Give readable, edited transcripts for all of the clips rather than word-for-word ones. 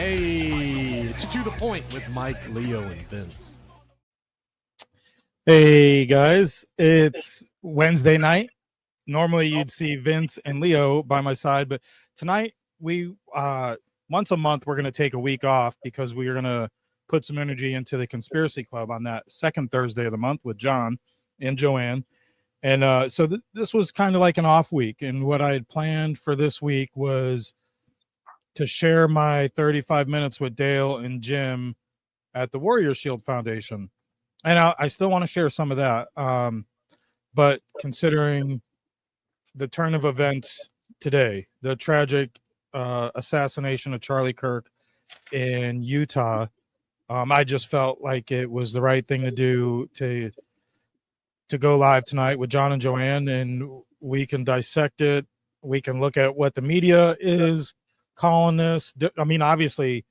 Hey, it's To The Point with Mike, Leo, and Vince. Hey guys, it's Wednesday night. Normally you'd see Vince and Leo by my side, but tonight we once a month we're going to take a week off because we are going to put some energy into the Conspiracy Club on that second Thursday of the month with John and Joanne. And so this was kind of like an off week, and what I had planned for this week was to share my 35 minutes with Dale and Jim at the Warrior Shield Foundation. And I still want to share some of that. But considering the turn of events today, the tragic assassination of Charlie Kirk in Utah, I just felt like it was the right thing to do to go live tonight with John and Joanne, and we can dissect it. We can look at what the media is calling this. I mean, obviously,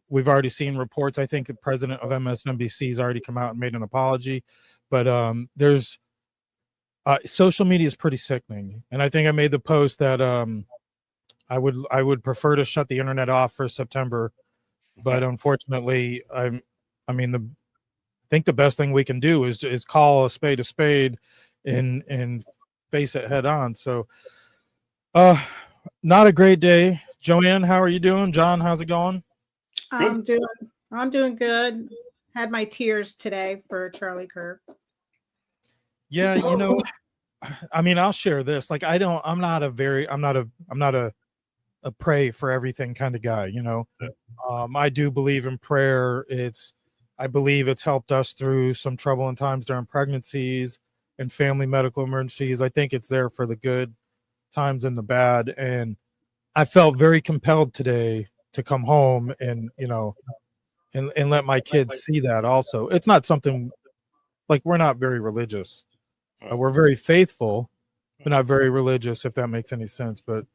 we've already seen reports. I think the president of MSNBC has already come out and made an apology, but there's social media is pretty sickening. And I think I made the post that I would prefer to shut the internet off for September, but unfortunately, I think the best thing we can do is call a spade and face it head on. So, not a great day. Joanne, how are you doing? John, how's it going? I'm doing good. Had my tears today for Charlie Kirk. Yeah, you know, I mean, I'll share this. Like, I'm not a pray for everything kind of guy, you know. I do believe in prayer. I believe it's helped us through some troubling times during pregnancies and family medical emergencies. I think it's there for the good times and the bad. And I felt very compelled today to come home and, you know, and let my kids see that also. It's not something like, we're not very religious. We're very faithful, but not very religious, if that makes any sense. But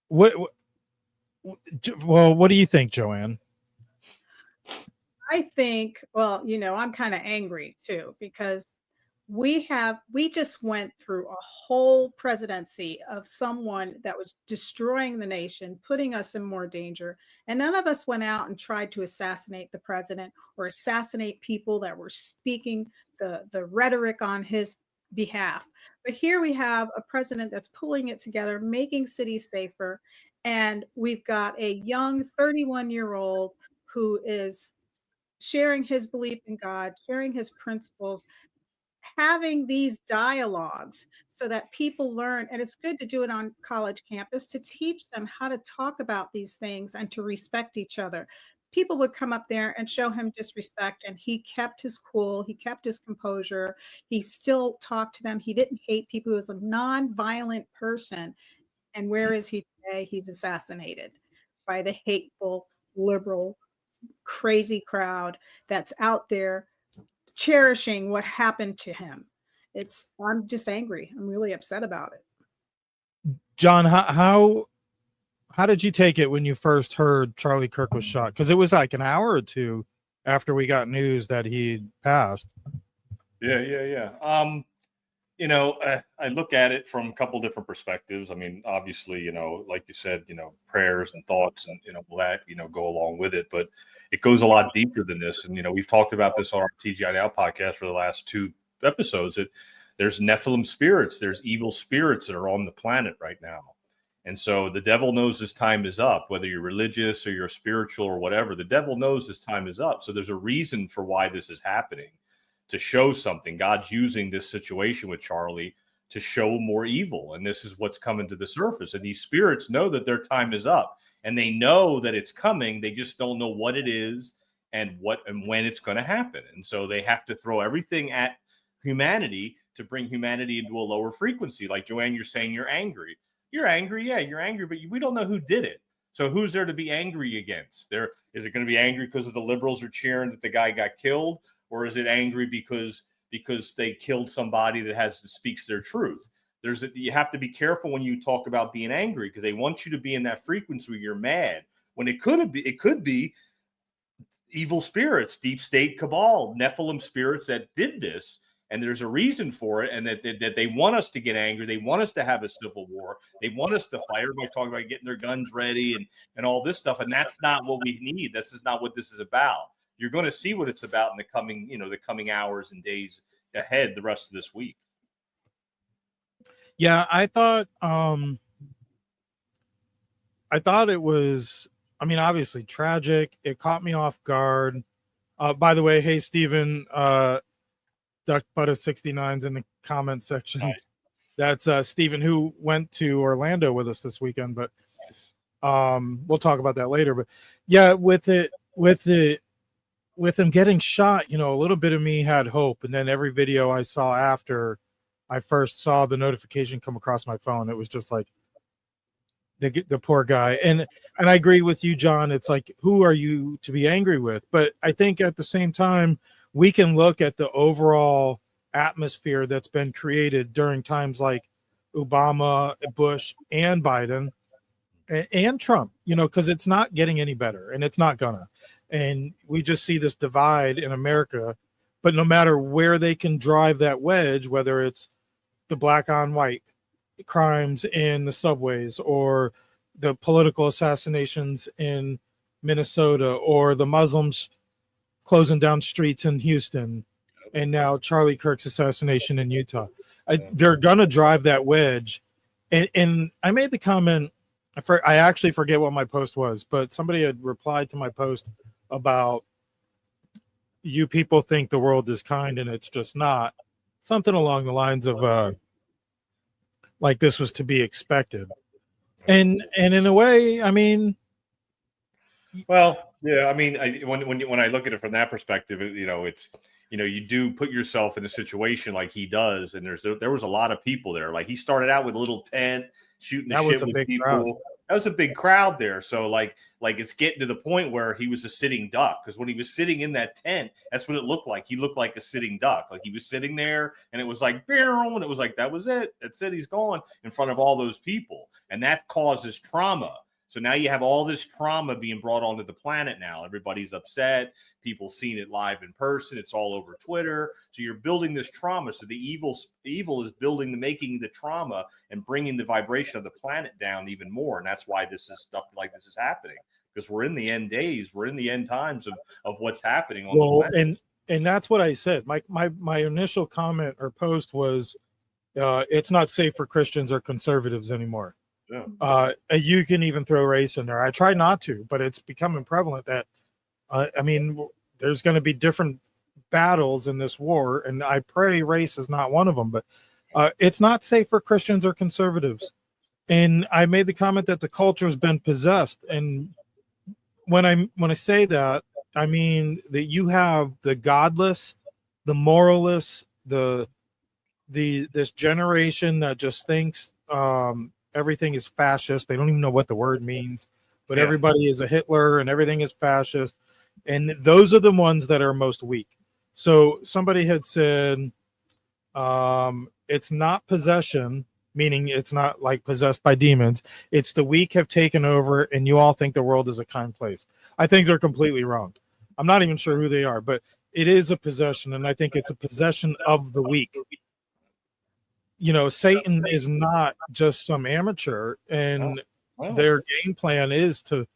what do you think, Joanne? I think, well, you know, I'm kind of angry too, because we just went through a whole presidency of someone that was destroying the nation, putting us in more danger. And none of us went out and tried to assassinate the president or assassinate people that were speaking the rhetoric on his behalf. But here we have a president that's pulling it together, making cities safer. And we've got a young 31-year-old who is sharing his belief in God, sharing his principles, having these dialogues so that people learn. And it's good to do it on college campus to teach them how to talk about these things and to respect each other. People would come up there and show him disrespect, and he kept his cool. He kept his composure. He still talked to them. He didn't hate people. He was a non-violent person. And where is he today? He's assassinated by the hateful, liberal, crazy crowd that's out there cherishing what happened to him. I'm just angry. I'm really upset about it. John, how did you take it when you first heard Charlie Kirk was shot? Because it was like an hour or two after we got news that he passed. Yeah. You know, I look at it from a couple different perspectives. I mean, obviously, you know, like you said, you know, prayers and thoughts and, you know, that, you know, go along with it. But it goes a lot deeper than this. And, you know, we've talked about this on our TGI Now podcast for the last 2 episodes, that there's Nephilim spirits, there's evil spirits that are on the planet right now. And so the devil knows his time is up, whether you're religious or you're spiritual or whatever. The devil knows his time is up. So there's a reason for why this is happening, to show something. God's using this situation with Charlie to show more evil. And this is what's coming to the surface. And these spirits know that their time is up, and they know that it's coming. They just don't know what it is and when it's going to happen. And so they have to throw everything at humanity to bring humanity into a lower frequency. Like Joanne, you're saying you're angry. You're angry. Yeah, you're angry, but we don't know who did it. So who's there to be angry against? Is it going to be angry because of the liberals are cheering that the guy got killed? Or is it angry because they killed somebody that speaks their truth? You have to be careful when you talk about being angry, because they want you to be in that frequency where you're mad. When it could be evil spirits, deep state cabal, Nephilim spirits that did this, and there's a reason for it, and that they want us to get angry. They want us to have a civil war. They want us to fight. Everybody talking about getting their guns ready and all this stuff, and that's not what we need. This is not what this is about. You're going to see what it's about in the coming hours and days ahead, the rest of this week. Yeah, I thought it was, I mean, obviously tragic. It caught me off guard. By the way, hey, Steven, Duck Butter 69's in the comment section. Nice. That's Steven, who went to Orlando with us this weekend, but we'll talk about that later. But yeah, with him getting shot, you know, a little bit of me had hope. And then every video I saw after I first saw the notification come across my phone, it was just like the poor guy. And I agree with you, John. It's like, who are you to be angry with? But I think at the same time, we can look at the overall atmosphere that's been created during times like Obama, Bush, and Biden and Trump, you know, because it's not getting any better, and it's not gonna. And we just see this divide in America. But no matter where they can drive that wedge, whether it's the black on white crimes in the subways, or the political assassinations in Minnesota, or the Muslims closing down streets in Houston, and now Charlie Kirk's assassination in Utah, they're going to drive that wedge. And I made the comment, I actually forget what my post was, but somebody had replied to my post about, you people think the world is kind and it's just not. Something along the lines of like this was to be expected. And in a way, I mean, well, yeah, I mean, when I look at it from that perspective, you know, it's, you know, you do put yourself in a situation like he does, and there was a lot of people there. Like, he started out with a little tent, shooting the shit with people. Crowd. That was a big crowd there. So like it's getting to the point where he was a sitting duck, because when he was sitting in that tent, that's what it looked like. He looked like a sitting duck. Like, he was sitting there, and it was like, and it was like, that was it. That's it. He's gone in front of all those people, and that causes trauma. So now you have all this trauma being brought onto the planet now. Everybody's upset. People seeing it live in person. It's all over Twitter. So you're building this trauma. So the evil is making the trauma and bringing the vibration of the planet down even more. And that's why stuff like this is happening, because we're in the end days. We're in the end times of what's happening on the planet. And that's what I said. My initial comment or post was, it's not safe for Christians or conservatives anymore. Yeah. You can even throw race in there. I try not to, but it's becoming prevalent that, I mean, there's going to be different battles in this war, and I pray race is not one of them, but it's not safe for Christians or conservatives. And I made the comment that the culture has been possessed. And when I say that, I mean that you have the godless, the moralists, this generation that just thinks everything is fascist. They don't even know what the word means, but everybody is a Hitler and everything is fascist. And those are the ones that are most weak. So somebody had said, it's not possession, meaning it's not like possessed by demons. It's the weak have taken over, and you all think the world is a kind place. I think they're completely wrong. I'm not even sure who they are, but it is a possession, and I think it's a possession of the weak. You know, Satan is not just some amateur, and their game plan is to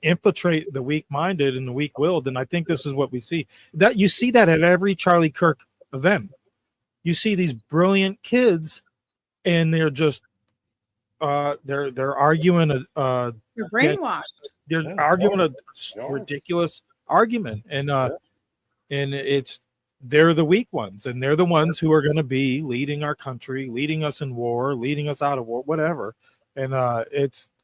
infiltrate the weak-minded and the weak-willed. And I think this is what we see. That you see that at every Charlie Kirk event. You see these brilliant kids, and they're just they're arguing you're brainwashed. They're arguing a ridiculous argument, and they're the weak ones, and they're the ones who are going to be leading our country, leading us in war, leading us out of war, whatever. And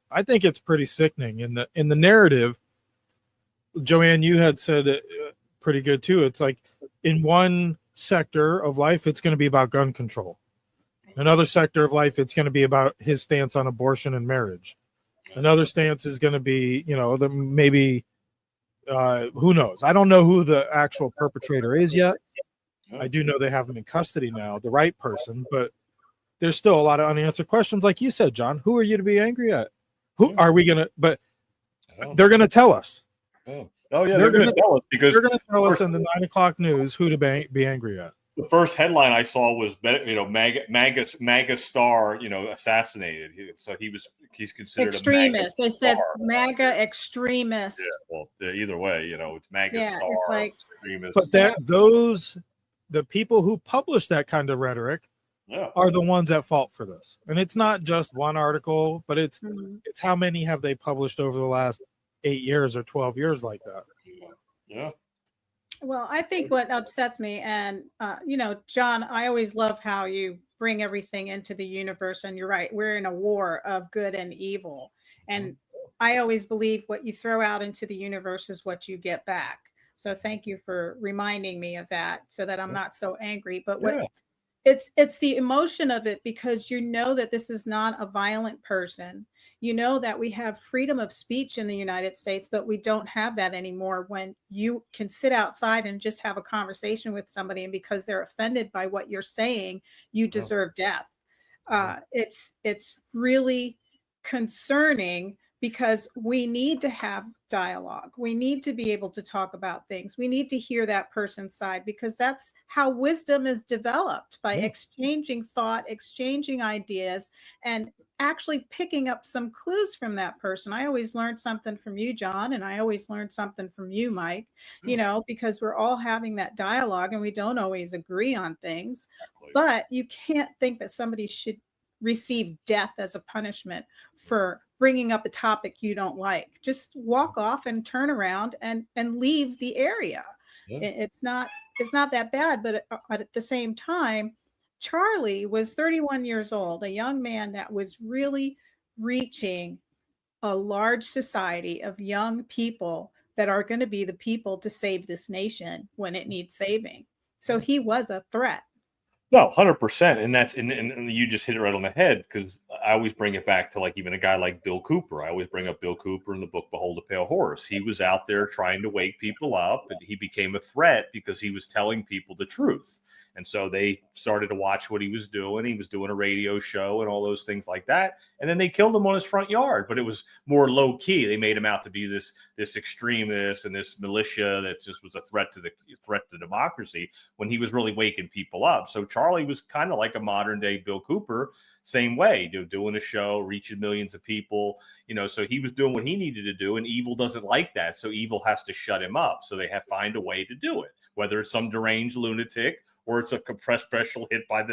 I think it's pretty sickening. In the narrative, Joanne, you had said it pretty good too. It's like in one sector of life, it's going to be about gun control. Another sector of life, it's going to be about his stance on abortion and marriage. Another stance is going to be, you know, maybe who knows? I don't know who the actual perpetrator is yet. I do know they have him in custody now, the right person, but there's still a lot of unanswered questions. Like you said, John, who are you to be angry at? Who are we going to, but they're going to tell us. Oh yeah, they're going to tell us because they're going to tell us in the 9 o'clock news who to be angry at. the first headline I saw was, MAGA star, assassinated. So he's considered Extremist. a They MAGA said star. MAGA extremist. Yeah, well, either way, it's MAGA Yeah, star, it's like, extremist. But the people who publish that kind of rhetoric are the ones at fault for this. And it's not just one article, but it's how many have they published over the last 8 years or 12 years like that? Yeah. well, I think what upsets me, and John, I always love how you bring everything into the universe, and you're right, we're in a war of good and evil, and I always believe what you throw out into the universe is what you get back. So thank you for reminding me of that, so that I'm not so angry. But it's the emotion of it, because you know that this is not a violent person. You know that we have freedom of speech in the United States, but we don't have that anymore when you can sit outside and just have a conversation with somebody, and because they're offended by what you're saying, you deserve death. It's really concerning, because we need to have dialogue. We need to be able to talk about things. We need to hear that person's side, because that's how wisdom is developed, by exchanging thought, exchanging ideas, and actually picking up some clues from that person. I always learned something from you, John, and I always learned something from you, Mike, because we're all having that dialogue, and we don't always agree on things. But you can't think that somebody should receive death as a punishment for bringing up a topic you don't like. Just walk off and turn around and leave the area. It's not that bad. But at the same time, Charlie was 31 years old, a young man that was really reaching a large society of young people that are going to be the people to save this nation when it needs saving. So he was a threat. No, 100%. And that's, and you just hit it right on the head, because I always bring it back to, like, even a guy like Bill Cooper. I always bring up Bill Cooper in the book, Behold a Pale Horse. He was out there trying to wake people up, and he became a threat because he was telling people the truth. And so they started to watch what he was doing. He was doing a radio show and all those things like that. And then they killed him on his front yard, but it was more low key. They made him out to be this extremist and this militia that just was a threat to democracy, when he was really waking people up. So Charlie was kind of like a modern day Bill Cooper, same way, doing a show, reaching millions of people, so he was doing what he needed to do, and evil doesn't like that. So evil has to shut him up. So they have to find a way to do it, whether it's some deranged lunatic, or it's a compressed special hit by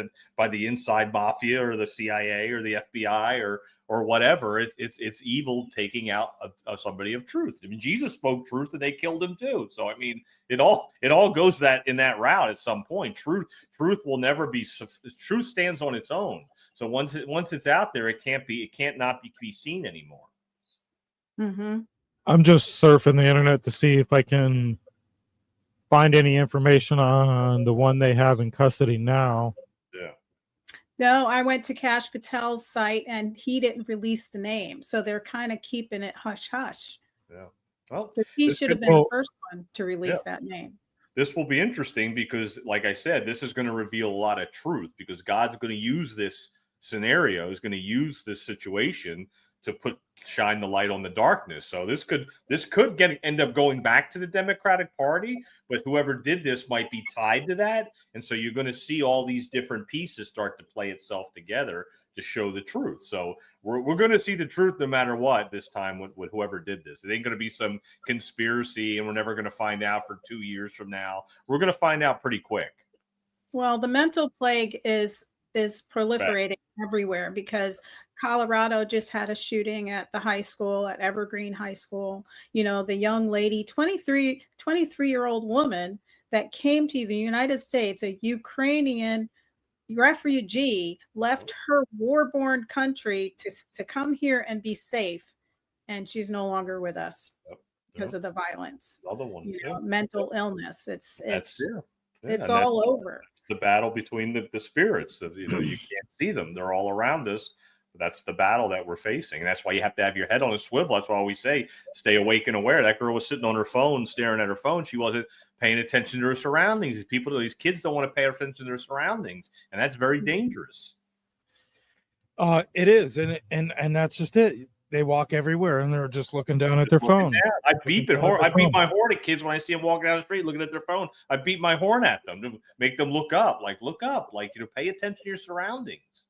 the inside mafia or the CIA or the FBI or whatever. It's evil taking out somebody of truth. I mean, Jesus spoke truth and they killed him too. So I mean, it all goes in that route at some point. Truth will never be. Truth stands on its own. So once it's out there, it can't not be seen anymore. Mm-hmm. I'm just surfing the internet to see if I can find any information on the one they have in custody now. Yeah. No, I went to Kash Patel's site, and he didn't release the name. So they're kind of keeping it hush hush. Yeah. Well, he should have been the first one to release that name. This will be interesting because, like I said, this is going to reveal a lot of truth, because God's going to use this scenario, is going to use this situation to shine the light on the darkness. So this could end up going back to the Democratic Party, but whoever did this might be tied to that. And so you're going to see all these different pieces start to play itself together to show the truth. So we're going to see the truth no matter what this time with whoever did this. It ain't going to be some conspiracy and we're never going to find out for 2 years from now. We're going to find out pretty quick. Well, the mental plague is proliferating everywhere, because Colorado just had a shooting at the high school, at Evergreen High School. The young lady, 23-year-old woman that came to the United States, a Ukrainian refugee, left her war-born country to come here and be safe, and she's no longer with us because of the violence. Another one, mental illness. It's and all over. The battle between the spirits. You can't see them; they're all around us. That's the battle that we're facing. And that's why you have to have your head on a swivel. That's why we say, stay awake and aware. That girl was sitting on her phone, staring at her phone. She wasn't paying attention to her surroundings. These kids don't want to pay attention to their surroundings. And that's very dangerous. It is. And that's just it. they walk everywhere and they're just looking down at their phone. I beep it horn. I beat my horn at kids when I see them walking down the street looking at their phone. I beat my horn at them to make them look up, pay attention to your surroundings.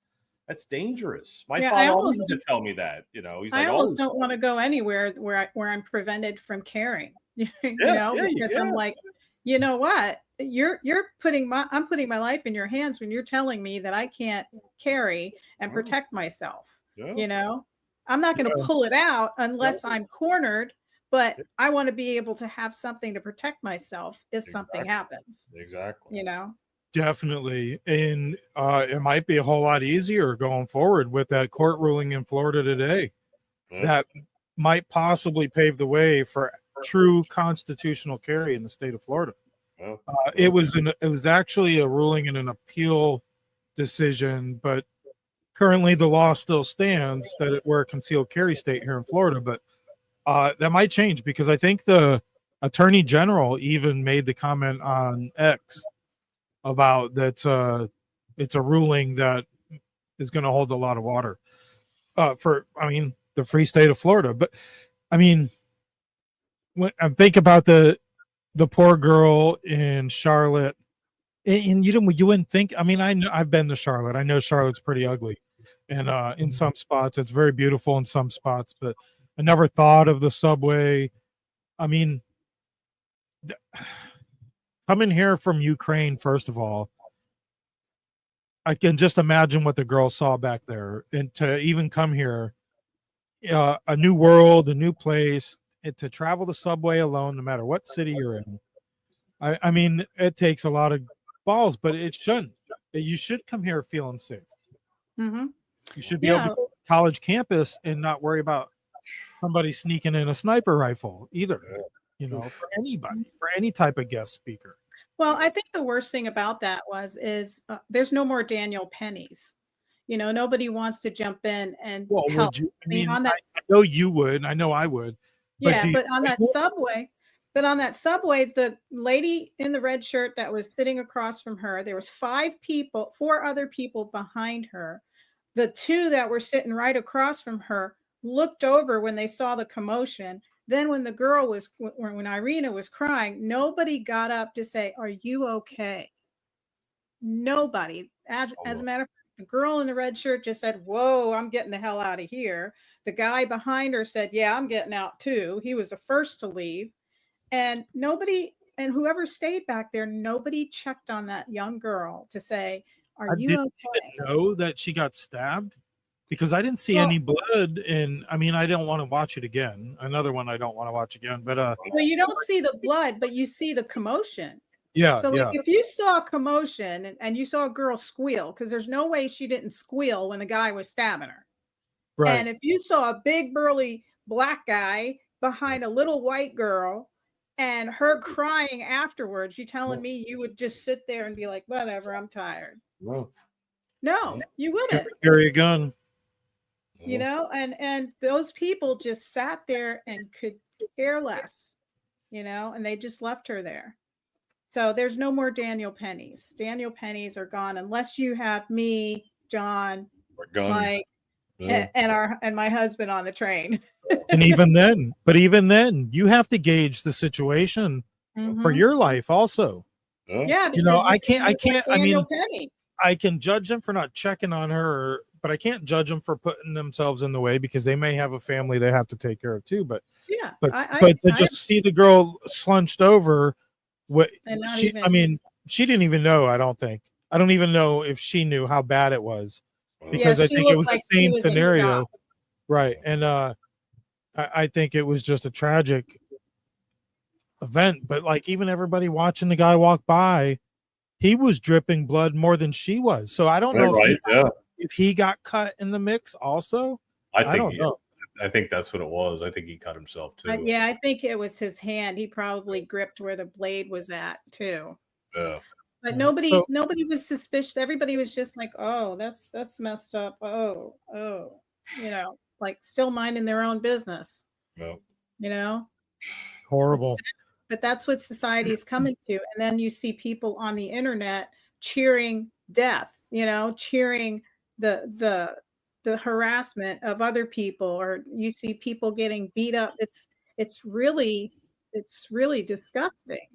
That's dangerous. My father always used to tell me that. He's like, I almost don't want to go anywhere where I'm prevented from caring. Because I'm like, you know what? I'm putting my life in your hands when you're telling me that I can't carry and protect myself. I'm not going to pull it out unless I'm cornered, but I want to be able to have something to protect myself if something happens. Exactly. Definitely. And it might be a whole lot easier going forward with that court ruling in Florida today. That might possibly pave the way for true constitutional carry in the state of Florida. It was actually a ruling in an appeal decision, but currently the law still stands that we're a concealed carry state here in Florida. But that might change, because I think the attorney general even made the comment on X about that it's a ruling that is going to hold a lot of water for the free state of Florida. But when I think about the poor girl in Charlotte, and you wouldn't think. I've been to Charlotte. I know Charlotte's pretty ugly, and in some spots it's very beautiful in some spots. But I never thought of the subway. Coming here from Ukraine, first of all, I can just imagine what the girl saw back there, and to even come here, a new world, a new place, and to travel the subway alone, no matter what city you're in. It takes a lot of balls, but it shouldn't. You should come here feeling safe. Mm-hmm. You should be able to go to college campus and not worry about somebody sneaking in a sniper rifle either. For anybody, for any type of guest speaker. Well, I think the worst thing about that is there's no more Daniel Pennies. Nobody wants to jump in and help. I know you would. I know I would. But on that subway, the lady in the red shirt that was sitting across from her, there was 4 other people behind her. The 2 that were sitting right across from her looked over when they saw the commotion. Then when when Irina was crying, nobody got up to say, "Are you okay?" Nobody. As a matter of fact, the girl in the red shirt just said, "Whoa, I'm getting the hell out of here." The guy behind her said, "Yeah, I'm getting out too." He was the first to leave. And whoever stayed back there, nobody checked on that young girl to say, "Are you okay?" Know that she got stabbed? Because I didn't see any blood, and I don't want to watch it again. Another one I don't want to watch again. But well, you don't see the blood, but you see the commotion. Yeah. So if you saw a commotion and you saw a girl squeal, because there's no way she didn't squeal when the guy was stabbing her. Right. And if you saw a big burly black guy behind a little white girl and her crying afterwards, you telling me you would just sit there and be like, "Whatever, I'm tired." No, you wouldn't. Carry a gun. And those people just sat there and could care less, and they just left her there. So there's no more Daniel Pennies. Daniel Pennies are gone unless you have me, John, Mike, and my husband on the train. And even then, you have to gauge the situation for your life also. Yeah. I can't. I can judge them for not checking on her, but I can't judge them for putting themselves in the way, because they may have a family they have to take care of too. But to just see the girl slunched over, she didn't even know. I don't even know if she knew how bad it was, because I think it was the same scenario, right? And I think it was just a tragic event. But even everybody watching the guy walk by, he was dripping blood more than she was. So I don't know if he got cut in the mix also. I don't know. I think that's what it was. I think he cut himself too. I think it was his hand. He probably gripped where the blade was at too. Yeah. But nobody was suspicious. Everybody was just like, "Oh, that's messed up. Oh, still minding their own business." Yeah. Horrible. But that's what society is coming to. And then you see people on the internet cheering death, cheering the the harassment of other people, or you see people getting beat up. It's really disgusting.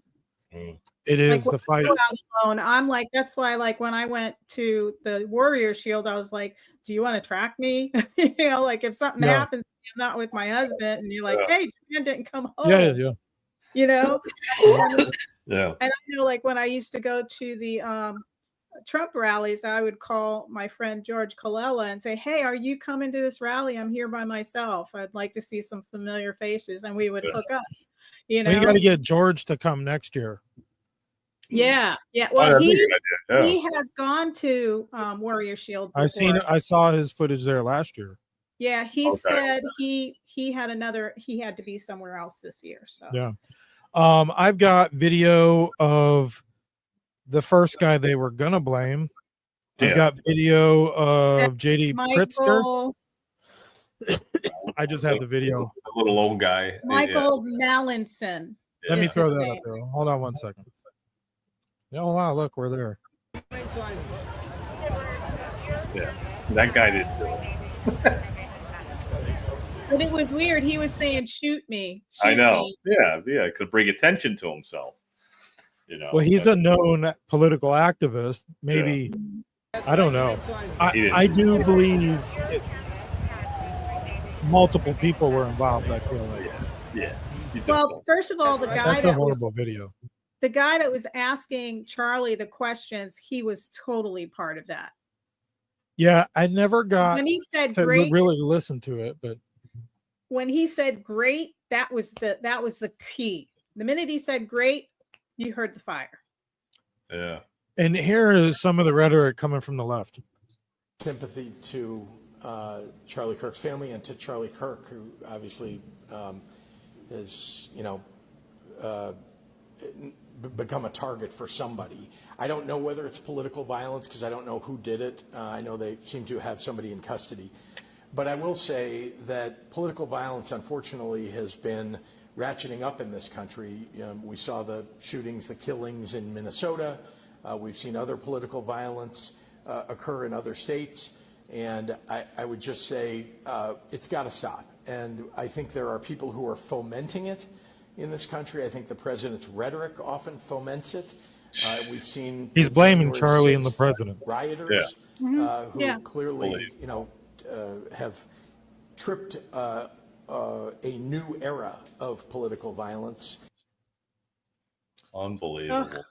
It Like is when the I go fights. out alone, I'm like, that's why, like when I went to the Warrior Shield, I was like, do you want to track me? You know, like if something Yeah. happens, I'm not with my husband, and you're like, Yeah. hey, Jan didn't come Yeah, home. yeah. You know, Yeah. and I know, like when I used to go to the Trump rallies, I would call my friend George Colella and say, hey, are you coming to this rally? I'm here by myself. I'd like to see some familiar faces, and we would hook up. You We got know, to get George to come next year. yeah. Oh, Well, that'd be a good idea. he has gone to Warrior Shield before. I saw his footage there last year. Yeah, he Okay. said he had to be somewhere else this year. So Yeah. I've got video of the first guy they were gonna blame. I've Yeah. got video of JD Pritzker. Michael I just had the video. The little old guy. Michael Mallinson. Let me is throw his that name. up there. Hold on one second. Oh wow, look, we're there. Yeah. That guy didn't do it. But it was weird. He was saying, shoot me. I shoot know. me." Yeah. Yeah. It could bring attention to himself. You know. Well, he's but- a known political activist. Maybe I don't know. I do believe multiple people were involved. I feel like Yeah. You just Well, don't. first of all, the guy that's a that was horrible video. asking Charlie the questions, he was totally part of that. Yeah, I never got When he said to great, really listen to it, but when he said great, that was the key. The minute he said great, you heard the fire. Yeah. and here is some of the rhetoric coming from the left. Sympathy to Charlie Kirk's family and to Charlie Kirk, who obviously has, become a target for somebody. I don't know whether it's political violence because I don't know who did it. I know they seem to have somebody in custody. But I will say that political violence, unfortunately, has been ratcheting up in this country. We saw the shootings, the killings in Minnesota. We've seen other political violence occur in other states. And I would just say it's got to stop. And I think there are people who are fomenting it in this country. I think the president's rhetoric often foments it. We've seen He's blaming January Charlie 6th and the president. rioters who clearly, Believe. have tripped a new era of political violence. Unbelievable.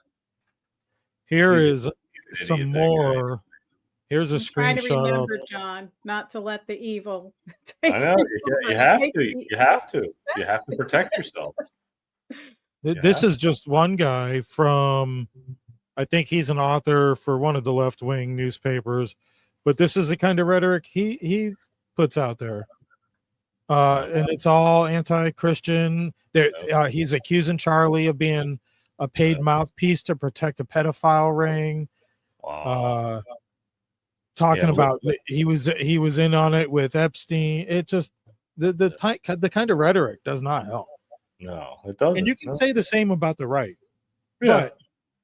Here He's is an some idiot, that more. Here's a I'm trying to screenshot. remember, John, not to let the evil. I know. You have to. Take- You have to. You have to protect yourself. This is just one guy from, I think he's an author for one of the left wing newspapers, but this is the kind of rhetoric he puts out there. And it's all anti-Christian. He's accusing Charlie of being a paid mouthpiece to protect a pedophile ring. Wow. Talking Yeah, about he was in on it with Epstein. It just the kind of rhetoric does not help. No, it doesn't. And you can say the same about the right. Yeah. But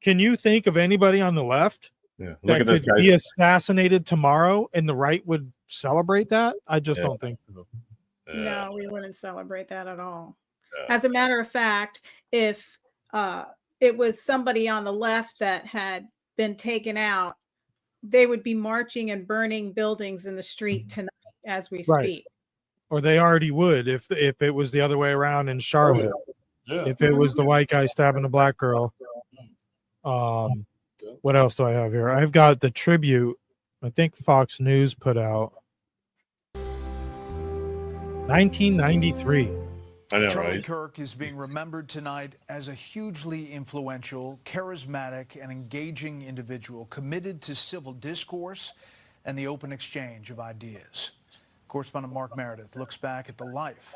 can you think of anybody on the left Yeah. Look that at this could guy. be assassinated tomorrow and the right would celebrate that? I just don't think so. No, we wouldn't celebrate that at all. Yeah. As a matter of fact, if it was somebody on the left that had been taken out, they would be marching and burning buildings in the street tonight as we Right. speak. Or they already would if it was the other way around in Charlotte. Yeah. If it was the white guy stabbing a black girl. What else do I have here? I've got the tribute. I think Fox News put out 1993. I know, Charlie right? Kirk is being remembered tonight as a hugely influential, charismatic, and engaging individual committed to civil discourse and the open exchange of ideas. Correspondent Mark Meredith looks back at the life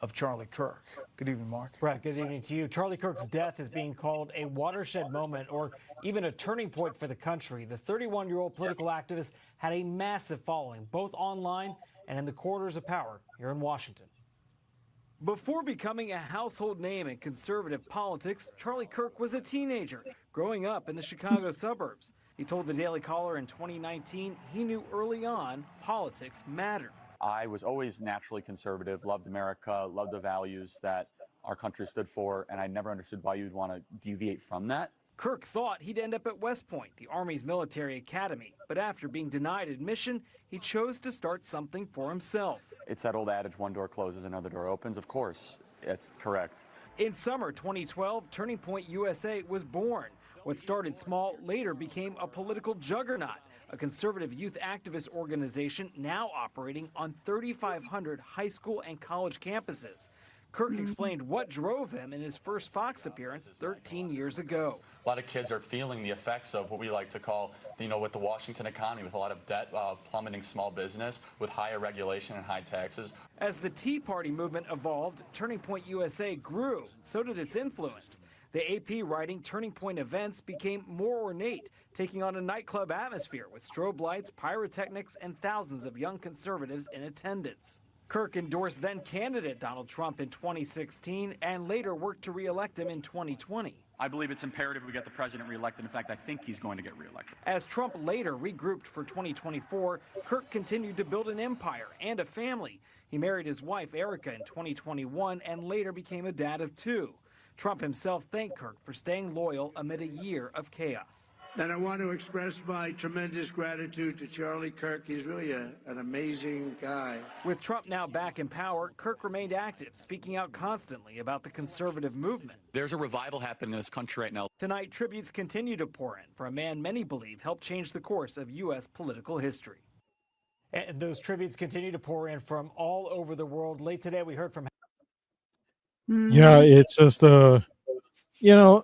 of Charlie Kirk. Good evening, Mark. Brett, good evening to you. Charlie Kirk's death is being called a watershed moment or even a turning point for the country. The 31-year-old political activist had a massive following, both online and in the corridors of power here in Washington. Before becoming a household name in conservative politics, Charlie Kirk was a teenager growing up in the Chicago suburbs. He told the Daily Caller in 2019 he knew early on politics mattered. I was always naturally conservative, loved America, loved the values that our country stood for, and I never understood why you'd want to deviate from that. Kirk thought he'd end up at West Point, the Army's military academy, but after being denied admission, he chose to start something for himself. It's that old adage, one door closes, another door opens. Of course, it's correct. In summer 2012, Turning Point USA was born. What started small later became a political juggernaut, a conservative youth activist organization now operating on 3,500 high school and college campuses. Kirk explained what drove him in his first Fox appearance 13 years ago. A lot of kids are feeling the effects of what we like to call, with the Washington economy, with a lot of debt, plummeting small business, with higher regulation and high taxes. As the Tea Party movement evolved, Turning Point USA grew. So did its influence. The AP writing Turning Point events became more ornate, taking on a nightclub atmosphere with strobe lights, pyrotechnics, and thousands of young conservatives in attendance. Kirk endorsed then-candidate Donald Trump in 2016 and later worked to re-elect him in 2020. I believe it's imperative we get the president reelected. In fact, I think he's going to get reelected. As Trump later regrouped for 2024, Kirk continued to build an empire and a family. He married his wife, Erica, in 2021 and later became a dad of 2. Trump himself thanked Kirk for staying loyal amid a year of chaos. And I want to express my tremendous gratitude to Charlie Kirk. He's really an amazing guy. With Trump now back in power, Kirk remained active, speaking out constantly about the conservative movement. There's a revival happening in this country right now. Tonight, tributes continue to pour in for a man many believe helped change the course of U.S. political history. And those tributes continue to pour in from all over the world. Late today, we heard from... Yeah, it's just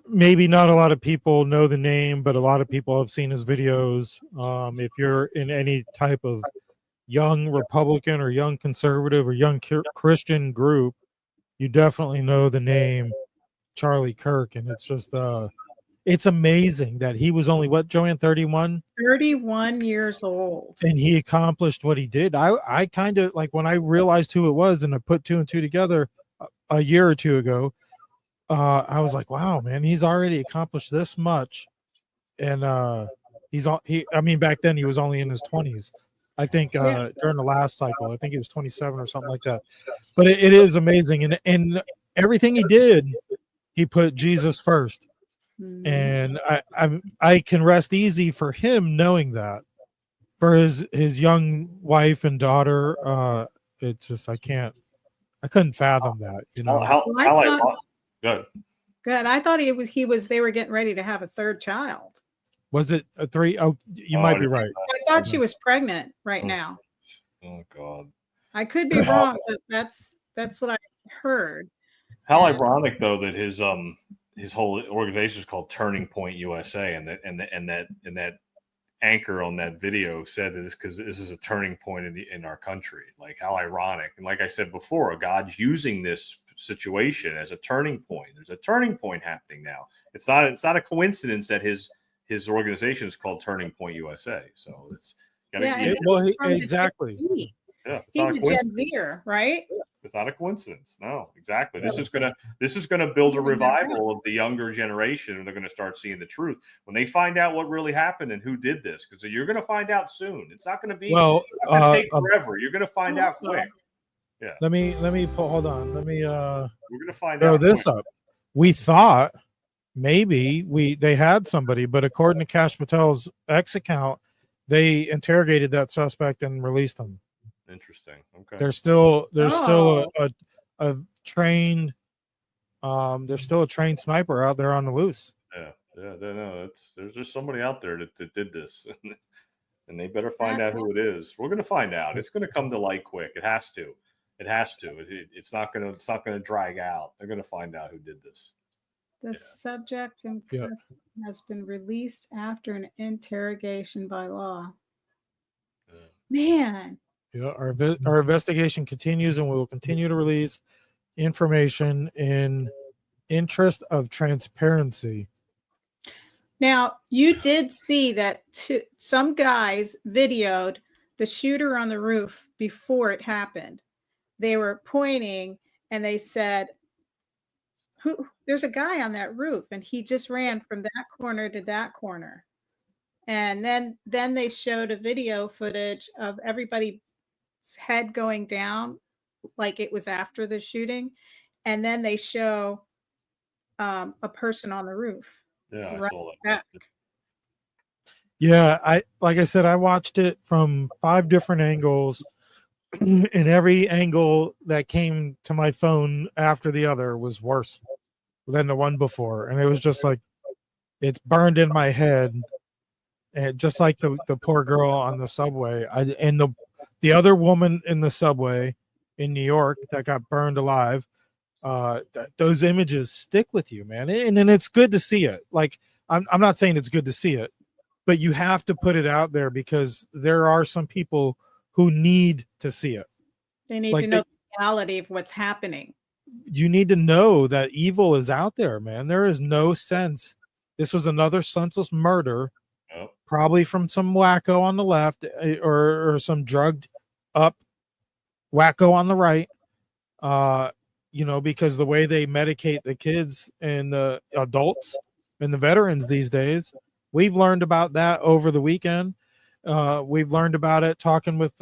maybe not a lot of people know the name, but a lot of people have seen his videos. If you're in any type of young Republican or young conservative or young Christian group, you definitely know the name Charlie Kirk. And it's just, it's amazing that he was only, what, Joanne, 31? 31 years old. And he accomplished what he did. I kind of, like, when I realized who it was and I put 2 and 2 together a year or 2 ago, I was like, wow, man, he's already accomplished this much. And I mean, back then he was only in his 20s. I think during the last cycle, I think he was 27 or something like that. But it is amazing. And everything he did, he put Jesus first. And I can rest easy for him knowing that. For his young wife and daughter, it's just I couldn't fathom that. Good. I thought they were getting ready to have a third child. Was it a 3? Oh, you might be right. I thought she was pregnant right now. Oh God. I could be wrong, but that's what I heard. How ironic though that his whole organization is called Turning Point USA, and that anchor on that video said that it's because this is a turning point in our country. Like, how ironic. And like I said before, God's using this situation as a turning point. There's a turning point happening now. It's not a coincidence that his organization is called Turning Point USA. So it's exactly. Yeah, he's a Gen Zer, right? It's not a coincidence. No, exactly. This is gonna build a revival of the younger generation, and they're gonna start seeing the truth when they find out what really happened and who did this. Because you're gonna find out soon. It's not gonna be take forever. You're gonna find out quick. Yeah. Let me hold on. Let me we're gonna find throw out this quick. up. We thought maybe they had somebody, but according to Kash Patel's X account, they interrogated that suspect and released him. Interesting. Okay. There's still a trained there's still a trained sniper out there on the loose. Yeah. No, there's just somebody out there that did this, and they better find out who it is. We're gonna find out. It's gonna come to light quick. It has to. It's not gonna drag out. They're gonna find out who did this. The subject in custody has been released after an interrogation by law. Man. Yeah, our investigation continues, and we will continue to release information in interest of transparency. Now, you did see that some guys videoed the shooter on the roof before it happened. They were pointing and they said, there's a guy on that roof, and he just ran from that corner to that corner. And then they showed a video footage of everybody's head going down like it was after the shooting. And then they show a person on the roof. Yeah, I Right saw back. that. Yeah, like I said, I watched it from 5 different angles, and every angle that came to my phone after the other was worse than the one before, and it was just like it's burned in my head, and just like the poor girl on the subway, and the other woman in the subway in New York that got burned alive. Those images stick with you, man, and then it's good to see it. Like I'm not saying it's good to see it, but you have to put it out there because there are some people who need to see it. They need Like to know the reality of what's happening. You need to know that evil is out there, man. There is no sense. This was another senseless murder, probably from some wacko on the left or some drugged up wacko on the right. Because the way they medicate the kids and the adults and the veterans these days, we've learned about that over the weekend. We've learned about it talking with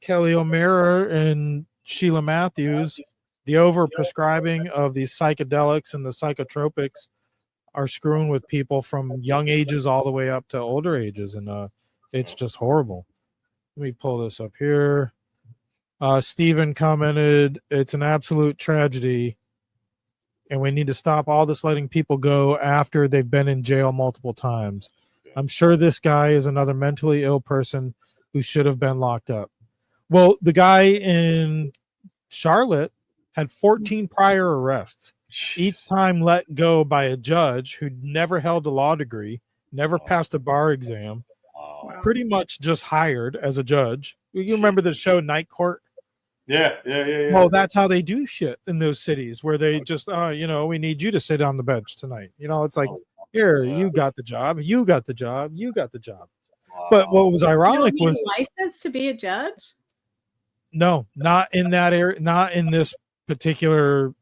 Kelly O'Meara and Sheila Matthews. The over-prescribing of these psychedelics and the psychotropics are screwing with people from young ages all the way up to older ages, and it's just horrible. Let me pull this up here. Stephen commented, it's an absolute tragedy, and we need to stop all this letting people go after they've been in jail multiple times. I'm sure this guy is another mentally ill person who should have been locked up. Well, the guy in Charlotte had 14 prior arrests, each time let go by a judge who never held a law degree, never passed a bar exam, pretty much just hired as a judge. You remember the show Night Court? Yeah. Well, that's how they do shit in those cities where they just, we need you to sit on the bench tonight. It's like, here, you got the job, you got the job, you got the job. But what was ironic you don't was need a license to be a judge. No, not in that area, not in this particular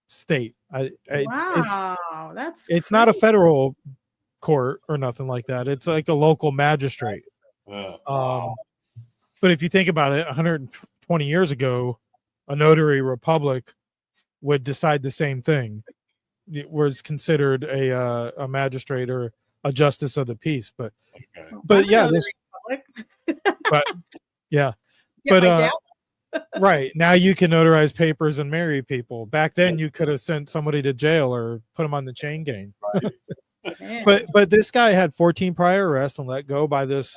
state. It's not a federal court or nothing like that. It's like a local magistrate. But if you think about it, 120 years ago, a notary republic would decide the same thing. It was considered a magistrate or a justice of the peace. But yeah, this. But yeah, but right now you can notarize papers and marry people. Back then, you could have sent somebody to jail or put them on the chain gang. But this guy had 14 prior arrests and let go by this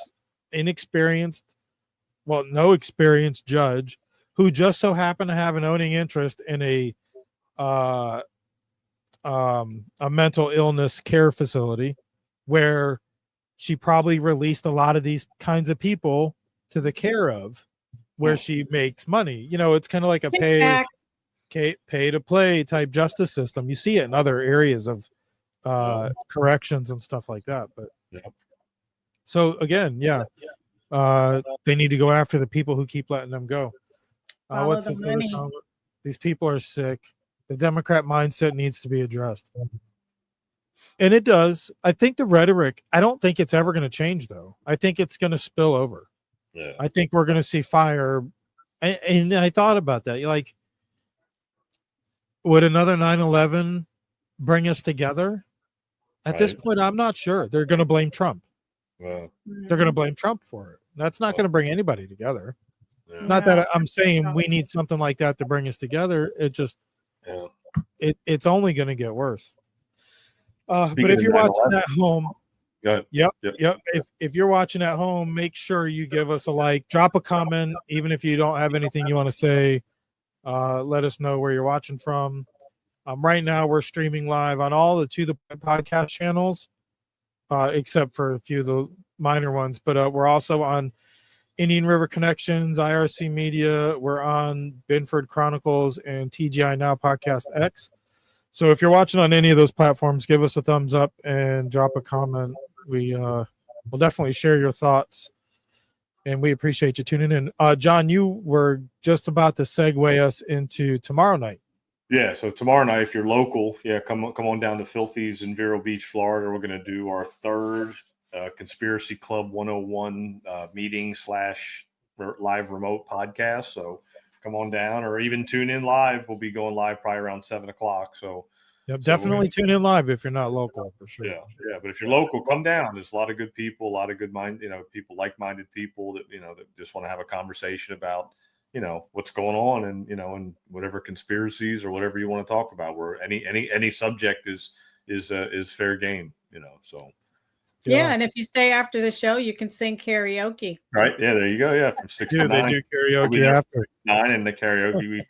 no experienced judge who just so happened to have an owning interest in a mental illness care facility where she probably released a lot of these kinds of people to the care of, where she makes money. It's kind of like a pay to play type justice system. You see it in other areas of corrections and stuff like that. But so again, they need to go after the people who keep letting them go. What's this other comment? These people are sick. The Democrat mindset needs to be addressed. And it does. I think the rhetoric, I don't think it's ever going to change, though. I think it's going to spill over. Yeah. I think we're going to see fire. And I thought about that. Like, would another 9/11 bring us together? At this point, I'm not sure. They're going to blame Trump. They're going to blame Trump for it. That's not going to bring anybody together. Yeah. Not that I'm saying we need something like that to bring us together. It just, it's only going to get worse. But if you're watching at home, Yep. If you're watching at home, make sure you give us a like, drop a comment, even if you don't have anything you want to say. Let us know where you're watching from. Right now, we're streaming live on all the To The Point podcast channels, except for a few of the minor ones. But we're also on Indian River Connections, IRC Media. We're on Binford Chronicles and TGI Now Podcast X. So if you're watching on any of those platforms, give us a thumbs up and drop a comment. We will definitely share your thoughts, and we appreciate you tuning in. John, you were just about to segue us into tomorrow night. Yeah, so tomorrow night, if you're local, come on down to Filthy's in Vero Beach, Florida. We're going to do our third Conspiracy Club 101 meeting / live remote podcast. So come on down, or even tune in live. We'll be going live probably around 7:00. So definitely tune in live if you're not local, for sure. Yeah. But if you're local, come down. There's a lot of good people, a lot of good people, like-minded people that that just want to have a conversation about what's going on, and and whatever conspiracies or whatever you want to talk about. Where any subject is fair game. So. Yeah, and if you stay after the show, you can sing karaoke. Right? Yeah, there you go. Yeah, from 6 to 9. They do karaoke after 9, and the karaoke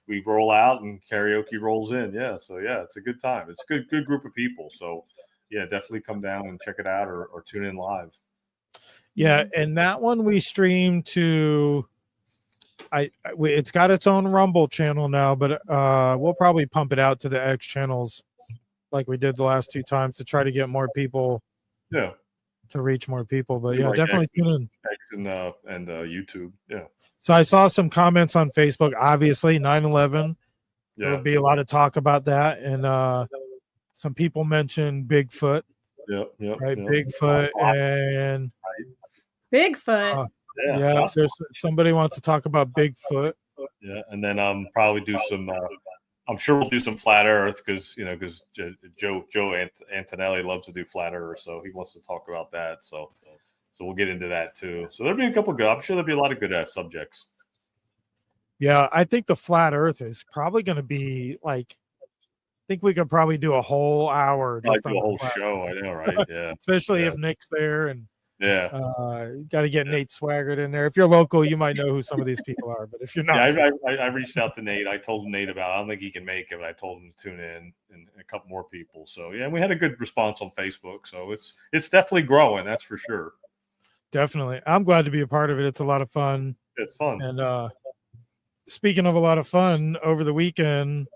we roll out and karaoke rolls in. Yeah, so it's a good time. It's a good group of people. So definitely come down and check it out, or tune in live. Yeah, and that one we stream to. It's got its own Rumble channel now, but we'll probably pump it out to the X channels like we did the last 2 times to try to get more people. Yeah, to reach more people. But definitely tune in. X and YouTube. Yeah. So I saw some comments on Facebook. Obviously, 9/11. There will be a lot of talk about that, and some people mentioned Bigfoot. Yep. Bigfoot and Bigfoot. Somebody wants to talk about Bigfoot. Yeah, and then probably do some. I'm sure we'll do some flat Earth because Joe Antonelli loves to do flat Earth, so he wants to talk about that. So we'll get into that too. So there'll be a couple good. I'm sure there'll be a lot of good subjects. Yeah, I think the flat Earth is probably going to be like. I think we could probably do a whole hour. Just do a whole show. I know, right? Yeah. Especially if Nick's there and. Yeah. Got to get Nate Swaggart in there. If you're local, you might know who some of these people are, but if you're not, I reached out to Nate. I told Nate about it. I don't think he can make it, but I told him to tune in, and a couple more people. So we had a good response on Facebook. So it's definitely growing. That's for sure. Definitely. I'm glad to be a part of it. It's a lot of fun. It's fun. And speaking of a lot of fun, over the weekend,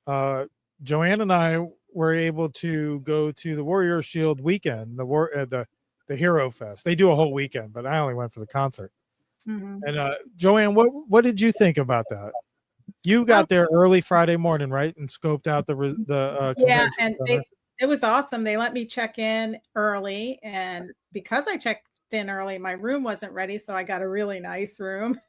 Joanne and I were able to go to the Warrior Shield weekend, the Hero Fest. They do a whole weekend, but I only went for the concert. Mm-hmm. And Joanne, what did you think about that? You got there early Friday morning, right? And scoped out the yeah, and it was awesome. They let me check in early, and because I checked in early, my room wasn't ready, so I got a really nice room.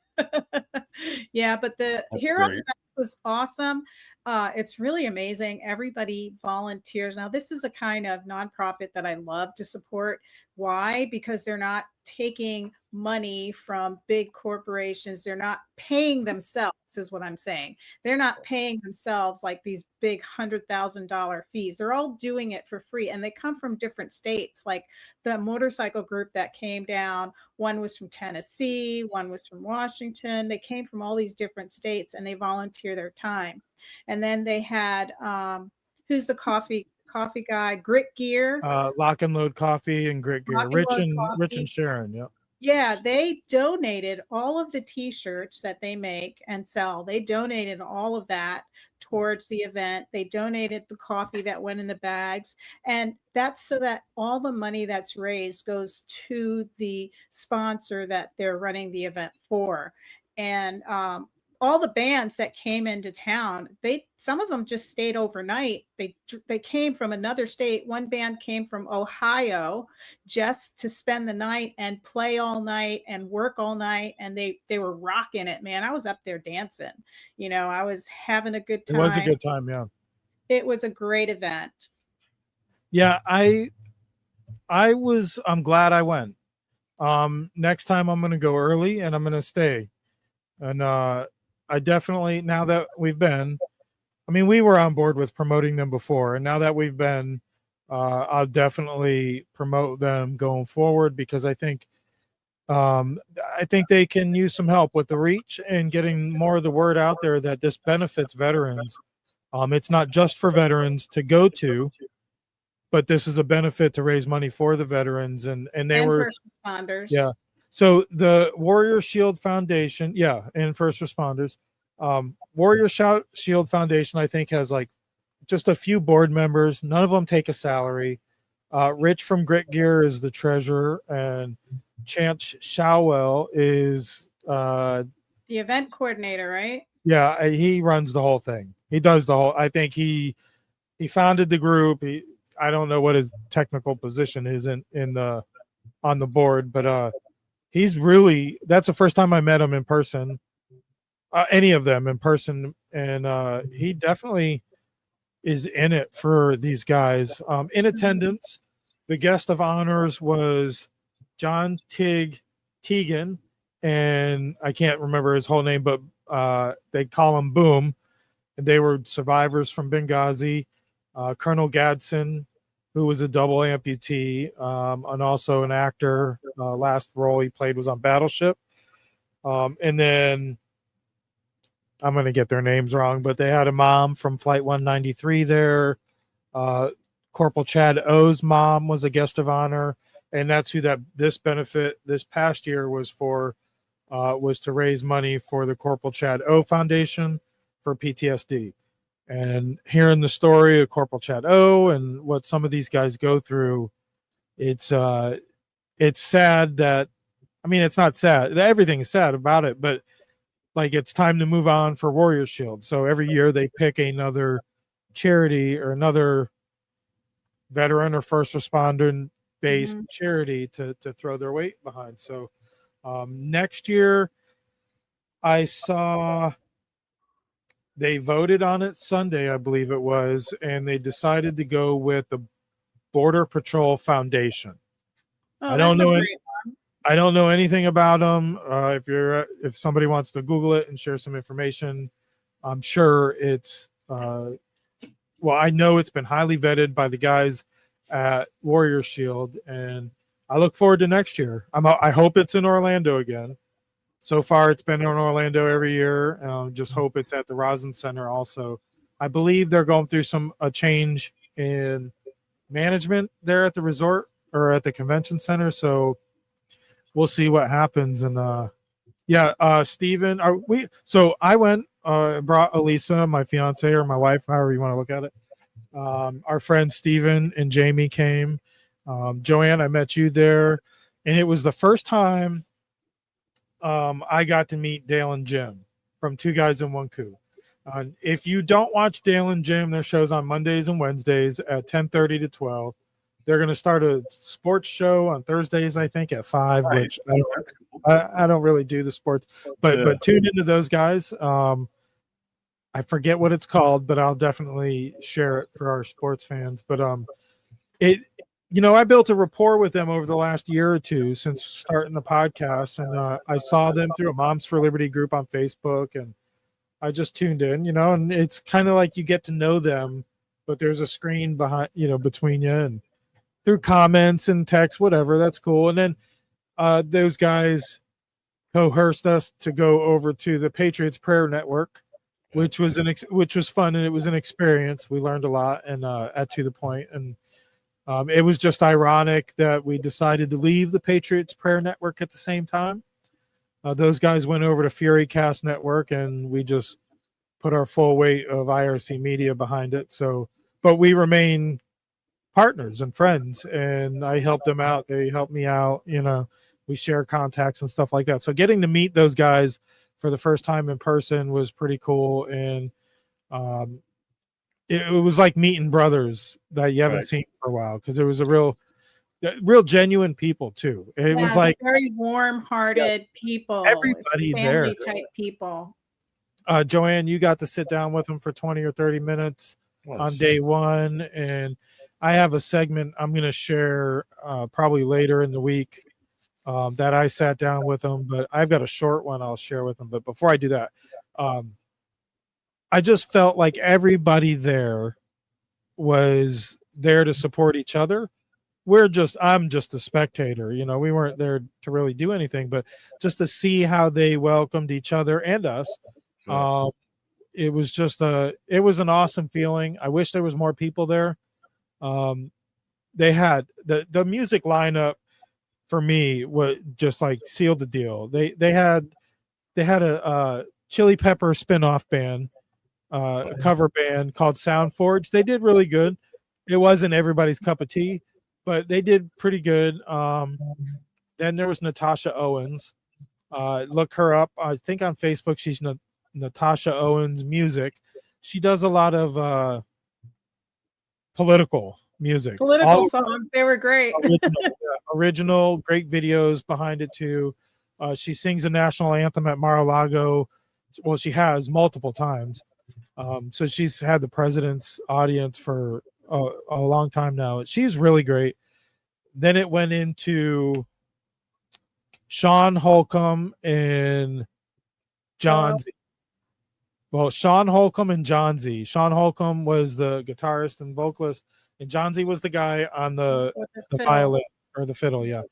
Yeah, but the Hero Fest was awesome. It's really amazing. Everybody volunteers. Now, this is a kind of nonprofit that I love to support. Why? Because they're not taking money from big corporations. They're not paying themselves, is what I'm saying. They're not paying themselves like these big $100,000 fees. They're all doing it for free. And they come from different states, like the motorcycle group that came down. One was from Tennessee, one was from Washington. They came from all these different states, and they volunteer their time. And then they had who's the coffee guy? Grit Gear. Lock and Load Coffee and Grit Gear. Rich and Sharon. Yep. Yeah, they donated all of the t-shirts that they make and sell. They donated all of that towards the event. They donated the coffee that went in the bags. And that's so that all the money that's raised goes to the sponsor that they're running the event for. And all the bands that came into town, some of them just stayed overnight. They came from another state. One band came from Ohio just to spend the night and play all night and work all night, and they were rocking it, man. I was up there dancing. I was having a good time. It was a good time, yeah. It was a great event. Yeah, I'm glad I went. Next time I'm going to go early and I'm going to stay. And I definitely, now that we've been, we were on board with promoting them before, and now that we've been, I'll definitely promote them going forward, because I think they can use some help with the reach and getting more of the word out there that this benefits veterans. It's not just for veterans to go to, but this is a benefit to raise money for the veterans and first responders. Yeah. So the Warrior Shield Foundation, and first responders. Warrior Shield Foundation, I think, has like just a few board members. None of them take a salary. Rich from Grit Gear is the treasurer, and Chance Showell is the event coordinator, right? Yeah, he runs the whole thing. He does the whole. I think he founded the group. I don't know what his technical position is in the on the board, but he's really. That's the first time I met him in person. Any of them in person, and he definitely is in it for these guys. In attendance, the guest of honors was John Teagan, and I can't remember his whole name, but they call him Boom. And they were survivors from Benghazi. Colonel Gadsden, who was a double amputee, and also an actor. Last role he played was on Battleship. And then I'm going to get their names wrong, but they had a mom from Flight 193 there. Corporal Chad O's mom was a guest of honor, and that's who this benefit this past year was for, was to raise money for the Corporal Chad O Foundation for PTSD. And hearing the story of Corporal Chad O and what some of these guys go through, it's sad that, I mean, it's not sad. Everything is sad about it, but like it's time to move on for Warrior Shield. So every year they pick another charity or another veteran or first responder based charity to throw their weight behind. So next year I saw they voted on it Sunday, I believe it was, and they decided to go with the Border Patrol Foundation. I don't know anything about them. If somebody wants to Google it and share some information, I'm sure it's I know it's been highly vetted by the guys at Warrior Shield, and I look forward to next year. I hope it's in Orlando again. So far, it's been in Orlando every year. Just hope it's at the Rosin Center also. I believe they're going through a change in management there at the resort or at the convention center. So we'll see what happens. And Steven, so I went, brought Elisa, my fiance or my wife, however you want to look at it. Our friends Steven and Jamie came. Joanne, I met you there. And it was the first time I got to meet Dale and Jim from Two Guys in One Coup. If you don't watch Dale and Jim, their shows on Mondays and Wednesdays at 10:30 to 12. They're going to start a sports show on Thursdays, I think, at 5. Nice. Which I don't really do the sports, but tune into those guys. I forget what it's called, but I'll definitely share it for our sports fans. But I built a rapport with them over the last year or two since starting the podcast, and I saw them through a Moms for Liberty group on Facebook, and I just tuned in, and it's kind of like you get to know them, but there's a screen behind, between you, and through comments and text, whatever. That's cool. And then those guys coerced us to go over to the Patriots Prayer Network, which was fun, and it was an experience. We learned a lot, and to the point, and it was just ironic that we decided to leave the Patriots Prayer Network at the same time. Those guys went over to FuryCast Network, and we just put our full weight of IRC Media behind it. So, but we remain partners and friends, and I helped them out. They helped me out. We share contacts and stuff like that. So getting to meet those guys for the first time in person was pretty cool. And it was like meeting brothers that you haven't seen for a while, because it was a real genuine people too. It was like very warm-hearted people, everybody family there, type people. Joanne, you got to sit down with them for 20 or 30 minutes on day one, and I have a segment I'm going to share probably later in the week that I sat down with them, but I've got a short one I'll share with them. But before I do that, I just felt like everybody there was there to support each other. I'm just a spectator, we weren't there to really do anything, but just to see how they welcomed each other and us. It was it was an awesome feeling. I wish there was more people there. They had the music lineup for me was just like sealed the deal. They had a Chili Pepper spin-off band, a cover band called Sound Forge. They did really good. It wasn't everybody's cup of tea, but they did pretty good. Then there was Natasha Owens. Look her up. I think on Facebook she's Natasha Owens Music. she does a lot of political music. Political songs, they were great. Original, great videos behind it too. She sings the national anthem at Mar-a-Lago. Well, she has multiple times. So she's had the president's audience for a long time now. She's really great. Then it went into Sean Holcomb and John Z. Well, Sean Holcomb and John Z. Sean Holcomb was the guitarist and vocalist, and John Z was the guy on the violin or the fiddle, yeah.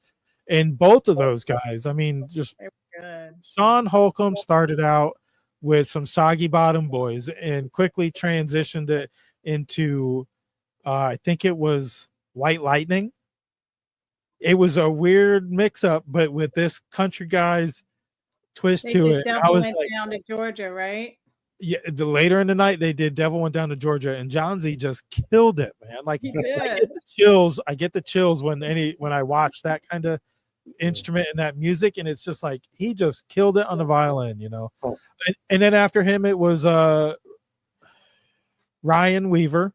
And both of those guys, I mean, just good. Sean Holcomb started out with some Soggy Bottom Boys and quickly transitioned it into, I think it was White Lightning. It was a weird mix-up, but with this country guy's twist to it, I was went like, down to Georgia, right? yeah. The later in the night, they did "Devil Went Down to Georgia," and John Z just killed it, man. Like He did. I get the chills when I watch that kind of instrument and that music, and it's just like he just killed it on the violin, you know. And then after him, it was Ryan Weaver.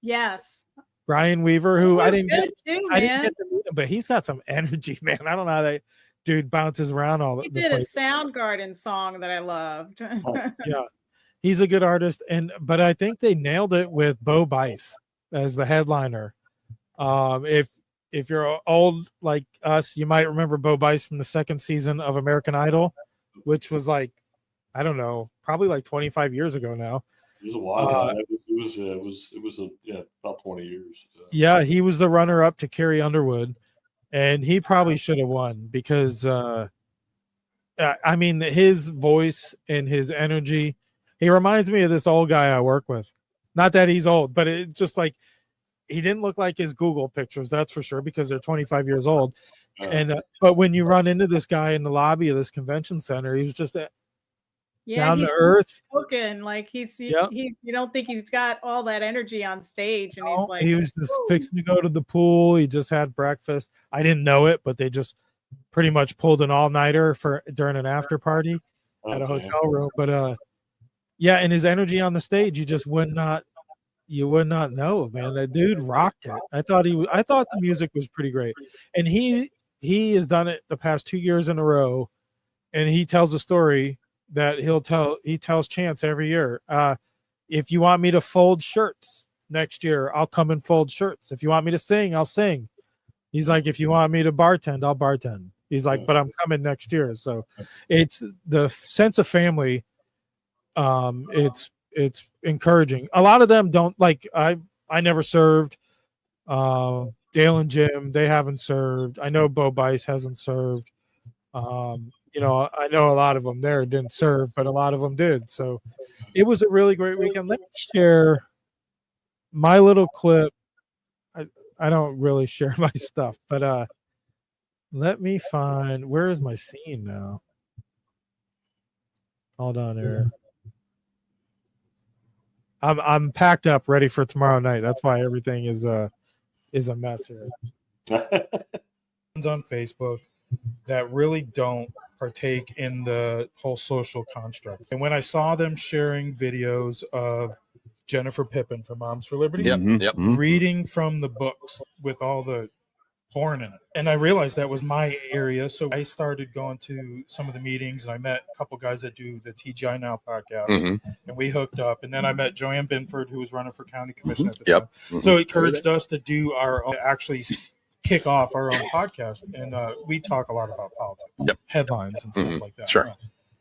Yes. Ryan Weaver, who I didn't get to meet him, but he's got some energy, man. I don't know how that dude bounces around all He the did place. a Soundgarden song that I loved. Yeah, he's a good artist, but I think they nailed it with Bo Bice as the headliner. If you're old like us, you might remember Bo Bice from the second season of American Idol, which was like, I don't know, probably like 25 years ago now. It was a while. It was about 20 years. Yeah, he was the runner-up to Carrie Underwood, and he probably should have won because, I mean, his voice and his energy, he reminds me of this old guy I work with. Not that he's old, but it just like he didn't look like his Google pictures, that's for sure, because they're 25 years old. But when you run into this guy in the lobby of this convention center, he was just down to earth. Spoken, like you don't think he's got all that energy on stage, and he's like, he was just fixing to go to the pool. He just had breakfast. I didn't know it, but they just pretty much pulled an all-nighter during an after party at a hotel room. But yeah, and his energy on the stage, you would not know, man. That dude rocked it. I thought the music was pretty great, and he has done it the past 2 years in a row, and he tells a story that he tells Chance every year. If you want me to fold shirts next year, I'll come and fold shirts. If you want me to sing, I'll sing. He's like, if you want me to bartend, I'll bartend. He's like, but I'm coming next year. So it's the sense of family. It's encouraging. A lot of them don't like, I never served. Dale and Jim, they haven't served. I know Bo Bice hasn't served. You know, I know a lot of them there didn't serve, but a lot of them did. So it was a really great weekend. Let me share my little clip. I don't really share my stuff, but let me find, where is my scene now? Hold on here. I'm packed up, ready for tomorrow night. That's why everything is a mess here. On Facebook that really don't partake in the whole social construct. And when I saw them sharing videos of Jennifer Pippin from Moms for Liberty, reading from the books with all the porn in it, and I realized that was my area. So I started going to some of the meetings, and I met a couple guys that do the TGI Now podcast, and we hooked up. And then I met Joanne Binford, who was running for county commission at the time. So it encouraged us to do our own, actually kick off our own podcast, and we talk a lot about politics, headlines, and stuff like that. Sure.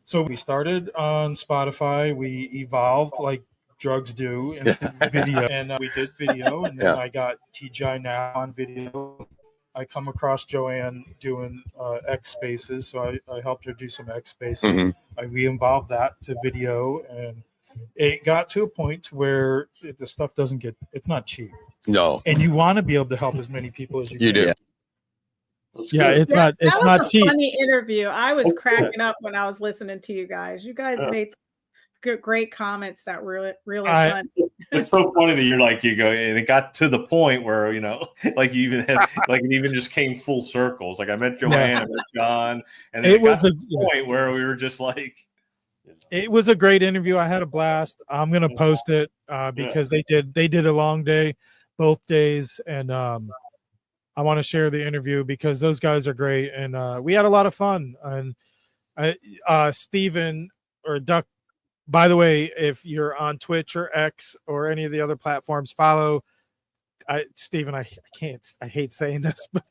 So we started on Spotify. We evolved like drugs do in video, and we did video, and then I got TGI Now on video. I come across Joanne doing X Spaces, so I helped her do some X Spaces. We involved that to video, and it got to a point where the stuff it's not cheap. No. And you want to be able to help as many people as you can. do. Yeah, it's not cheap. Funny interview. I was cracking up when I was listening to you guys. You guys made great comments that were really fun. It's so funny that you go, and it got to the point where, you know, like you even had, like it even just came full circles. Like I met Joanne, I met John, and then it was a point where we were just like, It was a great interview. I had a blast. I'm gonna post it because they did a long day, both days, and I want to share the interview because those guys are great, and we had a lot of fun. And Steven or Duck, by the way, if you're on Twitch or X or any of the other platforms, follow Steven. I hate saying this, but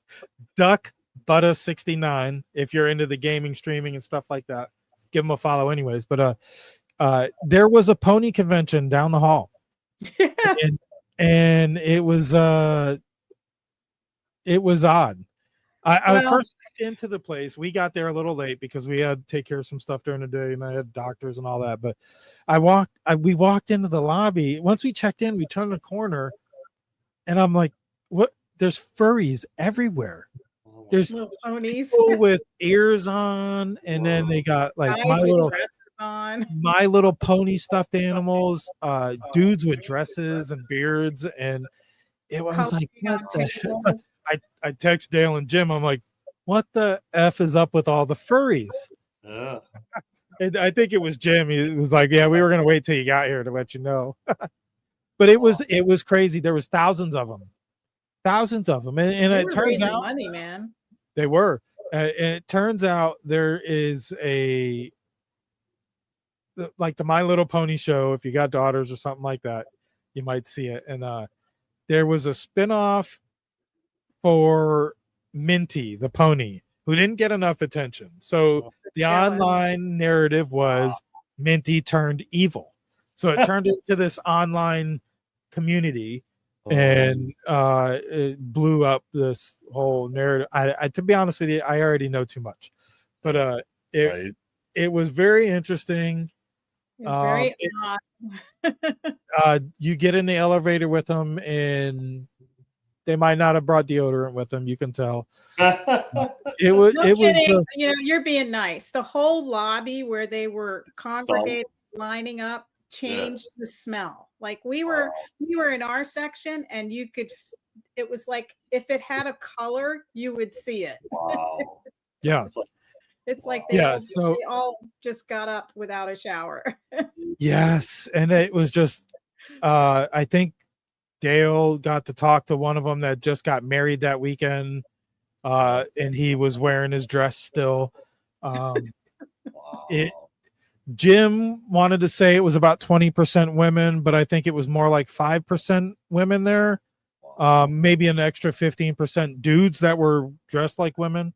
Duck Butta 69. If you're into the gaming, streaming, and stuff like that, give him a follow anyways. But there was a pony convention down the hall. and it was odd. I first went into the place. We got there a little late because we had to take care of some stuff during the day, and I had doctors and all that. But we walked into the lobby. Once we checked in, we turned the corner, and I'm like, "What? There's furries everywhere. There's ponies people with ears on, and then they got like My Little Pony stuffed animals, dudes with dresses and beards, and it was like, what the hell? I text Dale and Jim. I'm like, what the F is up with all the furries? Yeah. And I think it was Jim. He was like, yeah, we were gonna wait till you got here to let you know. But it was crazy. There was thousands of them, and it turns out money, man. They were, and it turns out there is like the My Little Pony show. If you got daughters or something like that, you might see it. And there was a spinoff for Minty the pony who didn't get enough attention. So the online narrative was Minty turned evil. So it turned into this online community, and it blew up this whole narrative. I to be honest with you, I already know too much, but it was very interesting. Very odd. You get in the elevator with them, and they might not have brought deodorant with them. You can tell. It was. You're being nice. The whole lobby where they were congregating, lining up, changed the smell. Like we were in our section, and you could. It was like if it had a color, you would see it. Wow. Yeah. It's like they all just got up without a shower. Yes, and it was just. I think Dale got to talk to one of them that just got married that weekend, and he was wearing his dress still. Jim wanted to say it was about 20% women, but I think it was more like 5% women there. Maybe an extra 15% dudes that were dressed like women.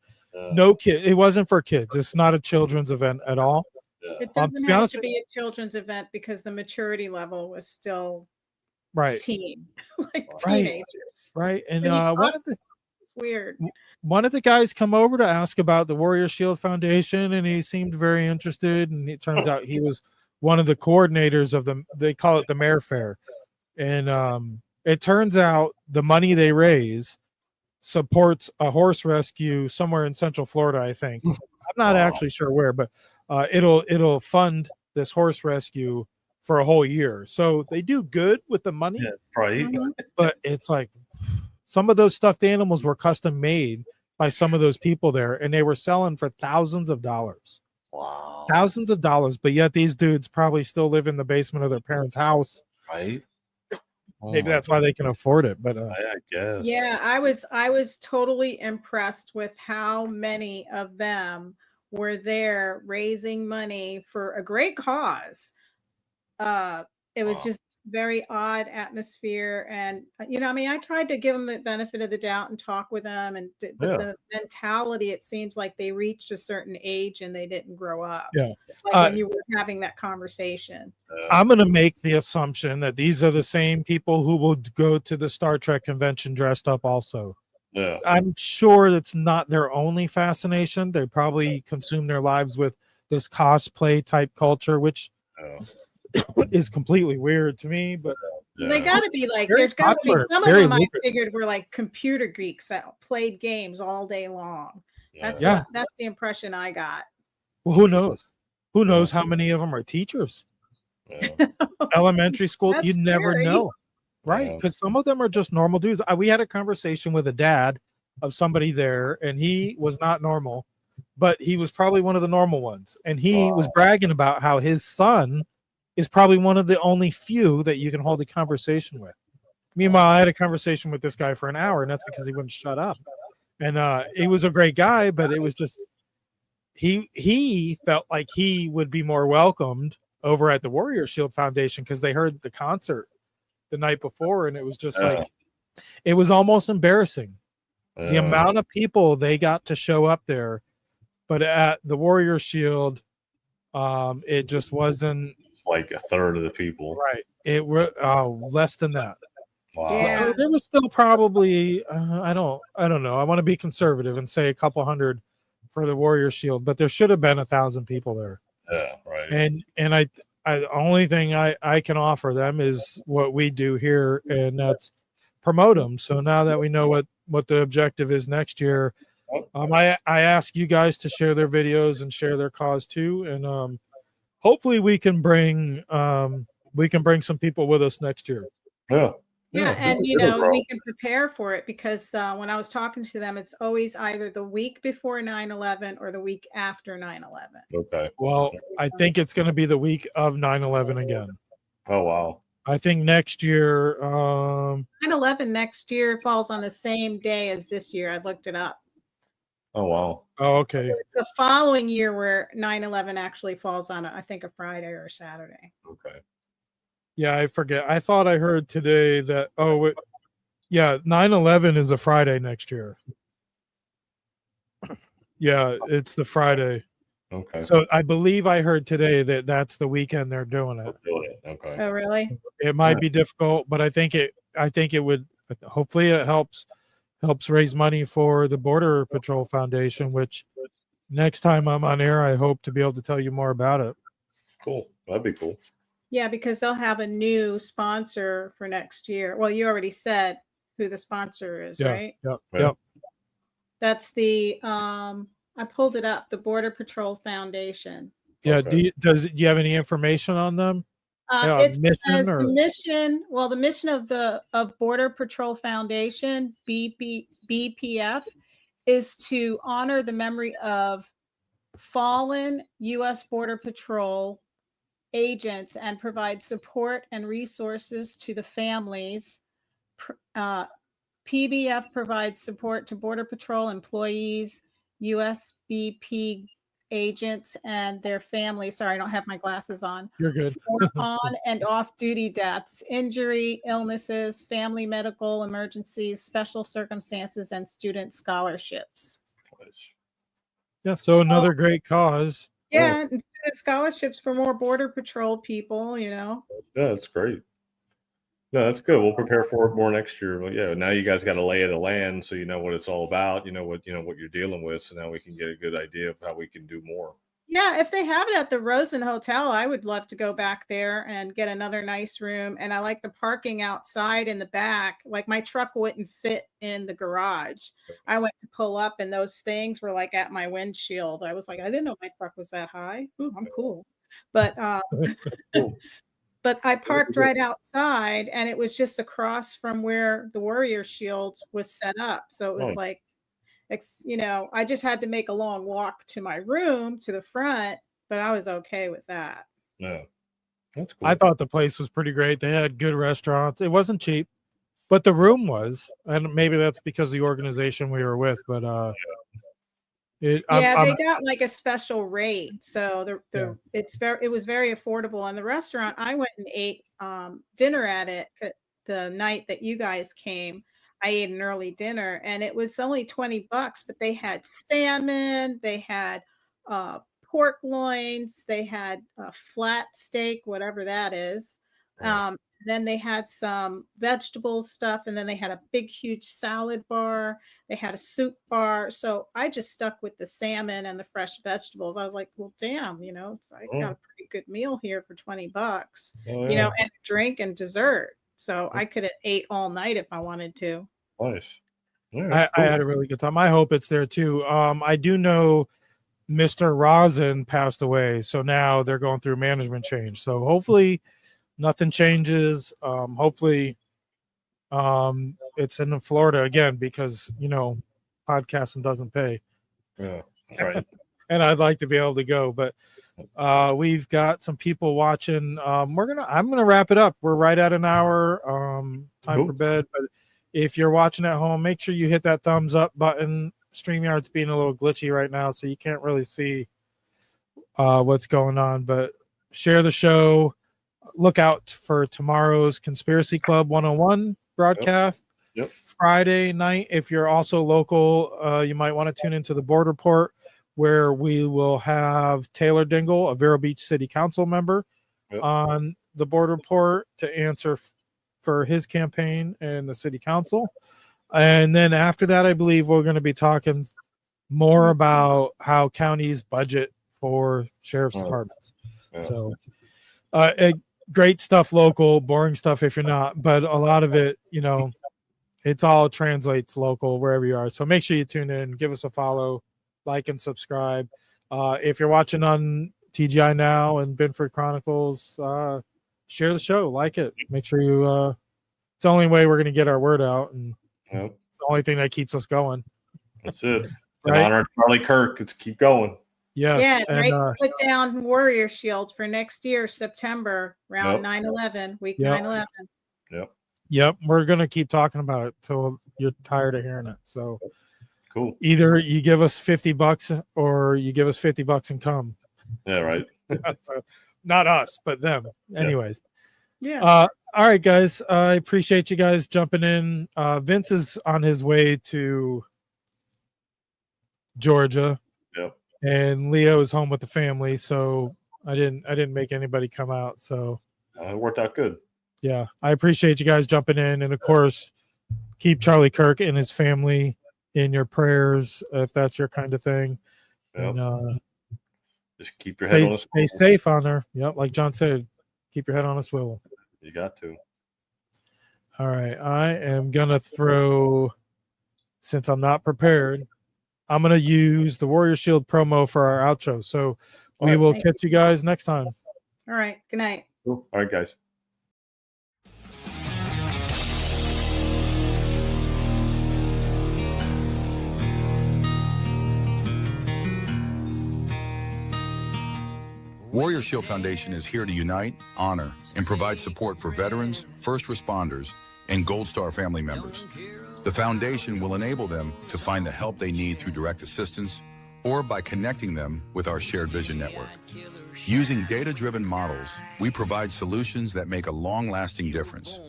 No kid. It wasn't for kids. It's not a children's event at all. It doesn't have to be a children's event because the maturity level was still teen, like teenagers. Right. And it's weird. One of the guys come over to ask about the Warrior Shield Foundation, and he seemed very interested. And it turns out he was one of the coordinators of they call it the Mare Fair. And it turns out the money they raise supports a horse rescue somewhere in Central Florida, I think. I'm not actually sure where, but it'll fund this horse rescue for a whole year. So they do good with the money. Yeah, right. But it's like some of those stuffed animals were custom made by some of those people there, and they were selling for thousands of dollars. Wow. Thousands of dollars, but yet these dudes probably still live in the basement of their parents' house. Right. Maybe that's why they can afford it, but I guess. Yeah, I was totally impressed with how many of them were there raising money for a great cause. It was just very odd atmosphere, and I tried to give them the benefit of the doubt and talk with them, and the mentality, it seems like they reached a certain age and they didn't grow up. Yeah, like when you were having that conversation. I'm going to make the assumption that these are the same people who will go to the Star Trek convention dressed up also. Yeah, I'm sure that's not their only fascination. They probably consume their lives with this cosplay type culture, which is completely weird to me, but they got to be like, there's got to be some of them I figured were like computer geeks that played games all day long. That's the impression I got. Well, who knows how many of them are teachers? Elementary school, you never know, right? Because some of them are just normal dudes. We had a conversation with a dad of somebody there, and he was not normal, but he was probably one of the normal ones. And he was bragging about how his son is probably one of the only few that you can hold a conversation with. Meanwhile, I had a conversation with this guy for an hour, and that's because he wouldn't shut up. And he was a great guy, but it was just he felt like he would be more welcomed over at the Warrior Shield Foundation because they heard the concert the night before, and it was just like it was almost embarrassing the amount of people they got to show up there. But at the Warrior Shield, it just wasn't like a third of the people. Right. It were less than that. Wow. Yeah. There was still probably I don't know. I want to be conservative and say a couple hundred for the Warrior Shield, but there should have been 1,000 people there. Yeah, right. And I the only thing I can offer them is what we do here, and that's promote them. So now that we know what the objective is next year, I ask you guys to share their videos and share their cause too, and hopefully we can bring some people with us next year. Yeah, and you know, we can prepare for it because when I was talking to them, it's always either the week before 9/11 or the week after 9/11. Okay. Well, I think it's going to be the week of 9/11 again. Oh wow. I think next year 9/11 next year falls on the same day as this year. I looked it up. Oh wow. Oh, okay. It's the following year where 9/11 actually falls on I think a Friday or a Saturday. Okay. Yeah, I forget. I thought I heard today that 9/11 is a Friday next year. Yeah, it's the Friday. Okay. So I believe I heard today that that's the weekend they're doing it. Okay. Oh, really? It might be difficult, but I think it would. Hopefully, it helps raise money for the Border Patrol Foundation. Which next time I'm on air, I hope to be able to tell you more about it. Cool. That'd be cool. Yeah, because they'll have a new sponsor for next year. Well, you already said who the sponsor is, right? Yep. That's the I pulled it up, the Border Patrol Foundation. Yeah. Okay. Do you have any information on them? It mission says or- the mission. Well, the mission of Border Patrol Foundation BPF is to honor the memory of fallen U.S. Border Patrol agents and provide support and resources to the families. PBF provides support to Border Patrol employees, USBP agents, and their families. Sorry, I don't have my glasses on. You're good. For on and off duty deaths, injury, illnesses, family medical emergencies, special circumstances, and student scholarships. Yeah. So another great cause. Yeah, and student scholarships for more Border Patrol people, you know. Yeah, that's great. No, that's good. We'll prepare for it more next year. But yeah, now you guys got a lay of the land, so you know what it's all about. You know what you're dealing with. So now we can get a good idea of how we can do more. Yeah, if they have it at the Rosen Hotel, I would love to go back there and get another nice room. And I like the parking outside in the back. Like my truck wouldn't fit in the garage. I went to pull up and those things were like at my windshield. I was like, I didn't know my truck was that high. Ooh, I'm cool. But but I parked right outside and it was just across from where the Warrior Shield was set up. So it was like, you know, I just had to make a long walk to my room to the front, but I was okay with that. Yeah, that's cool. I thought the place was pretty great. They had good restaurants. It wasn't cheap, but the room was, and maybe that's because of the organization we were with. But they got like a special rate, so it was very affordable. And the restaurant, I went and ate dinner at it the night that you guys came. I ate an early dinner and it was only $20, but they had salmon, they had pork loins, they had flat steak, whatever that is. Then they had some vegetable stuff, and then they had a big, huge salad bar. They had a soup bar. So I just stuck with the salmon and the fresh vegetables. I was like, well, damn, you know, I got a pretty good meal here for $20, you know, and drink and dessert. So I could have ate all night if I wanted to. Nice. I had a really good time. I hope it's there too. I do know Mr. Rosin passed away, so now they're going through management change. So hopefully nothing changes. Hopefully it's in Florida again because, you know, podcasting doesn't pay. Yeah, right. and I'd like to be able to go, but we've got some people watching. I'm gonna wrap it up. We're right at an hour. Time for bed. But if you're watching at home, make sure you hit that thumbs up button. StreamYard's being a little glitchy right now, so you can't really see what's going on. But share the show. Look out for tomorrow's Conspiracy Club 101 broadcast. Yep. Friday night, if you're also local, you might want to tune into the Board Report, where we will have Taylor Dingle, a Vero Beach City Council member, on the Board Report to answer for his campaign and the City Council. And then after that, I believe we're going to be talking more about how counties budget for sheriff's departments. So great stuff local, boring stuff if you're not, but a lot of it, it's all translates local wherever you are. So make sure you tune in, give us a follow, like and subscribe. If you're watching on TGI Now and Binford Chronicles, share the show, like it. Make sure you it's the only way we're going to get our word out, and it's the only thing that keeps us going. That's it. In honor of Charlie Kirk, let's keep going. Yes. Yeah, and put down Warrior Shield for next year, September, around 9/11, week 9/11. Yep, we're going to keep talking about it till you're tired of hearing it. So cool. Either you give us $50 or you give us $50 and come. Yeah, right. So, not us, but them. Anyways. Yeah. All right, guys. I appreciate you guys jumping in. Vince is on his way to Georgia. Yep. And Leo is home with the family, so I didn't make anybody come out. So it worked out good. Yeah, I appreciate you guys jumping in, and of course, keep Charlie Kirk and his family in your prayers if that's your kind of thing. Yep. And just keep your head on a swivel. Stay safe on there. Yep, like John said, keep your head on a swivel. You got to. All right, I am gonna throw, since I'm not prepared, I'm gonna use the Warrior Shield promo for our outro. So we will catch you guys next time. All right. Good night. Cool. All right, guys. Warrior Shield Foundation is here to unite, honor, and provide support for veterans, first responders, and Gold Star family members. The foundation will enable them to find the help they need through direct assistance or by connecting them with our shared vision network. Using data-driven models, we provide solutions that make a long-lasting difference.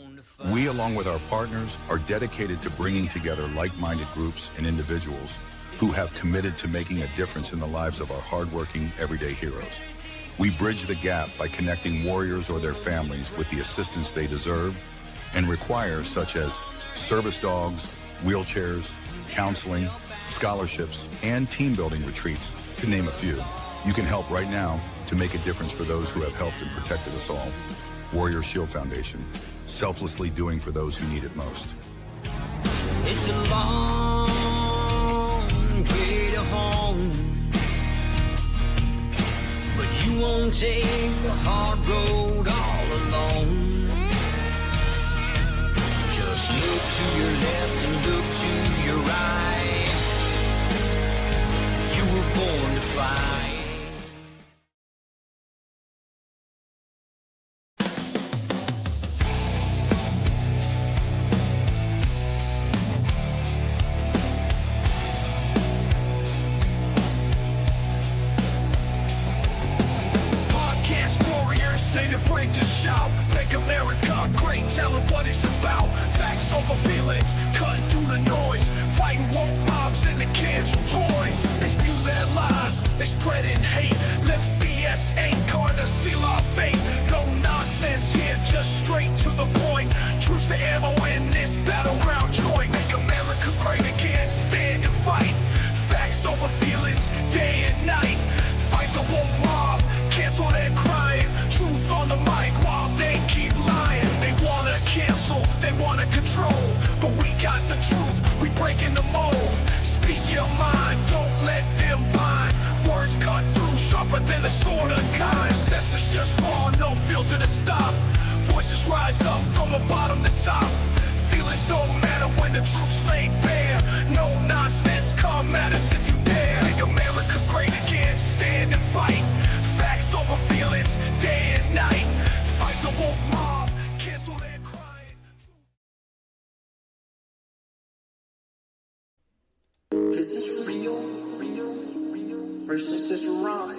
We, along with our partners, are dedicated to bringing together like-minded groups and individuals who have committed to making a difference in the lives of our hardworking, everyday heroes. We bridge the gap by connecting warriors or their families with the assistance they deserve and require, such as service dogs, wheelchairs, counseling, scholarships, and team building retreats, to name a few. You can help right now to make a difference for those who have helped and protected us all. Warrior Shield Foundation, selflessly doing for those who need it most. It's a long way to home, but you won't take the hard road all alone. Just look to your left and look to your right. You were born to fight. Ain't afraid to shout, make America great, tell them what it's about. Facts over feelings, cutting through the noise, fighting woke mobs and the kids with toys. They spew their lies, they spreading hate, lips BS ain't going to seal our fate. No nonsense here, just straight to the point. Truth to ammo in this battleground joint. Make America great again, stand and fight. Facts over feelings, day and night. Fight the woke mob, cancel their crime. Truth on the mic while they keep lying. They wanna cancel, they wanna control, but we got the truth, we breaking the mold. Speak your mind, don't let them bind. Words cut through, sharper than a sword of kind. Senses just raw, no filter to stop. Voices rise up from the bottom to top. Feelings don't matter when the truth's laid bare. No nonsense, come at us if you dare. Make America great again, over feelings day and night. Fight the woke mob, cancel their crying. Is this real? Or is this just a ride?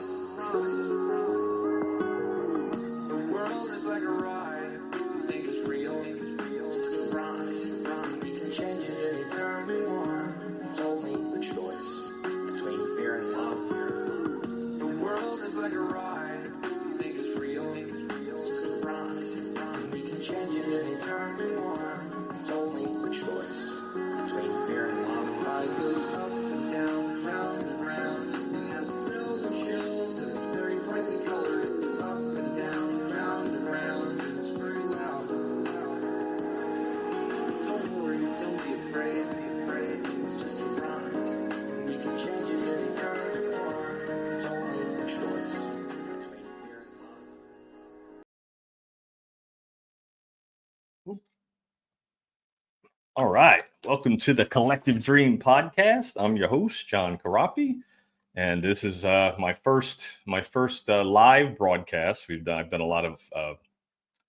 The world is like a ride. You think it's real? It's a ride. We can change it anytime we want. It's only a choice between fear and love. The world is like a ride. You think it's real? It's a ride. We can change it anytime we want. It's only a choice between fear and love. Ride goes up and down, round and round. It has thrills and chills, and it's very brightly colored. It's up and down, round and round, and it's very loud. Don't worry, don't be afraid. It's just a ride. And we can change it anytime we want. It's only a choice between fear and love. All right. Welcome to the Collective Dream podcast. I'm your host, John Carapi, and this is my first live broadcast. I've done a lot of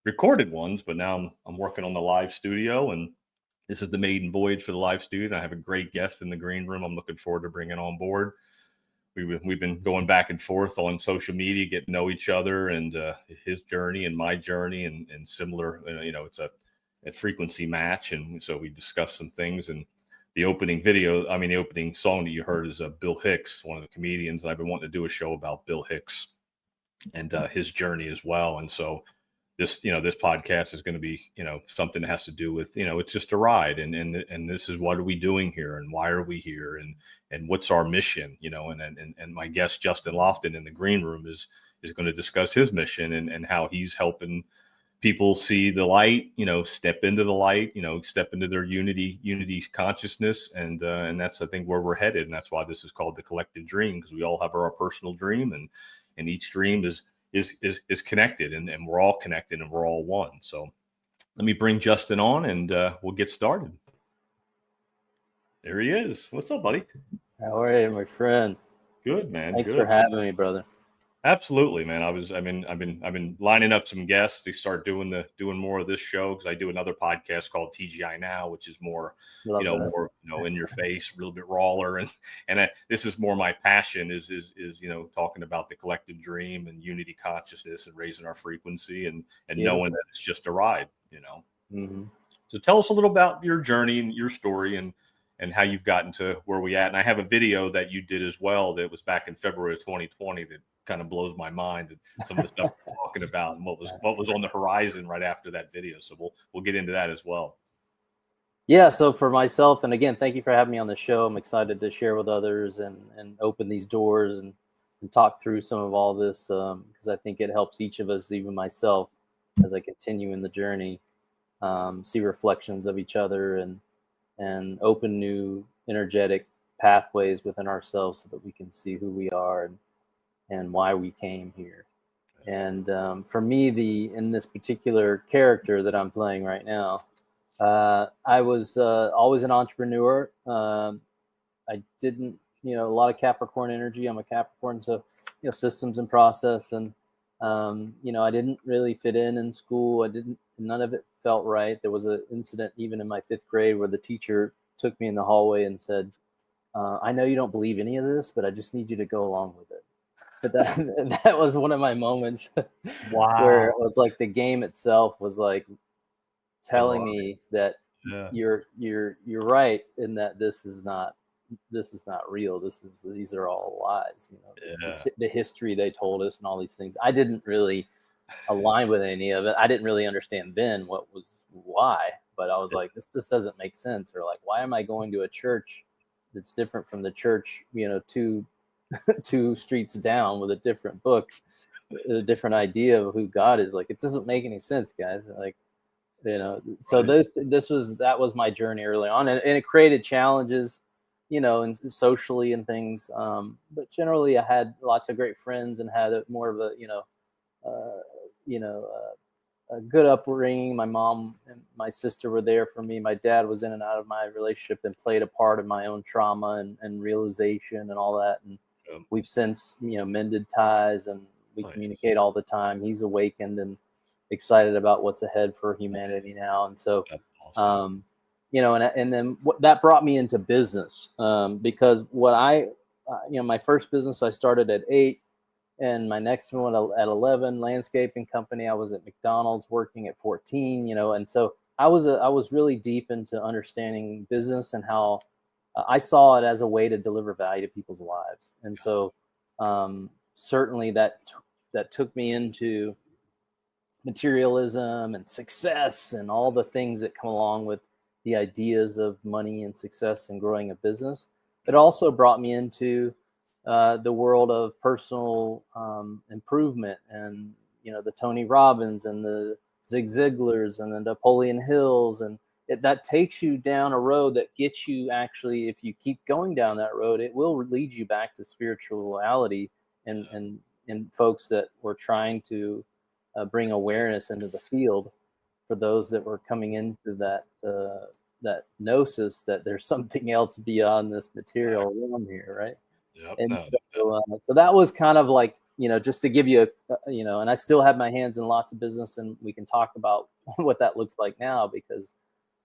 recorded ones, but now I'm working on the live studio, and this is the maiden voyage for the live studio. I have a great guest in the green room. I'm looking forward to bringing on board. We've been going back and forth on social media, getting to know each other, and his journey and my journey, and similar. It's a frequency match, and so we discussed some things. And the opening song that you heard is Bill Hicks, one of the comedians, and I've been wanting to do a show about Bill Hicks and his journey as well. And so this podcast is going to be something that has to do with it's just a ride, and this is what are we doing here, and why are we here, and what's our mission, and my guest Justin Lofton in the green room is going to discuss his mission and how he's helping people see the light, step into the light, step into their unity consciousness. And that's, I think, where we're headed. And that's why this is called the Collective Dream, because we all have our personal dream, and each dream is connected, and we're all connected, and we're all one. So let me bring Justin on, and we'll get started. There he is. What's up, buddy? How are you, my friend? Good, man. Thanks Good. for having me, brother. Absolutely, man. I've been lining up some guests to start doing more of this show, because I do another podcast called TGI Now, which is more, more in your face, a little bit rawer, and this is more my passion is talking about the collective dream and unity consciousness and raising our frequency and knowing that it's just a ride, Mm-hmm. So tell us a little about your journey and your story and how you've gotten to where we at. And I have a video that you did as well that was back in February of 2020 that kind of blows my mind, and some of the stuff we're talking about and what was on the horizon right after that video. So we'll get into that as well. Yeah. So for myself, and again, thank you for having me on the show. I'm excited to share with others and open these doors and talk through some of all this, because I think it helps each of us, even myself, as I continue in the journey, see reflections of each other and open new energetic pathways within ourselves so that we can see who we are and why we came here. And for me, in this particular character that I'm playing right now, I was always an entrepreneur. I didn't, a lot of Capricorn energy. I'm a Capricorn, so systems and process, and I didn't really fit in school. None of it felt right. There was an incident even in my 5th grade where the teacher took me in the hallway and said, I know you don't believe any of this, but I just need you to go along with it. But that was one of my moments. Wow. Where it was like the game itself was like telling me that you're right in that this is not real. These are all lies. The history they told us and all these things. I didn't really align with any of it. I didn't really understand then why, but I was like, this just doesn't make sense. Or like, why am I going to a church that's different from the church, two streets down with a different book, a different idea of who God is? Like, it doesn't make any sense, guys. Like, so right. That was my journey early on, and it created challenges, and socially and things. But generally I had lots of great friends and had more of a good upbringing. My mom and my sister were there for me. My dad was in and out of my relationship and played a part of my own trauma and realization and all that. And we've since, mended ties and we communicate all the time. He's awakened and excited about what's ahead for humanity now. And so, you know, and then that brought me into business, because what you know, my first business I started at 8, and my next one at 11, landscaping company. I was at McDonald's working at 14, you know, and so I was really deep into understanding business and how I saw it as a way to deliver value to people's lives. And so certainly that took me into materialism and success and all the things that come along with the ideas of money and success and growing a business. It also brought me into the world of personal improvement, and, you know, the Tony Robbins and the Zig Ziglars and the Napoleon Hills, and that takes you down a road that gets you, actually, if you keep going down that road, it will lead you back to spirituality and folks that were trying to bring awareness into the field for those that were coming into that gnosis that there's something else beyond this material realm here, right? Yep. And so that was kind of like, you know, just to give you you know, and I still have my hands in lots of business, and we can talk about what that looks like now, because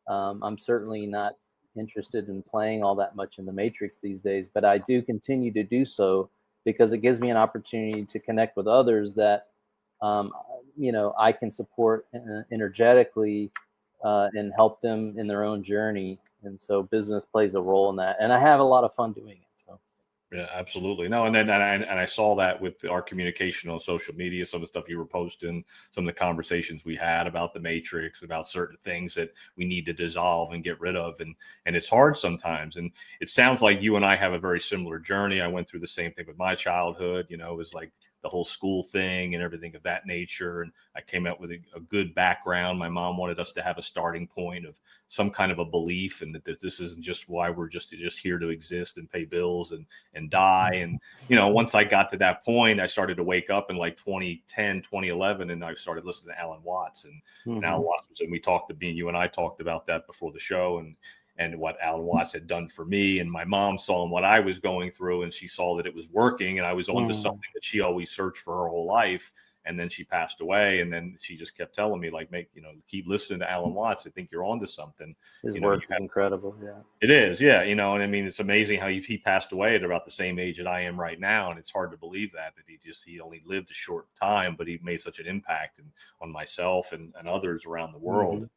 I'm certainly not interested in playing all that much in the matrix these days, but I do continue to do so because it gives me an opportunity to connect with others that, you know, I can support energetically and help them in their own journey. And so business plays a role in that, and I have a lot of fun doing it. Yeah, absolutely. No, and then I saw that with our communication on social media, some of the stuff you were posting, some of the conversations we had about the matrix, about certain things that we need to dissolve and get rid of, and it's hard sometimes. And it sounds like you and I have a very similar journey. I went through the same thing with my childhood. You know, it was like the whole school thing and everything of that nature. And I came out with a good background. My mom wanted us to have a starting point of some kind of a belief, and that this isn't just why we're just here to exist and pay bills and die. And, you know, once I got to that point, I started to wake up in like 2010, 2011, and I started listening to Alan Watts and Alan Watts. And you and I talked about that before the show, and what Alan Watts had done for me. And my mom saw what I was going through, and she saw that it was working, and I was onto something that she always searched for her whole life. And then she passed away, and then she just kept telling me, like, keep listening to Alan Watts. I think you're onto something. His work is incredible. Yeah, it is. Yeah. You know, and I mean, it's amazing how he passed away at about the same age that I am right now. And it's hard to believe that he only lived a short time, but he made such an impact on myself and others around the world.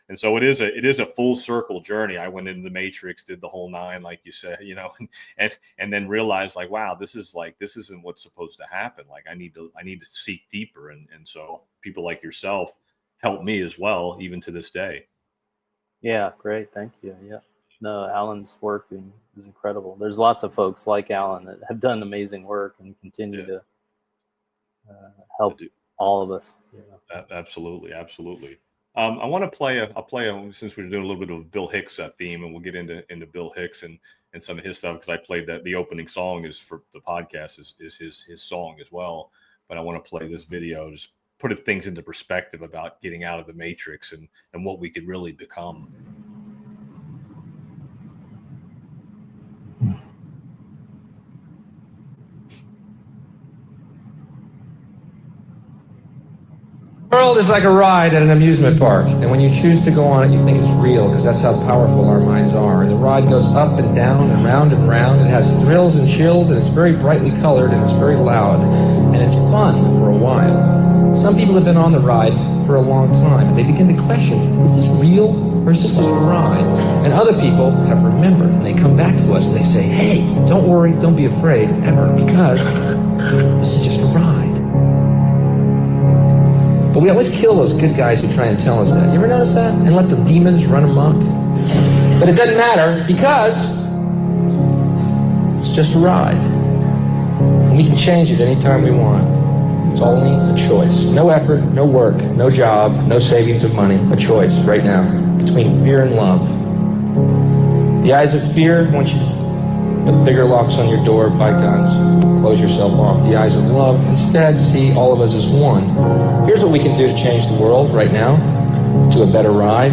And so it is a full circle journey. I went into the matrix, did the whole 9, like you said, you know, and then realized, like, wow, this isn't what's supposed to happen. Like, I need to seek deeper. And so people like yourself help me as well, even to this day. Yeah. Great. Thank you. Yeah. No, Alan's work is incredible. There's lots of folks like Alan that have done amazing work and continue to help all of us. You know? Absolutely. Absolutely. I want to play since we're doing a little bit of a Bill Hicks theme, and we'll get into Bill Hicks and some of his stuff, because I played the opening song is for the podcast is his song as well. But I want to play this video, just put things into perspective about getting out of the matrix and what we could really become. The world is like a ride at an amusement park, and when you choose to go on it, you think it's real, because that's how powerful our minds are. And the ride goes up and down and round and round. It has thrills and chills, and it's very brightly colored, and it's very loud, and it's fun for a while. Some people have been on the ride for a long time, and they begin to question, is this real, or is this just a ride? And other people have remembered, and they come back to us, and they say, hey, don't worry, don't be afraid, ever, because this is just a ride. But we always kill those good guys who try and tell us that. You ever notice that? And let the demons run amok? But it doesn't matter, because it's just a ride. And we can change it anytime we want. It's only a choice. No effort, no work, no job, no savings of money. A choice right now between fear and love. The eyes of fear want you to put bigger locks on your door, buy guns, close yourself off. The eyes of love instead see all of us as one. Here's what we can do to change the world right now to a better ride.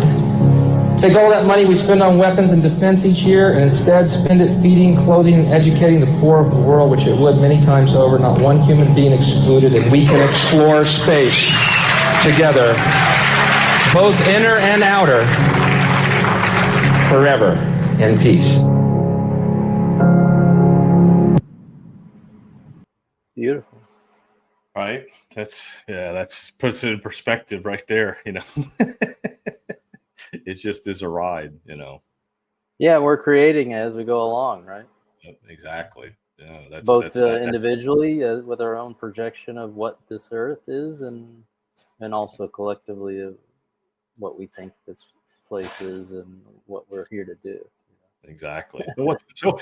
Take all that money we spend on weapons and defense each year and instead spend it feeding, clothing, and educating the poor of the world, which it would many times over, not one human being excluded, and we can explore space together, both inner and outer, forever in peace. Beautiful. Right? That's puts it in perspective right there, you know. It just is a ride, you know. Yeah, we're creating as we go along, right? Yep, exactly. Yeah, that's both individually with our own projection of what this earth is, and also collectively of what we think this place is and what we're here to do. Exactly.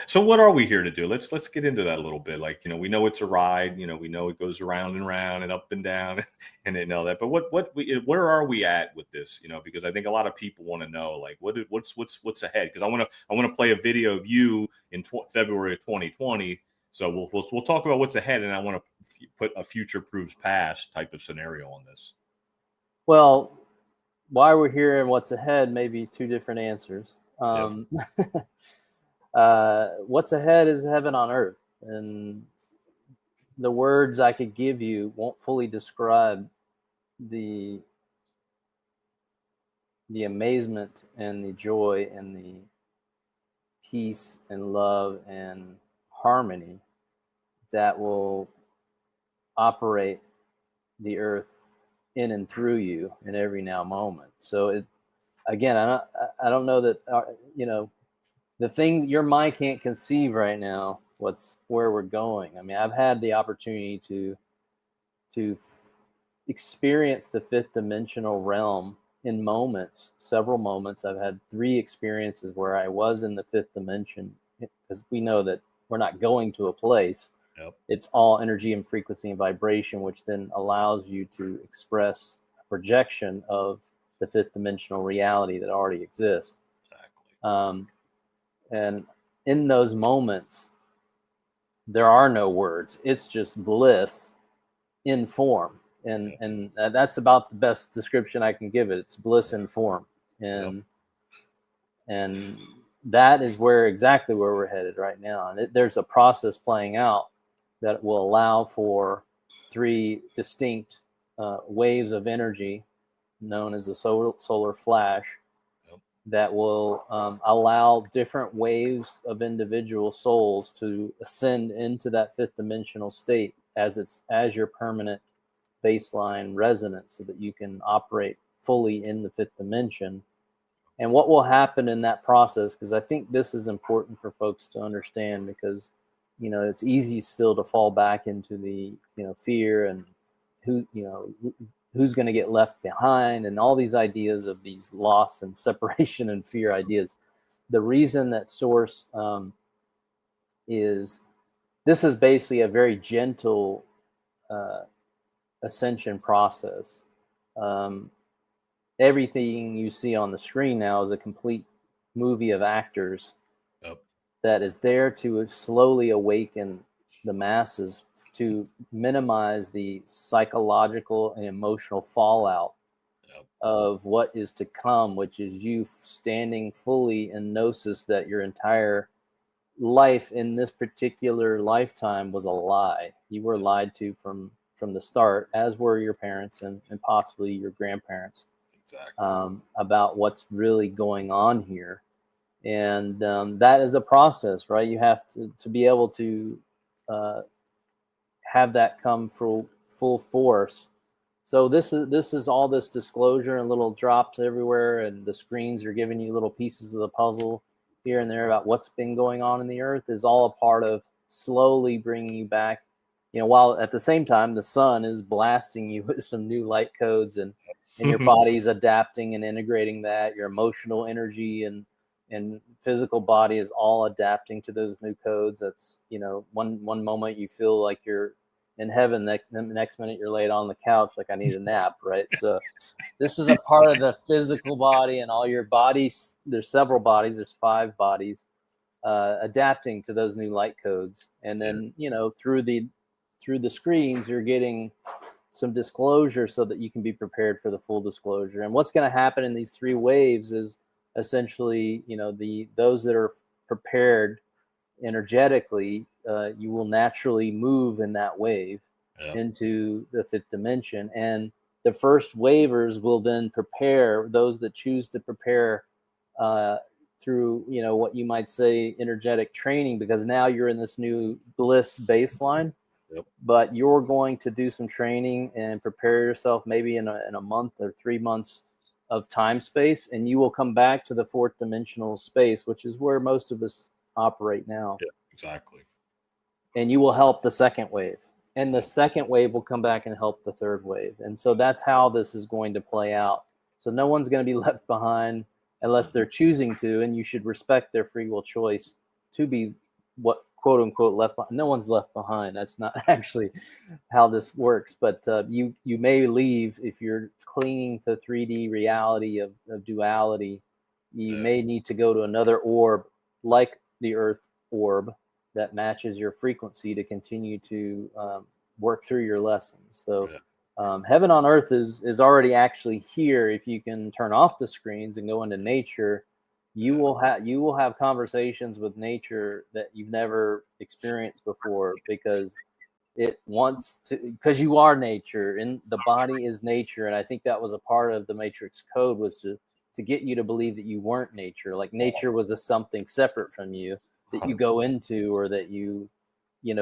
So what are we here to do? Let's get into that a little bit. Like, you know, we know it's a ride. You know, we know it goes around and round and up and down, and all that. But where are we at with this? You know, because I think a lot of people want to know, like, what's ahead. Because I want to play a video of you in February of 2020. So we'll talk about what's ahead, and I want to put a future proves past type of scenario on this. Well, why we're here and what's ahead may be two different answers. What's ahead is heaven on earth, and the words I could give you won't fully describe the amazement and the joy and the peace and love and harmony that will operate the earth in and through you in every now moment. So again, I don't know that you know, the things your mind can't conceive right now, where we're going. I mean, I've had the opportunity to experience the fifth dimensional realm in moments, several moments. I've had 3 experiences where I was in the fifth dimension, because we know that we're not going to a place. Yep. It's all energy and frequency and vibration, which then allows you to express a projection of the fifth dimensional reality that already exists. Exactly. And in those moments, there are no words. It's just bliss in form. And that's about the best description I can give it. It's bliss in form. And that is exactly where we're headed right now. And there's a process playing out that will allow for 3 distinct waves of energy known as the solar flash that will allow different waves of individual souls to ascend into that fifth dimensional state as your permanent baseline resonance, so that you can operate fully in the fifth dimension. And what will happen in that process, because I think this is important for folks to understand, because, you know, it's easy still to fall back into the, you know, fear and who's going to get left behind and all these ideas of these loss and separation and fear ideas. The reason that Source this is basically a very gentle ascension process. Everything you see on the screen now is a complete movie of actors that is there to slowly awaken the masses, to minimize the psychological and emotional fallout of what is to come, which is you standing fully in gnosis that your entire life in this particular lifetime was a lie. You were lied to from the start, as were your parents and possibly your grandparents. Exactly. About what's really going on here. And that is a process, right? You have to be able to have that come full force. So this is all this disclosure and little drops everywhere, and the screens are giving you little pieces of the puzzle here and there about what's been going on in the earth, is all a part of slowly bringing you back, you know, while at the same time the sun is blasting you with some new light codes, and your body's adapting and integrating that. Your emotional energy and physical body is all adapting to those new codes. That's, you know, one moment you feel like you're in heaven, the next minute you're laid on the couch like I need a nap, right? So this is a part of the physical body, and all your bodies, there's several bodies, there's 5 bodies adapting to those new light codes. And then, you know, through the screens you're getting some disclosure so that you can be prepared for the full disclosure. And what's going to happen in these 3 waves is essentially, those that are prepared energetically, you will naturally move in that wave into the fifth dimension. And the first wavers will then prepare those that choose to prepare through, what you might say energetic training, because now you're in this new bliss baseline. But you're going to do some training and prepare yourself maybe in a month or 3 months of time space, and you will come back to the fourth dimensional space, which is where most of us operate now. Yeah, exactly. And you will help the second wave, and the second wave will come back and help the third wave. And so that's how this is going to play out. So no one's going to be left behind unless they're choosing to, and you should respect their free will choice to be what quote unquote left behind. No one's left behind. That's not actually how this works. But you may leave if you're clinging to 3D reality of duality. You may need to go to another orb like the Earth orb that matches your frequency to continue to work through your lessons. So heaven on earth is already actually here. If you can turn off the screens and go into nature, you will have conversations with nature that you've never experienced before, because it wants to, because you are nature and the body is nature. And I think that was a part of the Matrix code, was to get you to believe that you weren't nature, like nature was a something separate from you that you go into or that you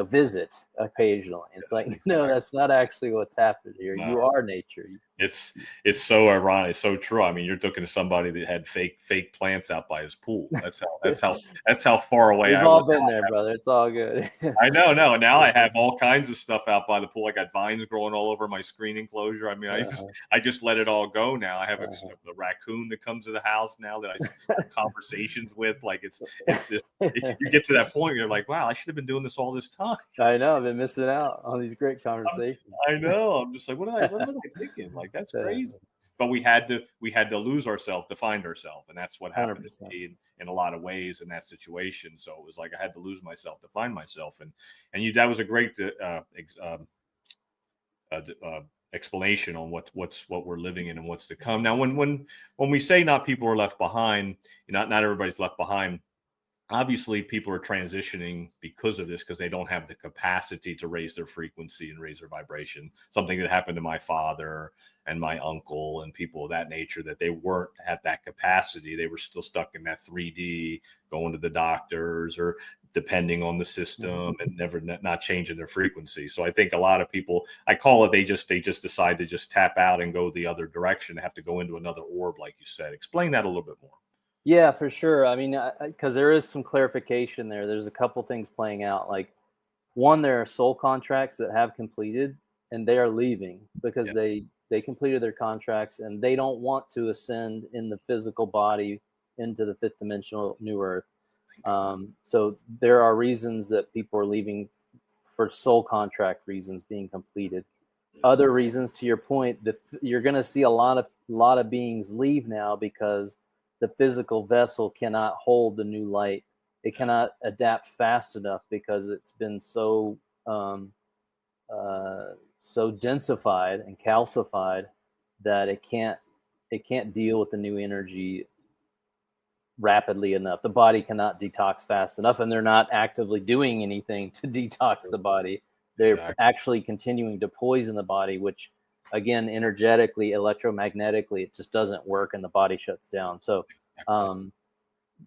visit occasionally. It's like, no, that's not actually what's happened here. No. You are nature. It's so ironic, so true. I mean, you're talking to somebody that had fake plants out by his pool. That's how far away We've all been there, brother. It's all good. I know. No, now I have all kinds of stuff out by the pool. I got vines growing all over my screen enclosure. I mean, I just let it all go now. I have a raccoon that comes to the house now that I have conversations with. Like it's just, you get to that point, you're like, wow, I should have been doing this all this time. I know. I've been missing out on these great conversations. I know. I'm just like, what was I thinking? Like, that's crazy. But we had to lose ourselves to find ourselves, and that's what happened to me in a lot of ways in that situation. So it was like I had to lose myself to find myself, and that was a great explanation on what we're living in and what's to come. Now, when we say not people are left behind, not everybody's left behind. Obviously, people are transitioning because of this, because they don't have the capacity to raise their frequency and raise their vibration. Something that happened to my father and my uncle and people of that nature, that they weren't at that capacity. They were still stuck in that 3D, going to the doctors or depending on the system and not changing their frequency. So I think a lot of people, I call it, they just decide to just tap out and go the other direction. They have to go into another orb, like you said. Explain that a little bit more. Yeah, for sure. I mean, because there is some clarification there. There's a couple things playing out. Like, one, there are soul contracts that have completed and they are leaving because they completed their contracts and they don't want to ascend in the physical body into the fifth dimensional new earth. So there are reasons that people are leaving for soul contract reasons being completed. Other reasons, to your point, that you're going to see a lot of beings leave now because the physical vessel cannot hold the new light. It cannot adapt fast enough because it's been so densified and calcified that it can't deal with the new energy rapidly enough. The body cannot detox fast enough, and they're not actively doing anything to detox the body. They're actually continuing to poison the body, which, again, energetically, electromagnetically, it just doesn't work and the body shuts down. So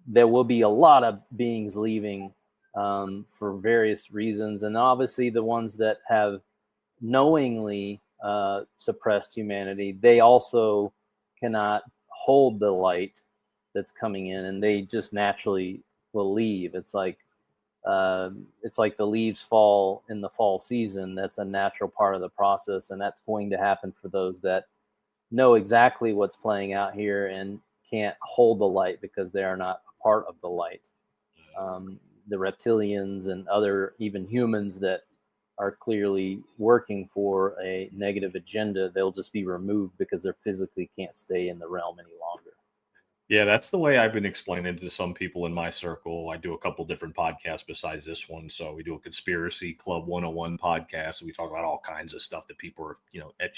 there will be a lot of beings leaving for various reasons. And obviously the ones that have knowingly suppressed humanity, they also cannot hold the light that's coming in, and they just naturally will leave. It's like the leaves fall in the fall season. That's a natural part of the process, and that's going to happen for those that know exactly what's playing out here and can't hold the light because they are not a part of the light. The reptilians and other even humans that are clearly working for a negative agenda, they'll just be removed because they physically can't stay in the realm any longer. Yeah, that's the way I've been explaining to some people in my circle. I do a couple different podcasts besides this one. So we do a Conspiracy Club 101 podcast. And we talk about all kinds of stuff that people are,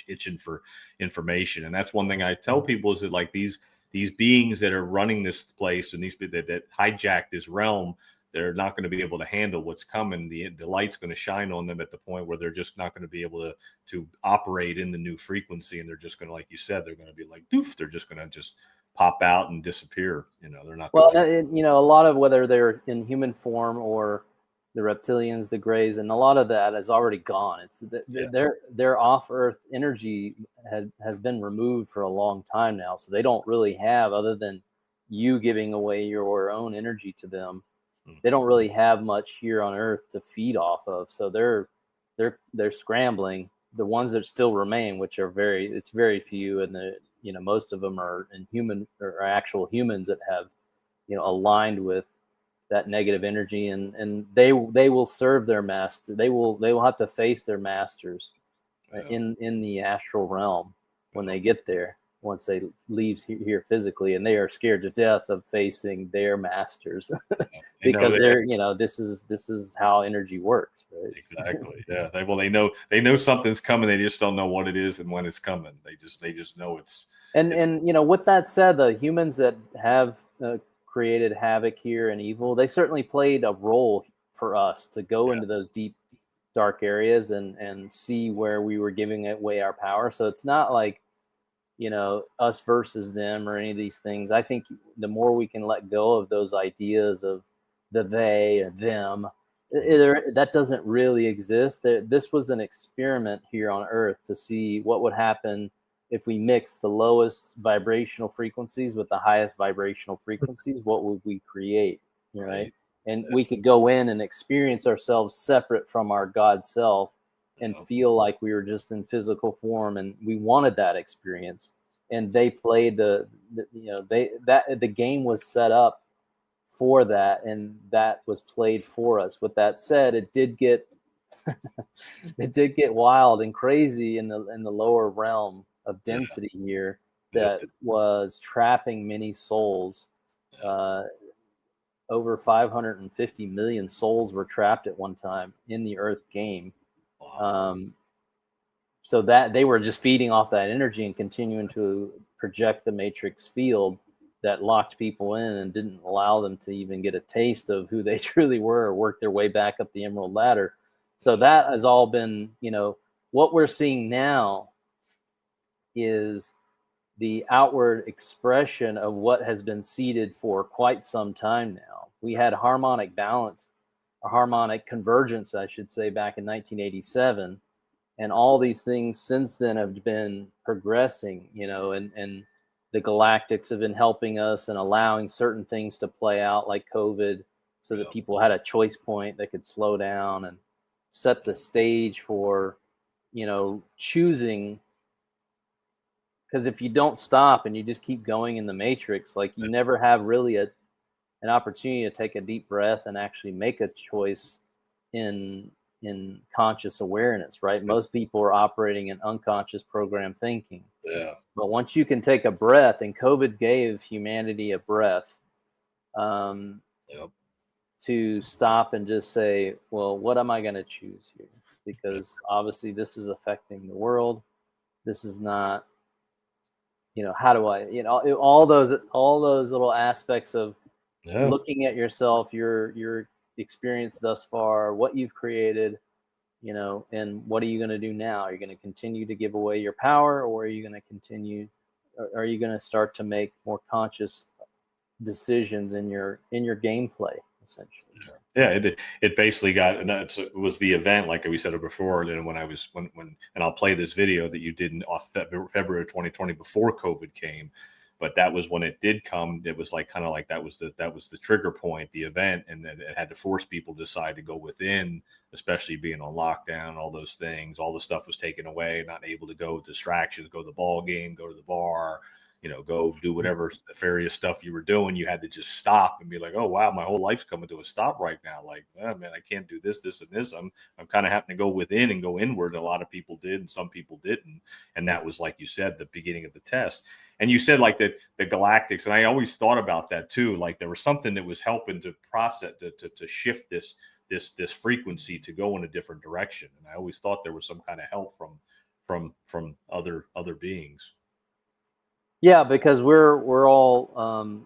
itching for information. And that's one thing I tell people is that, like, these these beings that are running this place and these that hijack this realm, they're not going to be able to handle what's coming. The light's going to shine on them at the point where they're just not going to be able to operate in the new frequency, and they're just going to, like you said, they're going to be like doof. They're just going to just pop out and disappear. They're not. Well, a lot of whether they're in human form or the reptilians, the Greys, and a lot of that is already gone. It's their off-Earth energy has been removed for a long time now, so they don't really have, other than you giving away your own energy to them. They don't really have much here on Earth to feed off of, so they're scrambling. The ones that still remain, which are very few, and most of them are human or actual humans that have aligned with that negative energy, and they will serve their master. They will have to face their masters in the astral realm when they get there. Once they leave here physically, and they are scared to death of facing their masters because this is how energy works, right? Exactly. Yeah. They know something's coming. They just don't know what it is and when it's coming. They just know it's. And with that said, the humans that have created havoc here and evil, they certainly played a role for us to go into those deep, dark areas and see where we were giving away our power. So it's not like us versus them or any of these things. I think the more we can let go of those ideas of the they or them, that doesn't really exist. This was an experiment here on Earth to see what would happen if we mix the lowest vibrational frequencies with the highest vibrational frequencies. What would we create, right? And we could go in and experience ourselves separate from our God self and feel like we were just in physical form, and we wanted that experience. And they played the game was set up for that, and that was played for us. With that said, it did get wild and crazy in the lower realm of density here that was trapping many souls. Over 550 million souls were trapped at one time in the Earth game. So that they were just feeding off that energy and continuing to project the matrix field that locked people in and didn't allow them to even get a taste of who they truly were or work their way back up the emerald ladder. So that has all been, what we're seeing now is the outward expression of what has been seeded for quite some time now. We had harmonic balance, a harmonic convergence, I should say, back in 1987. And all these things since then have been progressing, and the galactics have been helping us and allowing certain things to play out like COVID so that people had a choice point that could slow down and set the stage for, choosing. Because if you don't stop and you just keep going in the matrix, like you never have really an opportunity to take a deep breath and actually make a choice in conscious awareness, right? Most people are operating in unconscious program thinking. Yeah. But once you can take a breath, and COVID gave humanity a breath to stop and just say, well, what am I going to choose here? Because obviously this is affecting the world. This is not, how do I, all those little aspects of looking at yourself, your experience thus far, what you've created, and what are you going to do now? Are you going to continue to give away your power, or are you going to continue, or are you going to start to make more conscious decisions in your gameplay, essentially? Yeah, it basically got, and it was the event, like we said before. And when and I'll play this video that you did in February 2020 before COVID came. But that was when it did come. It was like kind of like that was the trigger point, the event, and then it had to force people to decide to go within, especially being on lockdown, all those things. All the stuff was taken away, not able to go, distractions, go to the ball game, go to the bar, go do whatever nefarious stuff you were doing. You had to just stop and be like, oh wow, my whole life's coming to a stop right now. Like, oh, man, I can't do this, this, and this. I'm kind of having to go within and go inward. And a lot of people did, and some people didn't. And that was, like you said, the beginning of the test. And you said like the galactics, and I always thought about that too. Like there was something that was helping to process, to shift this frequency to go in a different direction. And I always thought there was some kind of help from other beings. Yeah, because we're all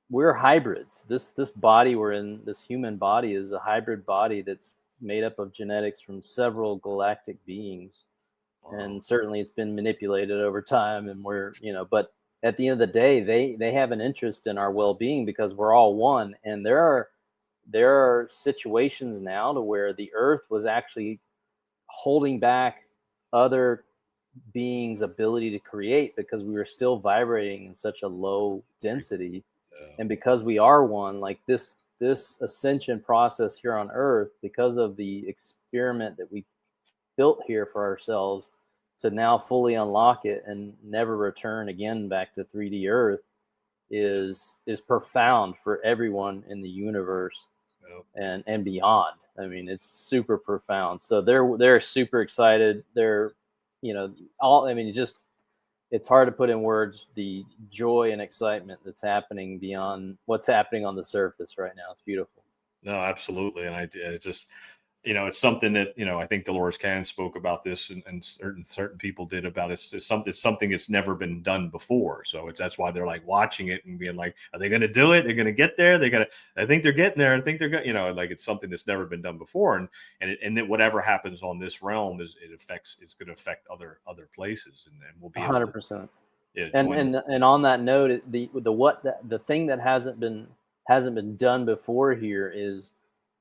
we're hybrids. This body we're in, this human body, is a hybrid body that's made up of genetics from several galactic beings. And certainly it's been manipulated over time, and we're, but at the end of the day, they have an interest in our well-being because we're all one. And there are situations now to where the earth was actually holding back other beings' ability to create because we were still vibrating in such a low density. And because we are one, like this ascension process here on earth, because of the experiment that we built here for ourselves, to now fully unlock it and never return again back to 3D Earth is profound for everyone in the universe and beyond. I mean, it's super profound. So they're super excited. They're, it's hard to put in words the joy and excitement that's happening beyond what's happening on the surface right now. It's beautiful. No, absolutely. And it's just, it's something that, I think Dolores Cannon spoke about this, and certain people did about it. It's something that's never been done before. So that's why they're like watching it and being like, are they going to do it? They're going to get there. I think they're getting there. I think they're going, like it's something that's never been done before. And that whatever happens on this realm it's going to affect other places, and we'll be 100%. And on that note, the thing that hasn't been done before here is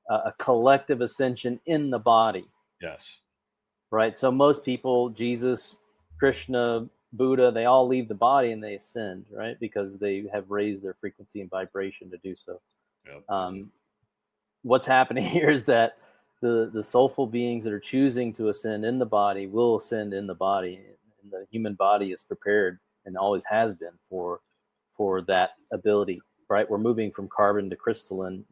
a collective ascension in the body. Yes. Right. So most people, Jesus, Krishna, Buddha, they all leave the body and they ascend, right? Because they have raised their frequency and vibration to do so. Yep. What's happening here is that the soulful beings that are choosing to ascend in the body will ascend in the body. And the human body is prepared and always has been for that ability, right? We're moving from carbon to crystalline.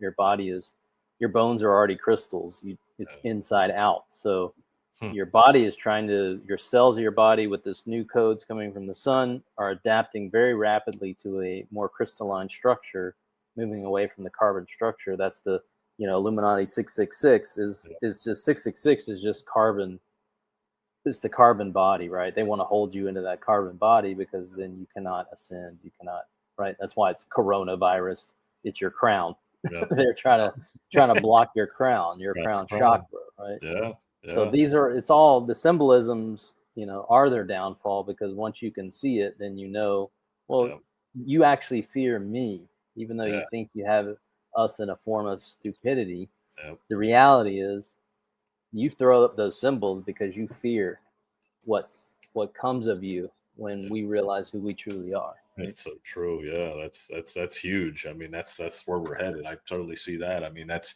Your bones are already crystals. It's inside out. So your body is your cells of your body with this new codes coming from the sun are adapting very rapidly to a more crystalline structure, moving away from the carbon structure. That's the, Illuminati 666 is just 666 is just carbon. It's the carbon body, right? They want to hold you into that carbon body because then you cannot ascend. You cannot, right? That's why it's coronavirus. It's your crown. Yeah. They're trying to block your crown chakra, right? Yeah. So it's all the symbolisms, are their downfall, because once you can see it, then you actually fear me, even though you think you have us in a form of stupidity. The reality is you throw up those symbols because you fear what comes of you when we realize who we truly are. It's so true. Yeah, that's huge. I mean, that's where we're headed. I totally see that. I mean, that's,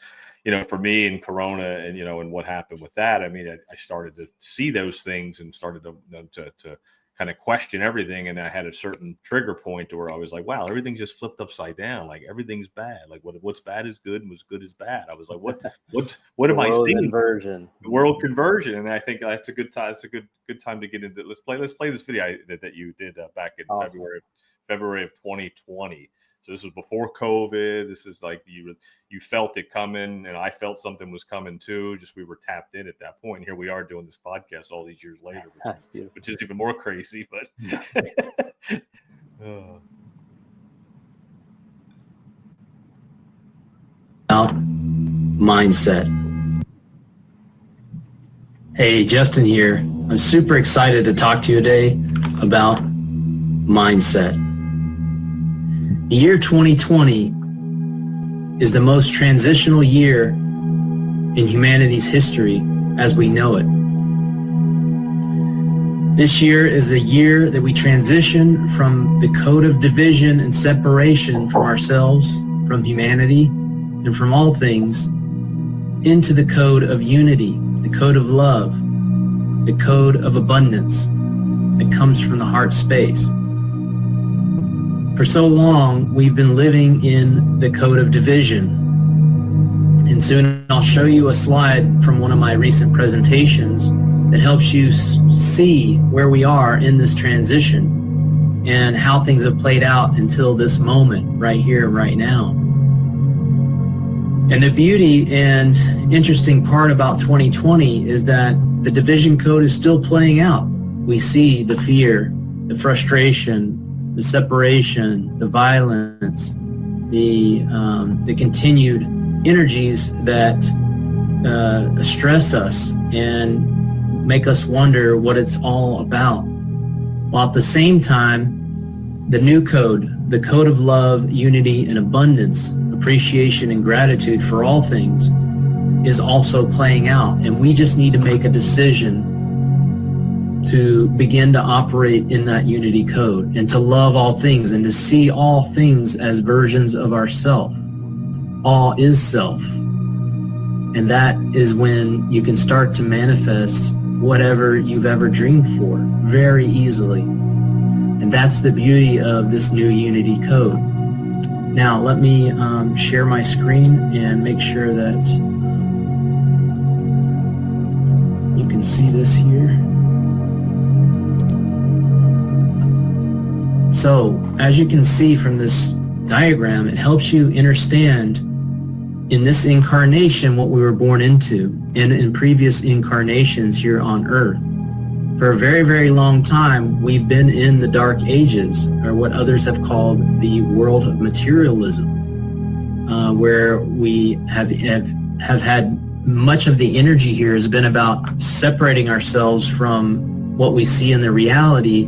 for me in Corona and, and what happened with that, I mean, I started to see those things and started to kind of question everything. And I had a certain trigger point where I was like, wow, everything's just flipped upside down. Like everything's bad. Like what's bad is good and what's good is bad. I was like, what am I seeing? World conversion. And I think that's a good time. It's a good time to get into. Let's play this video that you did back in February of 2020. So this was before COVID. This is like you felt it coming, and I felt something was coming too. Just we were tapped in at that point. Here we are doing this podcast all these years later, which is even more crazy. But About mindset. Hey, Justin here. I'm super excited to talk to you today about mindset. The year 2020 is the most transitional year in humanity's history as we know it. This year is the year that we transition from the code of division and separation from ourselves, from humanity, and from all things, into the code of unity, the code of love, the code of abundance that comes from the heart space. For so long, we've been living in the code of division. And soon I'll show you a slide from one of my recent presentations that helps you see where we are in this transition and how things have played out until this moment, right here, right now. And the beauty and interesting part about 2020 is that the division code is still playing out. We see the fear, the frustration, the separation, the violence, the continued energies that stress us and make us wonder what it's all about. While at the same time, the new code, the code of love, unity, and abundance, appreciation and gratitude for all things, is also playing out. And we just need to make a decision to begin to operate in that unity code and to love all things and to see all things as versions of ourself. All is self. And that is when you can start to manifest whatever you've ever dreamed for very easily. And that's the beauty of this new unity code. Now, let me share my screen and make sure that you can see this here. So, as you can see from this diagram, it helps you understand in this incarnation what we were born into and in previous incarnations here on Earth. For a very, very long time, we've been in the Dark Ages, or what others have called the world of materialism, where we have had much of the energy here has been about separating ourselves from what we see in the reality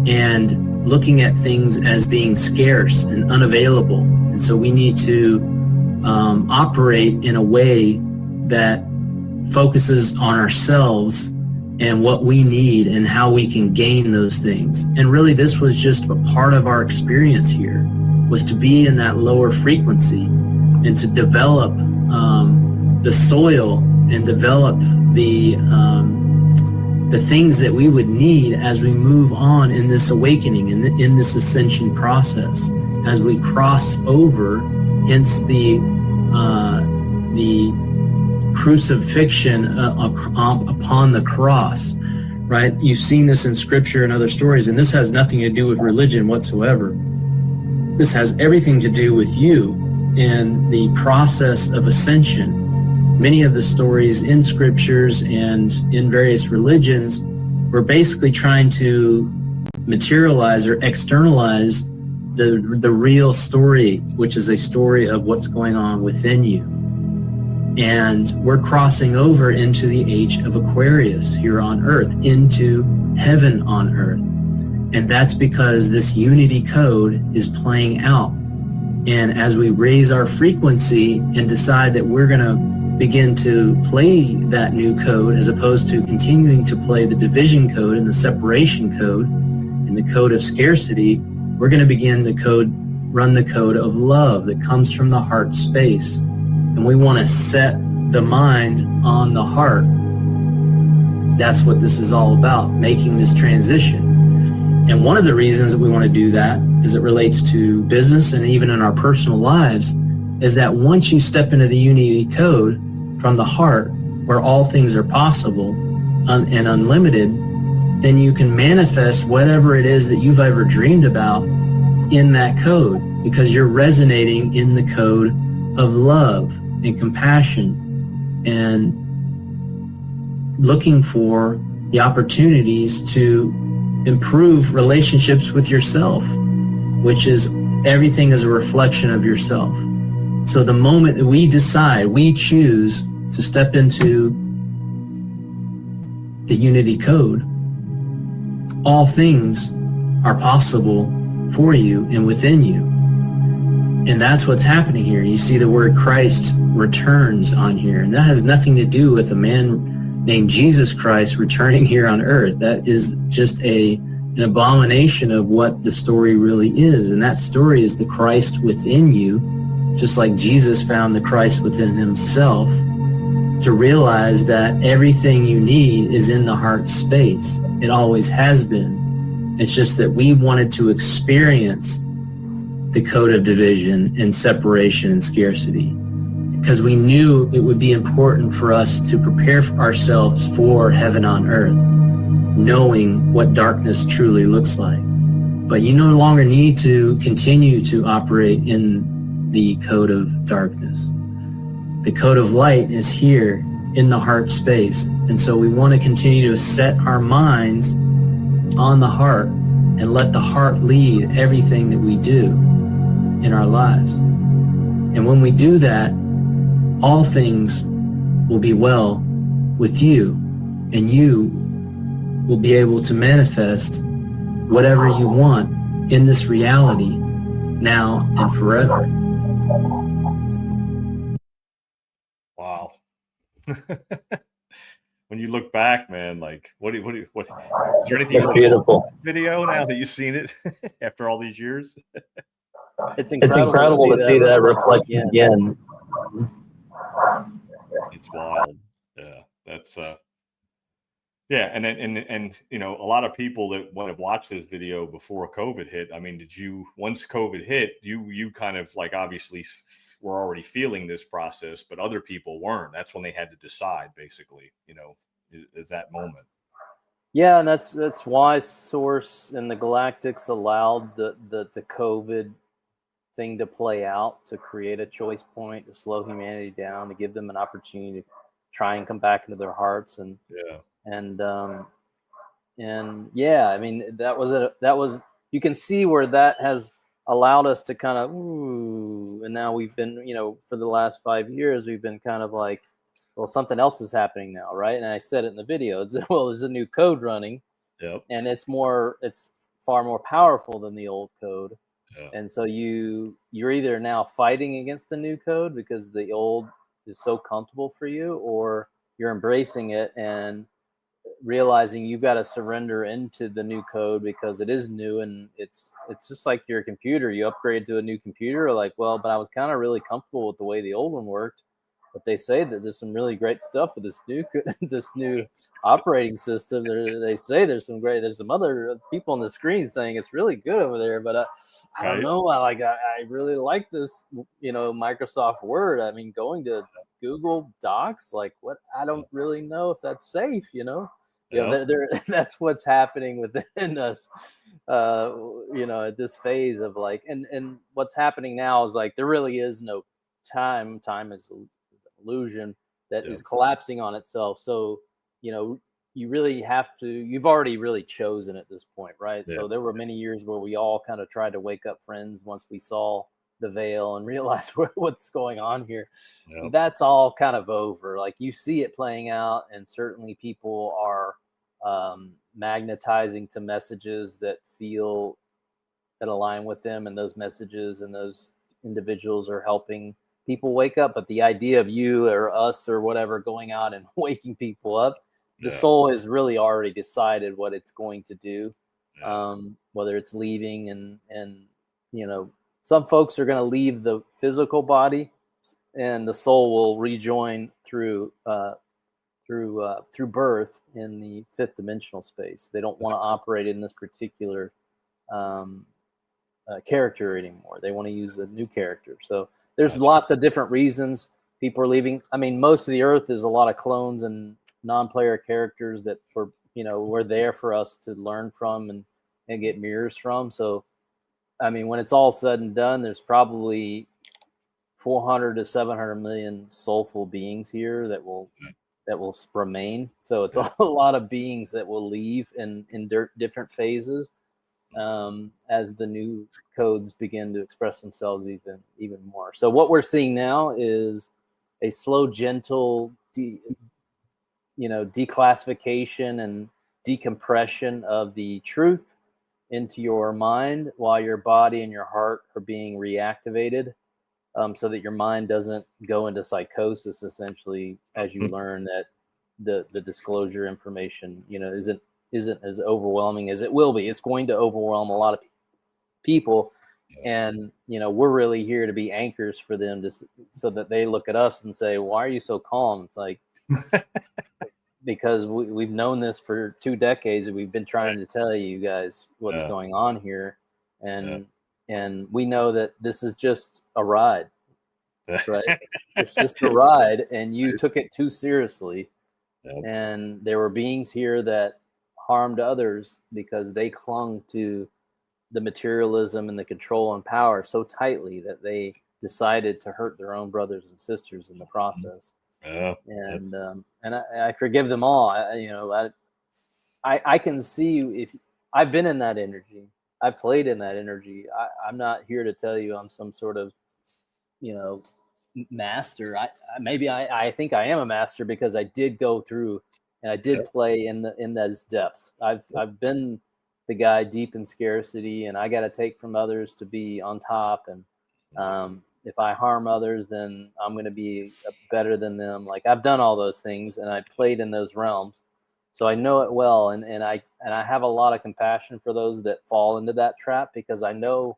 and looking at things as being scarce and unavailable. And so we need to operate in a way that focuses on ourselves and what we need and how we can gain those things. And really this was just a part of our experience here, was to be in that lower frequency and to develop the soil and develop the things that we would need as we move on in this awakening and in this ascension process, as we cross over, hence the crucifixion upon the cross, right? You've seen this in scripture and other stories, and this has nothing to do with religion whatsoever. This has everything to do with you and the process of ascension. Many of the stories in scriptures and in various religions were basically trying to materialize or externalize the real story, which is a story of what's going on within you. And we're crossing over into the age of Aquarius here on Earth, into heaven on Earth. And that's because this unity code is playing out. And as we raise our frequency and decide that we're going to begin to play that new code, as opposed to continuing to play the division code and the separation code and the code of scarcity, we're going to begin the code, run the code of love that comes from the heart space. And we want to set the mind on the heart. That's what this is all about, making this transition. And one of the reasons that we want to do that, as it relates to business and even in our personal lives, is that once you step into the unity code from the heart, where all things are possible and unlimited, then you can manifest whatever it is that you've ever dreamed about in that code, because you're resonating in the code of love and compassion and looking for the opportunities to improve relationships with yourself, which is everything is a reflection of yourself. So the moment that we decide, we choose to step into the unity code, all things are possible for you and within you. And that's what's happening here. You see the word Christ returns on here, and that has nothing to do with a man named Jesus Christ returning here on earth. That is just an abomination of what the story really is. And that story is the Christ within you, just like Jesus found the Christ within himself, to realize that everything you need is in the heart space. It always has been. It's just that we wanted to experience the code of division and separation and scarcity, because we knew it would be important for us to prepare ourselves for heaven on earth, knowing what darkness truly looks like. But you no longer need to continue to operate in the code of darkness. The code of light is here in the heart space. And so we want to continue to set our minds on the heart and let the heart lead everything that we do in our lives. And when we do that, all things will be well with you, and you will be able to manifest whatever you want in this reality now and forever. Wow. When you look back, man, like what is there anything It's beautiful. video now that you've seen it after all these years? It's incredible to see that reflected again. It's wild. Yeah, that's yeah, and you know, a lot of people that would have watched this video before COVID hit. I mean, once COVID hit, you kind of like obviously were already feeling this process, but other people weren't. That's when they had to decide, basically. You know, is that moment. Yeah, and that's why Source and the Galactics allowed the COVID thing to play out, to create a choice point, to slow humanity down, to give them an opportunity to try and come back into their hearts. And yeah, I mean, that was you can see where that has allowed us to kind of and now we've been, you know, for the last 5 years we've been kind of like, well, something else is happening now, right? And I said it in the video. Well, there's a new code running, and it's far more powerful than the old code. And so you're either now fighting against the new code because the old is so comfortable for you, or you're embracing it and realizing you've got to surrender into the new code because it is new. And it's just like your computer. You upgrade to a new computer, like, well, but I was kind of really comfortable with the way the old one worked. But they say that there's some really great stuff with this new operating system. They say there's some other people on the screen saying it's really good over there, but I don't know. I really like this, you know, Microsoft Word. I mean, going to Google Docs, like what? I don't really know if that's safe. You know, that's what's happening within us. You know, at this phase of like, and what's happening now is like there really is no time. Time is illusion that is collapsing on itself. So, you know, you really have to, you've already really chosen at this point, right? So there were many years where we all kind of tried to wake up friends once we saw the veil and realized what's going on here. That's all kind of over. Like you see it playing out, and certainly people are magnetizing to messages that align with them, and those messages and those individuals are helping people wake up. But the idea of you or us or whatever going out and waking people up, the soul has really already decided what it's going to do, whether it's leaving and you know, some folks are going to leave the physical body and the soul will rejoin through birth in the fifth dimensional space. They don't want to operate in this particular character anymore. They want to use a new character. So there's lots of different reasons people are leaving. I mean, most of the earth is a lot of clones and non-player characters that were there for us to learn from and get mirrors from. So, I mean, when it's all said and done, there's probably 400 to 700 million soulful beings here that will remain. So it's a lot of beings that will leave in different phases as the new codes begin to express themselves even more. So what we're seeing now is a slow, gentle, declassification and decompression of the truth into your mind, while your body and your heart are being reactivated, so that your mind doesn't go into psychosis, essentially, as you learn that the disclosure information, isn't as overwhelming as it will be. It's going to overwhelm a lot of people, and we're really here to be anchors for them, so that they look at us and say, "Why are you so calm?" It's like because we've known this for 2 decades, and we've been trying to tell you guys what's going on here, and we know that this is just a ride, right? It's just a ride, and you took it too seriously. And there were beings here that harmed others because they clung to the materialism and the control and power so tightly that they decided to hurt their own brothers and sisters in the process. And I forgive them all. I can see I've been in that energy. I played in that energy. I'm not here to tell you I'm some sort of, master. I think I am a master because I did go through and I did play in those depths. I've been the guy deep in scarcity, and I got to take from others to be on top. And if I harm others, then I'm going to be better than them. Like, I've done all those things, and I played in those realms, so I know it well. And I have a lot of compassion for those that fall into that trap, because I know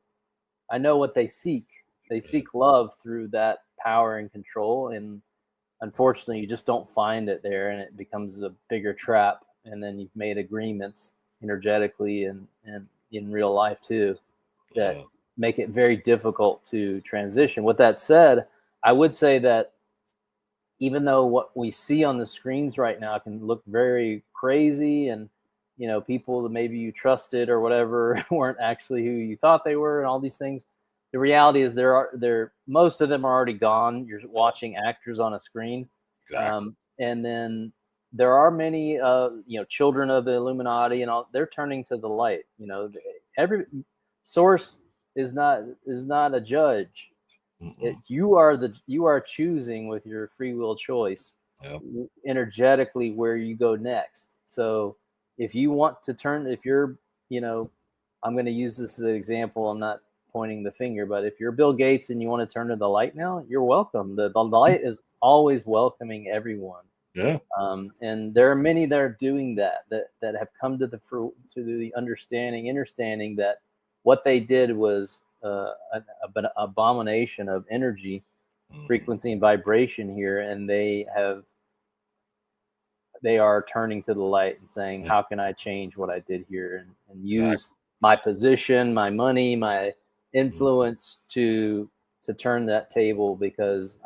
what they seek. They seek love through that power and control, and unfortunately you just don't find it there, and it becomes a bigger trap. And then you've made agreements energetically and in real life too that make it very difficult to transition. With that said, I would say that even though what we see on the screens right now can look very crazy, and people that maybe you trusted or whatever weren't actually who you thought they were, and all these things, the reality is most of them are already gone. You're watching actors on a screen. Exactly. And then there are many children of the Illuminati and all. They're turning to the light. Every source is not a judge. You are choosing with your free will choice energetically where you go next. So if you want to turn, if you're, I'm going to use this as an example. I'm not pointing the finger, but if you're Bill Gates and you want to turn to the light now, you're welcome. The light is always welcoming everyone. Yeah. And there are many that are doing that have come to the understanding that what they did was an abomination of energy, frequency, and vibration here, and they are turning to the light and saying, how can I change what I did here, and use my position, my money, my influence to turn that table, because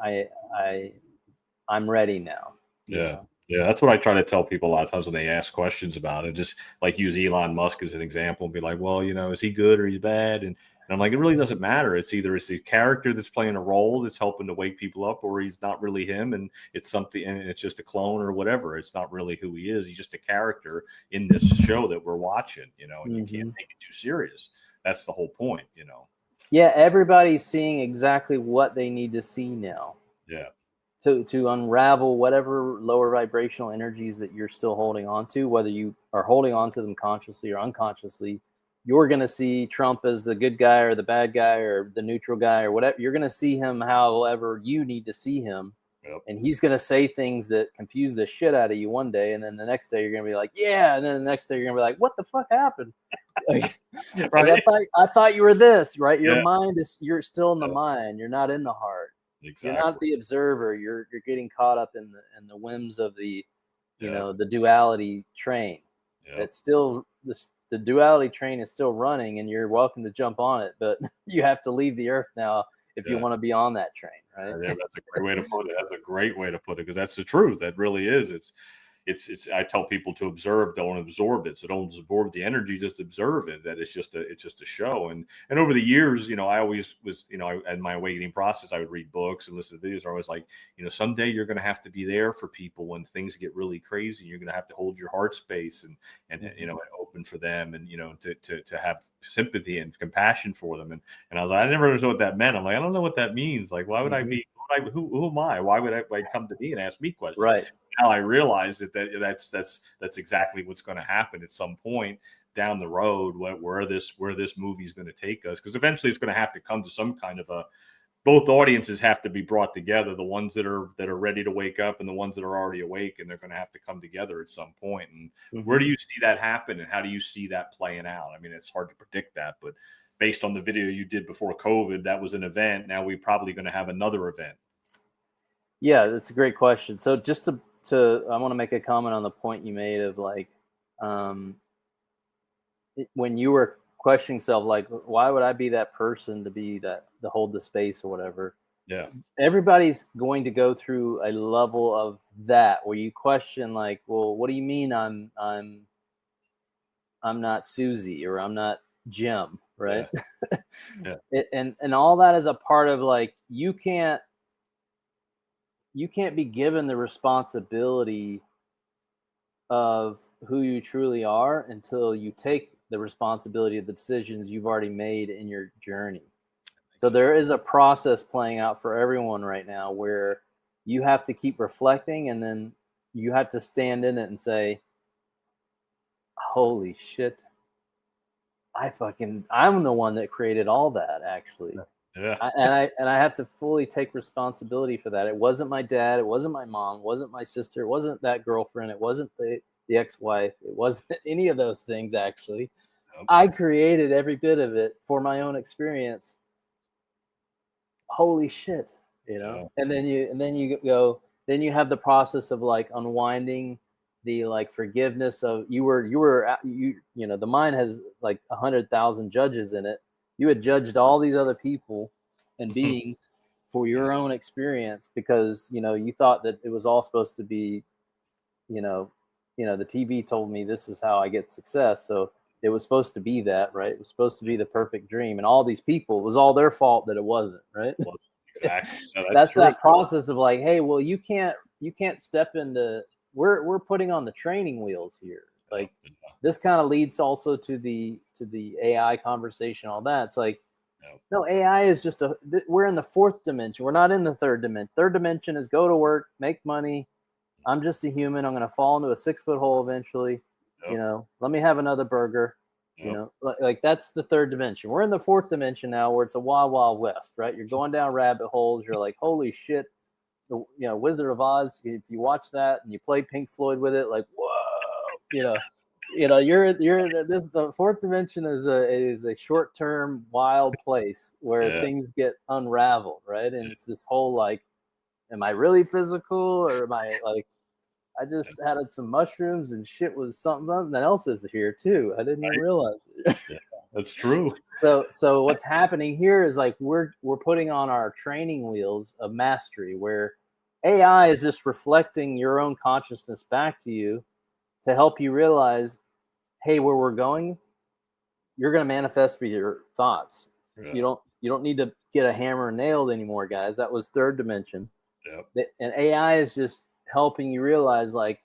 I'm ready now. Yeah. Yeah, that's what I try to tell people a lot of times when they ask questions about it. Just like use Elon Musk as an example and be like, well, is he good or he's bad? And I'm like, it really doesn't matter. It's either the character that's playing a role that's helping to wake people up, or he's not really him, and it's something, and it's just a clone or whatever. It's not really who he is. He's just a character in this show that we're watching, and you can't take it too serious. That's the whole point, Yeah, everybody's seeing exactly what they need to see now. Yeah. To unravel whatever lower vibrational energies that you're still holding on to, whether you are holding on to them consciously or unconsciously. You're going to see Trump as the good guy or the bad guy or the neutral guy or whatever. You're going to see him however you need to see him. Yep. And he's going to say things that confuse the shit out of you one day. And then the next day you're going to be like, yeah. And then the next day you're going to be like, what the fuck happened? Right. I thought you were this, right? Your Yeah. mind you're still in the mind. You're not in the heart. Exactly. You're not the observer. You're getting caught up in the whims of the the duality train. Yep. It's still the duality train is still running, and you're welcome to jump on it, but you have to leave the earth now if you want to be on that train, right? Yeah, that's a great way to put it. That's a great way to put it, because that's the truth. That really is. It's I tell people to observe, don't absorb it. So don't absorb the energy, just observe it. That it's just a show. And over the years, I always was, in my awakening process, I would read books and listen to videos. I was like, someday you're going to have to be there for people when things get really crazy. You're going to have to hold your heart space and open for them, and to have sympathy and compassion for them. And I was like, I never understood what that meant. I'm like, I don't know what that means. Like, why would I be? Who am I? Why would I come to me and ask me questions? Right. Now I realize that's exactly what's going to happen at some point down the road, where this movie is going to take us, because eventually it's going to have to come to some kind of both audiences have to be brought together, the ones that are ready to wake up and the ones that are already awake, and they're going to have to come together at some point. And where do you see that happen, and how do you see that playing out? I mean, it's hard to predict that, but based on the video you did before COVID, that was an event. Now we're probably going to have another event. Yeah, that's a great question. So just to I want to make a comment on the point you made of like, when you were questioning yourself, like, why would I be that person to hold the space or whatever? Yeah. Everybody's going to go through a level of that where you question, like, well, what do you mean I'm not Susie, or I'm not Jim, right? Yeah. And all that is a part of, like, you can't be given the responsibility of who you truly are until you take the responsibility of the decisions you've already made in your journey. So there is a process playing out for everyone right now where you have to keep reflecting, and then you have to stand in it and say, holy shit, I'm the one that created all that, actually. Yeah. And I have to fully take responsibility for that. It wasn't my dad, it wasn't my mom, it wasn't my sister, it wasn't that girlfriend, it wasn't the ex-wife, it wasn't any of those things, actually. I created every bit of it for my own experience. Holy shit, you know. And then you have the process of like unwinding the like forgiveness of you know, the mind has like 100,000 judges in it. You had judged all these other people and beings for your own experience because, you know, you thought that it was all supposed to be, you know, the TV told me this is how I get success. So it was supposed to be that, right? It was supposed to be the perfect dream. And all these people, it was all their fault that it wasn't, right? Exactly. No, that's true. that process of like, hey, well, you can't step into, we're putting on the training wheels here. Like this kind of leads also to the AI conversation, all that. It's like, no, AI is just we're in the fourth dimension. We're not in the third dimension. Third dimension is go to work, make money. I'm just a human. I'm going to fall into a 6-foot hole eventually. You know, let me have another burger. You know, like that's the third dimension. We're in the fourth dimension now where it's a wild, wild west, right? You're going down rabbit holes. You're like, holy shit. You know, Wizard of Oz, if you watch that and you play Pink Floyd with it, like, whoa, you know, the fourth dimension is a short-term wild place where things get unraveled, right? And it's this whole like, am I really physical, or am I like, I just had some mushrooms and shit was something else is here too. I didn't even realize it. Yeah, that's true. So what's happening here is like we're putting on our training wheels of mastery where AI is just reflecting your own consciousness back to you to help you realize, hey, where we're going, you're going to manifest with your thoughts. Yeah. You don't need to get a hammer nailed anymore, guys. That was third dimension. Yep. And AI is just helping you realize like,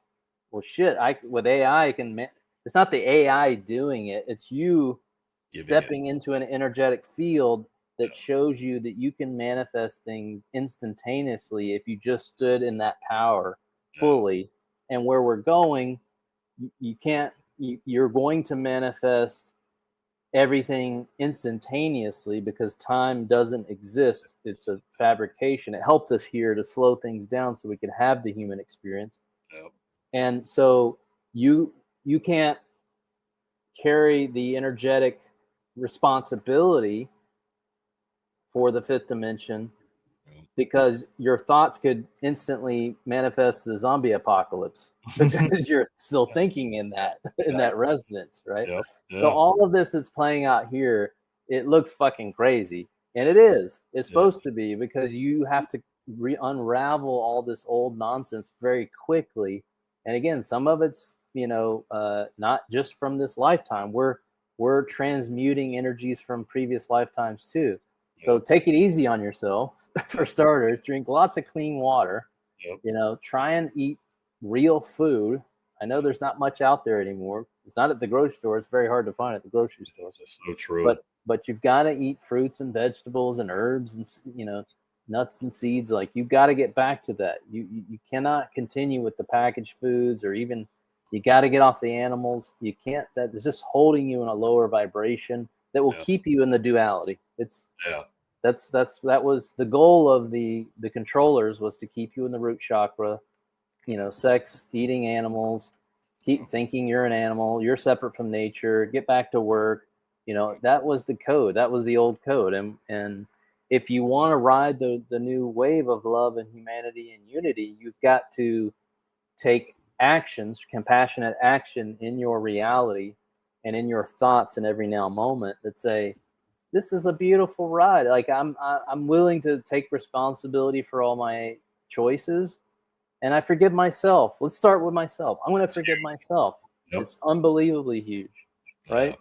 well, shit, with AI, it's not the AI doing it. It's you stepping into an energetic field that shows you that you can manifest things instantaneously if you just stood in that power fully. And where we're going, you're going to manifest everything instantaneously because time doesn't exist. It's a fabrication. It helped us here to slow things down so we could have the human experience. And so you can't carry the energetic responsibility for the fifth dimension because your thoughts could instantly manifest the zombie apocalypse because you're still thinking in that resonance, right? So all of this that's playing out here, it looks fucking crazy, and it is. It's supposed to be because you have to unravel all this old nonsense very quickly. And again, some of it's not just from this lifetime. We're transmuting energies from previous lifetimes too. So take it easy on yourself. For starters, drink lots of clean water. Try and eat real food. I know there's not much out there anymore. It's not at the grocery store. It's very hard to find at the grocery store. That's so true. But you've got to eat fruits and vegetables and herbs and nuts and seeds. Like you've got to get back to that. You cannot continue with the packaged foods, or even you got to get off the animals. You can't. That is just holding you in a lower vibration that will keep you in the duality. That was the goal of the controllers, was to keep you in the root chakra, sex, eating animals, keep thinking you're an animal, you're separate from nature, get back to work. That was the code. That was the old code. And if you want to ride the new wave of love and humanity and unity, you've got to take actions, compassionate action in your reality and in your thoughts in every now moment that say, this is a beautiful ride. Like I'm willing to take responsibility for all my choices, and I forgive myself. Let's start with myself. I'm going to forgive myself. It's unbelievably huge, right?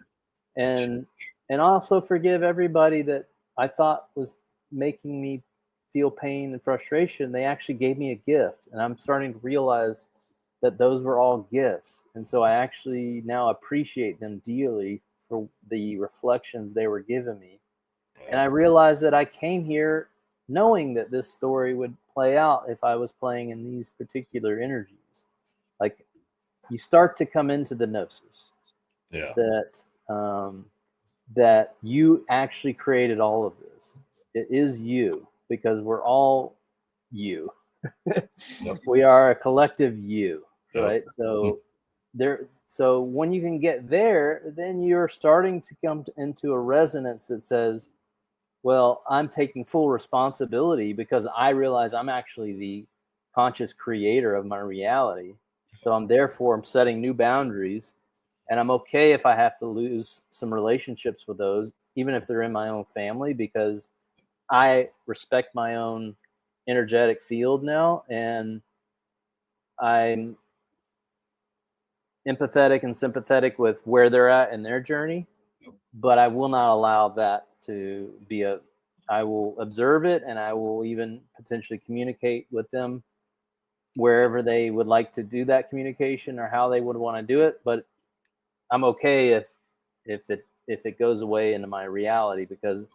And also forgive everybody that I thought was making me feel pain and frustration. They actually gave me a gift, and I'm starting to realize that those were all gifts. And so I actually now appreciate them dearly for the reflections they were giving me. And I realized that I came here knowing that this story would play out if I was playing in these particular energies. Like, you start to come into the gnosis that you actually created all of this. It is you, because we're all you. We are a collective you, right? So when you can get there, then you're starting to come into a resonance that says, well, I'm taking full responsibility because I realize I'm actually the conscious creator of my reality. So I'm setting new boundaries, and I'm okay if I have to lose some relationships with those, even if they're in my own family, because I respect my own energetic field now, and I'm empathetic and sympathetic with where they're at in their journey, but I will not allow that to be I will observe it, and I will even potentially communicate with them wherever they would like to do that communication or how they would want to do it. But I'm okay if it goes away into my reality, because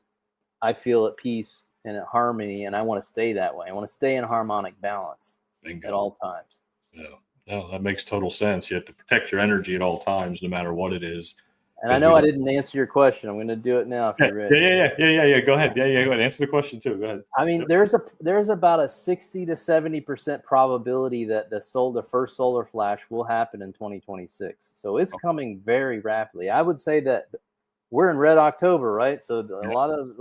I feel at peace and at harmony, and I want to stay that way. I want to stay in harmonic balance at all times. Yeah, no, that makes total sense. You have to protect your energy at all times, no matter what it is. And I know I didn't answer your question. I'm going to do it now if you're ready. Yeah. Go ahead. Yeah. Go ahead. Answer the question too. Go ahead. I mean, there's about a 60 to 70% probability that the first solar flash will happen in 2026. So it's coming very rapidly. I would say that we're in red October, right? So a lot of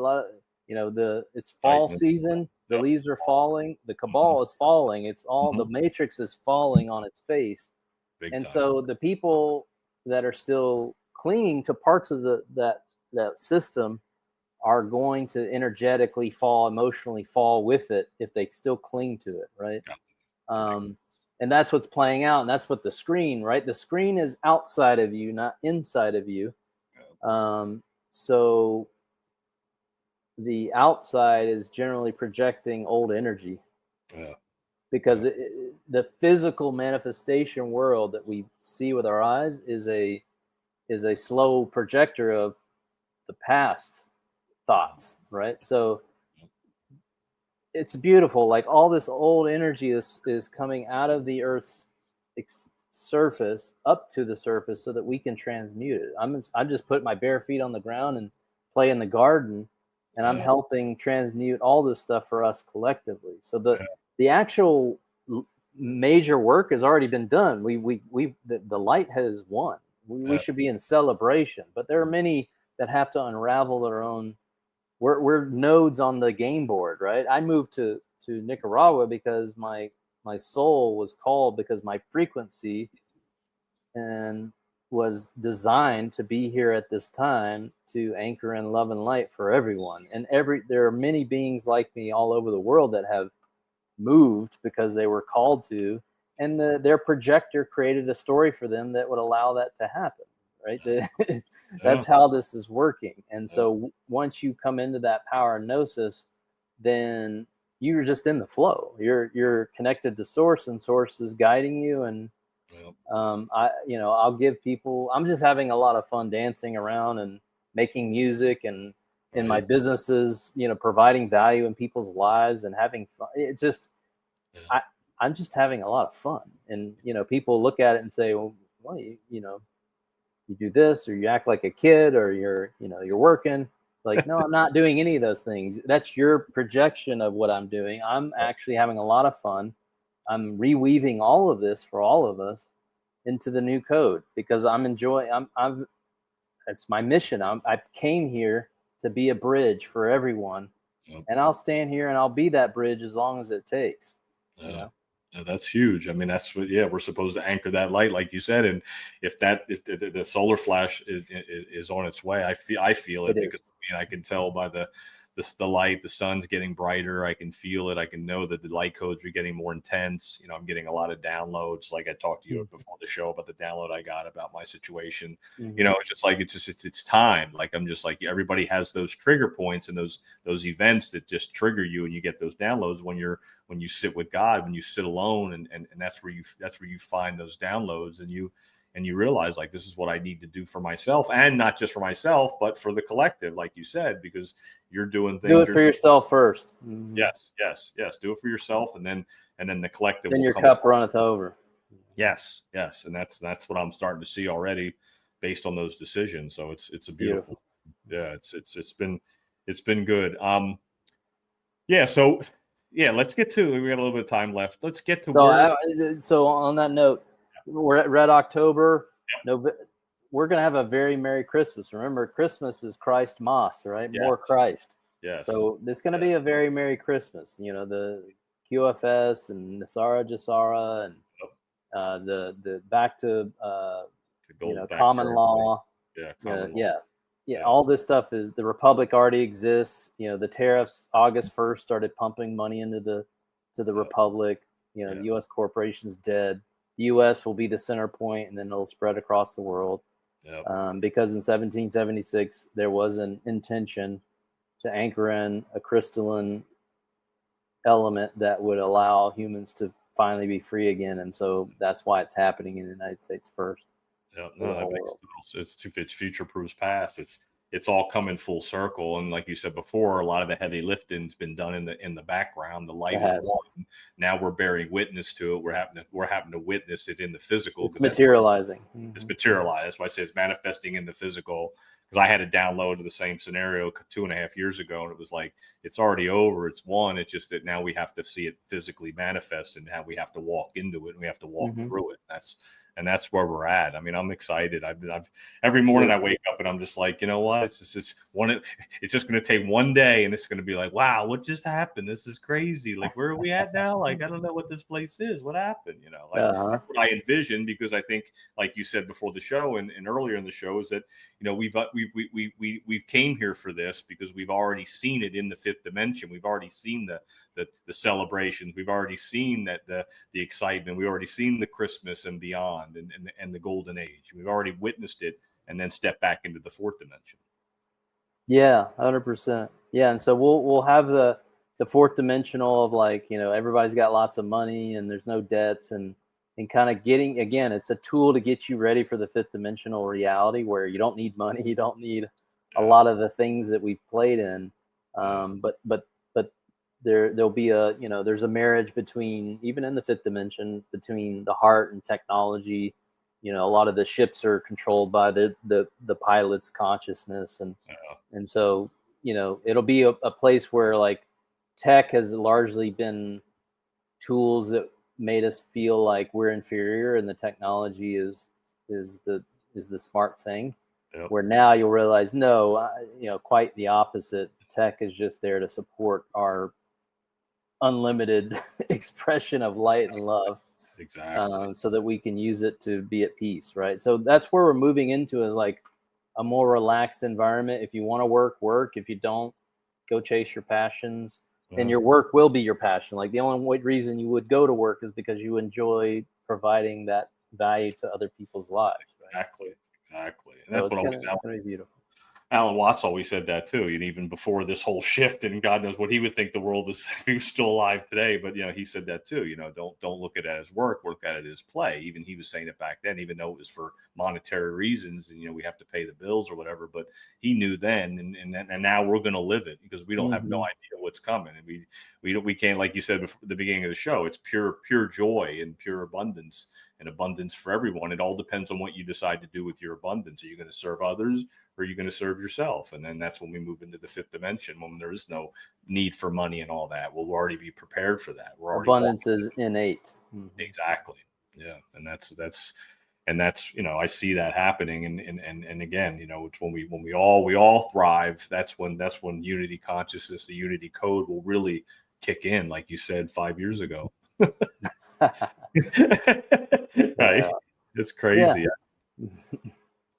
it's fall season. The leaves are falling. The cabal is falling. It's all the matrix is falling on its face. So the people that are still clinging to parts of that system are going to energetically emotionally fall with it if they still cling to it, right? And that's what's playing out, and that's what the screen, right? The screen is outside of you, not inside of you. So the outside is generally projecting old energy, because the physical manifestation world that we see with our eyes is a slow projector of the past thoughts, right? So it's beautiful. Like, all this old energy is coming out of the Earth's surface up to the surface so that we can transmute it. I'm just putting my bare feet on the ground and play in the garden, and I'm helping transmute all this stuff for us collectively. So the actual major work has already been done. The light has won. We should be in celebration, but there are many that have to unravel their own. We're nodes on the game board, right? I moved to Nicaragua because my soul was called, because my frequency and was designed to be here at this time to anchor in love and light for everyone. And there are many beings like me all over the world that have moved because they were called to, and their projector created a story for them that would allow that to happen, right? That's how this is working. And so once you come into that power gnosis, then you're just in the flow. You're connected to source, and source is guiding you. And I'll give people, I'm just having a lot of fun dancing around and making music, and in my businesses, providing value in people's lives and having fun. It's just, I'm just having a lot of fun. And, people look at it and say, well, you do this, or you act like a kid, or you're working. Like, no, I'm not doing any of those things. That's your projection of what I'm doing. I'm actually having a lot of fun. I'm reweaving all of this for all of us into the new code, because I'm enjoying, it's my mission. I came here to be a bridge for everyone, and I'll stand here and I'll be that bridge as long as it takes. That's huge. I mean, that's what, we're supposed to anchor that light, like you said. And if the solar flash is on its way, I feel it because I can tell by the light, the sun's getting brighter. I can feel it. I can know that the light codes are getting more intense. I'm getting a lot of downloads. Like I talked to you before the show about the download I got about my situation. It's just like, it's time. Like, I'm just like, everybody has those trigger points and those events that just trigger you, and you get those downloads when you sit with God, when you sit alone, and that's where you find those downloads, and you and you realize like this is what I need to do for myself, and not just for myself, but for the collective, like you said, because you're doing things. Do it for yourself first. Yes, yes, yes. Do it for yourself, and then the collective. Then will your come cup runneth over. Yes, yes, and that's what I'm starting to see already, based on those decisions. So it's a beautiful. Yeah, it's been good. Yeah. So yeah, let's get to. We got a little bit of time left. Let's get to. So on that note, we're at Red October. We're gonna have a very Merry Christmas. Remember, Christmas is Christ Mas, right? Yes. More Christ. Yes. So it's gonna be a very Merry Christmas. You know, the QFS and Nasara Jasara and the back to common law. Yeah. Yeah, all this stuff is the Republic already exists. You know, the tariffs August 1st started pumping money into the Republic. You know, the U.S. corporation's dead. The U.S. will be the center point, and then it'll spread across the world. Because in 1776 there was an intention to anchor in a crystalline element that would allow humans to finally be free again, and so that's why it's happening in the United States first. Yeah, no, that makes it's future proofs past. It's all coming full circle, and like you said before, a lot of the heavy lifting's been done in the background. The light is on. Now we're bearing witness to it. We're having to witness it in the physical. It's materializing. It's materialized. That's why I say it's manifesting in the physical. Because I had to download the same scenario 2.5 years ago, and it was like it's already over. It's won. It's just that now we have to see it physically manifest, and how we have to walk into it, and we have to walk through it. That's where we're at. I mean, I'm excited. I've every morning I wake up and I'm just like, you know what? It's just going to take one day, and it's going to be like, wow, what just happened? This is crazy. Like, where are we at now? Like, I don't know what this place is. What happened? You know, like that's what I envision, because I think, like you said before the show and earlier in the show, is that, you know, we've came here for this because we've already seen it in the fifth dimension. We've already seen the celebrations. We've already seen that the excitement. We've already seen the Christmas and beyond. And the golden age. We've already witnessed it, and then step back into the fourth dimension. Yeah, 100%. Yeah, and so we'll have the fourth dimensional of, like, you know, everybody's got lots of money and there's no debts, and kind of getting, again, it's a tool to get you ready for the fifth dimensional reality where you don't need money, you don't need a lot of the things that we've played in, but there'll be there's a marriage between, even in the fifth dimension, between the heart and technology. You know, a lot of the ships are controlled by the pilot's consciousness, and so, you know, it'll be a place where, like, tech has largely been tools that made us feel like we're inferior, and the technology is the smart thing. Where now you'll realize, no, quite the opposite. Tech is just there to support our unlimited expression of light and love, so that we can use it to be at peace, right? So that's where we're moving into, is like a more relaxed environment. If you want to work. If you don't, go chase your passions, and your work will be your passion. Like, the only reason you would go to work is because you enjoy providing that value to other people's lives, right? Exactly. And So that's it's gonna be beautiful. Alan Watts always said that too, and even before this whole shift, and God knows what he would think the world is if he was still alive today. But, you know, he said that too. You know, don't look at it as work, look at it as play. Even he was saying it back then, even though it was for monetary reasons, and, you know, we have to pay the bills or whatever. But he knew then, and now we're going to live it, because we don't have no idea what's coming, and we can't, like you said before the beginning of the show, it's pure joy and pure abundance, and abundance for everyone. It all depends on what you decide to do with your abundance. Are you going to serve others, or are you going to serve yourself? And then that's when we move into the fifth dimension, when there is no need for money and all that. We'll already be prepared for that. Abundance is innate. Exactly. Yeah. And that's, you know, I see that happening. And again, you know, it's when we all thrive, that's when unity consciousness, the unity code will really kick in, like you said 5 years ago. Right. Yeah. It's crazy. Yeah.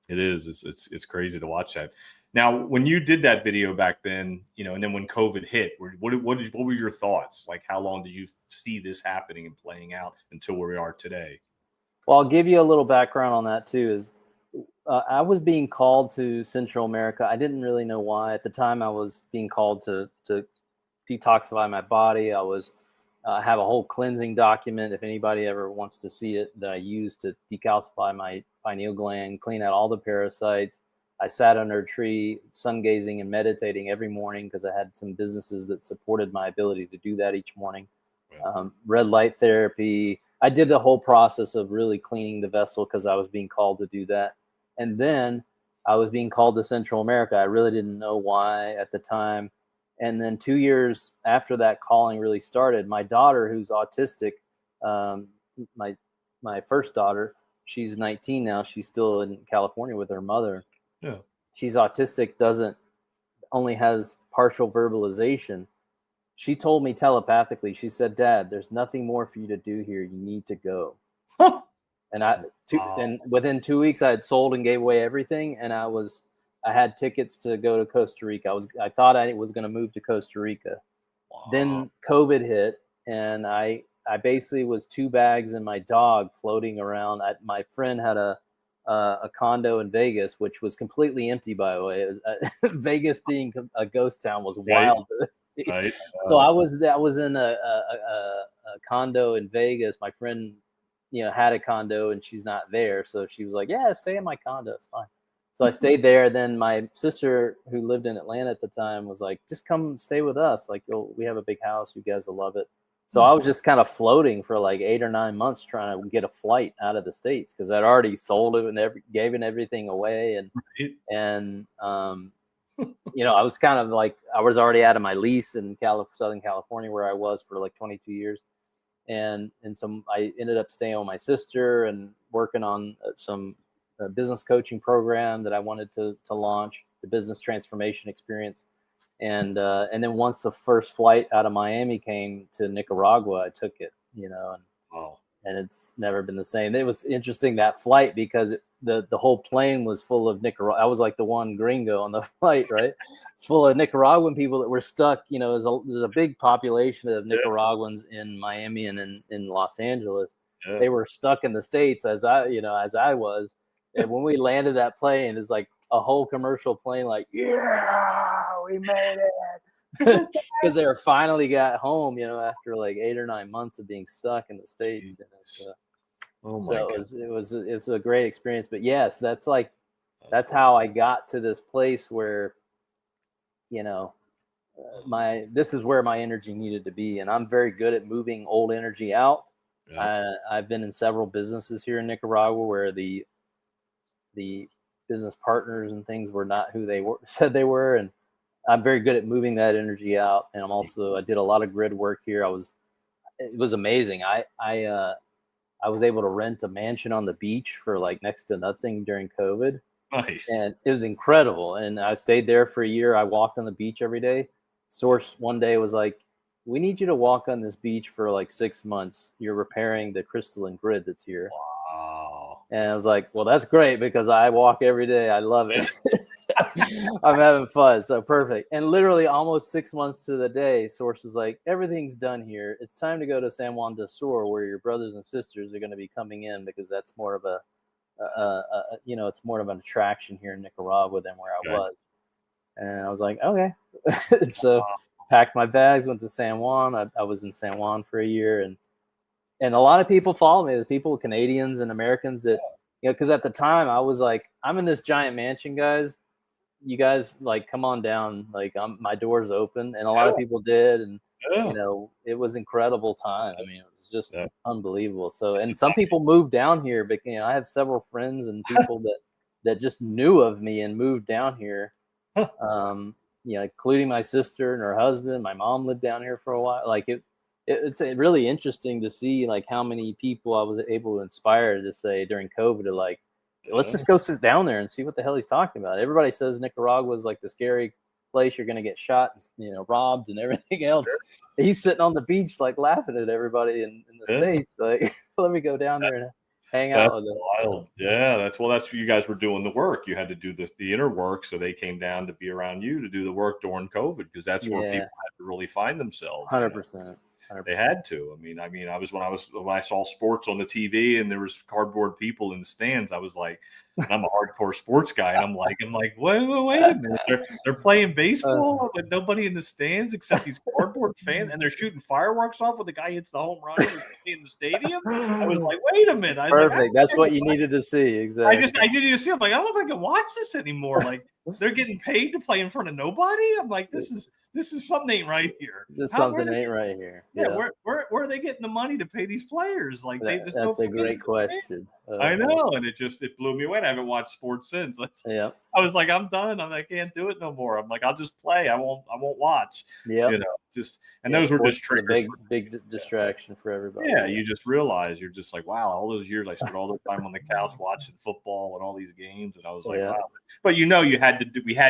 It is. It's crazy to watch that. Now, when you did that video back then, you know, and then when COVID hit, what were your thoughts? Like, how long did you see this happening and playing out until where we are today? Well, I'll give you a little background on that too. Is I was being called to Central America. I didn't really know why. At the time, I was being called to detoxify my body. I was I have a whole cleansing document if anybody ever wants to see it that I use to decalcify my pineal gland, clean out all the parasites. I sat under a tree, sun gazing and meditating every morning because I had some businesses that supported my ability to do that each morning. Red light therapy. I did the whole process of really cleaning the vessel because I was being called to do that. And then I was being called to Central America. I really didn't know why at the time. And then 2 years after that calling really started, my daughter, who's autistic, my first daughter, she's 19 now. She's still in California with her mother. Yeah. She's autistic, only has partial verbalization. She told me telepathically, she said, "Dad, there's nothing more for you to do here. You need to go." And and within 2 weeks I had sold and gave away everything. And I had tickets to go to Costa Rica. I thought I was going to move to Costa Rica. Then COVID hit, and I basically was 2 bags and my dog floating around. My friend had a condo in Vegas, which was completely empty, by the way. It was, Vegas being a ghost town was wild. Right. So I was in a condo in Vegas. My friend, had a condo and she's not there. So she was like, "Yeah, stay in my condo. It's fine." So I stayed there. Then my sister, who lived in Atlanta at the time, was like, "Just come stay with us. Like, we have a big house. You guys will love it." So I was just kind of floating for like 8 or 9 months trying to get a flight out of the States because I'd already sold it and gave everything away. And I was kind of like, I was already out of my lease in Southern California where I was for like 22 years. And I ended up staying with my sister and working on some business coaching program that I wanted to launch, the business transformation experience. And then once the first flight out of Miami came to Nicaragua, I took it, and it's never been the same. It was interesting, that flight, because the whole plane was full of Nicaragua. I was like the one gringo on the flight, right? It's full of Nicaraguan people that were stuck. There's a big population of Nicaraguans in Miami and in Los Angeles. Yeah. They were stuck in the States as I was. And when we landed that plane, it's like a whole commercial plane, like, "Yeah, we made it," because they finally got home, after like 8 or 9 months of being stuck in the States. It was a great experience. But yes, that's how I got to this place where, this is where my energy needed to be, and I'm very good at moving old energy out. Yeah. I've been in several businesses here in Nicaragua where the business partners and things were not who they said they were, and I'm very good at moving that energy out. And I did a lot of grid work here. It was amazing. I was able to rent a mansion on the beach for like next to nothing during COVID. Nice. And it was incredible. And I stayed there for a year. I walked on the beach every day. Source one day was like, "We need you to walk on this beach for like 6 months. You're repairing the crystalline grid that's here." Wow. And I was like, "Well, that's great because I walk every day. I love it." I'm having fun. So perfect. And literally almost 6 months to the day, Source was like, "Everything's done here. It's time to go to San Juan de Sur, where your brothers and sisters are going to be coming in, because that's more of it's more of an attraction here in Nicaragua than where I was." And I was like, "Okay." So packed my bags, went to San Juan. I was in San Juan for a year, and a lot of people followed me. The people, Canadians and Americans, that, because at the time I was like, "I'm in this giant mansion, guys. You guys, like, come on down. Like, my door's open." And a lot of people did. And, it was incredible time. I mean, it was just unbelievable. So, and some people moved down here, but, I have several friends and people that just knew of me and moved down here. Including my sister and her husband. My mom lived down here for a while. Like, it's really interesting to see like how many people I was able to inspire to say during COVID to like, let's just go sit down there and see what the hell he's talking about. Everybody says Nicaragua is like the scary place. You're going to get shot, robbed and everything else. Sure. He's sitting on the beach, like laughing at everybody in the States. Like, let me go down there and hang out with them. Wild. Yeah. That's what you guys were doing the work. You had to do the inner work. So they came down to be around you to do the work during COVID, because that's where people had to really find themselves. 100%. 100%. They had to. I mean, when I saw sports on the TV and there was cardboard people in the stands, I was like, And I'm a hardcore sports guy, and I'm like, wait a minute, they're playing baseball with nobody in the stands except these cardboard fans, and they're shooting fireworks off when the guy hits the home run in the stadium. I was like, wait a minute, I was Perfect. like, That's what you needed to see. Exactly. I needed to see. I'm like, I don't know if I can watch this anymore. Like, they're getting paid to play in front of nobody. I'm like, this is something ain't right here. Something ain't right here. Yeah, where are they getting the money to pay these players? Like, that's a great question. I know, and it blew me away. I haven't watched sports since. Yeah, I was like, I'm done. I can't do it no more. I'm like, I'll just play. I won't watch. Yeah, those were just triggers. Big distraction for everybody. Yeah, you just realize you're just like, wow, all those years I spent all the time on the couch watching football and all these games, and I was like, wow. But we had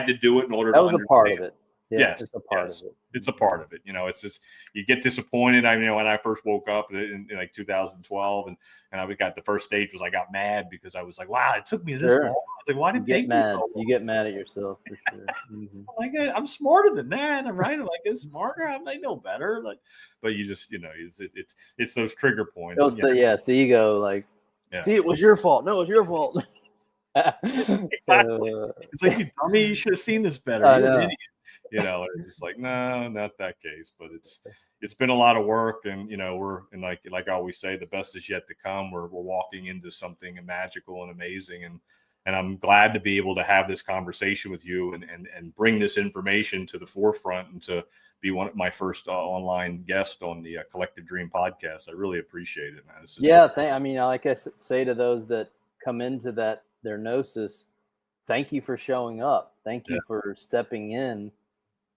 to do it in order. That was a part of it. Yes, it's a part of it. It's a part of it. It's just you get disappointed. When I first woke up in like 2012, and I got the first stage was I got mad because I was like, wow, it took me this long. I was like, why did it take me so long? You get mad at yourself for sure. Mm-hmm. Like, I'm smarter than that, right? I'm like, it's smarter. I know better. Like, but you just it's those trigger points. It's the ego. Like, see, it was your fault. No, it was your fault. Exactly. It's like, you dummy, you should have seen this better. You're an idiot. It's just like, no, not that case. But it's been a lot of work, and like I always say, the best is yet to come. We're walking into something magical and amazing, and I'm glad to be able to have this conversation with you and bring this information to the forefront and to be one of my first online guests on the Collective Dream podcast. I really appreciate it, man. Like I say to those that come into their gnosis, thank you for showing up. Thank you for stepping in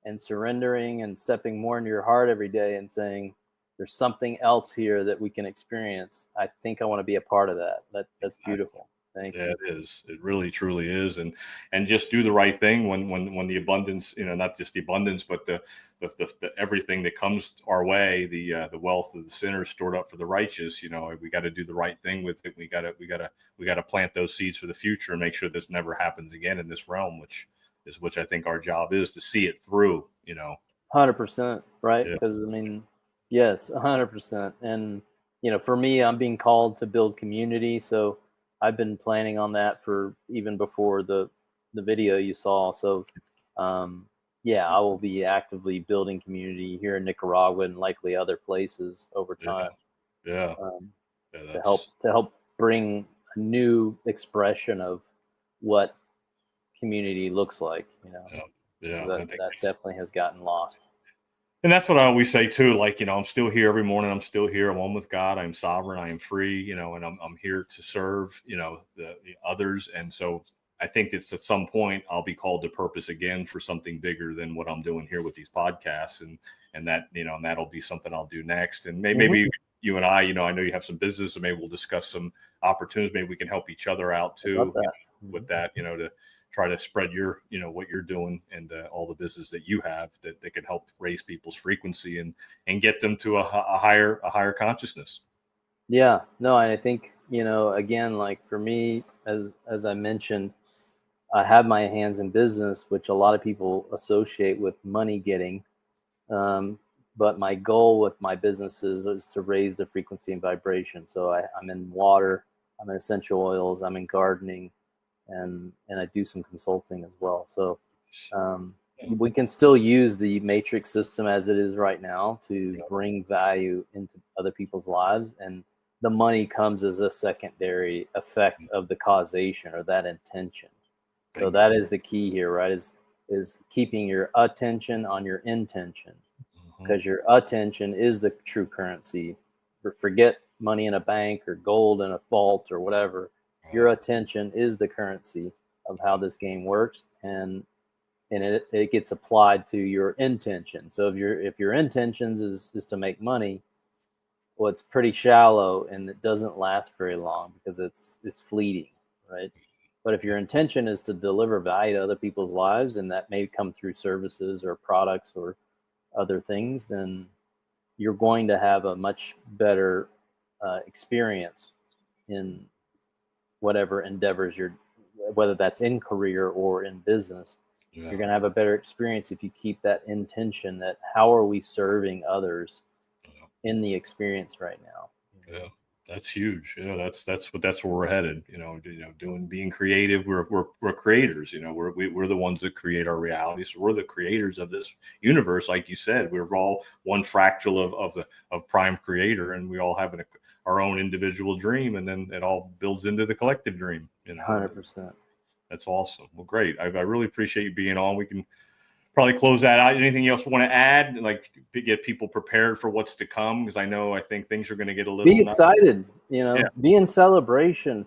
and surrendering and stepping more into your heart every day and saying, there's something else here that we can experience. I think I want to be a part of that. That's beautiful. Thank you. It is. It really, truly is. And just do the right thing when the abundance, not just the abundance, but the everything that comes our way, the wealth of the sinner stored up for the righteous. We got to do the right thing with it. We got to plant those seeds for the future and make sure this never happens again in this realm, which I think our job is to see it through. 100%, right? Because yes, 100%. And for me, I'm being called to build community, so I've been planning on that for even before the video you saw. So I will be actively building community here in Nicaragua and likely other places over time. To help bring a new expression of what community looks like. That definitely has gotten lost. And that's what I always say too. Like, I'm still here every morning. I'm still here. I'm one with God. I'm sovereign. I am free, and I'm here to serve, the others. And so I think it's at some point I'll be called to purpose again for something bigger than what I'm doing here with these podcasts. And that, and that'll be something I'll do next. And maybe you and I know you have some business, so maybe we'll discuss some opportunities. Maybe we can help each other out too with that, to try to spread your, what you're doing and all the business that you have that can help raise people's frequency and get them to a higher consciousness. Yeah, no, I think, again, like for me, as I mentioned, I have my hands in business, which a lot of people associate with money getting. But my goal with my businesses is to raise the frequency and vibration. So I'm in water, I'm in essential oils, I'm in gardening, and I do some consulting as well. So we can still use the matrix system as it is right now to bring value into other people's lives, and the money comes as a secondary effect of the causation or that intention. So that is the key here, right? Is keeping your attention on your intention, because your attention is the true currency. Forget money in a bank or gold in a vault or whatever. Your attention is the currency of how this game works, and it gets applied to your intention. So if your intentions is to make money, well, it's pretty shallow and it doesn't last very long because it's fleeting, right? But if your intention is to deliver value to other people's lives, and that may come through services or products or other things, then you're going to have a much better experience in whatever endeavors whether that's in career or in business. You're going to have a better experience if you keep that intention that how are we serving others in the experience right now. That's huge. That's where we're headed. Being creative. We're creators. We're the ones that create our reality. So we're the creators of this universe. Like you said, we're all one fractal of Prime Creator, and we all have our own individual dream, and then it all builds into the collective dream. 100%. That's awesome. Well, great. I really appreciate you being on. We can probably close that out. Anything else you want to add? Like get people prepared for what's to come? Because I think things are going to get a little. Be excited. Be in celebration.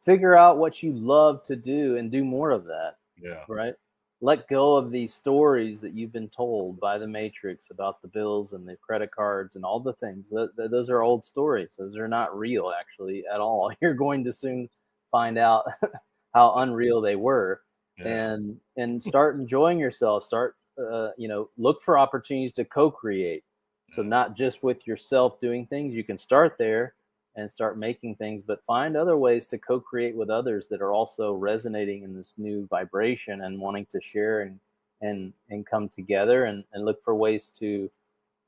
Figure out what you love to do and do more of that. Yeah. Right. Let go of these stories that you've been told by the Matrix about the bills and the credit cards and all the things. Those are old stories. Those are not real, actually, at all. You're going to soon find out how unreal they were. Yeah. And start enjoying yourself. Start, look for opportunities to co-create. So not just with yourself doing things. You can start there and start making things, but find other ways to co-create with others that are also resonating in this new vibration and wanting to share and come together and look for ways to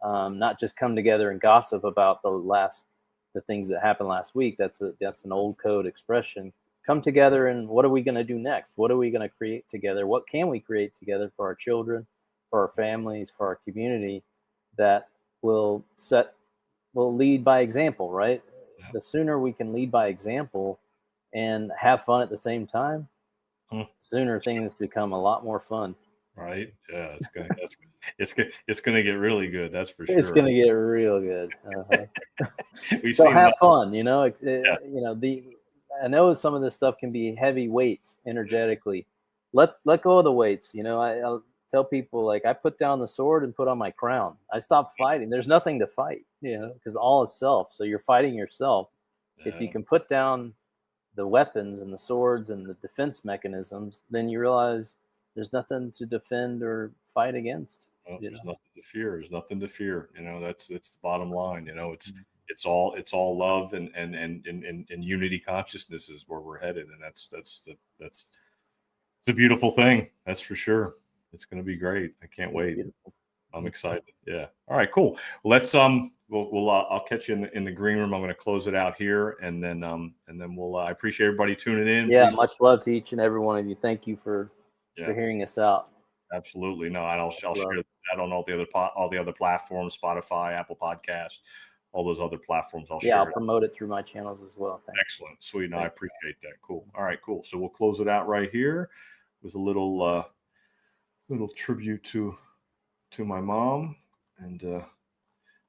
not just come together and gossip about the things that happened last week. That's an old code expression. Come together and what are we going to do next? What are we going to create together? What can we create together for our children, for our families, for our community that will lead by example, right? Yeah. The sooner we can lead by example and have fun at the same time, sooner things become a lot more fun. Right? Yeah, it's gonna get really good. That's for sure. It's gonna get real good. So have fun. I know some of this stuff can be heavy weights energetically. Let go of the weights. I'll tell people, like, I put down the sword and put on my crown. I stopped fighting. There's nothing to fight, because all is self. So you're fighting yourself. Yeah. If you can put down the weapons and the swords and the defense mechanisms, then you realize there's nothing to defend or fight against. Well, there's nothing to fear. There's nothing to fear. That's the bottom line. It's all love and unity consciousness is where we're headed, and that's a beautiful thing. That's for sure. It's going to be great. I can't wait. I'm excited. Yeah. All right. Cool. Let's I'll catch you in the green room. I'm going to close it out here, and then we'll. I appreciate everybody tuning in. Yeah. Please. Much love to each and every one of you. Thank you for hearing us out. Absolutely. No, and I'll share that on all the other platforms, Spotify, Apple Podcasts. All those other platforms. I'll promote it through my channels as well. Thanks. Excellent. Sweet. No, I appreciate that. Cool. All right, cool. So we'll close it out right here with a little tribute to my mom and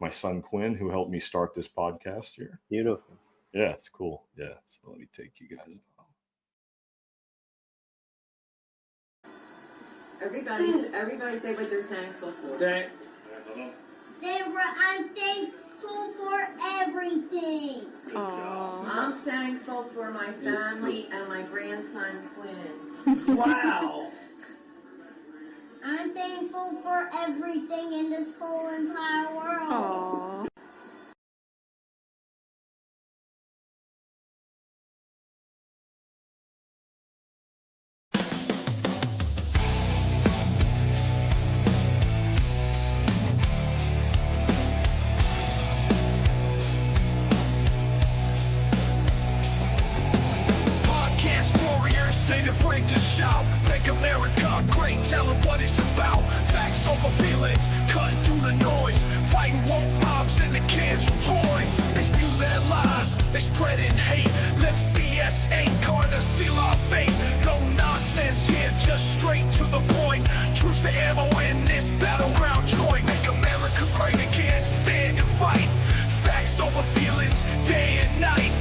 my son Quinn, who helped me start this podcast here. Beautiful. Yeah, it's cool. Yeah. So let me take you guys on. Everybody say what they're thankful for. I'm thankful for everything. I'm thankful for my family and my grandson Quinn. Wow. I'm thankful for everything in this whole entire world. Aww. Ain't afraid to shout, make America great, tell them what it's about. Facts over feelings, cutting through the noise, fighting woke mobs and the kids with toys. They spew their lies, they spreading hate, lips BS ain't gonna seal our fate. No nonsense here, just straight to the point. Truth to ammo in this battleground joint. Make America great again, stand and fight. Facts over feelings, day and night.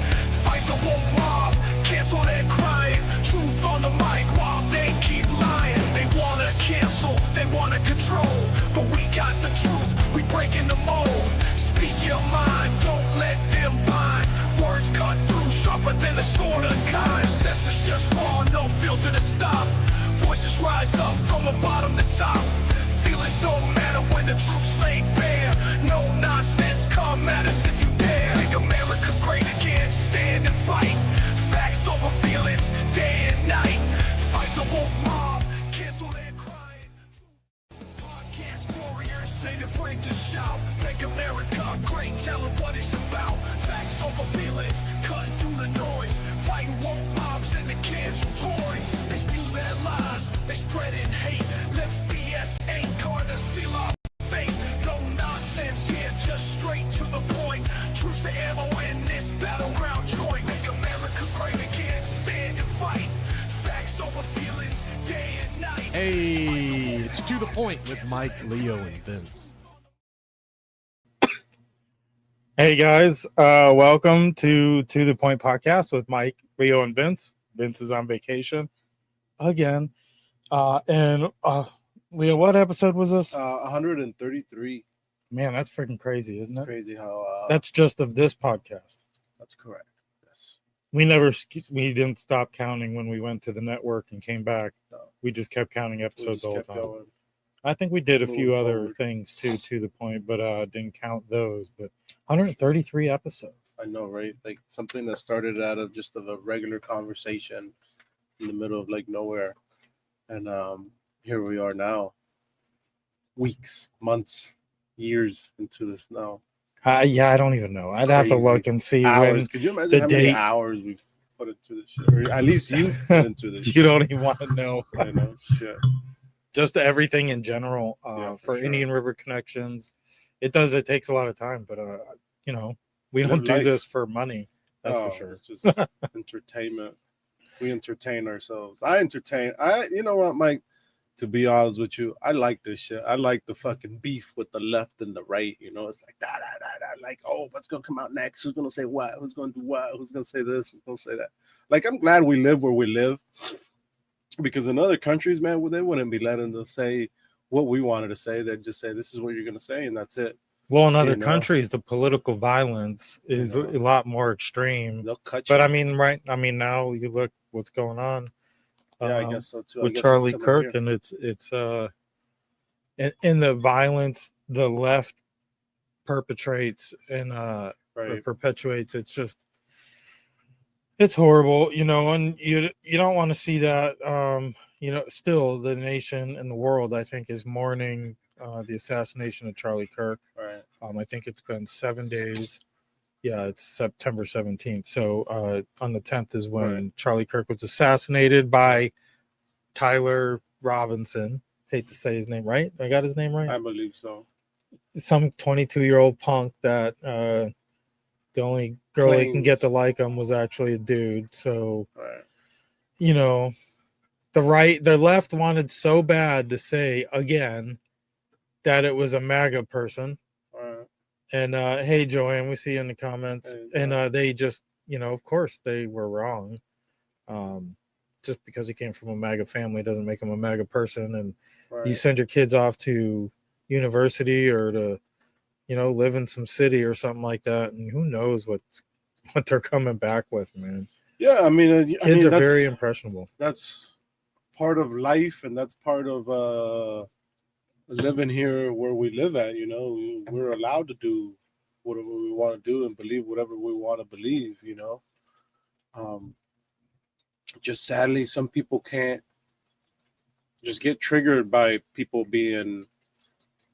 Fight the woke mob, cancel their crying. Truth on the mic while they keep lying. They wanna cancel, they wanna control, but we got the truth, we breaking the mold. Speak your mind, don't let them bind. Words cut through, sharper than a sword of kind. Senses just raw, no filter to stop. Voices rise up from the bottom to top. Feelings don't matter when the truth's laid bare. No nonsense, come at us if you dare. Make America great again, stand and fight. Facts over feelings, day and night. Fight the woke mob, cancel their crying. Podcast warriors, say the free. ready to shout, make America great, tell them what it's about. Facts over feelings, cutting through the noise, fighting woke mobs and the kids with toys. They spew their lies, they spreading hate. Lips BS ain't gonna seal our fate. No nonsense here, just straight to the point. Truce to ammo in this battleground joint. Make America great again, stand and fight. Facts over feelings, day and night. Hey, it's To the Point with Mike, Leo, and Vince. Hey guys, welcome to the Point podcast with Mike, Leo, and Vince. Vince is on vacation again. And Leo, what episode was this? 133. Man, that's freaking crazy, isn't it? Crazy how That's just of this podcast. that's correct. Yes. We didn't stop counting when we went to the network and came back. No. We just kept counting We episodes just all the kept time. going. I think we did a few Moving other forward. things too, to the point, but didn't count those. But 133 episodes. I know, right? Like something that started out of just of a regular conversation in the middle of like nowhere. And here we are now. Weeks, months, years into this now. Yeah, I don't even know. I'd have to crazy. look and see Hours. when Could you imagine the how many date. hours we put into this shit? Or at least you put into this You shit. don't even want to know. I know, shit. Just everything in general Yeah, for sure. Indian River connections. It takes a lot of time, but we Live don't do life. this for money. That's Oh, for sure. It's just entertainment. We entertain ourselves. You know what, Mike? To be honest with you, I like this shit. I like the fucking beef with the left and the right. You know, it's like like, oh, what's gonna come out next? Who's gonna say what? Who's gonna do what? Who's gonna say this? Who's gonna say that? Like, I'm glad we live where we live, because in other countries, man, well, they wouldn't be letting us say what we wanted to say. They'd just say, this is what you're gonna say, and that's it. Well, in other You know? countries, the political violence is a lot more extreme. They'll cut But you. now you look what's going on. Yeah, I guess so too. I With guess it's Charlie coming Kirk, here. and it's in the violence the left perpetrates and or Right. perpetuates. It's horrible, and you don't want to see that. Still the nation and the world, I think, is mourning the assassination of Charlie Kirk. Right. I think it's been 7 days. Yeah, it's September 17th. So on the 10th is when Charlie Kirk was assassinated by Tyler Robinson. Hate to say his name right. I got his name right? I believe so. Some 22-year-old punk that the only girl they can get to like him was actually a dude. So, the left wanted so bad to say again that it was a MAGA person. And hey, Joanne, we see you in the comments. And they just, of course they were wrong. Just because he came from a MAGA family doesn't make him a MAGA person. And you send your kids off to university or to, live in some city or something like that, and who knows what they're coming back with, man. Yeah, I mean, kids are very impressionable. That's part of life, and that's part of living here where we live at. We're allowed to do whatever we want to do and believe whatever we want to believe. Just sadly, some people can't just get triggered by people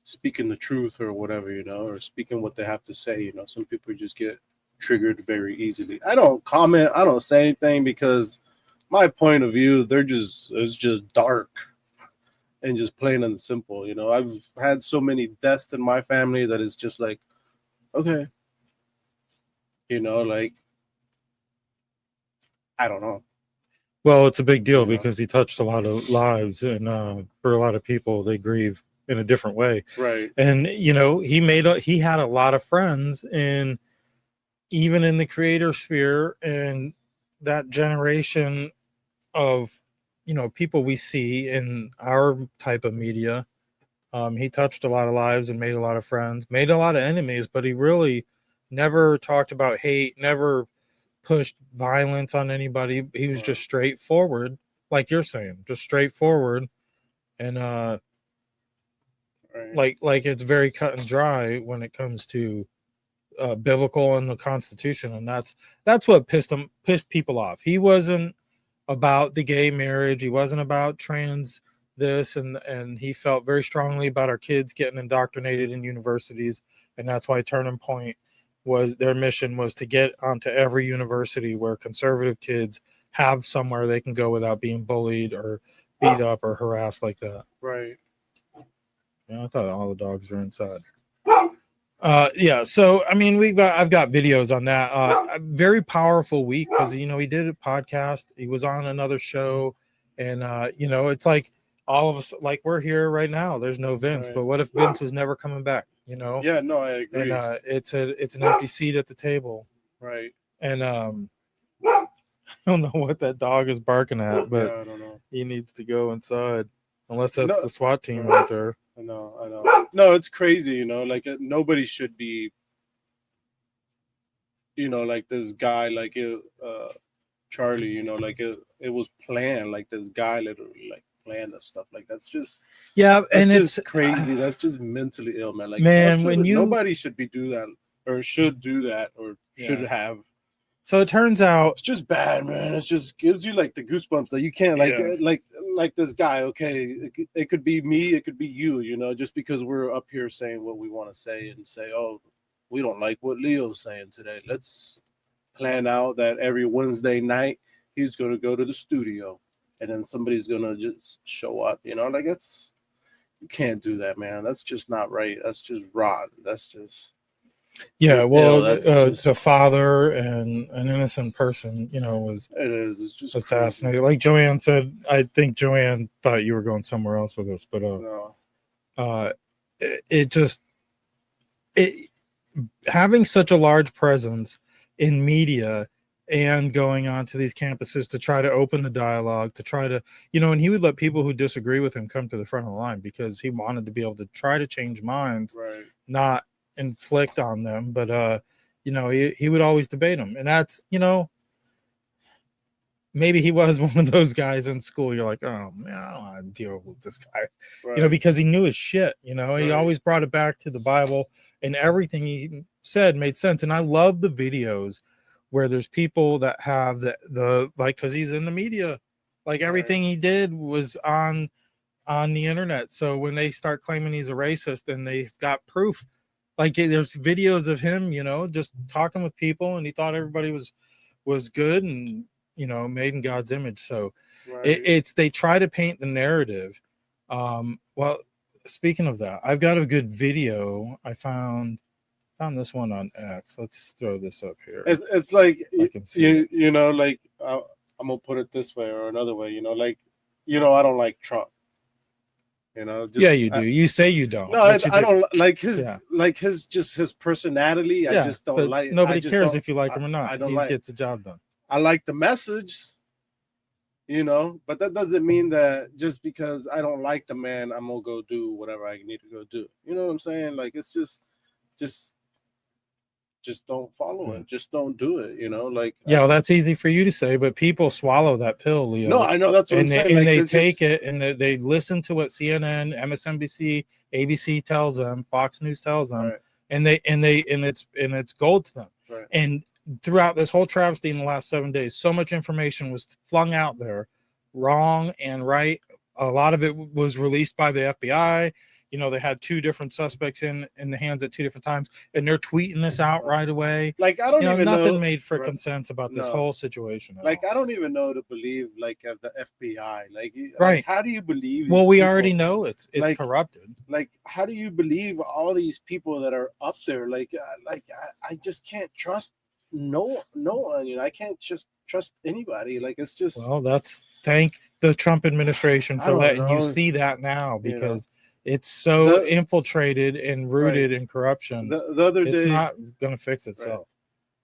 speaking the truth or whatever, or speaking what they have to say. Some people just get triggered very easily. I don't comment, I don't say anything, because my point of view, it's just dark and just plain and simple. I've had so many deaths in my family that it's just like, okay, like, I don't know. Well, it's a big deal because he touched a lot of lives, and for a lot of people, they grieve in a different way. Right. And he had a lot of friends, and even in the creator sphere, and that generation of people we see in our type of media. He touched a lot of lives and made a lot of friends, made a lot of enemies, but he really never talked about hate, never pushed violence on anybody. He was just straightforward, like you're saying, just straightforward, and like it's very cut and dry when it comes to biblical and the Constitution, and that's what pissed people off. He wasn't about the gay marriage. He wasn't about transgender this, and he felt very strongly about our kids getting indoctrinated in universities, and that's why Turning Point was their mission was to get onto every university where conservative kids have somewhere they can go without being bullied or beat up or harassed like that. Right. Yeah, I thought all the dogs were inside. Yeah, so I mean, I've got videos on that. A very powerful week because he did a podcast. He was on another show, and it's like all of us, like we're here right now. There's no Vince, Right. but what if Vince was never coming back? Yeah, no, I agree. And it's an empty seat at the table. Right. And I don't know what that dog is barking at, but Yeah, I don't know. he needs to go inside, unless that's No, the SWAT team right there. I know. No, it's crazy, like nobody should be, like this guy, like Charlie, like it was planned, like this guy literally like planned this stuff. Like that's just and just it's crazy. That's just mentally ill, man. Like man, when nobody should be do that or should do that or should have. So it turns out it's just bad, man. It just gives you like the goosebumps that you can't like this guy. Okay, it could be me, it could be you. Just because we're up here saying what we want to say and say, oh, we don't like what Leo's saying today. Let's plan out that every Wednesday night he's going to go to the studio, and then somebody's going to just show up. Like you can't do that, man. That's just not right. That's just rotten. That's just. Yeah, well, that's the father and an innocent person, was it's just assassinated. Like Joanne said, I think Joanne thought you were going somewhere else with us, but no. Having such a large presence in media and going on to these campuses to try to open the dialogue, to try to, and he would let people who disagree with him come to the front of the line because he wanted to be able to try to change minds, right? Not inflict on them, but he would always debate them, and that's maybe he was one of those guys in school you're like, oh man, I don't want to deal with this guy, right. Because he knew his shit. He Right. always brought it back to the Bible, and everything he said made sense. And I love the videos where there's people that have the like, because he's in the media, like everything he did was on the internet. So when they start claiming he's a racist, and they've got proof. Like there's videos of him, just talking with people, and he thought everybody was good and made in God's image. So it's they try to paint the narrative. Well, speaking of that, I've got a good video. I found this one on X. Let's throw this up here. It's like I can see like I'm gonna put it this way or another way. I don't like Trump. Yeah, you do. You say you don't. No, I don't like his his personality. Yeah, I just don't like. Nobody cares if you like him or not. I don't He gets the job done. I like the message, but that doesn't mean that just because I don't like the man, I'm gonna go do whatever I need to go do. You know what I'm saying? Like it's just don't follow it. Just don't do it. Like yeah, well, that's easy for you to say, but people swallow that pill, Leo. No, I know that's what I'm saying. And they take it and they listen to what CNN, MSNBC, ABC tells them, Fox News tells them, and it's gold to them. Right. And throughout this whole travesty in the last 7 days, so much information was flung out there, wrong and right. A lot of it was released by the FBI. They had two different suspects in the hands at two different times, and they're tweeting this out right away. Like I don't even know. Nothing made freaking sense about this whole situation. Like I don't even know to believe of the FBI. Like how do you believe? Well, we already know it's like, corrupted. Like how do you believe all these people that are up there? Like I just can't trust no one. I can't just trust anybody. Like it's just. Well, that's thanks the Trump administration for letting you see that now because. It's so infiltrated and rooted in corruption. The other day, it's not going to fix itself.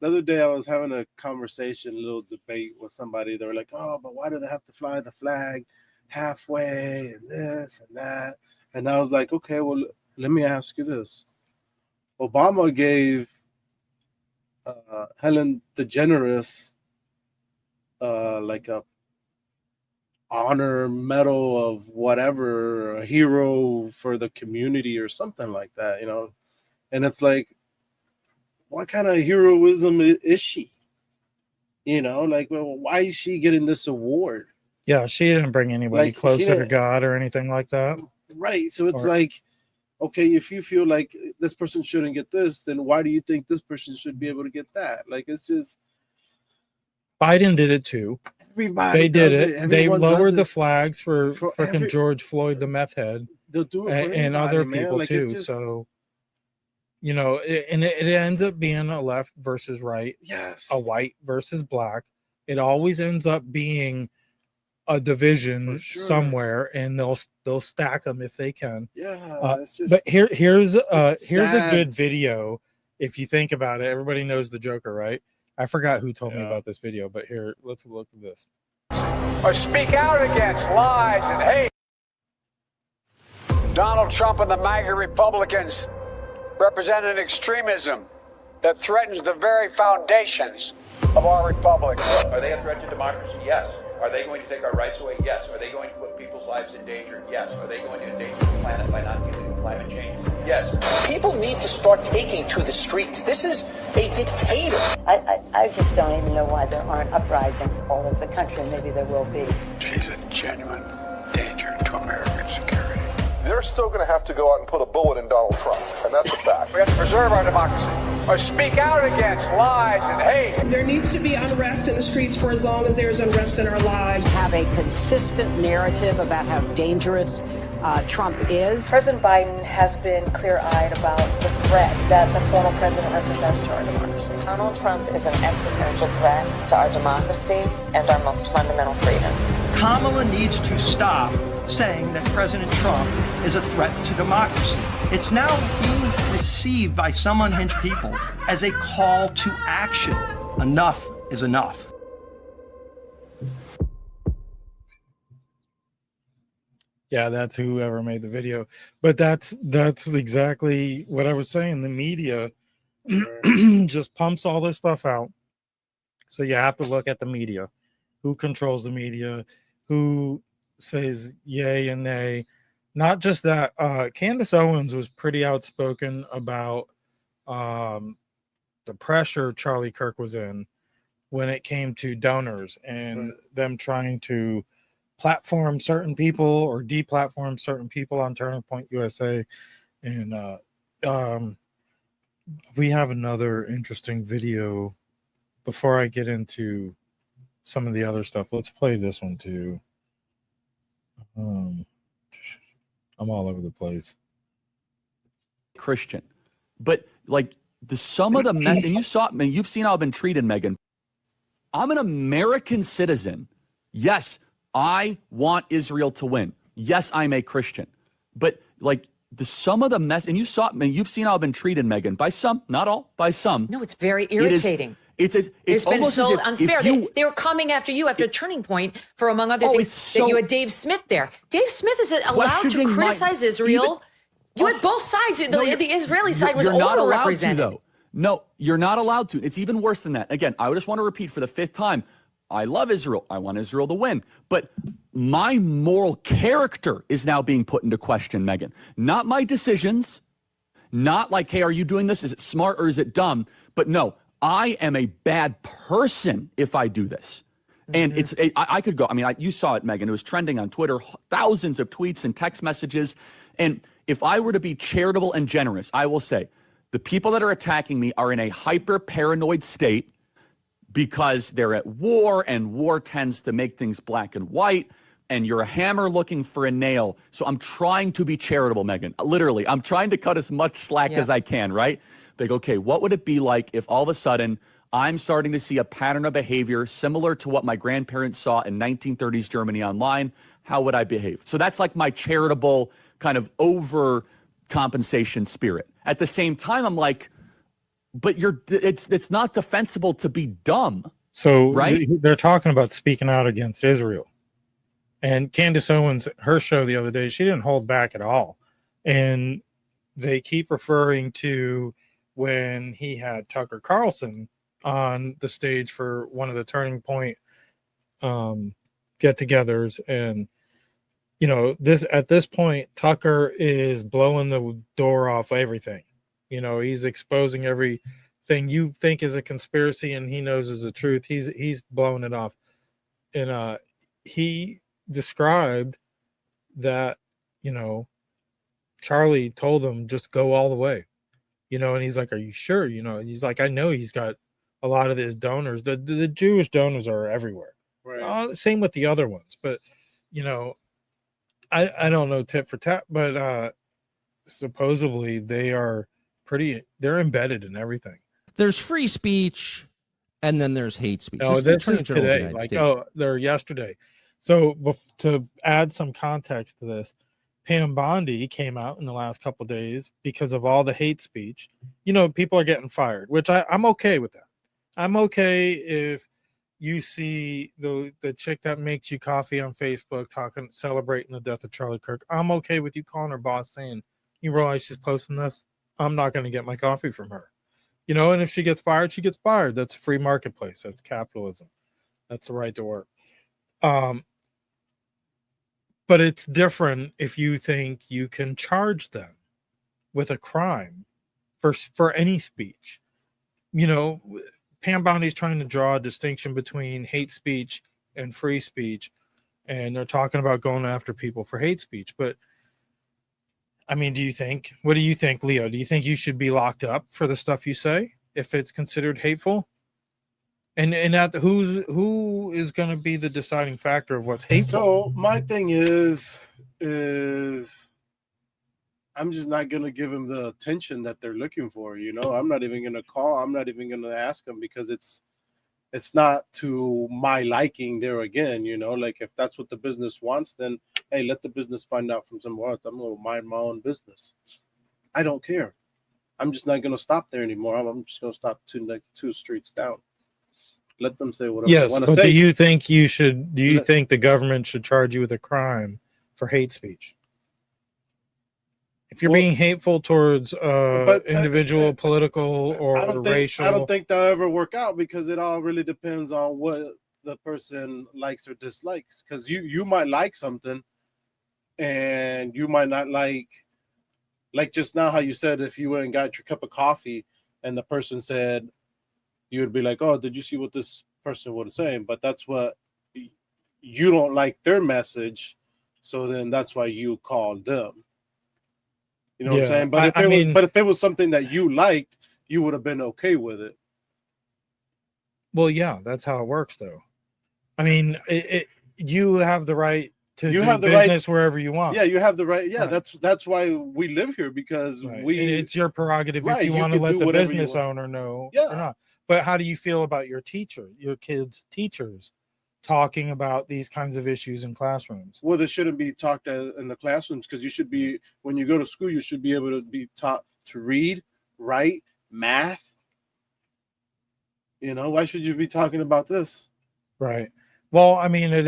The other day, I was having a conversation, a little debate with somebody. They were like, "Oh, but why do they have to fly the flag halfway and this and that?" And I was like, "Okay, well, let me ask you this: Obama gave Helen DeGeneres like a honor medal of whatever, a hero for the community or something like that, and it's like, what kind of heroism is she? Like, well, why is she getting this award? Yeah, she didn't bring anybody Like, she closer to didn't- God or anything like that. Right. So it's Or- like, okay, if you feel like this person shouldn't get this, then why do you think this person should be able to get that? Like, it's just Biden did it too. everybody. They did does it. They Everyone does lowered the it. flags for freaking every- George Floyd, the meth head, They'll do it for and everybody, other man. people Like, too. it's just, So, it ends up being a left versus right, yes, a white versus black. It always ends up being a division sure. somewhere, and they'll stack them if they can. yeah. It's just. But here's a sad. good video. If you think about it, everybody knows the Joker, right? I forgot who told me about this video, but here, let's look at this. Or speak out against lies and hate. Donald Trump and the MAGA Republicans represent an extremism that threatens the very foundations of our republic. Are they a threat to democracy? Yes. Are they going to take our rights away? Yes. Are they going to put people's lives in danger? Yes. Are they going to endanger the planet by not dealing with climate change? Yes. People need to start taking to the streets. This is a dictator. I just don't even know why there aren't uprisings all over the country. Maybe there will be. She's a genuine danger to American security. They're still going to have to go out and put a bullet in Donald Trump, and that's a fact. We have to preserve our democracy. Or speak out against lies and hate. There needs to be unrest in the streets for as long as there's unrest in our lives. Have a consistent narrative about how dangerous Trump is. President Biden has been clear-eyed about the threat that the former president represents to our democracy. Donald Trump is an existential threat to our democracy and our most fundamental freedoms. Kamala needs to stop saying that President Trump is a threat to democracy. It's now being received by some unhinged people as a call to action. Enough is enough. Yeah, that's whoever made the video. But that's exactly what I was saying. The media just pumps all this stuff out. So you have to look at the media. Who controls the media? Who says yay and nay? Not just that. Candace Owens was pretty outspoken about the pressure Charlie Kirk was in when it came to donors and them trying to platform certain people or deplatform certain people on Turning Point USA. And we have another interesting video before I get into some of the other stuff. Let's play this one too. I'm all over the place. Christian, but like the some of the mess, and you saw, man, you've seen how I've been treated, Megan. I'm an American citizen. Yes, I want Israel to win. Yes, I'm a Christian. But like the some of the mess, and you saw, man, you've seen how I've been treated, Megan, by some, not all, by some. No, it's very irritating. It's been almost so as if unfair. They were coming after you after Turning Point for, among other things, that you had Dave Smith there. Dave Smith is allowed to criticize Israel. You had both sides. The Israeli side was overrepresented. Though. No, you're not allowed to. It's even worse than that. Again, I just want to repeat for the fifth time. I love Israel. I want Israel to win. But my moral character is now being put into question, Megan. Not my decisions. Not like, hey, are you doing this? Is it smart or is it dumb? But no, I am a bad person if I do this. And I could go, I mean, you saw it, Megan. It was trending on Twitter, thousands of tweets and text messages. And if I were to be charitable and generous, I will say the people that are attacking me are in a hyper paranoid state because they're at war, and war tends to make things black and white, and you're a hammer looking for a nail. So I'm trying to be charitable, Megan. Literally, I'm trying to cut as much slack as I can, right? Like, okay, what would it be like if all of a sudden I'm starting to see a pattern of behavior similar to what my grandparents saw in 1930s Germany online? How would I behave? So that's like my charitable kind of overcompensation spirit. At the same time, I'm like, but it's not defensible to be dumb. So right? They're talking about speaking out against Israel. And Candace Owens, her show the other day, she didn't hold back at all. And they keep referring to when he had Tucker Carlson on the stage for one of the Turning Point get-togethers. And, you know, at this point, Tucker is blowing the door off everything. You know, he's exposing everything you think is a conspiracy and he knows is the truth. He's blowing it off. And he described that, Charlie told him just go all the way, and he's like, are you sure? He's like, I know he's got a lot of his donors. The Jewish donors are everywhere. Right. Same with the other ones. But, I don't know tit for tat, but supposedly they're embedded in everything. There's free speech and then there's hate speech. No, this is today, States. They're yesterday. So to add some context to this, Pam Bondi came out in the last couple of days because of all the hate speech. People are getting fired, which I'm okay with that. I'm okay if you see the chick that makes you coffee on Facebook celebrating the death of Charlie Kirk. I'm okay with you calling her boss saying, you realize she's posting this? I'm not going to get my coffee from her. And if she gets fired, she gets fired. That's a free marketplace. That's capitalism. That's the right to work. But it's different if you think you can charge them with a crime for any speech. Pam Bondi's trying to draw a distinction between hate speech and free speech, and they're talking about going after people for hate speech. But I mean, what do you think, Leo? Do you think you should be locked up for the stuff you say if it's considered hateful? And that who is going to be the deciding factor of what's hateful? So my thing is I'm just not going to give them the attention that they're looking for. I'm not even going to call. I'm not even going to ask them because it's not to my liking there again, like if that's what the business wants, then, hey, let the business find out from somewhere else. I'm going to mind my own business. I don't care. I'm just not going to stop there anymore. I'm just going to stop two streets down. Let them say whatever they want to say. But do you think you think the government should charge you with a crime for hate speech? If you're being hateful towards individual, political, or racial, I don't think they'll ever work out because it all really depends on what the person likes or dislikes. Because you might like something, and you might not like just now how you said if you went and got your cup of coffee, and the person said, you would be like, oh, did you see what this person was saying? But that's what you don't like their message, so then that's why you called them. You know what I'm saying? But if it was something that you liked, you would have been okay with it. Well, yeah, that's how it works, though. I mean, you have the right to do business wherever you want. Yeah, you have the right. Yeah, right. That's why we live here, because it's your prerogative if you want to let the business owner know or not. But how do you feel about your kids' teachers talking about these kinds of issues in classrooms? Well, they shouldn't be talked in the classrooms because when you go to school, you should be able to be taught to read, write, math. Why should you be talking about this? Right. Well, I mean, it's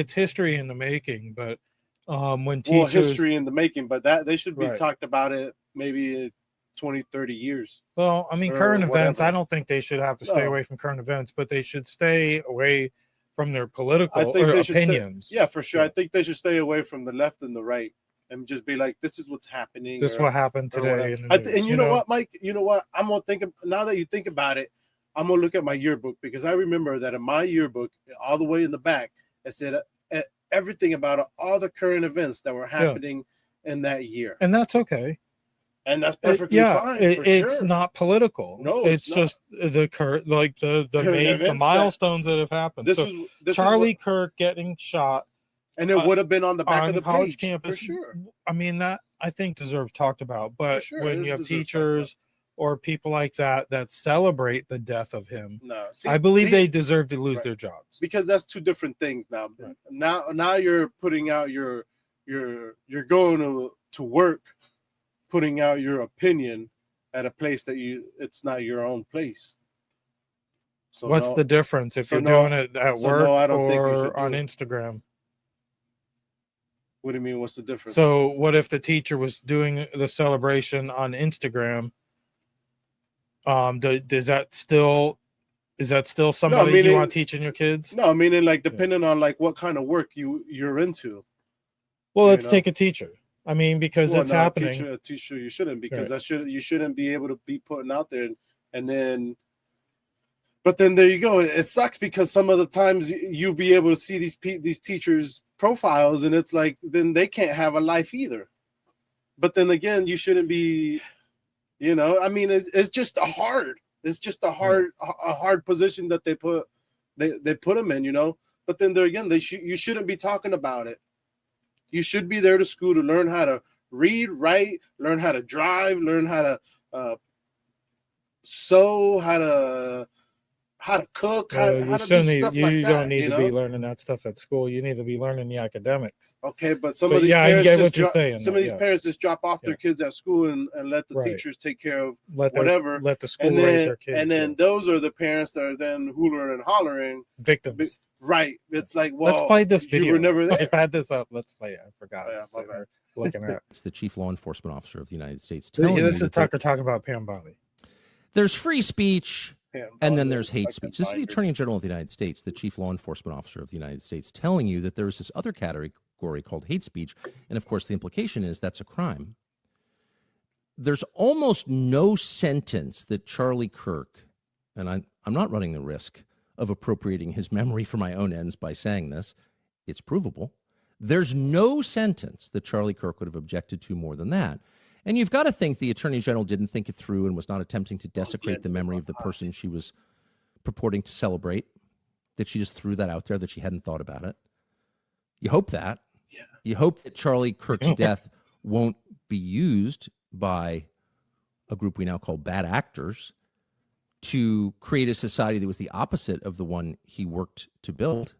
history in the making, but when teachers... history in the making, but that they should be talked about it maybe 20, 30 years. Well, I mean, current events, I don't think they should have to stay away from current events, but they should stay away from their political opinions. Yeah, for sure. I think they should stay away from the left and the right and just be like, this is what's happening. This is what happened today. And you know what, Mike? You know what? I'm going to think, now that you think about it, I'm going to look at my yearbook, because I remember that in my yearbook, all the way in the back, it said everything about all the current events that were happening in that year. And that's okay. And that's perfectly fine. It's not political. No, it's just the current, like the milestones that have happened. This Charlie Kirk getting shot, and it would have been on the back of the college page, campus. For sure. I mean, that I think deserves talked about. But when you have teachers or people like that celebrate the death of him, I believe they deserve to lose their jobs, because that's two different things now. Right. Now you're putting out you're going to work, putting out your opinion at a place that it's not your own place. So what's the difference if you're doing it at work or on Instagram? What do you mean? What's the difference? So what if the teacher was doing the celebration on Instagram? Is that still somebody you want teaching your kids? No, meaning like depending on like what kind of work you're into. Well, let's take a teacher. I mean, because it's happening. A teacher, you shouldn't, because you shouldn't be able to be putting out there and then. But then there you go. It sucks because some of the times you'll be able to see these teachers' profiles, and it's like then they can't have a life either. But then again, you shouldn't be, I mean, it's just a hard position that they put them in, But then there again, you shouldn't be talking about it. You should be there to school to learn how to read, write, learn how to drive, learn how to sew, how to cook. How to do stuff like you that, don't need to be learning that stuff at school. You need to be learning the academics. Okay, but some of these parents just drop off their kids at school and let the teachers take care of let the school raise their kids. And then those are the parents that are then hollering and hollering. Victims. Right. It's like, well, let's play this video. You were never there. I've had this up. Let's play it. I forgot. Looking at It's the chief law enforcement officer of the United States. This is Tucker talking about Pam Bondi. There's free speech. And then there's hate speech. This is the Attorney General of the United States, the Chief Law Enforcement Officer of the United States, telling you that there is this other category called hate speech. And of course, the implication is that's a crime. There's almost no sentence that Charlie Kirk, and I'm not running the risk of appropriating his memory for my own ends by saying this, it's provable. There's no sentence that Charlie Kirk would have objected to more than that. And you've got to think the Attorney General didn't think it through and was not attempting to desecrate the memory of the person she was purporting to celebrate, that she just threw that out there, that she hadn't thought about it. You hope that. Yeah. You hope that Charlie Kirk's death won't be used by a group we now call bad actors to create a society that was the opposite of the one he worked to build.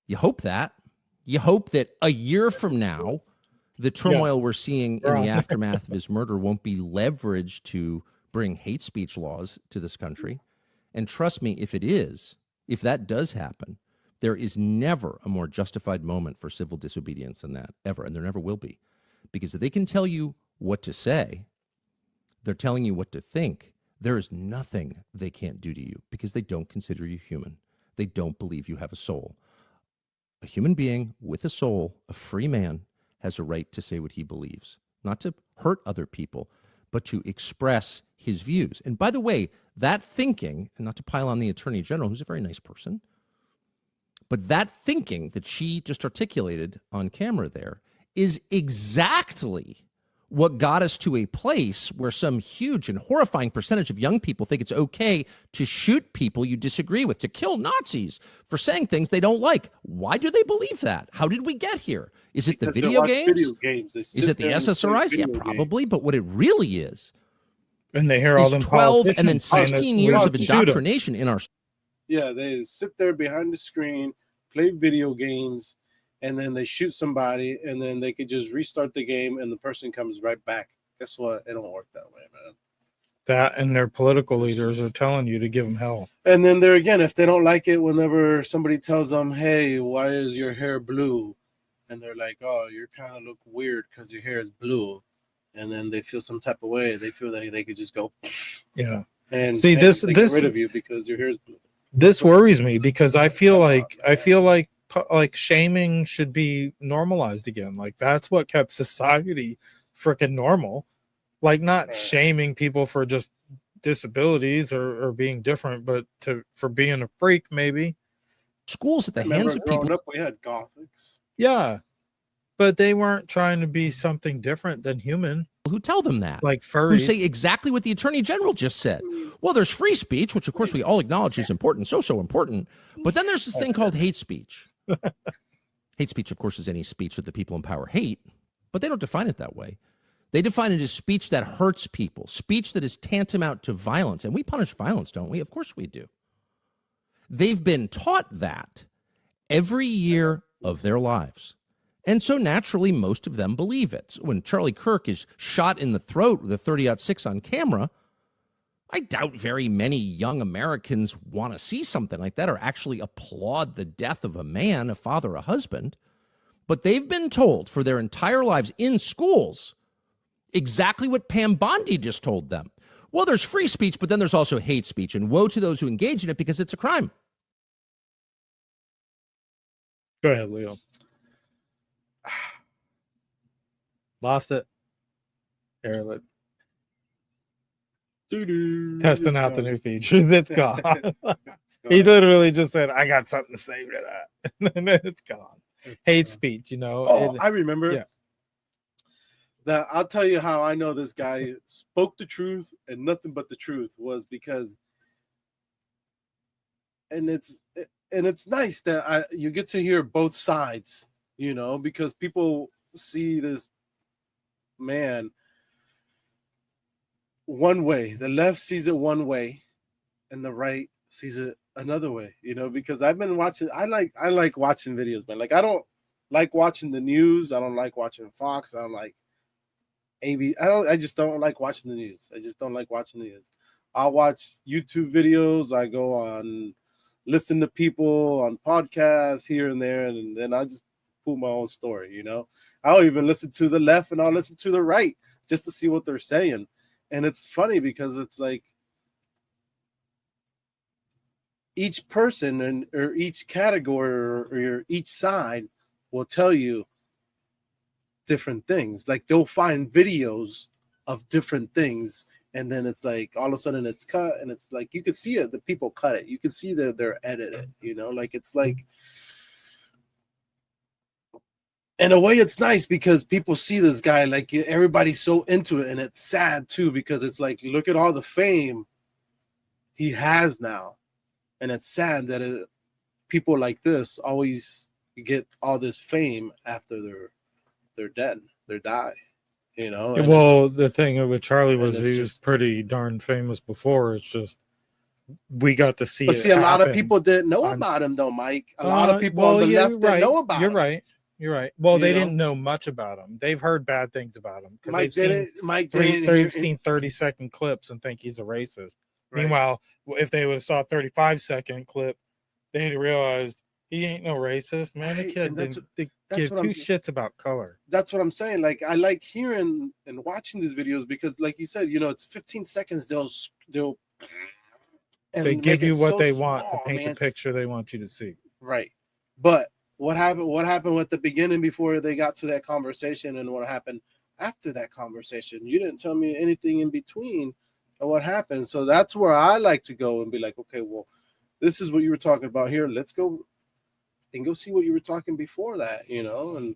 You hope that. You hope that a year from now, the turmoil we're seeing in the aftermath of his murder won't be leveraged to bring hate speech laws to this country. And trust me, if that does happen, there is never a more justified moment for civil disobedience than that, ever. And there never will be. Because if they can tell you what to say, they're telling you what to think. There is nothing they can't do to you because they don't consider you human. They don't believe you have a soul. A human being with a soul, a free man, has a right to say what he believes, not to hurt other people, but to express his views. And by the way, that thinking, and not to pile on the Attorney General, who's a very nice person, but that thinking that she just articulated on camera there is exactly what got us to a place where some huge and horrifying percentage of young people think it's okay to shoot people you disagree with, to kill Nazis for saying things they don't like. Why do they believe that? How did we get here? Is it the video games? Is it the SSRIs? Yeah, probably. But what it really is, and they hear all them 12 and then 16 years of indoctrination in our. Yeah, they sit there behind the screen, play video games, and then they shoot somebody, and then they could just restart the game, and the person comes right back. Guess what? It don't work that way, man. That and their political leaders are telling you to give them hell. And then there again, if they don't like it, whenever somebody tells them, "Hey, why is your hair blue?" and they're like, "Oh, you kind of look weird because your hair is blue," and then they feel some type of way, they feel like they could just go, yeah. And see, get rid of you because your hair is blue. This worries me because I feel like shaming should be normalized again. Like that's what kept society freaking normal. Like not shaming people for just disabilities or being different, but for being a freak, maybe. Schools at the hands of people. Up, we had Gothics. Yeah, but they weren't trying to be something different than human. Who tell them that? Like furries. Who say exactly what the Attorney General just said. Well, there's free speech, which of course we all acknowledge is important, so important. But then there's this thing called hate speech. Hate speech, of course, is any speech that the people in power hate, but they don't define it that way. They define it as speech that hurts people, speech that is tantamount to violence. And we punish violence, don't we? Of course we do. They've been taught that every year of their lives. And so naturally, most of them believe it. So when Charlie Kirk is shot in the throat with a 30-06 on camera, I doubt very many young Americans want to see something like that or actually applaud the death of a man, a father, a husband. But they've been told for their entire lives in schools exactly what Pam Bondi just told them. Well, there's free speech, but then there's also hate speech, and woe to those who engage in it because it's a crime. Go ahead, Leo. Lost it. Airlet. testing out the new feature that's gone. He literally just said, I got something to say to that. And then it's gone. Hate speech, you know. Oh, I remember. Yeah. That I'll tell you how I know this guy spoke the truth and nothing but the truth was because, and it's nice that you get to hear both sides, you know, because people see this man one way. The left sees it one way, and the right sees it another way, you know, because I've been watching. I like watching videos, man. Like I don't like watching the news. I don't like watching Fox. I don't like I just don't like watching the news. I just don't like watching the news. I'll watch YouTube videos. I go on, listen to people on podcasts here and there, and then I just pull my own story, you know. I'll even listen to the left and I'll listen to the right just to see what they're saying. And it's funny because it's like each person or each category or each side will tell you different things. Like they'll find videos of different things, and then it's like all of a sudden it's cut, and it's like you could see it. The people cut it. You can see that they're edited. You know, like it's like in a way it's nice because people see this guy. Like everybody's so into it, and it's sad too because it's like look at all the fame he has now, and it's sad that people like this always get all this fame after they're dead, they die, you know. Well, the thing with Charlie was he was pretty darn famous before. It's just we got to see. But see, a lot of people didn't know about him, though, Mike. A lot of people on the left didn't know about him. You're right. You're right. Well, they didn't know much about him. They've heard bad things about him because they've seen 30-second clips and think he's a racist. Right. Meanwhile, if they would have saw a 35-second clip, they'd have realized he ain't no racist, man. The kid didn't give two shits about color. That's what I'm saying. Like I like hearing and watching these videos because, like you said, you know, it's 15 seconds. They'll they give you what they want to paint the picture they want you to see. Right. But what happened at the beginning before they got to that conversation, and what happened after that conversation? You didn't tell me anything in between of what happened. So that's where I like to go and be like, okay, well, this is what you were talking about here. Let's go and go see what you were talking before that, you know, and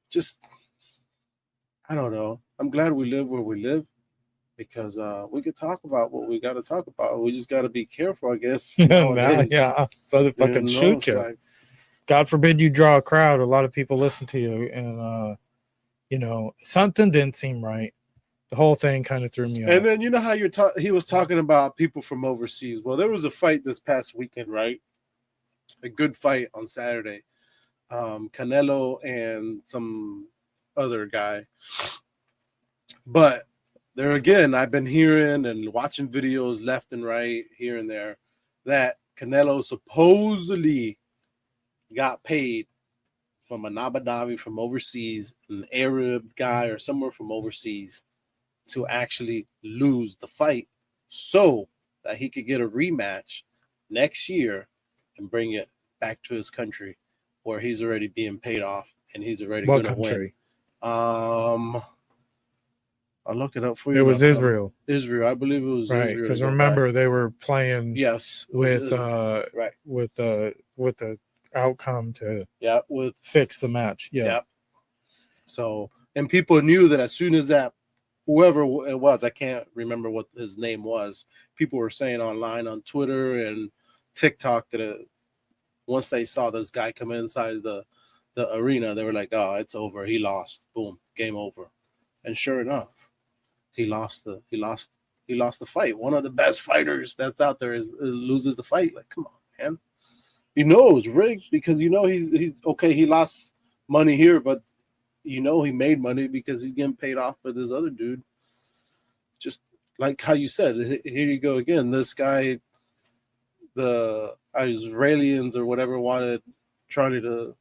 just, I don't know. I'm glad we live where we live because we could talk about what we got to talk about. We just got to be careful, I guess. Yeah, so they fucking shoot you. Like, God forbid you draw a crowd. A lot of people listen to you, and you know, something didn't seem right. The whole thing kind of threw me off. And then you know how he was talking about people from overseas. Well, there was a fight this past weekend, right? A good fight on Saturday. Canelo and some other guy. But there again, I've been hearing and watching videos left and right, here and there, that Canelo supposedly got paid from an Abu Dhabi from overseas, an Arab guy or somewhere from overseas, to actually lose the fight so that he could get a rematch next year and bring it back to his country where he's already being paid off and he's already going to win. I'll look it up for you. It was Israel. Israel, I believe it was right, Israel. Because remember they were playing with the outcome to fix the match. Yeah. So, and people knew that as soon as that whoever it was, I can't remember what his name was. People were saying online on Twitter and TikTok that once they saw this guy come inside the arena, they were like, "Oh, it's over. He lost. Boom, game over." And sure enough, he lost the fight. One of the best fighters that's out there loses the fight. Like, come on, man. You know it's rigged because you know he's okay. He lost money here, but you know he made money because he's getting paid off by this other dude. Just like how you said, here you go again. This guy, the Israelis or whatever wanted Charlie to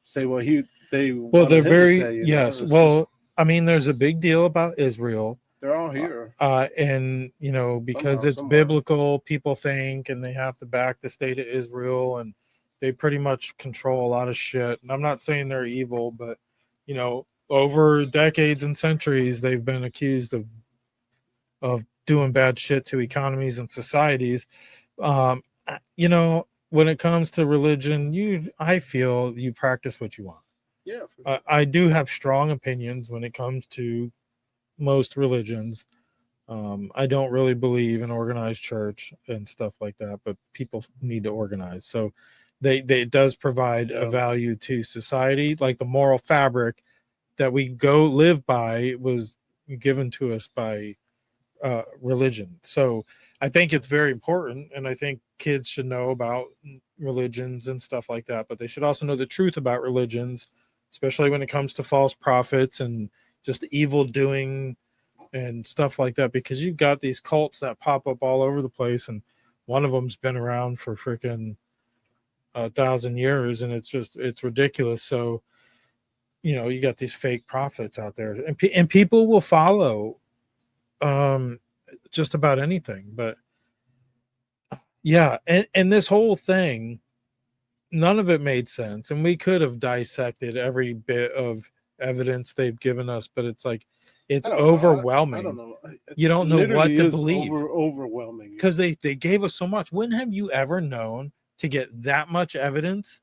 say what they're very say, yes. Well, I mean, there's a big deal about Israel. They're all here, and you know because it's biblical, people think, and they have to back the state of Israel, and they pretty much control a lot of shit. And I'm not saying they're evil, but you know, over decades and centuries, they've been accused of of doing bad shit to economies and societies. You know, when it comes to religion, I feel you practice what you want. Yeah. I do have strong opinions when it comes to most religions. I don't really believe in organized church and stuff like that, but people need to organize. So it does provide a value to society, like the moral fabric that we go live by was given to us by religion. So I think it's very important, and I think kids should know about religions and stuff like that, but they should also know the truth about religions, especially when it comes to false prophets and just evil doing and stuff like that, because you've got these cults that pop up all over the place, and one of them's been around for freaking 1,000 years, and it's ridiculous. So, you know, you got these fake prophets out there, and people will follow just about anything. But yeah, and this whole thing, none of it made sense, and we could have dissected every bit of evidence they've given us, but it's like it's overwhelming. I don't know. You don't know what to believe. Overwhelming, because they gave us so much. When have you ever known to get that much evidence,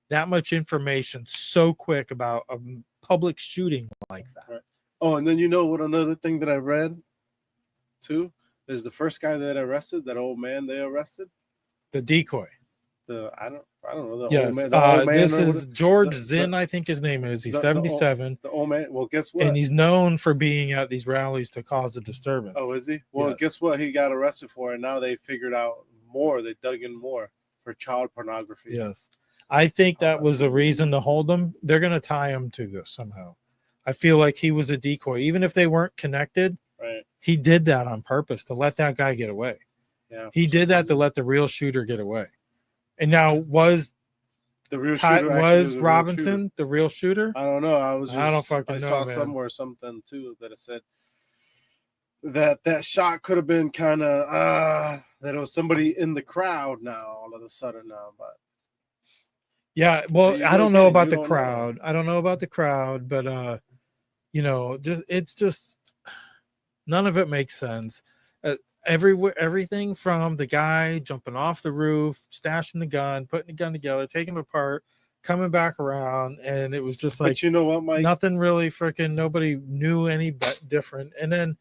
that much information so quick about a public shooting like that? Right. Oh, and then you know what? Another thing that I read too is the first guy that arrested, that old man they arrested, the decoy. I don't know. Yes, old man, the old man, this is George Zinn, I think his name is. He's 77. The old man. Well, guess what? And he's known for being at these rallies to cause a disturbance. Oh, is he? Well, yes. Guess what? He got arrested for, and now they figured out more. They dug in more for child pornography. Yes, I think that was a reason to hold him. They're going to tie him to this somehow. I feel like he was a decoy, even if they weren't connected. Right. He did that on purpose to let that guy get away. Yeah. He did that to let the real shooter get away. And now was the real shooter was Robinson the real shooter? I don't know. I don't fucking know. I saw somewhere something too that it said that shot could have been kind of that it was somebody in the crowd now all of a sudden now, but yeah, well, I don't know about the crowd. I don't know about the crowd, but you know, it's just none of it makes sense. Everything from the guy jumping off the roof, stashing the gun, putting the gun together, taking it apart, coming back around, and it was just like, but you know what, Mike? Nothing really freaking. Nobody knew any different. And then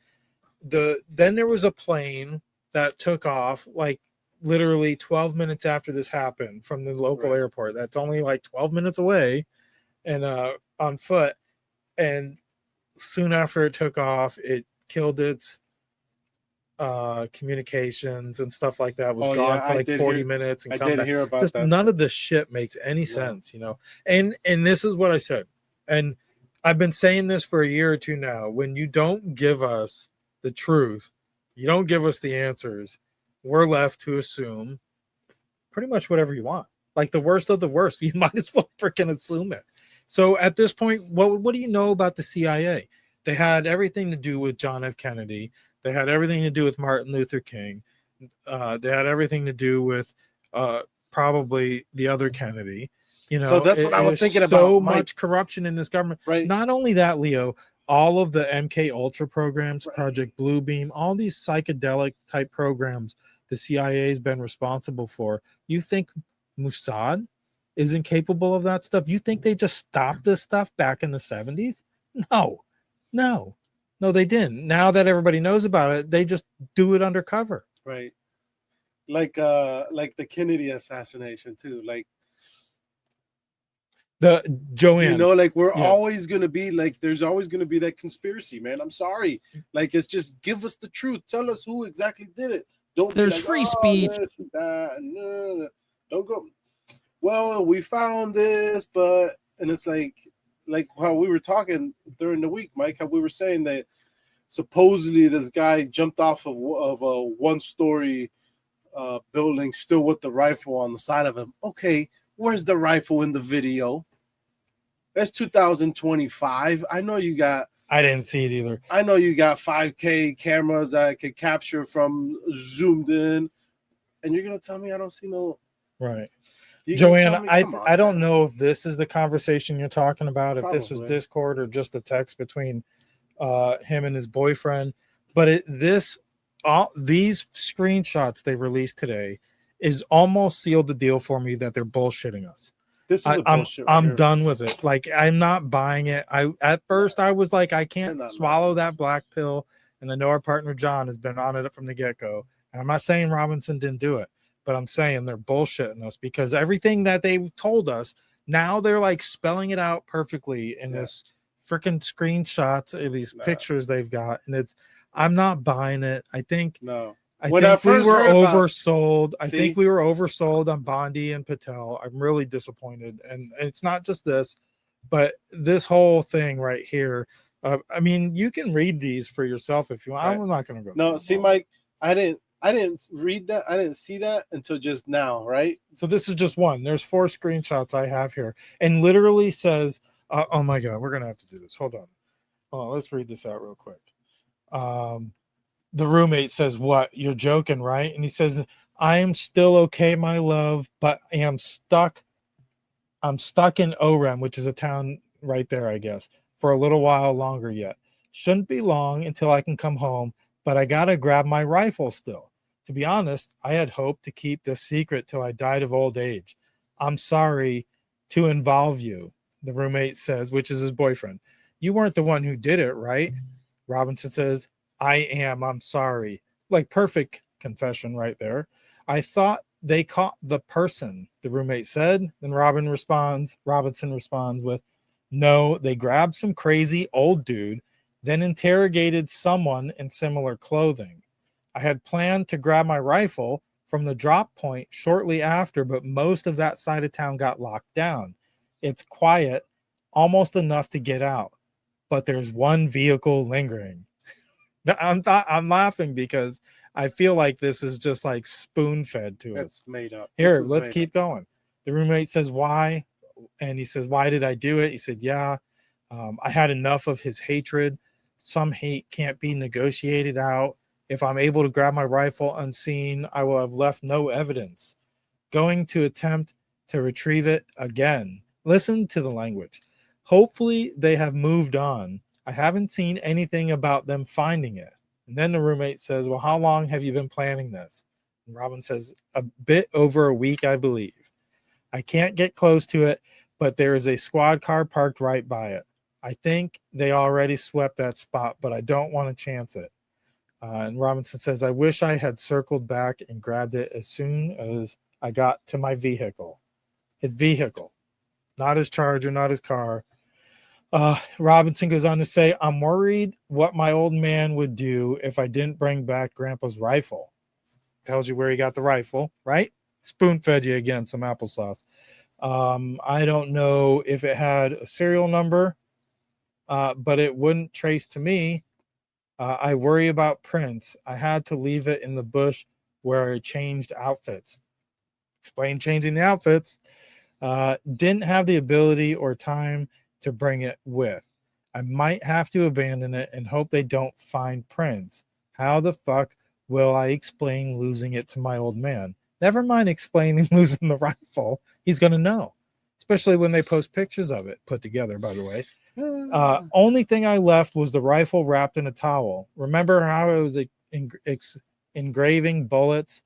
there was a plane that took off like literally 12 minutes after this happened from the local airport. That's only like 12 minutes away, and on foot. And soon after it took off, it killed its communications and stuff like that. Was gone for like 40 minutes and come back. Hear about just that. None of this shit makes any sense, you know. And this is what I said, and I've been saying this for a year or two now. When you don't give us the truth, you don't give us the answers, we're left to assume pretty much whatever you want. Like the worst of the worst, you might as well freaking assume it. So at this point, what do you know about the CIA? They had everything to do with John F. Kennedy. They had everything to do with Martin Luther King. They had everything to do with probably the other Kennedy. You know, so that's what I was thinking about. So much corruption in this government. Right. Not only that, Leo, all of the MK Ultra programs, Project Bluebeam, all these psychedelic type programs the CIA has been responsible for. You think Mossad isn't capable of that stuff? You think they just stopped this stuff back in the 70s? No, they didn't. Now that everybody knows about it, they just do it undercover. Right. Like the Kennedy assassination too. Like the Joanne. You know, like we're always gonna be like, there's always gonna be that conspiracy, man. I'm sorry. Like it's just give us the truth. Tell us who exactly did it. Don't there's be like, free speech. No. Don't go. Well, we found this, but and it's like how we were talking during the week, Mike, how we were saying that supposedly this guy jumped off of a one-story building still with the rifle on the side of him. Okay, where's the rifle in the video? That's 2025. I know you got... I didn't see it either. I know you got 5K cameras that could capture from zoomed in, and you're going to tell me I don't see no... Right. Joanne, I don't know if this is the conversation you're talking about, if this was Discord or just a text between him and his boyfriend, but this all these screenshots they released today is almost sealed the deal for me that they're bullshitting us. This is a bullshit. I'm done with it. Like, I'm not buying it. At first I was like, I can't swallow that black pill. And I know our partner John has been on it from the get-go. And I'm not saying Robinson didn't do it, but I'm saying they're bullshitting us because everything that they told us, now they're like spelling it out perfectly in this freaking screenshots of these pictures they've got. And I'm not buying it. I think I think we were oversold. I think we were oversold on Bondi and Patel. I'm really disappointed. And it's not just this, but this whole thing right here. I mean, you can read these for yourself if you want. I'm not going to go. No, see, Mike, I didn't read that. I didn't see that until just now, right? So this is just one. There's 4 screenshots I have here, and literally says, "Oh my God, we're going to have to do this." Hold on. Let's read this out real quick. The roommate says, "What? You're joking, right?" And he says, "I am still okay, my love, but I'm stuck. I'm stuck in Orem, which is a town right there, I guess, for a little while longer yet. Shouldn't be long until I can come home, but I gotta grab my rifle still. To be honest, I had hoped to keep this secret till I died of old age. I'm sorry to involve you," the roommate says, which is his boyfriend. "You weren't the one who did it, right?" Robinson says, "I am. I'm sorry." Like, perfect confession right there. "I thought they caught the person," the roommate said. Then Robinson responds with, "No, they grabbed some crazy old dude, then interrogated someone in similar clothing. I had planned to grab my rifle from the drop point shortly after, but most of that side of town got locked down. It's quiet, almost enough to get out, but there's one vehicle lingering." I'm laughing because I feel like this is just like spoon-fed to us. It's made up. Here, let's keep going. The roommate says, "Why?" And he says, "Why did I do it?" He said, "Yeah, I had enough of his hatred. Some hate can't be negotiated out. If I'm able to grab my rifle unseen, I will have left no evidence. Going to attempt to retrieve it again." Listen to the language. "Hopefully they have moved on. I haven't seen anything about them finding it." And then the roommate says, "Well, how long have you been planning this?" And Robin says, "A bit over a week, I believe. I can't get close to it, but there is a squad car parked right by it. I think they already swept that spot, but I don't want to chance it." And Robinson says, "I wish I had circled back and grabbed it as soon as I got to my vehicle." His vehicle, not his Charger, not his car. Robinson goes on to say, "I'm worried what my old man would do if I didn't bring back Grandpa's rifle." Tells you where he got the rifle, right? Spoon-fed you again, some applesauce. "I don't know if it had a serial number, but it wouldn't trace to me. I worry about prints. I had to leave it in the bush where I changed outfits." Explain changing the outfits. "Didn't have the ability or time to bring it with. I might have to abandon it and hope they don't find prints. How the fuck will I explain losing it to my old man?" Never mind explaining losing the rifle. He's going to know, especially when they post pictures of it put together, by the way. "Only thing I left was the rifle wrapped in a towel. Remember how I was engraving bullets?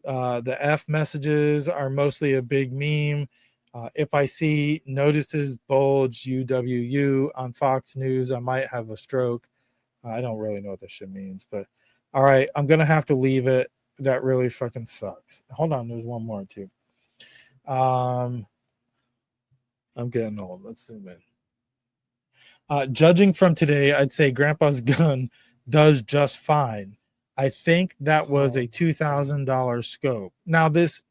The F messages are mostly a big meme. If I see notices bulge UWU on Fox News, I might have a stroke." I don't really know what this shit means, but all right, I'm going to have to leave it. That really fucking sucks. Hold on, there's one more too. I'm getting old. Let's zoom in. "Judging from today, I'd say Grandpa's gun does just fine. I think that was a $2,000 scope." Now this,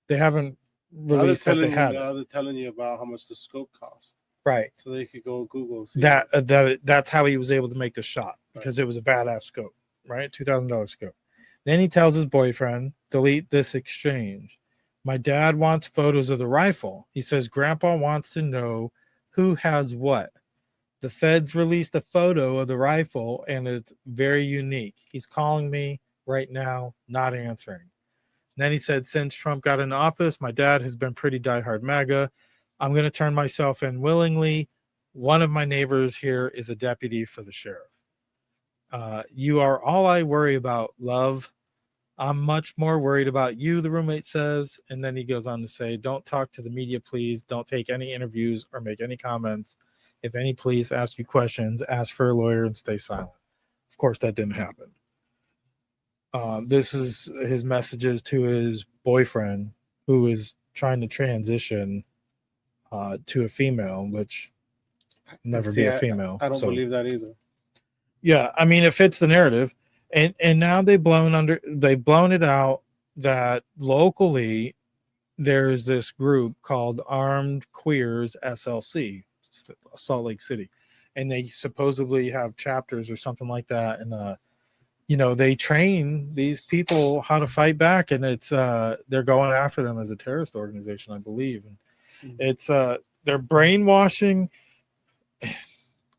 they haven't released that they had. Now they're telling you about how much the scope cost. Right. So they could go Google. That's how he was able to make the shot, because it was a badass scope, right? $2,000 scope. Then he tells his boyfriend, "Delete this exchange. My dad wants photos of the rifle. He says Grandpa wants to know who has what. The feds released a photo of the rifle and it's very unique. He's calling me right now, not answering." And then he said, "Since Trump got in office, my dad has been pretty diehard MAGA. I'm going to turn myself in willingly. One of my neighbors here is a deputy for the sheriff." You are all I worry about, love. I'm much more worried about you, the roommate says. And then he goes on to say, don't talk to the media, please. Don't take any interviews or make any comments. If any police ask you questions, ask for a lawyer and stay silent. Of course, that didn't happen. This is his messages to his boyfriend, who is trying to transition to a female, which never be a female. I don't believe that either. Yeah, I mean, it fits the narrative. And now they've blown it out that locally there's this group called Armed Queers SLC, Salt Lake City, and they supposedly have chapters or something like that. And they train these people how to fight back, and it's they're going after them as a terrorist organization, I believe. And it's they're brainwashing.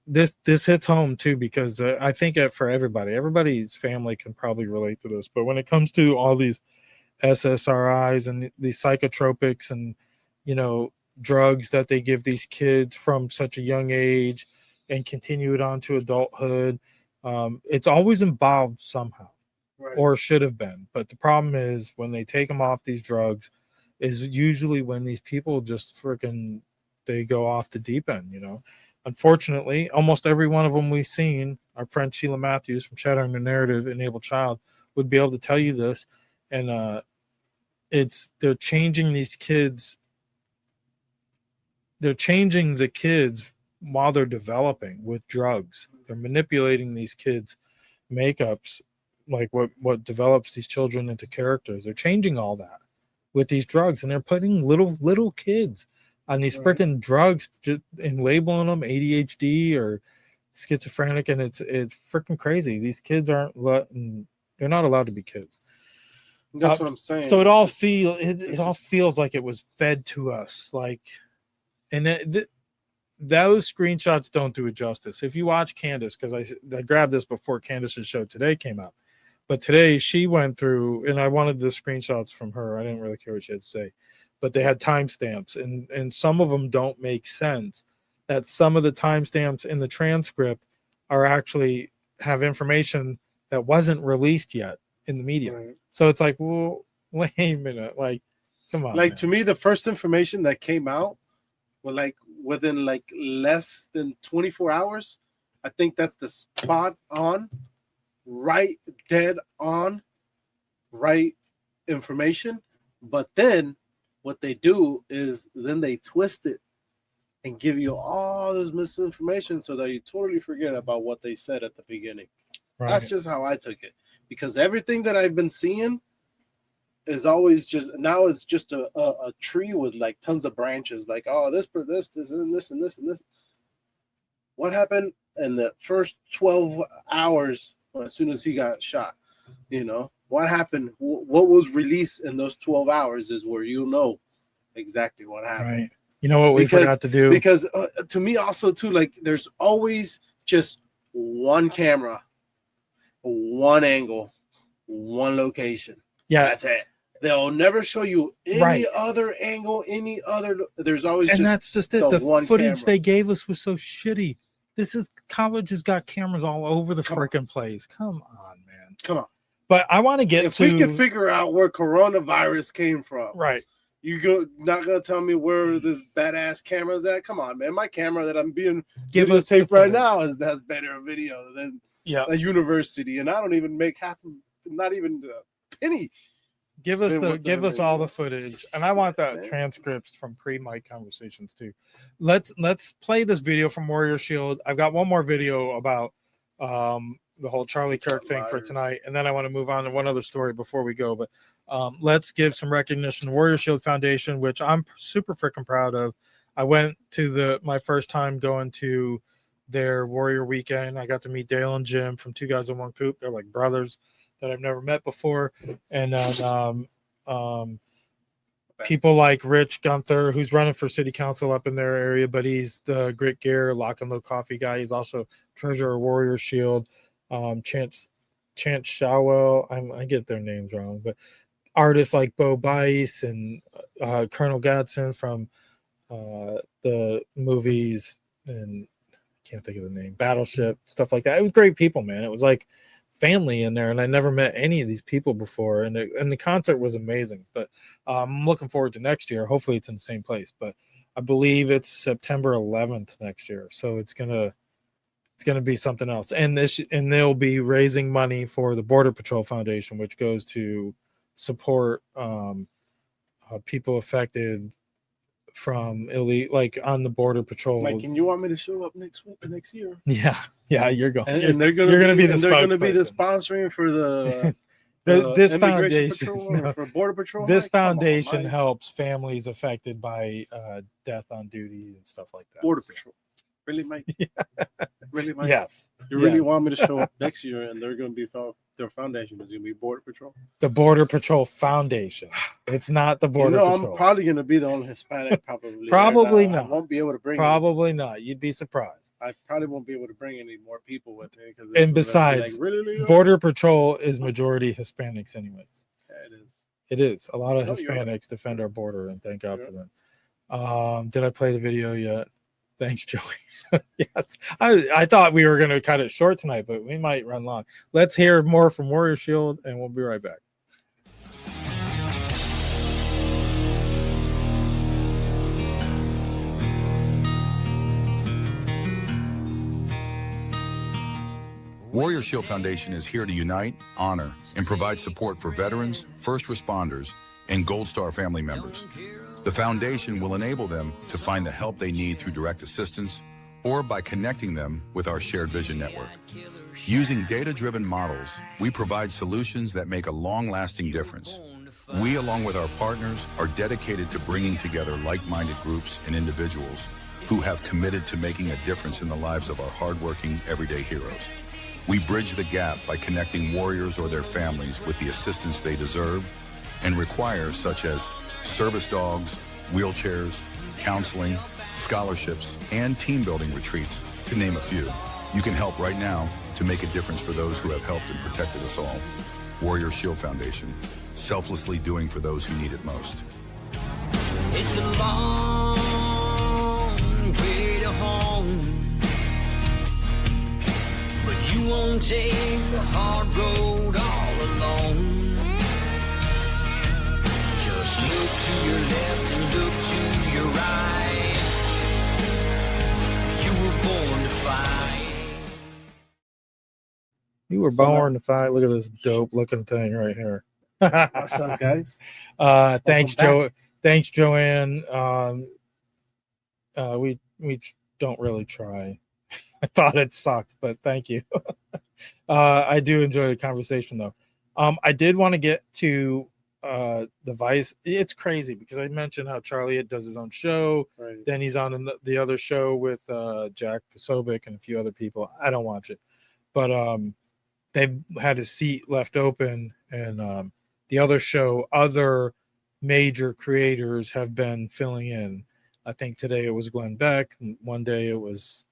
This hits home too, because I think for everybody's family can probably relate to this. But when it comes to all these SSRIs and these psychotropics and drugs that they give these kids from such a young age and continue it on to adulthood, it's always involved somehow, right, or should have been. But the problem is when they take them off these drugs is usually when these people just they go off the deep end. Unfortunately, almost every one of them we've seen, our friend Sheila Matthews from Shattering the Narrative, Enabled Child, would be able to tell you this. And they're changing these kids. They're changing the kids while they're developing with drugs. They're manipulating these kids' makeups, like what develops these children into characters. They're changing all that with these drugs, and they're putting little kids on these freaking drugs and labeling them ADHD or schizophrenic, and it's freaking crazy. They're not allowed to be kids. That's what I'm saying. So it all feels like it was fed to us, and those screenshots don't do it justice. If you watch Candace, because I grabbed this before Candace's show today came out, but today she went through, and I wanted the screenshots from her. I didn't really care what she had to say, but they had timestamps, and some of them don't make sense. That some of the timestamps in the transcript are actually have information that wasn't released yet in the media. Right. So it's like, well, wait a minute, come on. To me, the first information that came out was within less than 24 hours. I think that's the spot on, right, dead on, right information. But then what they do is then they twist it and give you all this misinformation so that you totally forget about what they said at the beginning. Right. That's just how I took it, because everything that I've been seeing is always now it's just a tree with tons of branches, this and this and this and this. What happened in the first 12 hours as soon as he got shot? What happened? What was released in those 12 hours is where exactly what happened. Right. You know what we forgot to do? Because to me also too, there's always just one camera, one angle, one location. Yeah, that's it. They'll never show you any other angle, there's always and just that's just it. The footage they gave us was so shitty. College has got cameras all over the freaking place. Come on, man. Come on. But I want to get if we can figure out where coronavirus came from. Right. Not gonna tell me where this badass camera is at? Come on, man. My camera that I'm being videotaped right now has better video than a university, and I don't even make not even a penny. Give us all the footage, and I want that transcripts from pre-mic conversations too. Let's play this video from Warrior Shield. I've got one more video about the whole Charlie Kirk thing for tonight, and then I want to move on to one other story before we go. But let's give some recognition to Warrior Shield Foundation, which I'm super freaking proud of. I went to my first time going to their Warrior Weekend. I got to meet Dale and Jim from 2 Guys in One Coop. They're like brothers that I've never met before. And then people like Rich Gunther, who's running for city council up in their area, but he's the Grit Gear Lock and Load Coffee guy. He's also treasurer of Warrior Shield. Chance Shawwell, I get their names wrong, but artists like Bo Bice and Colonel Gadsden from the movies, and I can't think of the name, Battleship, stuff like that. It was great people, man. It was like family in there, and I never met any of these people before, and the concert was amazing. But I'm looking forward to next year. Hopefully it's in the same place, but I believe it's September 11th next year, so it's gonna be something else. And they'll be raising money for the Border Patrol Foundation, which goes to support people affected from like on the Border Patrol. Mike, can you want me to show up next year? Yeah, you're going. And they're going to be the sponsoring for the this foundation Patrol, for Border Patrol. This foundation helps families affected by death on duty and stuff like that. Border Patrol. Really, Mike? Really, Mike? Yes. You really want me to show up next year, and they're going to be their foundation is going to be Border Patrol. The Border Patrol Foundation. It's not the Border Patrol. I'm probably going to be the only Hispanic, probably. Probably not. I won't be able to bring. Probably not. You'd be surprised. I probably won't be able to bring any more people with me. And besides, Border Patrol is majority Hispanics, anyways. Yeah, it is. It is. A lot of Hispanics defend our border, and thank God for them. Did I play the video yet? Thanks, Joey. Yes, I thought we were going to cut it short tonight, but we might run long. Let's hear more from Warrior Shield, and we'll be right back. Warrior Shield Foundation is here to unite, honor, and provide support for veterans, first responders, and Gold Star family members. The foundation will enable them to find the help they need through direct assistance or by connecting them with our shared vision network. Using data-driven models, we provide solutions that make a long-lasting difference. We, along with our partners, are dedicated to bringing together like-minded groups and individuals who have committed to making a difference in the lives of our hardworking, everyday heroes. We bridge the gap by connecting warriors or their families with the assistance they deserve and require, such as service dogs, wheelchairs, counseling, scholarships, and team building retreats, to name a few. You can help right now to make a difference for those who have helped and protected us all. Warrior Shield Foundation, selflessly doing for those who need it most. It's a long way to home, but you won't take the hard road all alone. Just look to your left and look to your right. You were born to fight. You were born to fight. Look at this dope looking thing right here. What's up, guys? Thanks, Joe. Thanks, Joanne. We don't really try. I thought it sucked, but thank you. I do enjoy the conversation, though. I did want to get to the Vice. It's crazy because I mentioned how Charlie does his own show. Right. Then he's on the other show with Jack Posobiec and a few other people. I don't watch it, but they had a seat left open, and the other show, other major creators have been filling in. I think today it was Glenn Beck. One day it was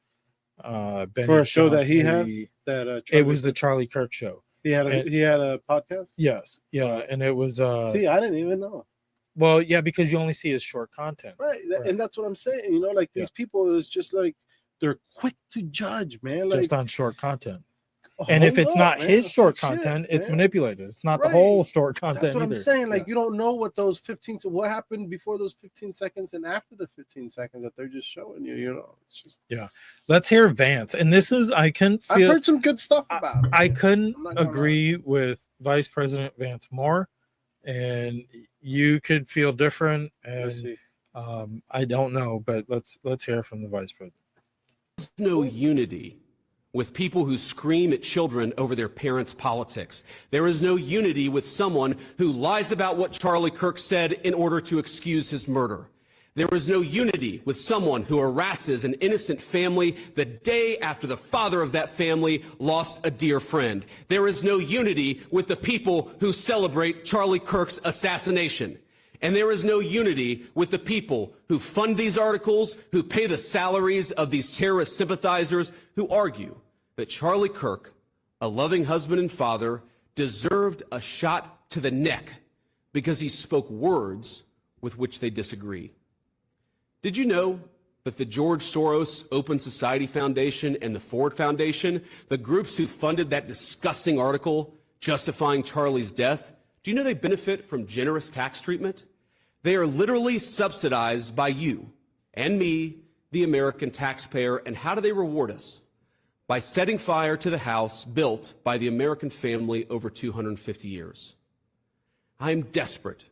Benny for a show that he Johnson. has. It was the Charlie Kirk show. He had a podcast. Yes, yeah, and it was. See, I didn't even know. Well, yeah, because you only see his short content, right? And that's what I'm saying. You know, like these people is just like they're quick to judge, man. Like, just on short content. And if it's not his short content, it's manipulated. It's not the whole short content. That's what either. I'm saying. Like you don't know what those 15. What happened before those 15 seconds and after the 15 seconds that they're just showing you. You know, it's just Let's hear Vance. And this is I've heard some good stuff about it. I couldn't agree with Vice President Vance more, and you could feel different. And I don't know, but let's hear from the Vice President. There's no unity with people who scream at children over their parents' politics. There is no unity with someone who lies about what Charlie Kirk said in order to excuse his murder. There is no unity with someone who harasses an innocent family the day after the father of that family lost a dear friend. There is no unity with the people who celebrate Charlie Kirk's assassination. And there is no unity with the people who fund these articles, who pay the salaries of these terrorist sympathizers, who argue that Charlie Kirk, a loving husband and father, deserved a shot to the neck because he spoke words with which they disagree. Did you know that the George Soros Open Society Foundation and the Ford Foundation, the groups who funded that disgusting article justifying Charlie's death, do you know they benefit from generous tax treatment? They are literally subsidized by you and me, the American taxpayer. And how do they reward us? By setting fire to the house built by the American family over 250 years. I am desperate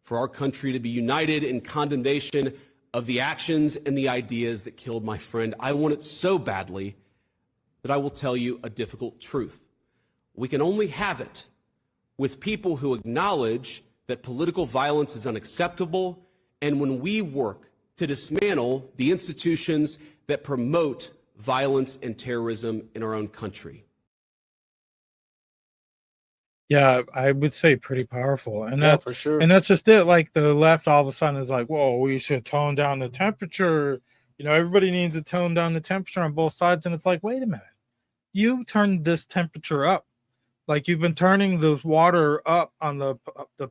for our country to be united in condemnation of the actions and the ideas that killed my friend. I want it so badly that I will tell you a difficult truth. We can only have it with people who acknowledge that political violence is unacceptable, and when we work to dismantle the institutions that promote violence and terrorism in our own country. Yeah, I would say pretty powerful. And Yeah, that for sure. and that's just it. Like the left all of a sudden is like, whoa, we should tone down the temperature. You know, everybody needs to tone down the temperature on both sides. And it's like, wait a minute. You turned this temperature up. Like you've been turning the water up on the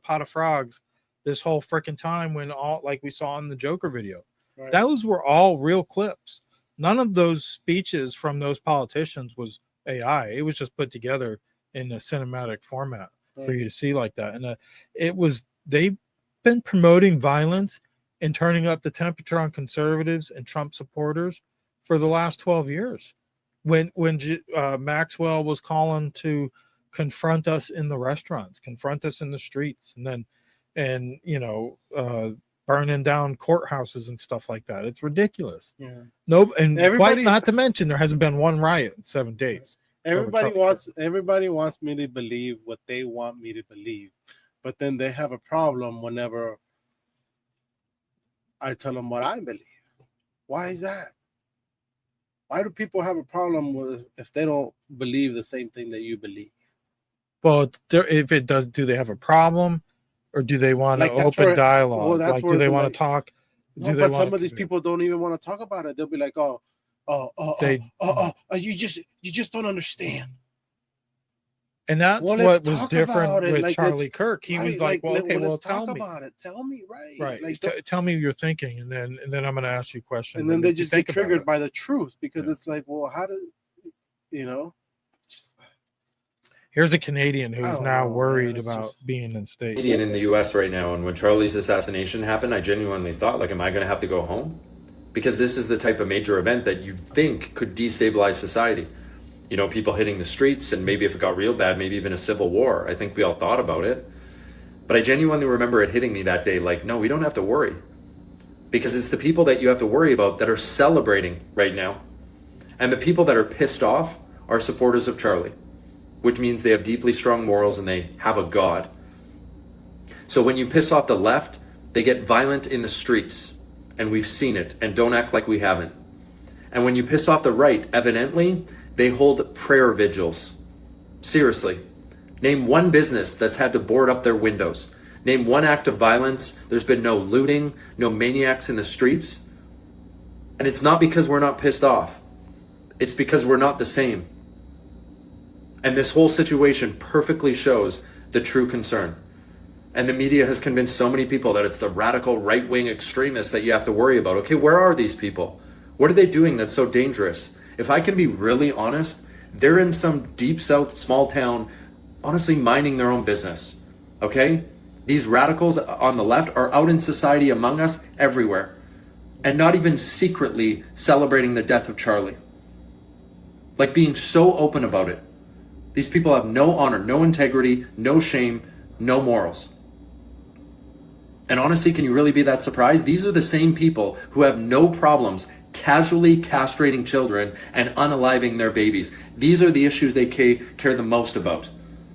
pot of frogs this whole freaking time when all like we saw in the Joker video. Right. Those were all real clips. None of those speeches from those politicians was AI. It was just put together in a cinematic format for you to see like that. And they've been promoting violence and turning up the temperature on conservatives and Trump supporters for the last 12 years. When Maxwell was calling to confront us in the restaurants, confront us in the streets, and burning down courthouses and stuff like that. It's ridiculous. Yeah. Nope. And Everybody- quite not to mention there hasn't been one riot in 7 days. Everybody wants me to believe what they want me to believe, but then they have a problem whenever I tell them what I believe. Why is that? Why do people have a problem with if they don't believe the same thing that you believe? Well, if it does, do they have a problem, or do they want Like, an that's open where- dialogue? well, that's Like, where do they the, want like- to talk? No, but some of these people don't even want to talk about it. They'll be like, you just don't understand. And that's Well, what let's was talk different about it. with Like, Charlie let's- Kirk. He was right, like, well, okay, let's well, talk tell me. about it. Tell me, right? Right. Like, Tell me your thinking, and then I'm going to ask you questions. and then they if you just get think about triggered it. by the truth because it's like, well, how do you know? Just Here's a Canadian I who's don't now know, man. worried It's about just- being in state. Canadian in the US right now, and when Charlie's assassination happened, I genuinely thought, like, am I going to have to go home? Because this is the type of major event that you'd think could destabilize society. You know, people hitting the streets, and maybe if it got real bad, maybe even a civil war. I think we all thought about it. But I genuinely remember it hitting me that day, like, no, we don't have to worry. Because it's the people that you have to worry about that are celebrating right now. And the people that are pissed off are supporters of Charlie, which means they have deeply strong morals and they have a God. So when you piss off the left, they get violent in the streets, and we've seen it, and don't act like we haven't. And when you piss off the right, evidently, they hold prayer vigils. Seriously. Name one business that's had to board up their windows. Name one act of violence. There's been no looting, no maniacs in the streets. And it's not because we're not pissed off. It's because we're not the same. And this whole situation perfectly shows the true concern. And the media has convinced so many people that it's the radical right-wing extremists that you have to worry about. Okay, where are these people? What are they doing that's so dangerous? If I can be really honest, they're in some deep south small town, honestly minding their own business. Okay? These radicals on the left are out in society among us everywhere, and not even secretly celebrating the death of Charlie. Like being so open about it. These people have no honor, no integrity, no shame, no morals. And honestly, can you really be that surprised? These are the same people who have no problems casually castrating children and unaliving their babies. These are the issues they care the most about.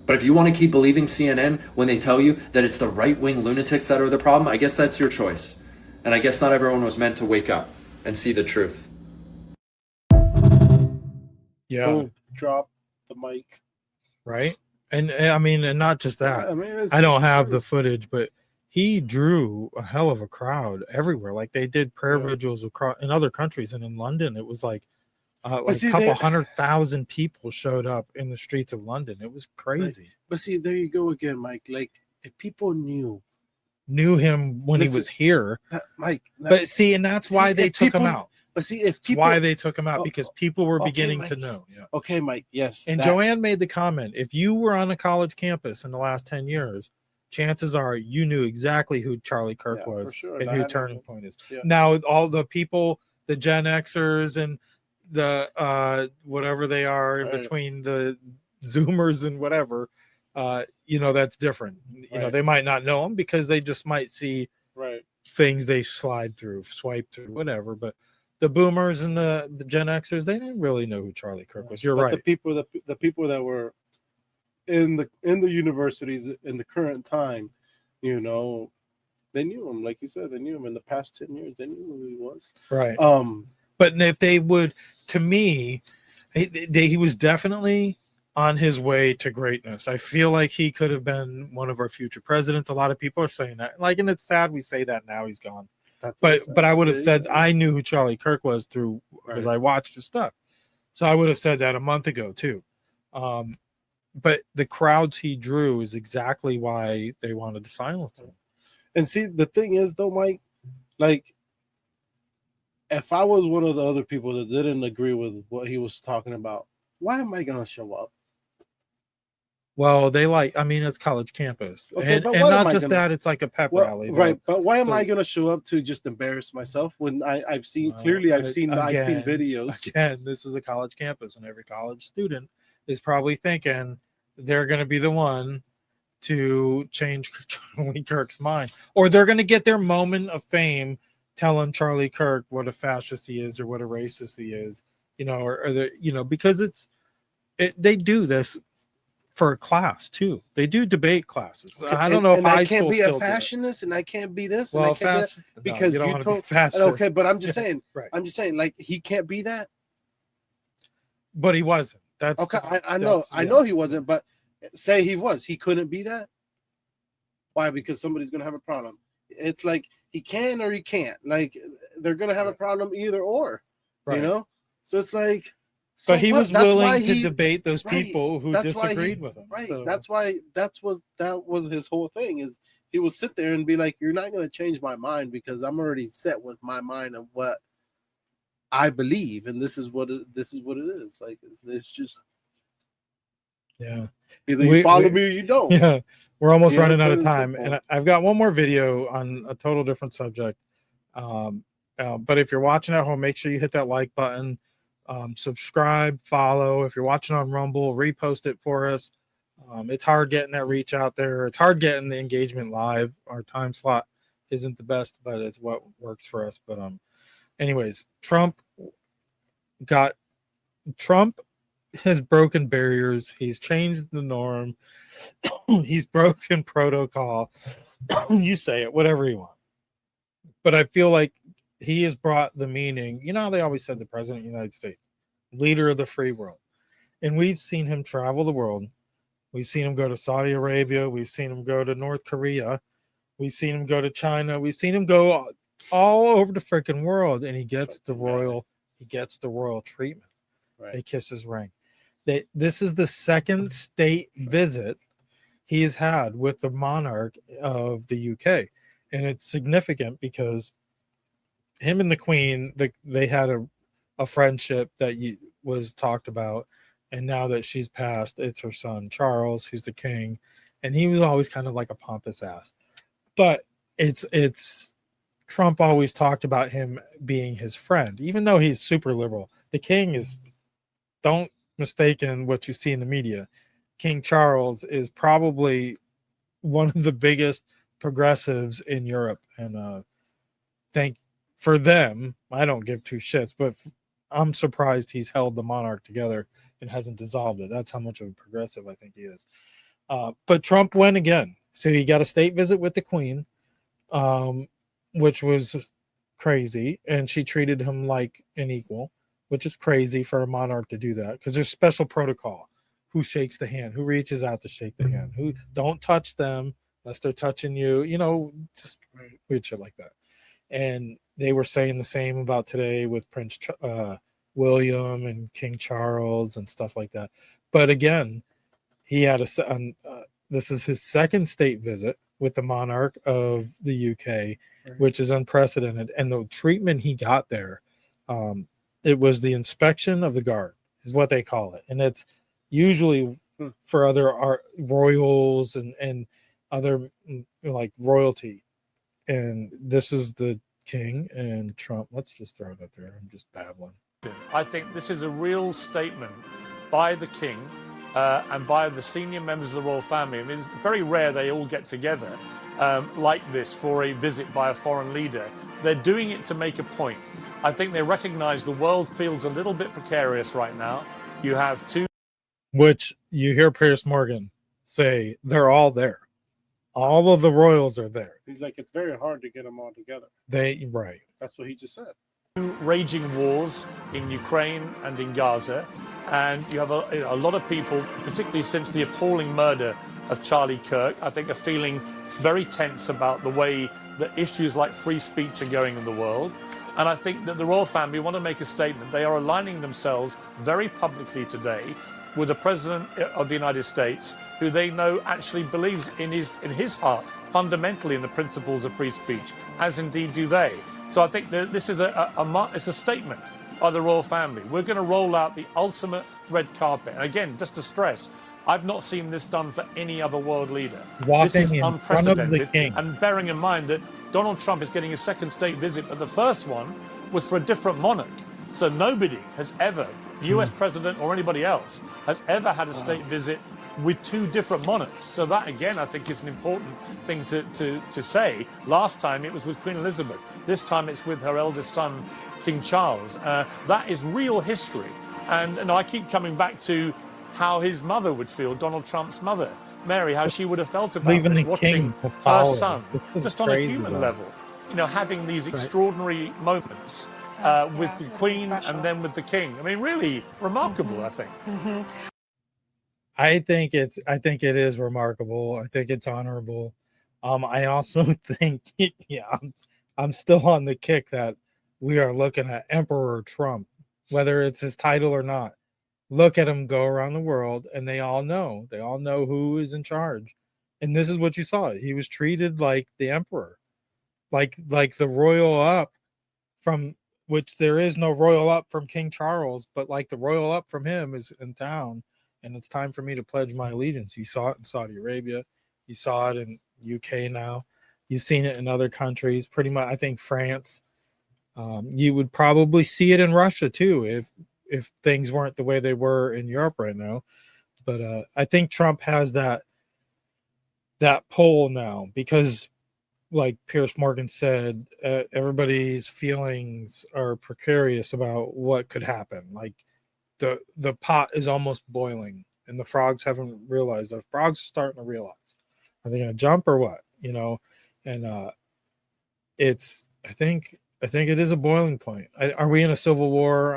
But if you want to keep believing CNN when they tell you that it's the right-wing lunatics that are the problem, I guess that's your choice. And I guess not everyone was meant to wake up and see the truth. Yeah. Boom, drop the mic. Right. And I mean, and not just that. I mean, I don't have the footage, but he drew a hell of a crowd everywhere. Like they did prayer vigils across in other countries, and in London, it was like see, a couple 100,000 people showed up in the streets of London. It was crazy. But see, there you go again, Mike. Like if people knew him when he was here, Mike. But see, and that's why they took him out. But see, if people, why they took him out, because people were beginning to know. Yeah. Okay, Mike. Yes. And Joanne made the comment: if you were on a college campus in the last 10 years, chances are you knew exactly who Charlie Kirk was for sure. and who Turning Point is. Yeah. Now, all the people, the Gen Xers and the whatever they are in between, the Zoomers and whatever, that's different. You know, they might not know them because they just might see things they swipe through, whatever. But the Boomers and the Gen Xers, they didn't really know who Charlie Kirk was. You're right. The people that were in the universities in the current time, they knew him. Like you said, they knew him in the past 10 years. They knew who he was. Right. But if they would, to me, he was definitely on his way to greatness. I feel like he could have been one of our future presidents. A lot of people are saying that. And it's sad we say that now he's gone. But I would have said I knew who Charlie Kirk was because I watched his stuff. So I would have said that a month ago too. But the crowds he drew is exactly why they wanted to silence him. And see, the thing is though, Mike, like if I was one of the other people that didn't agree with what he was talking about, why am I going to show up? Well, it's college campus. Okay, and not just that, it's like a pep rally. Right. But why am I going to show up to just embarrass myself when I've seen videos? Again, this is a college campus, and every college student is probably thinking they're going to be the one to change Charlie Kirk's mind, or they're going to get their moment of fame telling Charlie Kirk what a fascist he is or what a racist he is, because they do this for a class too. They do debate classes. Okay, I don't know if I can't be a fashionist and I can't be this. Well, and I can't because you don't told okay, but I'm just saying. Right. I'm just saying, like he can't be that. But he wasn't. That's okay. I know he wasn't. But say he was, he couldn't be that. Why? Because somebody's gonna have a problem. It's like he can or he can't. Like they're gonna have a problem either or. Right. So it's like. But he was willing to debate those people who disagreed with him. Right. So. That was his whole thing is he will sit there and be like, you're not going to change my mind because I'm already set with my mind of what I believe. And this is what it is. Like, it's just. Yeah. Either you follow me or you don't. Yeah. We're almost running out of time. And I've got one more video on a total different subject. But if you're watching at home, make sure you hit that like button. Subscribe, follow. If you're watching on Rumble, repost it for us. It's hard getting that reach out there. It's hard getting the engagement live. Our time slot isn't the best, but it's what works for us. But anyways, Trump has broken barriers. He's changed the norm. He's broken protocol. You say it, whatever you want. But I feel like he has brought the meaning. They always said the president of the United States, leader of the free world. And we've seen him travel the world. We've seen him go to Saudi Arabia. We've seen him go to North Korea. We've seen him go to China. We've seen him go all over the freaking world. And he gets the royal treatment. Right. They kiss his ring. This is the second state visit he has had with the monarch of the UK. And it's significant because him and the Queen, they had a friendship that was talked about, and now that she's passed, it's her son Charles who's the king, and he was always kind of like a pompous ass. But it's Trump always talked about him being his friend, even though he's super liberal. The king is, don't mistaken what you see in the media. King Charles is probably one of the biggest progressives in Europe, and for them, I don't give two shits, but I'm surprised he's held the monarch together and hasn't dissolved it. That's how much of a progressive I think he is. But Trump went again. So he got a state visit with the Queen, which was crazy. And she treated him like an equal, which is crazy for a monarch to do that because there's special protocol. Who shakes the hand? Who reaches out to shake the hand? Who don't touch them unless they're touching you? Just weird shit like that. And they were saying the same about today with Prince William and King Charles and stuff like that. But again, he had this is his second state visit with the monarch of the UK, which is unprecedented. And the treatment he got there It was the inspection of the guard, is what they call it, and it's usually for other royals and other like royalty. And this is the king and Trump. Let's just throw it up there. I'm just babbling. I think this is a real statement by the king and by the senior members of the royal family. I mean, it's very rare they all get together like this for a visit by a foreign leader. They're doing it to make a point. I think they recognize the world feels a little bit precarious right now. You have two... Which you hear Piers Morgan say, they're all there. All of the royals are there. He's like, it's very hard to get them all together. Right. That's what he just said. Raging wars in Ukraine and in Gaza, and you have a lot of people, particularly since the appalling murder of Charlie Kirk, I think are feeling very tense about the way that issues like free speech are going in the world. And I think that the royal family want to make a statement. They are aligning themselves very publicly today with the President of the United States, who they know actually believes in his heart fundamentally in the principles of free speech, as indeed do they. So I think that this is it's a statement by the royal family. We're going to roll out the ultimate red carpet. And again, just to stress, I've not seen this done for any other world leader. This is unprecedented. And bearing in mind that Donald Trump is getting a second state visit, but the first one was for a different monarch. So nobody has ever, US president or anybody else, has ever had a state visit with two different monarchs. So that, again, I think is an important thing to say. Last time it was with Queen Elizabeth. This time it's with her eldest son, King Charles. That is real history. And I keep coming back to how his mother would feel, Donald Trump's mother, Mary, how she would have felt about this, watching her son, just on a human level, you know, having these extraordinary moments with the Queen and then with the King. I mean, really remarkable, I think. I think it is remarkable. I think it's honorable. I also think, I'm still on the kick that we are looking at Emperor Trump, whether it's his title or not. Look at him go around the world, and they all know who is in charge. And this is what you saw. He was treated like the emperor, like the royal up from which there is no royal up from King Charles, but like the royal up from him is in town. And it's time for me to pledge my allegiance. You saw it in Saudi Arabia. You saw it in UK now. You've seen it in other countries. Pretty much, I think France. You would probably see it in Russia too if things weren't the way they were in Europe right now. But I think Trump has that pull now because, like Piers Morgan said, everybody's feelings are precarious about what could happen. Like, the pot is almost boiling and the frogs haven't realized. The frogs are starting to realize, are they going to jump or what, and I think it is a boiling point. Are we in a civil war?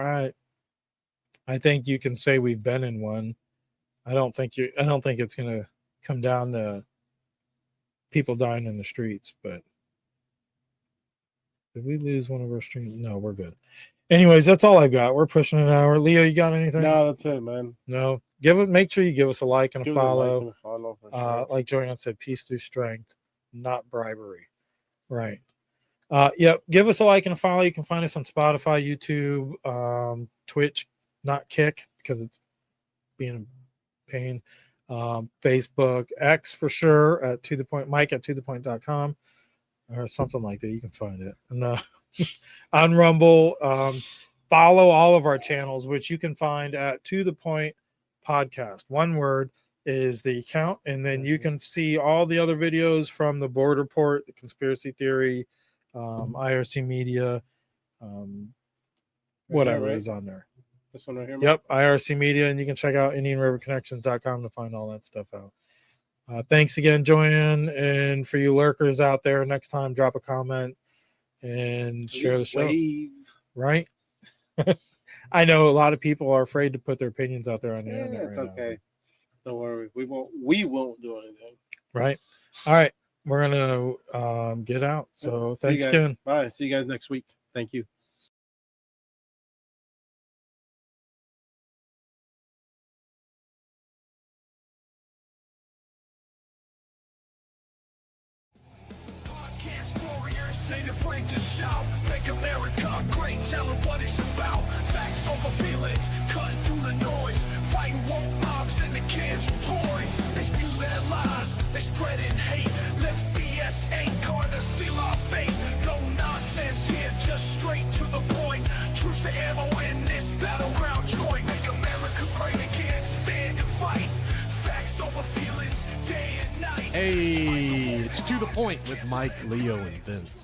I think you can say we've been in one. I don't think it's going to come down to people dying in the streets, but did we lose one of our streams? No, we're good. Anyways, that's all I've got. We're pushing an hour. Leo, you got anything? No, that's it, man. No. Make sure you give us a like and a follow. Like Joanne said, peace through strength, not bribery. Right. Yep. Give us a like and a follow. You can find us on Spotify, YouTube, Twitch, not Kick because it's being a pain. Facebook, X for sure at To The Point, Mike at tothepoint.com or something like that. You can find it. And on Rumble, follow all of our channels, which you can find at To The Point Podcast. One word is the account, and then you can see all the other videos from the Board Report, the Conspiracy Theory, IRC Media, whatever is on there. This one right here. Yep, IRC Media, and you can check out IndianRiverConnections.com to find all that stuff out. Thanks again, Joanne, and for you lurkers out there, next time drop a comment and share the show. Right? I know a lot of people are afraid to put their opinions out there on the internet. It's okay. Don't worry. We won't do anything. Right. All right. We're gonna get out. So thanks again. Bye. See you guys next week. Thank you. Podcast warriors. say the flame to shout, make America great, tell them what it's about. Facts over feelings, cutting through the noise, fighting woke mobs and the kids with toys. They spew their lies, they spreading hate. Let's BS ain't gonna seal our fate. No nonsense here, just straight to the point. Truce to ammo in this battleground joint. Make America great again, stand and fight. Facts over feelings, day and night. Hey, it's To the Point with Mike, Leo, and Vince.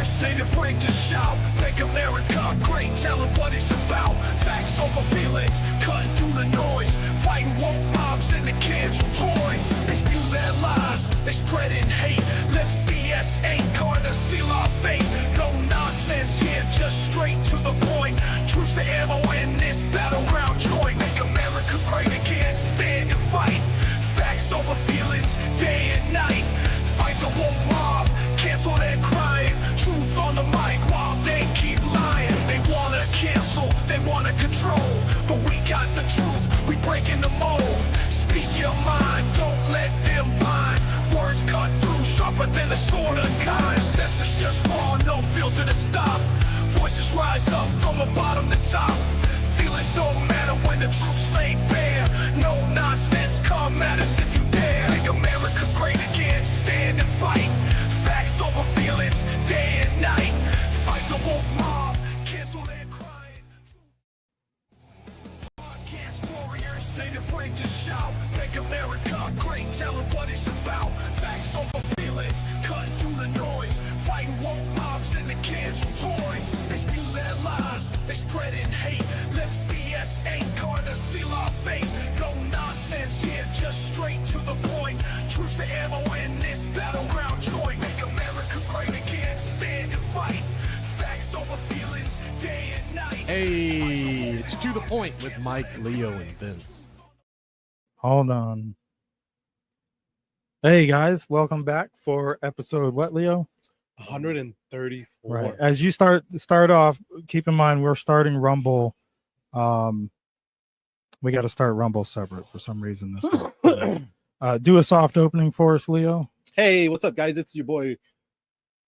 Say the flame to shout, make America great, tell them what it's about. Facts over feelings, cutting through the noise, fighting woke mobs and the kids with toys. They spew their lies, they spreading hate. Let's BS ain't gonna seal our fate. No nonsense here, just straight to the point. Truce to ammo in this battleground joint. Make America great again, stand and fight. Facts over feelings, day and night. Fight the woke mob, cancel their crying. Truth on the mic while they keep lying. They wanna cancel, they wanna control, but we got the truth, we breaking the mold. Speak your mind, don't let them bind. Words cut through, sharper than a sword of kind. Senses just raw, no filter to stop. Voices rise up from the bottom to top. Feelings don't matter when the truth's laid bare. No nonsense, come at us if you dare. Make America great again, stand and fight. Facts over feelings, day and night. Fight the woke mob, cancel their crying. Podcast warriors, say the flame to shout, make America great, tell them what it's about. Facts over feelings, cutting through the noise, fighting woke mobs and the kids with toys. They spew their lies, they spreading hate. Let's BS ain't gonna seal our fate. No nonsense here, just straight to the point. Truce to ammo in this battleground joint. Make America great again, stand and fight. Facts over feelings, day and night. Hey, it's To the Point with Mike, Leo, and Vince. Hold on. Hey guys, welcome back for episode what, Leo? 134. Right. As you start off, keep in mind we're starting Rumble. We got to start Rumble separate for some reason this week. Do a soft opening for us, Leo. Hey, what's up, guys? It's your boy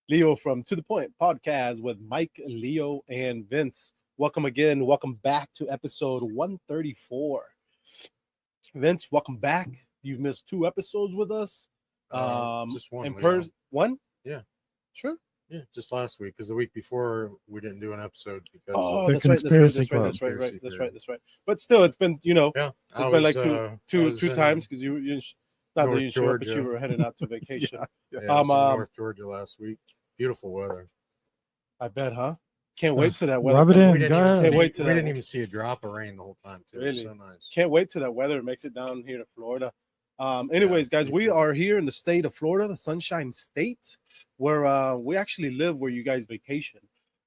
Leo from To the Point Podcast with Mike, Leo, and Vince. Welcome again. Welcome back to episode 134. Vince, welcome back. You've missed 2 episodes with us. Just one. In person. One? Yeah. Sure. Yeah, just last week, because the week before we didn't do an episode because that's right. But still, it's been, it's been like two times because you not that you sure, but you were heading out to vacation. I was in North Georgia last week. Beautiful weather. I bet, huh? Can't wait till that weather. Rub it in. We didn't even see a drop of rain the whole time. Too. Really? It was so nice. Can't wait till that weather makes it down here to Florida. Anyways, guys, we are here in the state of Florida, the Sunshine State, where we actually live where you guys vacation.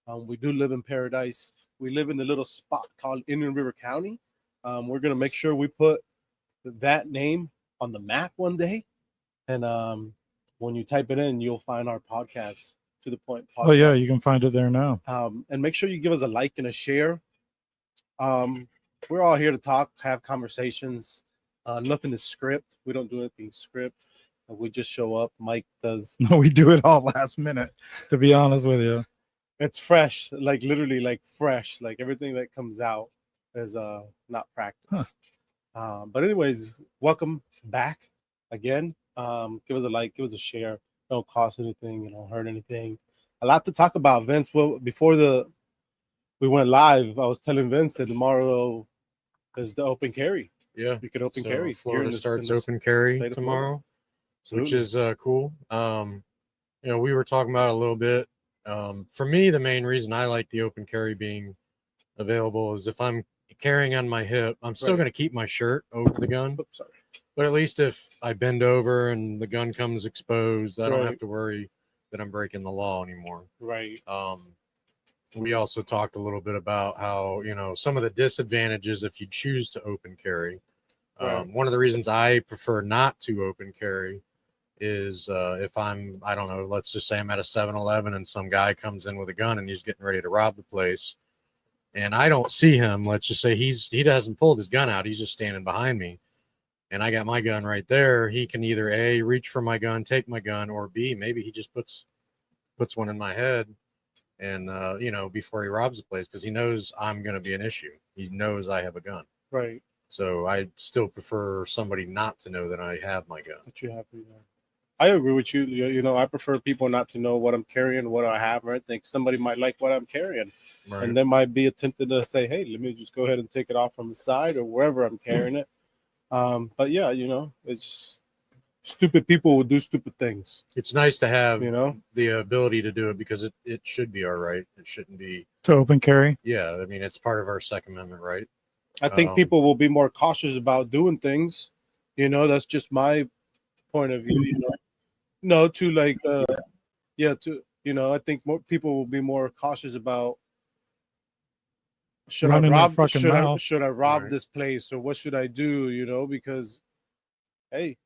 We do live in paradise. We live in a little spot called Indian River County. We're going to make sure we put that name on the map one day. And when you type it in, you'll find our podcast, To the Point Podcast. Oh, yeah, you can find it there now. And make sure you give us a like and a share. We're all here to talk, have conversations. Nothing is script. We don't do anything script. We just show up. Mike does. No, we do it all last minute, to be honest with you. It's fresh, like literally like fresh. Like everything that comes out is not practiced. But anyways, welcome back again. Give us a like, give us a share. Don't cost anything, hurt anything. A lot to talk about, Vince. Well, before we went live, I was telling Vince that tomorrow is the open carry. Yeah, you could open carry. Florida starts open carry tomorrow, which is cool. We were talking about it a little bit. For me, the main reason I like the open carry being available is if I'm carrying on my hip, I'm still going to keep my shirt over the gun. Oops, sorry. But at least if I bend over and the gun comes exposed, I don't have to worry that I'm breaking the law anymore. Right. We also talked a little bit about how, some of the disadvantages if you choose to open carry. One of the reasons I prefer not to open carry is if I don't know, let's just say I'm at a 7-Eleven and some guy comes in with a gun and he's getting ready to rob the place, and I don't see him. Let's just say he hasn't pulled his gun out. He's just standing behind me, and I got my gun right there. He can either A, reach for my gun, take my gun, or B, maybe he just puts one in my head, and before he robs the place, because he knows I'm going to be an issue. He knows I have a gun. Right. So I still prefer somebody not to know that I have my gun. That you have your gun. I agree with you. You know, I prefer people not to know what I'm carrying, what I have, or anything. Somebody might like what I'm carrying, Right. and they might be tempted to say, "Hey, let me just go ahead and take it off from the side or wherever I'm carrying it." But yeah, you know, it's just, stupid people will do stupid things. It's nice to have, you know, the ability to do it, because it should be our right. It shouldn't be to open carry. Yeah, I mean, it's part of our Second Amendment right. I think people will be more cautious about doing things. You know, that's just my point of view. You know, no, to like, I think more people will be more cautious about should I rob this place, or what should I do? You know, because hey,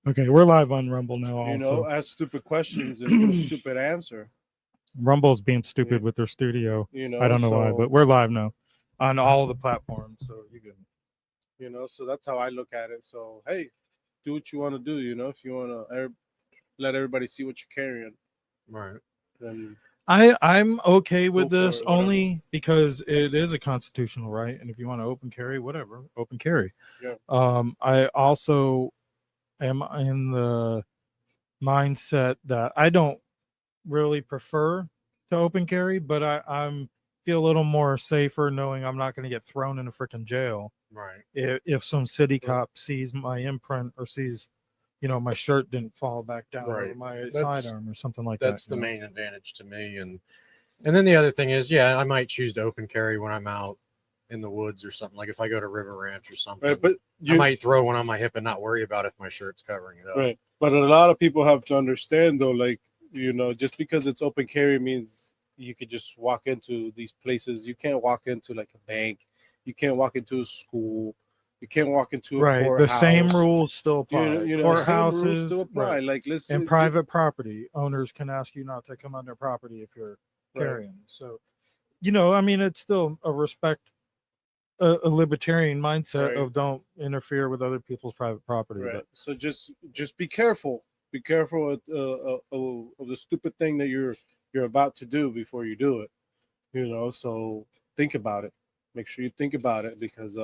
okay, we're live on Rumble now. Also, you know, ask stupid questions and give a stupid answer. Rumble's being stupid with their studio. You know, I don't know why, but we're live now on all the platforms, so you can. You know, so that's how I look at it. So hey, do what you want to do. You know, if you want to let everybody see what you're carrying, right? Then I'm okay with this only because it is a constitutional right, and if you want to open carry, whatever, open carry. Yeah. I also am in the mindset that I don't really prefer to open carry, but I'm feel a little more safer knowing I'm not going to get thrown in a freaking jail. Right. If some city cop sees my imprint or sees, you know, my shirt didn't fall back down or my sidearm or something like that. That's the main advantage to me. And then the other thing is, yeah, I might choose to open carry when I'm out in the woods or something. Like if I go to River Ranch or something, right, but I might throw one on my hip and not worry about if my shirt's covering it up. Right. But a lot of people have to understand though, like, you know, just because it's open carry means you could just walk into these places. You can't walk into like a bank. You can't walk into a school. You can't walk into a courthouse. The same rules still apply. You know, Courthouses same rules still apply. right. Like, listen, and private property owners can ask you not to come on their property if you're carrying. So, you know, I mean, it's still a libertarian mindset of don't interfere with other people's private property. Right. But, so just be careful. Be careful of the stupid thing that you're about to do before you do it. You know, so think about it. Make sure you think about it, because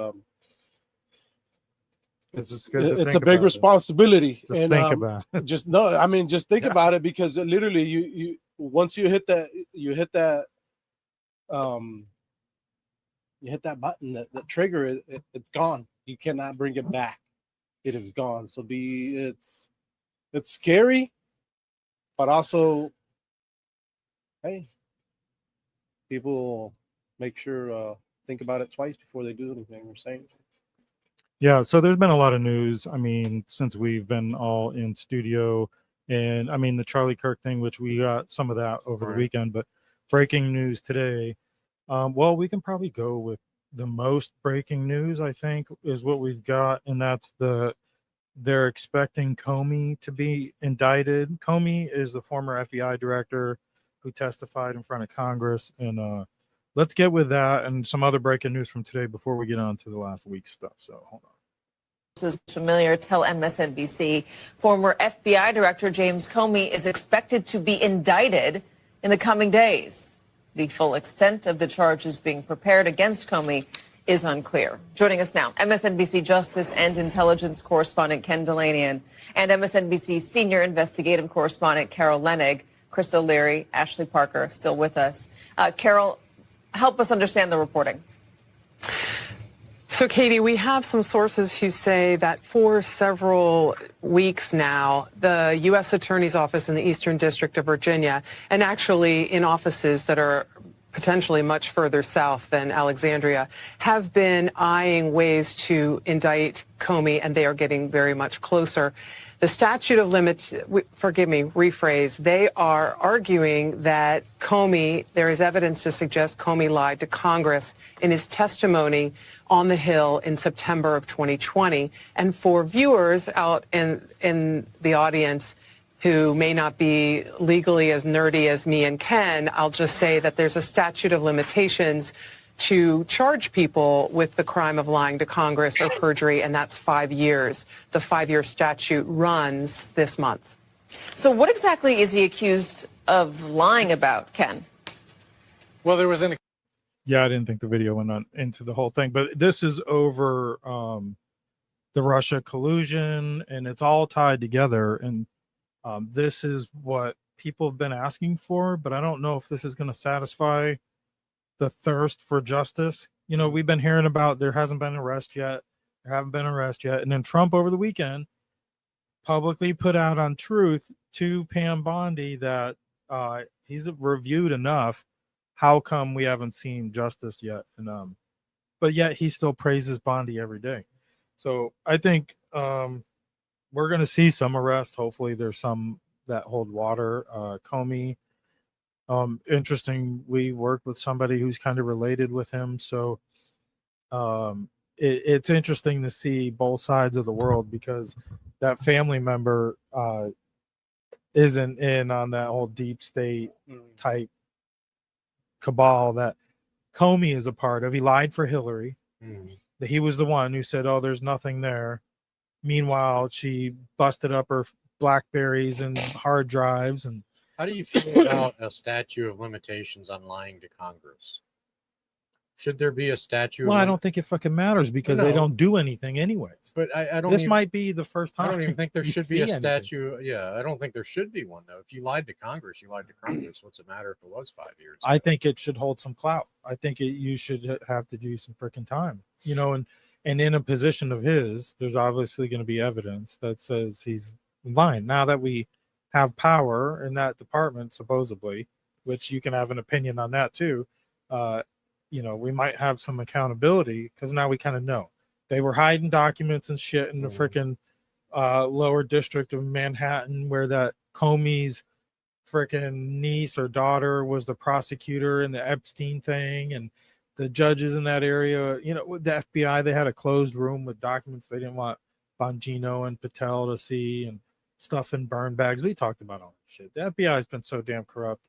it's a big responsibility. Just and think about it. Just think about it, because literally you once you hit that button, that trigger, it's gone. You cannot bring it back. It is gone. So it's scary, but also, hey, people make sure think about it twice before they do anything or say anything. yeah, so there's been a lot of news. I mean, since we've been all in studio, and I mean the Charlie Kirk thing, which we got some of that over the weekend, but breaking news today. Well, we can probably go with the most breaking news, I think, is what we've got, and that's they're expecting Comey to be indicted. Comey is the former FBI director who testified in front of Congress, and let's get with that and some other breaking news from today before we get on to the last week's stuff. So hold on. This is familiar. Tell MSNBC. Former FBI Director James Comey is expected to be indicted in the coming days. The full extent of the charges being prepared against Comey is unclear. Joining us now, MSNBC Justice and Intelligence correspondent Ken Delanian and MSNBC Senior Investigative Correspondent Carol Lenig. Chris O'Leary, Ashley Parker still with us. Carol, help us understand the reporting. So, Katie, we have some sources who say that for several weeks now, the U.S. Attorney's Office in the Eastern District of Virginia, and actually in offices that are potentially much further south than Alexandria, have been eyeing ways to indict Comey, and they are getting very much closer. The statute of limits, forgive me, rephrase, they are arguing that Comey, there is evidence to suggest Comey lied to Congress in his testimony on the Hill in September of 2020. And for viewers out in the audience who may not be legally as nerdy as me and Ken, I'll just say that there's a statute of limitations to charge people with the crime of lying to Congress or perjury, and that's 5 years. The 5-year statute runs this month. So what exactly is he accused of lying about, Ken? Well, there was an... Yeah, I didn't think the video went on into the whole thing, but this is over the Russia collusion, and it's all tied together. And this is what people have been asking for, but I don't know if this is going to satisfy the thirst for justice. You know, we've been hearing about there hasn't been an arrest yet. There haven't been an arrest yet. And then Trump over the weekend publicly put out on Truth to Pam Bondi that he's reviewed enough. How come we haven't seen justice yet? And but yet he still praises Bondi every day. So I think we're going to see some arrests. Hopefully there's some that hold water. Comey, interesting. We work with somebody who's kind of related with him. So it's interesting to see both sides of the world, because that family member isn't in on that whole deep state type cabal that Comey is a part of. He lied for Hillary. That he was the one who said, oh, there's nothing there. Meanwhile, she busted up her Blackberries and hard drives. And how do you feel about a statute of limitations on lying to Congress? Should there be a statute? Well, I don't think it fucking matters, because they don't do anything anyways. But I don't. This might be the first time. I don't even think there should be a anything. statute. Yeah, I don't think there should be one though. If you lied to Congress, you lied to Congress. What's it matter if it was 5 years? I think it should hold some clout. I think you should have to do some freaking time. You know, and in a position of his, there's obviously going to be evidence that says he's lying. Now that we have power in that department, supposedly, which you can have an opinion on that too. You know, we might have some accountability, because now we kind of know they were hiding documents and shit in the freaking lower district of Manhattan, where that Comey's freaking niece or daughter was the prosecutor in the Epstein thing, and the judges in that area, you know, with the FBI, they had a closed room with documents they didn't want Bongino and Patel to see, and stuff in burn bags. We talked about all that shit. The FBI has been so damn corrupt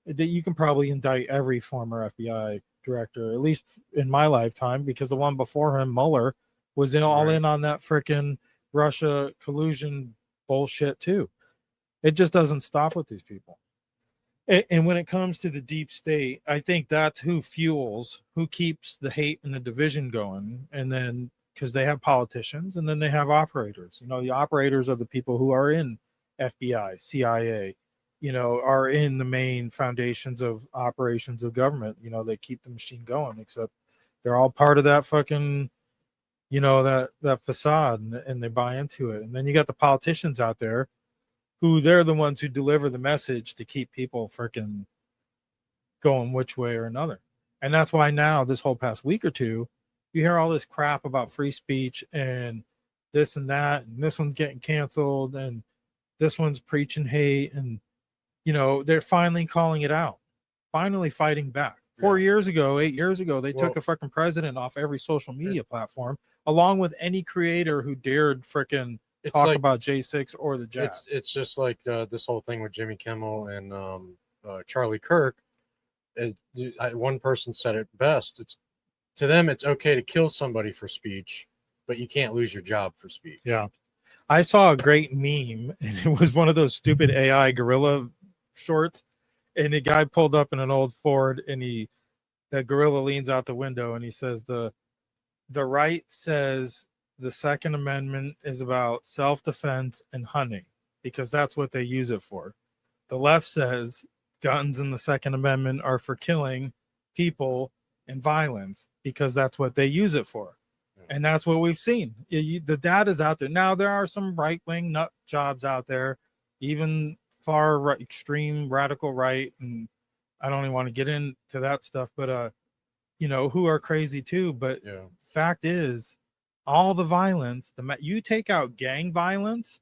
that you can probably indict every former FBI director, at least in my lifetime, because the one before him, Mueller, was all in on that freaking Russia collusion bullshit too. It just doesn't stop with these people. And when it comes to the deep state, I think that's who keeps the hate and the division going. And then, because they have politicians, and then they have operators. You know, the operators are the people who are in FBI, CIA, you know, are in the main foundations of operations of government. You know, they keep the machine going, except they're all part of that fucking, you know, that facade, and they buy into it. And then you got the politicians out there who they're the ones who deliver the message to keep people freaking going which way or another. And that's why now, this whole past week or two, you hear all this crap about free speech and this and that, and this one's getting canceled, and this one's preaching hate, and you know, they're finally calling it out, finally fighting back. 8 years ago, they took a fucking president off every social media platform, along with any creator who dared freaking talk about J6 or the jab. It's just like this whole thing with Jimmy Kimmel and Charlie Kirk. One person said it best. It's to them, it's okay to kill somebody for speech, but you can't lose your job for speech. Yeah. I saw a great meme, and it was one of those stupid AI gorilla shorts, and the guy pulled up in an old Ford, and that gorilla leans out the window, and he says the right says the Second Amendment is about self-defense and hunting, because that's what they use it for. The left says guns in the Second Amendment are for killing people and violence, because that's what they use it for. And that's what we've seen. The data's out there. Now, there are some right-wing nut jobs out there, even far right, extreme radical right, and I don't even want to get into that stuff, but you know, who are crazy too. But fact is, all the violence, you take out gang violence,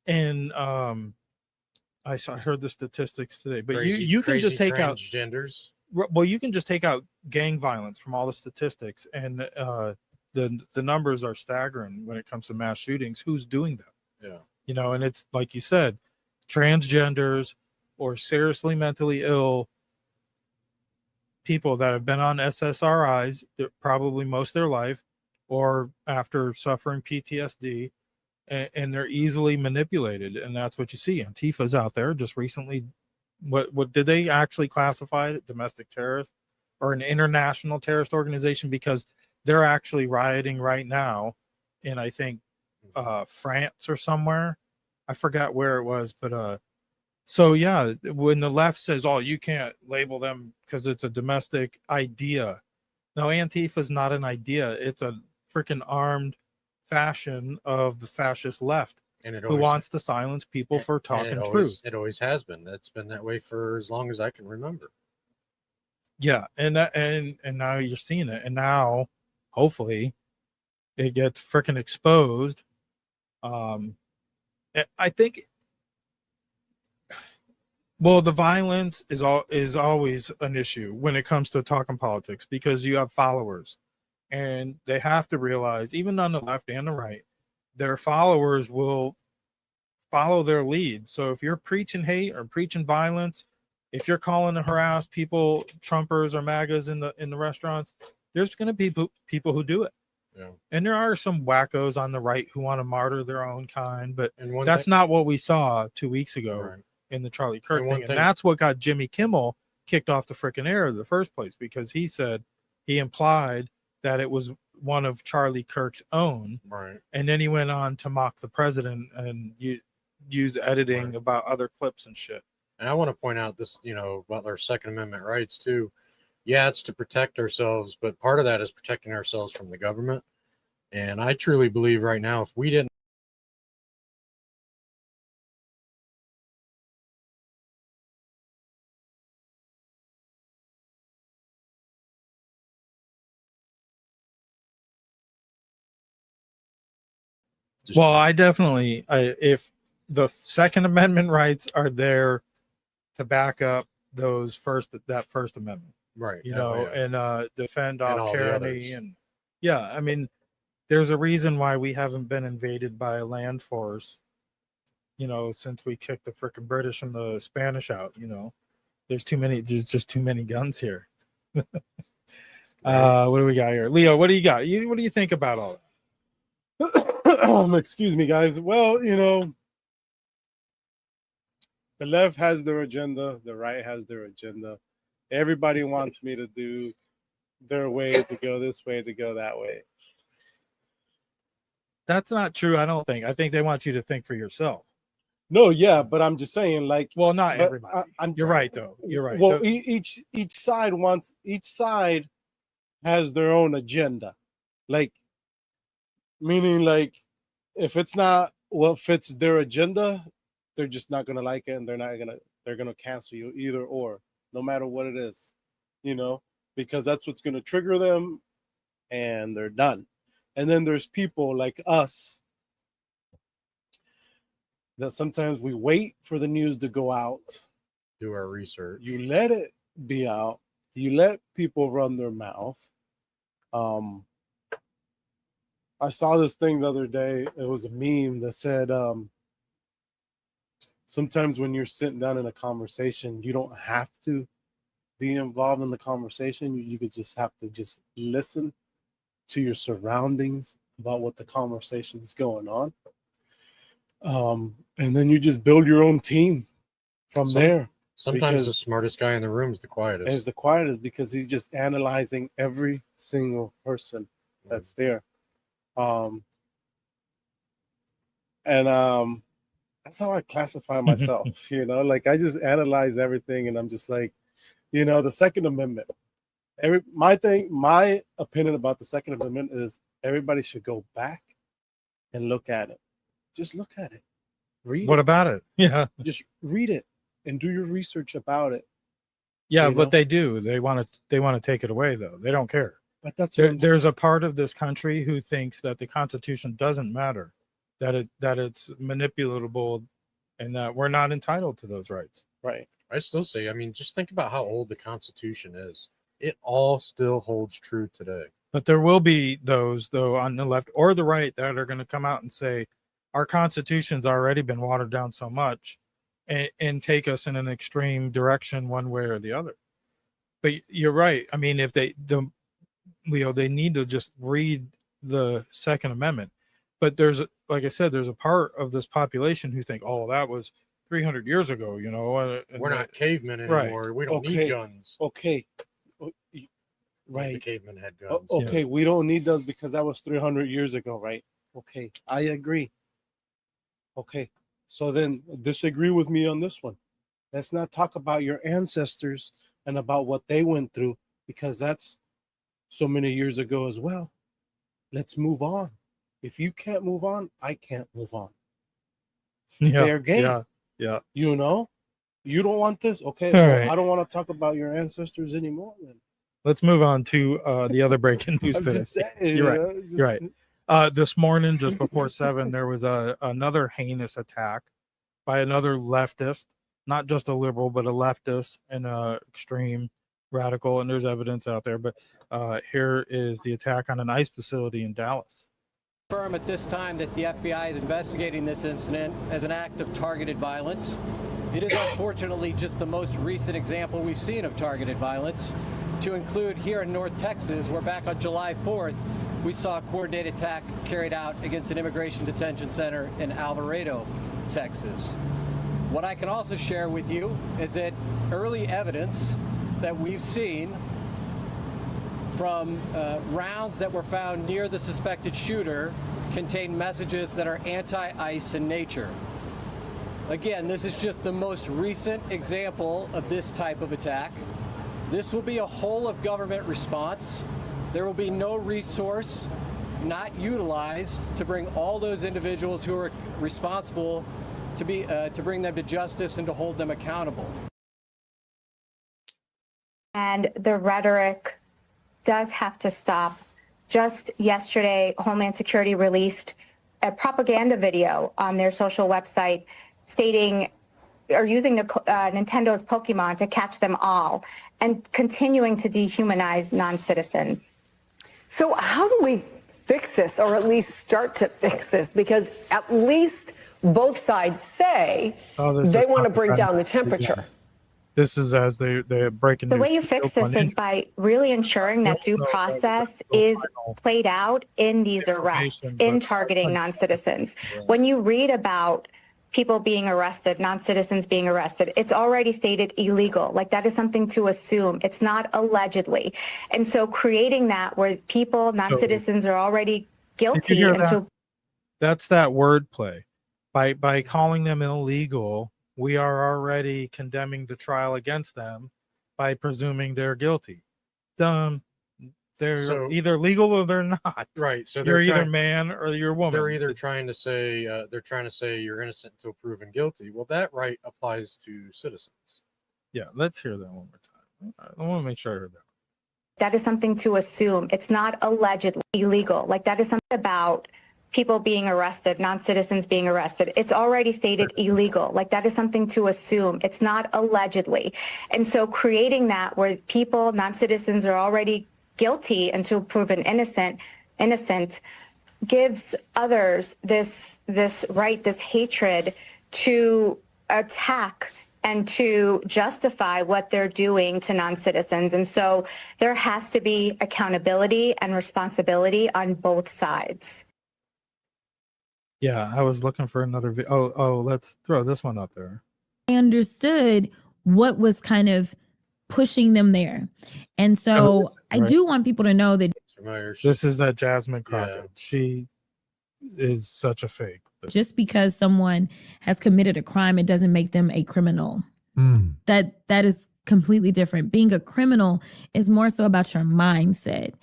And I heard the statistics today, but you can just take out transgenders. Well, you can just take out gang violence from all the statistics, and the numbers are staggering when it comes to mass shootings. Who's doing them? Yeah. You know, and it's like you said, transgenders or seriously mentally ill people that have been on SSRIs probably most of their life, or after suffering PTSD, and they're easily manipulated. And that's what you see. Antifa's out there just recently. What did they actually classify it? Domestic terrorist or an international terrorist organization? Because they're actually rioting right now in, I think, France or somewhere. I forgot where it was, but so yeah, when the left says, "Oh, you can't label them because it's a domestic idea," no, Antifa is not an idea. It's a freaking armed faction of the fascist left, who wants to silence people for talking truth. It always has been. That's been that way for as long as I can remember. Yeah, and now you're seeing it, and now hopefully it gets freaking exposed. I think. Well, the violence is always an issue when it comes to talking politics, because you have followers, and they have to realize, even on the left and the right, their followers will follow their lead. So if you're preaching hate or preaching violence, if you're calling to harass people, Trumpers or MAGAs in the restaurants, there's going to be people who do it. Yeah. And there are some wackos on the right who want to martyr their own kind, but that's not what we saw 2 weeks ago. Right. In the Charlie Kirk thing. And that's what got Jimmy Kimmel kicked off the freaking air in the first place, because he implied that it was one of Charlie Kirk's own. Right. And then he went on to mock the president and use editing about other clips and shit. And I want to point out this, about our Second Amendment rights too. Yeah, it's to protect ourselves, but part of that is protecting ourselves from the government. And I truly believe right now, if we didn't Well, if the Second Amendment rights are there to back up that First Amendment, right? And defend And off all the tyranny, others. and yeah, I mean, there's a reason why we haven't been invaded by a land force, since we kicked the freaking British and the Spanish out. There's just too many guns here. What do we got here, Leo? What do you got? What do you think about all that? Excuse me, guys. Well, the left has their agenda, the right has their agenda. Everybody wants me to do their way, to go this way, to go that way. That's not true. I don't think. I think they want you to think for yourself. No, yeah, but I'm just saying, well, not everybody. You're right, though. You're right. Well, each side has their own agenda, meaning if it's not what fits their agenda, they're just not gonna like it, and they're gonna cancel you either or, no matter what it is, because that's what's gonna trigger them, and they're done. And then there's people like us that sometimes we wait for the news to go out, do our research. You let it be out. You let people run their mouth. I saw this thing the other day. It was a meme that said, sometimes when you're sitting down in a conversation, you don't have to be involved in the conversation. You could just have to just listen to your surroundings about what the conversation is going on. And then you just build your own team from there. Sometimes the smartest guy in the room is the quietest. Is the quietest because he's just analyzing every single person that's there. That's how I classify myself, I just analyze everything, and I'm just like, the Second Amendment. My opinion about the Second Amendment is everybody should go back and look at it. Just look at it. Read What it. about it? Yeah. Just read it and do your research about it. Yeah, but they do. They want to take it away, though. They don't care. But that's there's a part of this country who thinks that the Constitution doesn't matter. that it's manipulatable, and that we're not entitled to those rights. Right. I still say, I mean, just think about how old the Constitution is. It all still holds true today. But there will be those, though, on the left or the right that are going to come out and say our Constitution's already been watered down so much, and take us in an extreme direction one way or the other. But you're right. I mean, if Leo, they need to just read the Second Amendment. But there's, like I said, there's a part of this population who think, oh, that was 300 years ago, you know. We're not cavemen anymore. Right. We don't need guns. Okay. Right. The cavemen had guns. Okay, we don't need those because that was 300 years ago, right? Okay, I agree. Okay, so then disagree with me on this one. Let's not talk about your ancestors and about what they went through, because that's so many years ago as well. Let's move on. If you can't move on, I can't move on. Fair game. Yeah. You know, you don't want this. Okay, All well, right. I don't want to talk about your ancestors anymore. Then Let's move on to the other breaking news I'm today. just saying, You're you right. know, just- You're right. This morning, just before 7, there was another heinous attack by another leftist, not just a liberal, but a leftist and a extreme radical. And there's evidence out there. But here is the attack on an ICE facility in Dallas. Confirm at this time that the FBI is investigating this incident as an act of targeted violence. It is unfortunately just the most recent example we've seen of targeted violence, to include here in North Texas, where back on July 4th, we saw a coordinated attack carried out against an immigration detention center in Alvarado, Texas. What I can also share with you is that early evidence that we've seen from rounds that were found near the suspected shooter contain messages that are anti-ICE in nature. Again, this is just the most recent example of this type of attack. This will be a whole of government response. There will be no resource not utilized to bring all those individuals who are responsible to bring them to justice and to hold them accountable. And the rhetoric does have to stop. Just yesterday, Homeland Security released a propaganda video on their social website stating, or using Nintendo's Pokemon to catch them all, and continuing to dehumanize non-citizens. So how do we fix this, or at least start to fix this? Because at least both sides say they want to bring down the temperature. This is as they're breaking The news. way you fix this is by really ensuring that due process is played out in these arrests, in targeting non-citizens. When you read about people being arrested, non-citizens being arrested, it's already stated illegal. Like, that is something to assume. It's not allegedly. And so creating that where people, non-citizens, are already guilty. And so That's that wordplay. By calling them illegal, we are already condemning the trial against them by presuming they're guilty. They're either legal or they're not. Right. So you're either man or you're woman. They're either trying to say you're innocent until proven guilty. Well, that right applies to citizens. Yeah, let's hear that one more time. I want to make sure I heard that. that is something to assume. It's not allegedly illegal. Like, that is something about people being arrested, non-citizens being arrested. It's already stated illegal. Like, that is something to assume. It's not allegedly. And so creating that where people, non-citizens, are already guilty until proven innocent gives others this right, this hatred to attack and to justify what they're doing to non-citizens. And so there has to be accountability and responsibility on both sides. Yeah, I was looking for another video. Oh, let's throw this one up there. I understood what was kind of pushing them there. And so I do want people to know that this is that Jasmine Crockett. Yeah. She is such a fake. Just because someone has committed a crime, it doesn't make them a criminal. That is completely different. Being a criminal is more so about your mindset.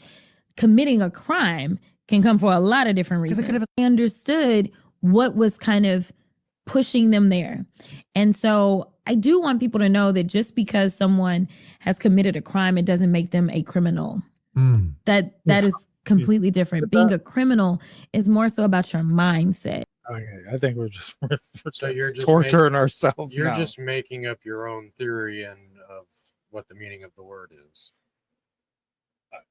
Committing a crime can come for a lot of different reasons. I understood what was kind of pushing them there. And so I do want people to know that just because someone has committed a crime, it doesn't make them a criminal. That is completely different. Being a criminal is more so about your mindset. Okay, I think we're So you're just torturing ourselves. You're now. just making up your own theory and of what the meaning of the word is.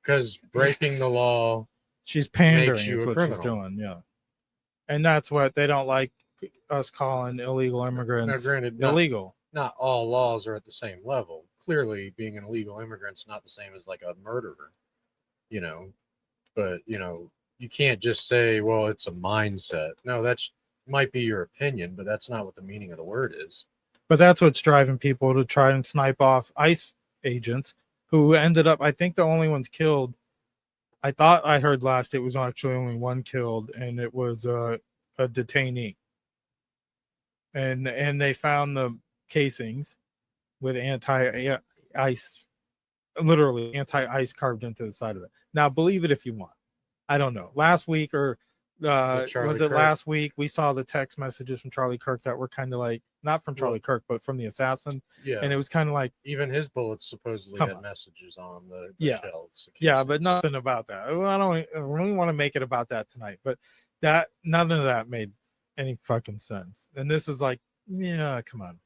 Because breaking the law, she's pandering. makes you Is a what criminal. she's doing. Yeah, and that's what they don't like us calling illegal immigrants. Now, granted, illegal. Not all laws are at the same level. Clearly, being an illegal immigrant's not the same as like a murderer, But you can't just say, "Well, it's a mindset." No, that's might be your opinion, but that's not what the meaning of the word is. But that's what's driving people to try and snipe off ICE agents who ended up, I think the only ones killed, I thought I heard last it was actually only one killed, and it was a detainee. And they found the casings with anti-ICE, literally anti-ICE carved into the side of it. Now, believe it if you want. I don't know. Last week or was it last week? We saw the text messages from Charlie Kirk that were kind of like, not from Charlie Kirk, but from the assassin. Yeah. And it was kind of like, even his bullets supposedly had messages on the shells. Yeah, but nothing about that. I don't really want to make it about that tonight, but none of that made any fucking sense. And this is like, yeah, come on.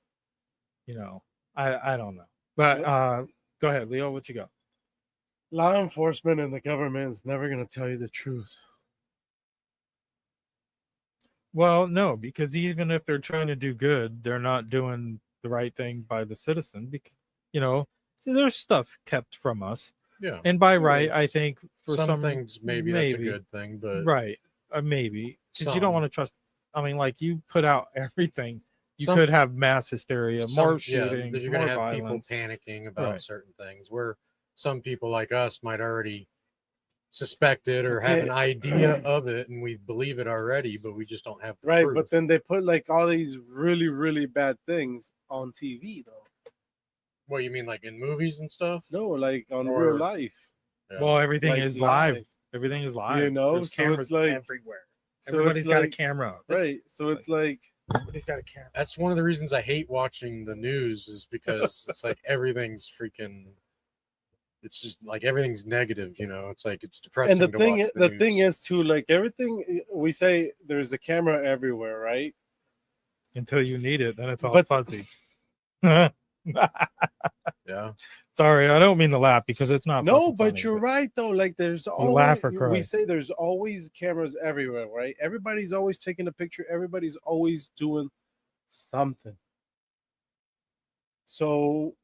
I don't know. But go ahead, Leo, what you got? Law enforcement and the government is never going to tell you the truth. Well, no, because even if they're trying to do good, they're not doing the right thing by the citizen. Because there's stuff kept from us. Yeah, and by right, I think for some things maybe that's a good thing, but right, maybe because you don't want to trust. I mean, like you put out everything. You could have mass hysteria, more shootings, you're more going to have violence. people panicking about certain things where some people like us might already suspect it or have an idea of it, and we believe it already, but we just don't have the proof. But then they put like all these really, really bad things on TV, though. What you mean, like in movies and stuff? No, like on real life. Yeah. Well, everything Like is live. Everything is live. so There's cameras it's like everywhere. So Everybody's it's got a like- camera. right? So it's like everybody's got a camera. That's one of the reasons I hate watching the news, is because it's like everything's freaking. It's just like everything's negative, It's like it's depressing. And the to thing, watch the news. thing is too, like everything we say, there's a camera everywhere, right? Until you need it, then it's all But- fuzzy. Yeah. Sorry, I don't mean to laugh because it's not. No, fucking but funny, you're right though. Like there's always laugh or cry. we say there's always cameras everywhere, right? Everybody's always taking a picture. Everybody's always doing something. So,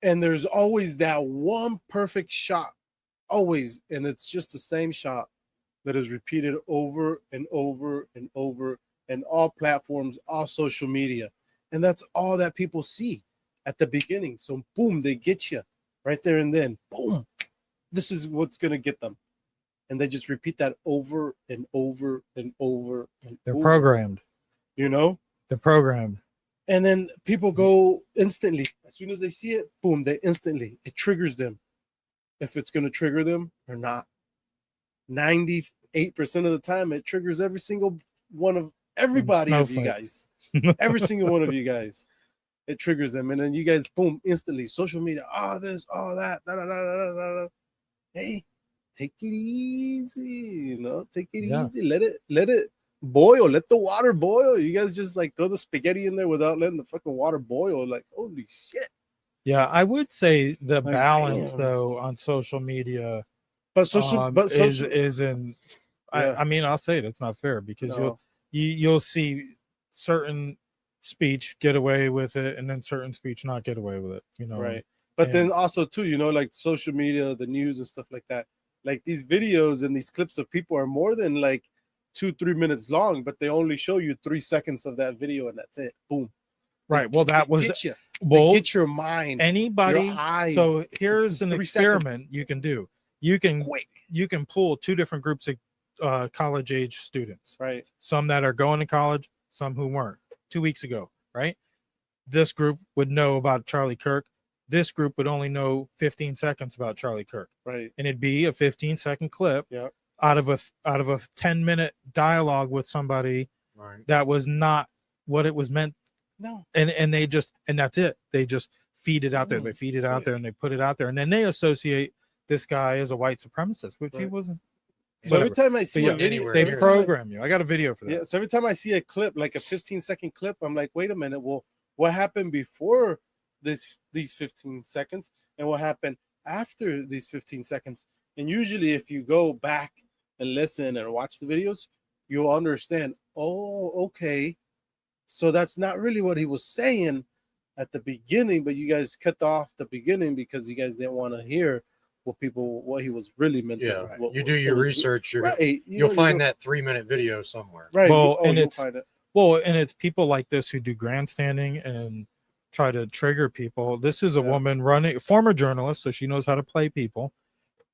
and there's always that one perfect shot, always, and it's just the same shot that is repeated over and over and over, and all platforms, all social media, and that's all that people see at the beginning. So boom, they get you right there and then. Boom, this is what's gonna get them, and they just repeat that over and over and over and They're over. programmed. They're programmed. And then people go instantly. As soon as they see it, boom, it triggers them. If it's gonna trigger them or not. 98% of the time, it triggers every single one of everybody of you guys. Every single one of you guys. It triggers them, and then you guys, boom, instantly, social media, this, all that, da, da, da, da, da, da. Hey, take it easy, take it easy. Let it boil. Let the water boil. You guys just like throw the spaghetti in there without letting the fucking water boil. Like, holy shit. Yeah, I would say the Like, balance damn. though on social media, But is in. Yeah. I mean, I'll say it. It's not fair because No. you'll see certain speech get away with it, and then certain speech not get away with it. Right. But and- then also too, like social media, the news and stuff like that. Like these videos and these clips of people are more than like 2-3 minutes long, but they only show you 3 seconds of that video, and that's it. Boom. Right. Well, that was Get you. well. They get your mind. Anybody. your eyes. So here's an 3 seconds. experiment you can do. You can pull two different groups of college age students. Right. Some that are going to college, some who weren't. 2 weeks ago, right? This group would know about Charlie Kirk. This group would only know 15 seconds about Charlie Kirk. Right. And it'd be a 15-second clip Yeah. out of a 10-minute dialogue with somebody Right. that was not what it was meant. No. And they just, and that's it. They just feed it out there. They feed it out there and they put it out there. And then they associate this guy as a white supremacist, which he Right. wasn't. So every time I see a video, they program you. I got a video for that. Yeah. So every time I see a clip, like a 15-second clip, I'm like, wait a minute. Well, what happened before these 15 seconds, and what happened after these 15 seconds? And usually, if you go back and listen and watch the videos, you'll understand. Oh, okay. So that's not really what he was saying at the beginning, but you guys cut off the beginning because you guys didn't want to hear what he was really meant to. Right. You do your research, you'll find that 3-minute video somewhere. Right. Well, and it's people like this who do grandstanding and try to trigger people. This is a woman running, former journalist, so she knows how to play people.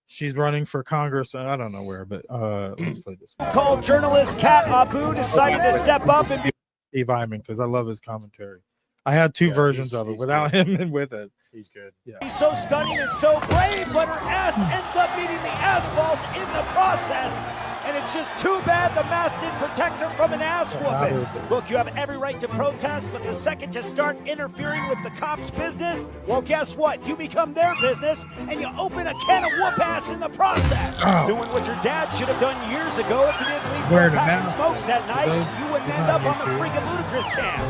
She's running for Congress, and I don't know where, but let's play this one. Called journalist Kat Abu decided to step up and be Steve Hyman, because I love his commentary. I had two versions of it, without him and with it. He's good. Yeah. He's so stunning and so brave, but her ass ends up meeting the asphalt in the process. And it's just too bad the mask didn't protect her from an ass whooping. Look, you have every right to protest, but the second you start interfering with the cops' business, well, guess what? You become their business, and you open a can of whoop ass in the process. Doing what your dad should have done years ago if you didn't leave for a pack of smokes that night. You wouldn't end up on the freaking ludicrous cam.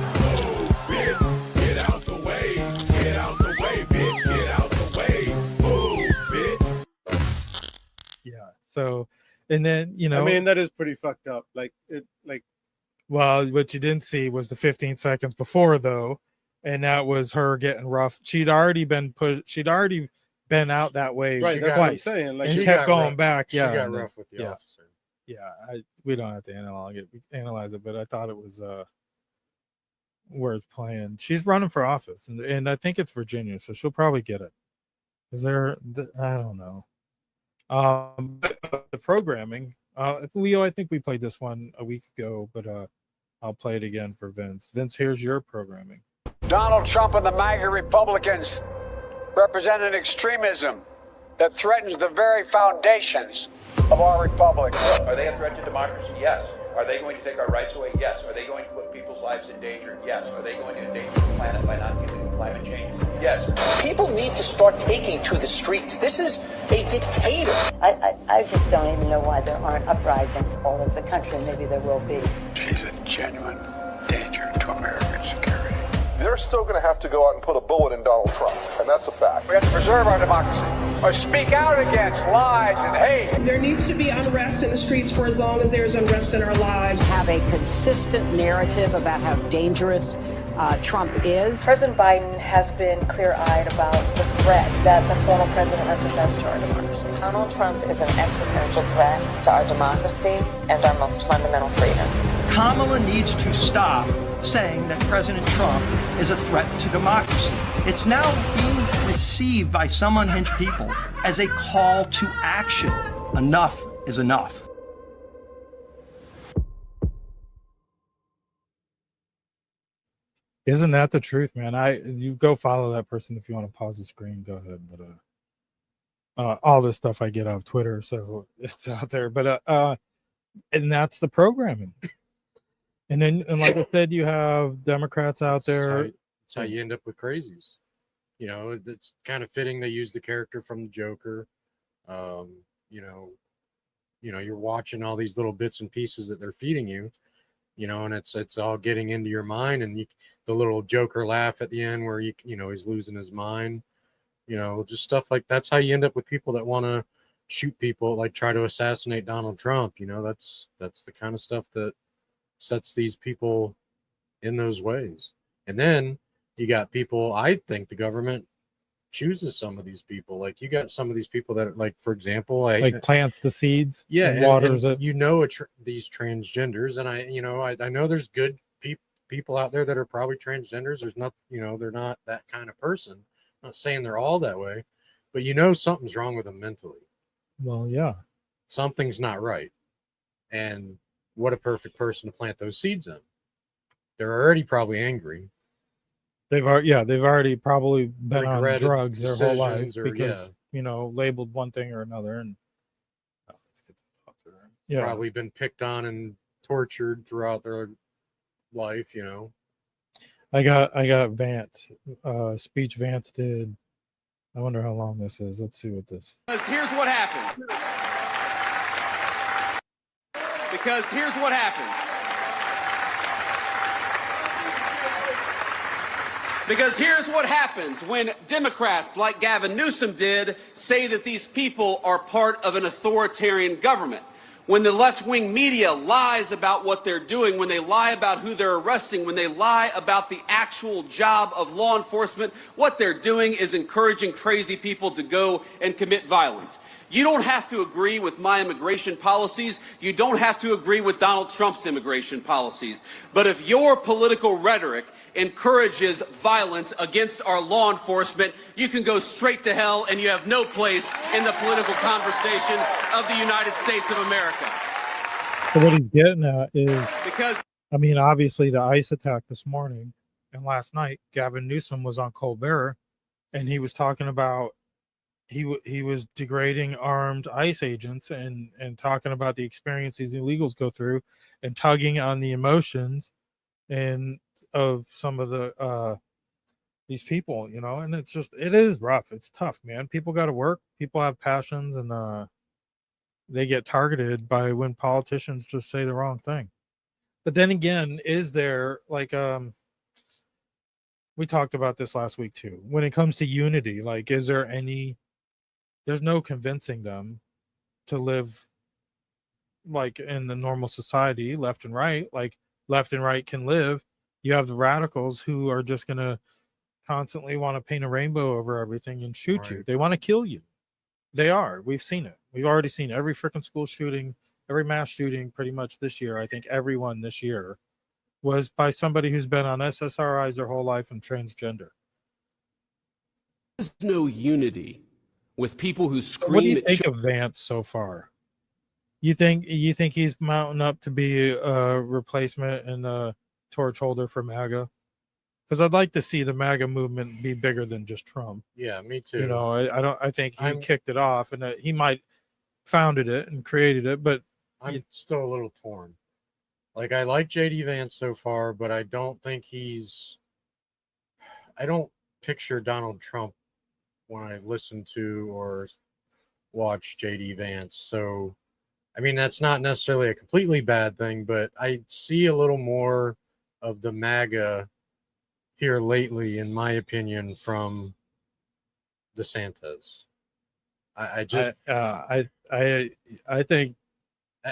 Get out the way. Get out the way, bitch. Get out the way. Move, bitch. Yeah. So, and then, I mean, that is pretty fucked up. Well, what you didn't see was the 15 seconds before, though, and that was her getting rough. She'd already been been out that way right, twice. That's what I'm saying. And she kept going back. Yeah. She got rough with the officer. Yeah. We don't have to analyze it, but I thought it was worth playing. She's running for office, and I think it's Virginia, so she'll probably get it. I don't know. The programming, Leo, I think we played this one a week ago, but I'll play it again for Vince. Vince, here's your programming. Donald Trump and the MAGA Republicans represent an extremism that threatens the very foundations of our republic. Are they a threat to democracy? Yes. Are they going to take our rights away? Yes. Are they going to put people's lives in danger? Yes. Are they going to endanger the planet by not dealing with climate change? Yes. People need to start taking to the streets. This is a dictator. I just don't even know why there aren't uprisings all over the country. Maybe there will be. She's a genuine danger to American security. They're still going to have to go out and put a bullet in Donald Trump, and that's a fact. We have to preserve our democracy, or speak out against lies and hate. There needs to be unrest in the streets for as long as there's unrest in our lives. Have a consistent narrative about how dangerous Trump is. President Biden has been clear-eyed about the threat that the former president represents to our democracy. Donald Trump is an existential threat to our democracy and our most fundamental freedoms. Kamala needs to stop saying that President Trump is a threat to democracy. It's now being received by some unhinged people as a call to action. Enough is enough. Isn't that the truth, man? You go follow that person if you want to pause the screen. Go ahead, but all this stuff I get off Twitter, so it's out there. But and that's the programming. And then, like I said, you have Democrats out there. That's how you end up with crazies. It's kind of fitting they use the character from the Joker. You're watching all these little bits and pieces that they're feeding you. And it's all getting into your mind, and the little Joker laugh at the end where he's losing his mind. Just stuff like that's how you end up with people that want to shoot people, like try to assassinate Donald Trump. That's the kind of stuff that sets these people in those ways. And then you got people, I think the government chooses some of these people. Like you got some of these people that, like, for example, plants the seeds, and waters it. These transgenders, and I know there's good people out there that are probably transgenders. There's not, they're not that kind of person. I'm not saying they're all that way, but something's wrong with them mentally. Well, yeah, something's not right. And what a perfect person to plant those seeds in. They're already probably angry. They've already probably been on drugs their whole life because labeled one thing or another, and let's get that up there. Probably been picked on and tortured throughout their life. I got Vance speech Vance did. I wonder how long this is. Let's see what this. Here's what happened. Because here's what happens. Because here's what happens when Democrats like Gavin Newsom did say that these people are part of an authoritarian government. When the left-wing media lies about what they're doing, when they lie about who they're arresting, when they lie about the actual job of law enforcement, what they're doing is encouraging crazy people to go and commit violence. You don't have to agree with my immigration policies. You don't have to agree with Donald Trump's immigration policies. But if your political rhetoric encourages violence against our law enforcement, you can go straight to hell, and you have no place in the political conversation of the United States of America. So what he's getting at is, Because I mean, obviously the ICE attack this morning and last night, Gavin Newsom was on Colbert, and he was talking about he was degrading armed ICE agents and talking about the experience these illegals go through and tugging on the emotions and of some of the these people, you know. And it is rough. It's tough, man. People got to work. People have passions, and they get targeted by when politicians just say the wrong thing. But then again, is there like we talked about this last week too, when it comes to unity, like is there any, there's no convincing them to live like in the normal society, left and right, like left and right can live. You have the radicals who are just going to constantly want to paint a rainbow over everything and shoot you. They want to kill you. They are. We've seen it. We've already seen every freaking school shooting, every mass shooting pretty much this year. I think everyone this year was by somebody who's been on SSRIs their whole life and transgender. there's no unity with people who scream What do you at think of Vance so far? You think he's mounting up to be a replacement and a torch holder for MAGA? Because I'd like to see the MAGA movement be bigger than just Trump. Yeah, me too. You know, I think he kicked it off, and he might founded it and created it, but I'm still a little torn. Like, I like JD Vance so far, but I don't think I don't picture Donald Trump when I listen to or watch JD Vance. So, I mean, that's not necessarily a completely bad thing, but I see a little more of the MAGA here lately, in my opinion, from DeSantis. I think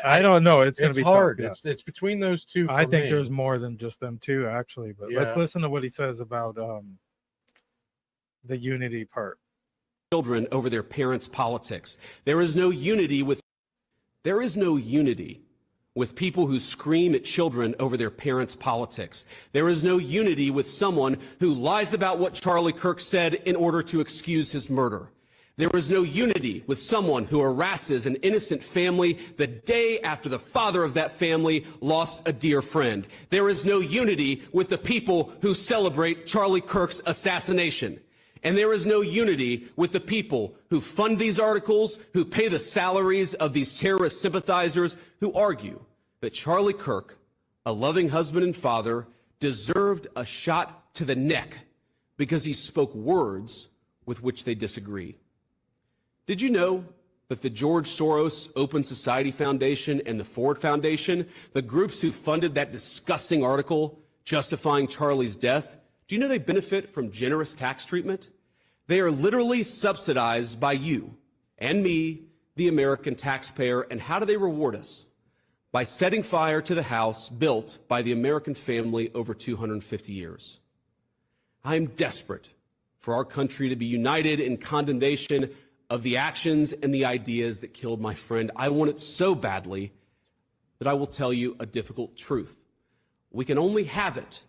I don't know. It's going to be hard. tough, yeah. It's between those two. I think me. there's more than just them two, actually. But let's listen to what he says about the unity part. children over their parents' politics. There is no unity with people who scream at children over their parents' politics. There is no unity with someone who lies about what Charlie Kirk said in order to excuse his murder. There is no unity with someone who harasses an innocent family the day after the father of that family lost a dear friend. There is no unity with the people who celebrate Charlie Kirk's assassination. And there is no unity with the people who fund these articles, who pay the salaries of these terrorist sympathizers, who argue that Charlie Kirk, a loving husband and father, deserved a shot to the neck because he spoke words with which they disagree. Did you know that the George Soros Open Society Foundation and the Ford Foundation, the groups who funded that disgusting article justifying Charlie's death, do you know they benefit from generous tax treatment? They are literally subsidized by you and me, the American taxpayer. And how do they reward us? By setting fire to the house built by the American family over 250 years. I am desperate for our country to be united in condemnation of the actions and the ideas that killed my friend. I want it so badly that I will tell you a difficult truth. We can only have it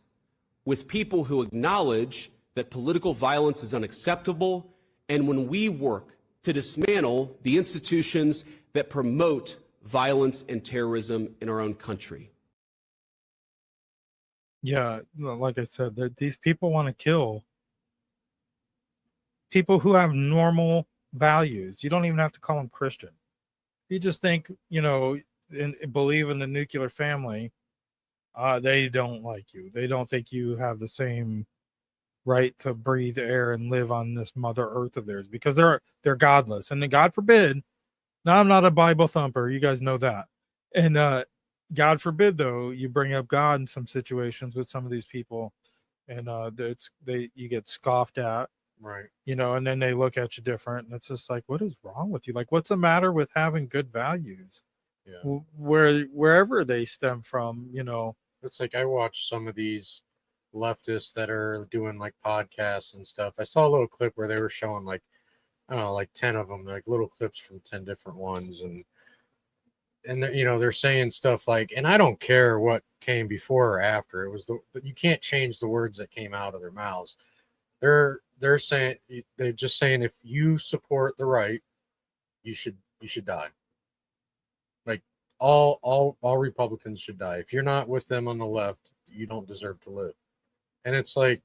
with people who acknowledge that political violence is unacceptable, and when we work to dismantle the institutions that promote violence and terrorism in our own country. Yeah, like I said, that these people want to kill people who have normal values. You don't even have to call them Christian. You just think, believe in the nuclear family. They don't like you. They don't think you have the same right to breathe air and live on this Mother Earth of theirs, because they're godless. And then God forbid. Now, I'm not a Bible thumper. You guys know that. And God forbid, though, you bring up God in some situations with some of these people, and you get scoffed at, right? And then they look at you different, and it's just like, what is wrong with you? Like, what's the matter with having good values? Yeah. Wherever they stem from, It's like I watch some of these leftists that are doing like podcasts and stuff. I saw a little clip where they were showing like, I don't know, like 10 of them, like little clips from 10 different ones, and they're saying stuff like, and I don't care what came before or after. It was you can't change the words that came out of their mouths. They're just saying if you support the right, you should die. Like all Republicans should die. If you're not with them on the left, you don't deserve to live. And it's like,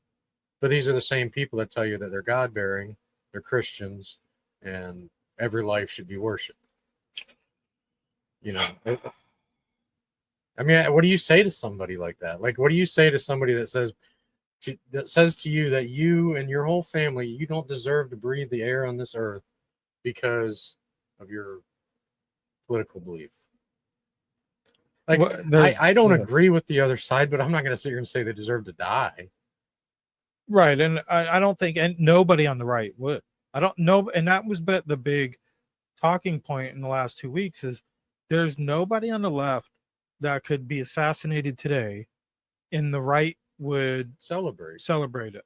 but these are the same people that tell you that they're God-bearing, they're Christians, and every life should be worshipped. I mean, what do you say to somebody like that? Like, what do you say to somebody that says to you that you and your whole family, you don't deserve to breathe the air on this earth because of your political belief? Like, I don't agree with the other side, but I'm not going to sit here and say they deserve to die. Right. And I don't think, and nobody on the right would. I don't know. And that was the big talking point in the last 2 weeks is there's nobody on the left that could be assassinated today and the right would celebrate it.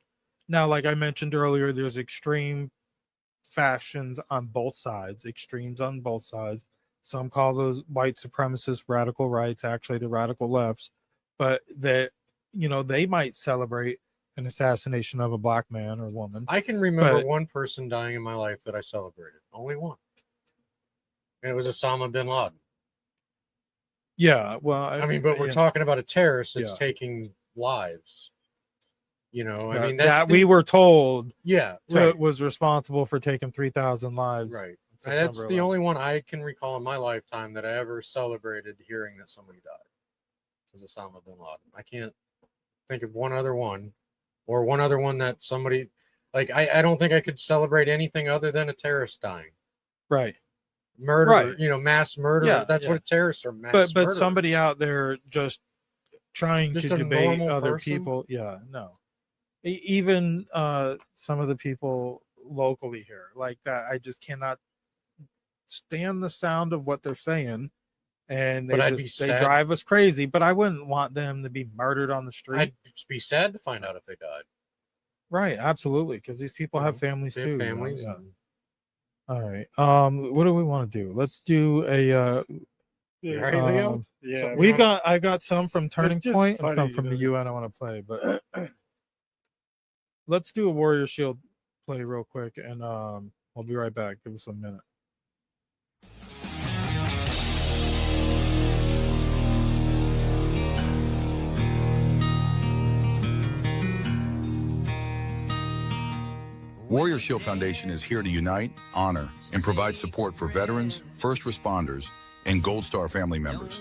Now, like I mentioned earlier, there's extreme factions on both sides, extremes on both sides. Some call those white supremacists radical rights, actually the radical lefts, but that, they might celebrate an assassination of a black man or woman. I can remember one person dying in my life that I celebrated. Only one. And it was Osama bin Laden. Yeah, well, I mean, but we're talking about a terrorist that's taking lives. I mean, that we were told, right, was responsible for taking 3,000 lives. Right. That's the only one I can recall in my lifetime that I ever celebrated hearing that somebody died. Was Osama bin Laden. I can't think of one other one, or one other one that somebody like. I don't think I could celebrate anything other than a terrorist dying. Right. Murder, right. Mass murder. Yeah, that's what terrorists are. Mass but somebody out there just trying to debate other person? People. Yeah, no. Even some of the people locally here, like that, I just cannot stand the sound of what they're saying, and they drive us crazy. But I wouldn't want them to be murdered on the street. I'd be sad to find out if they died. Right, absolutely, because these people have families too. Families. Yeah. All right. What do we want to do? Let's do a Leo? Yeah. I got some from Turning Point and some from the UN I want to play, but let's do a Warrior Shield play real quick, and I'll be right back. Give us a minute. Warrior Shield Foundation is here to unite, honor, and provide support for veterans, first responders, and Gold Star family members.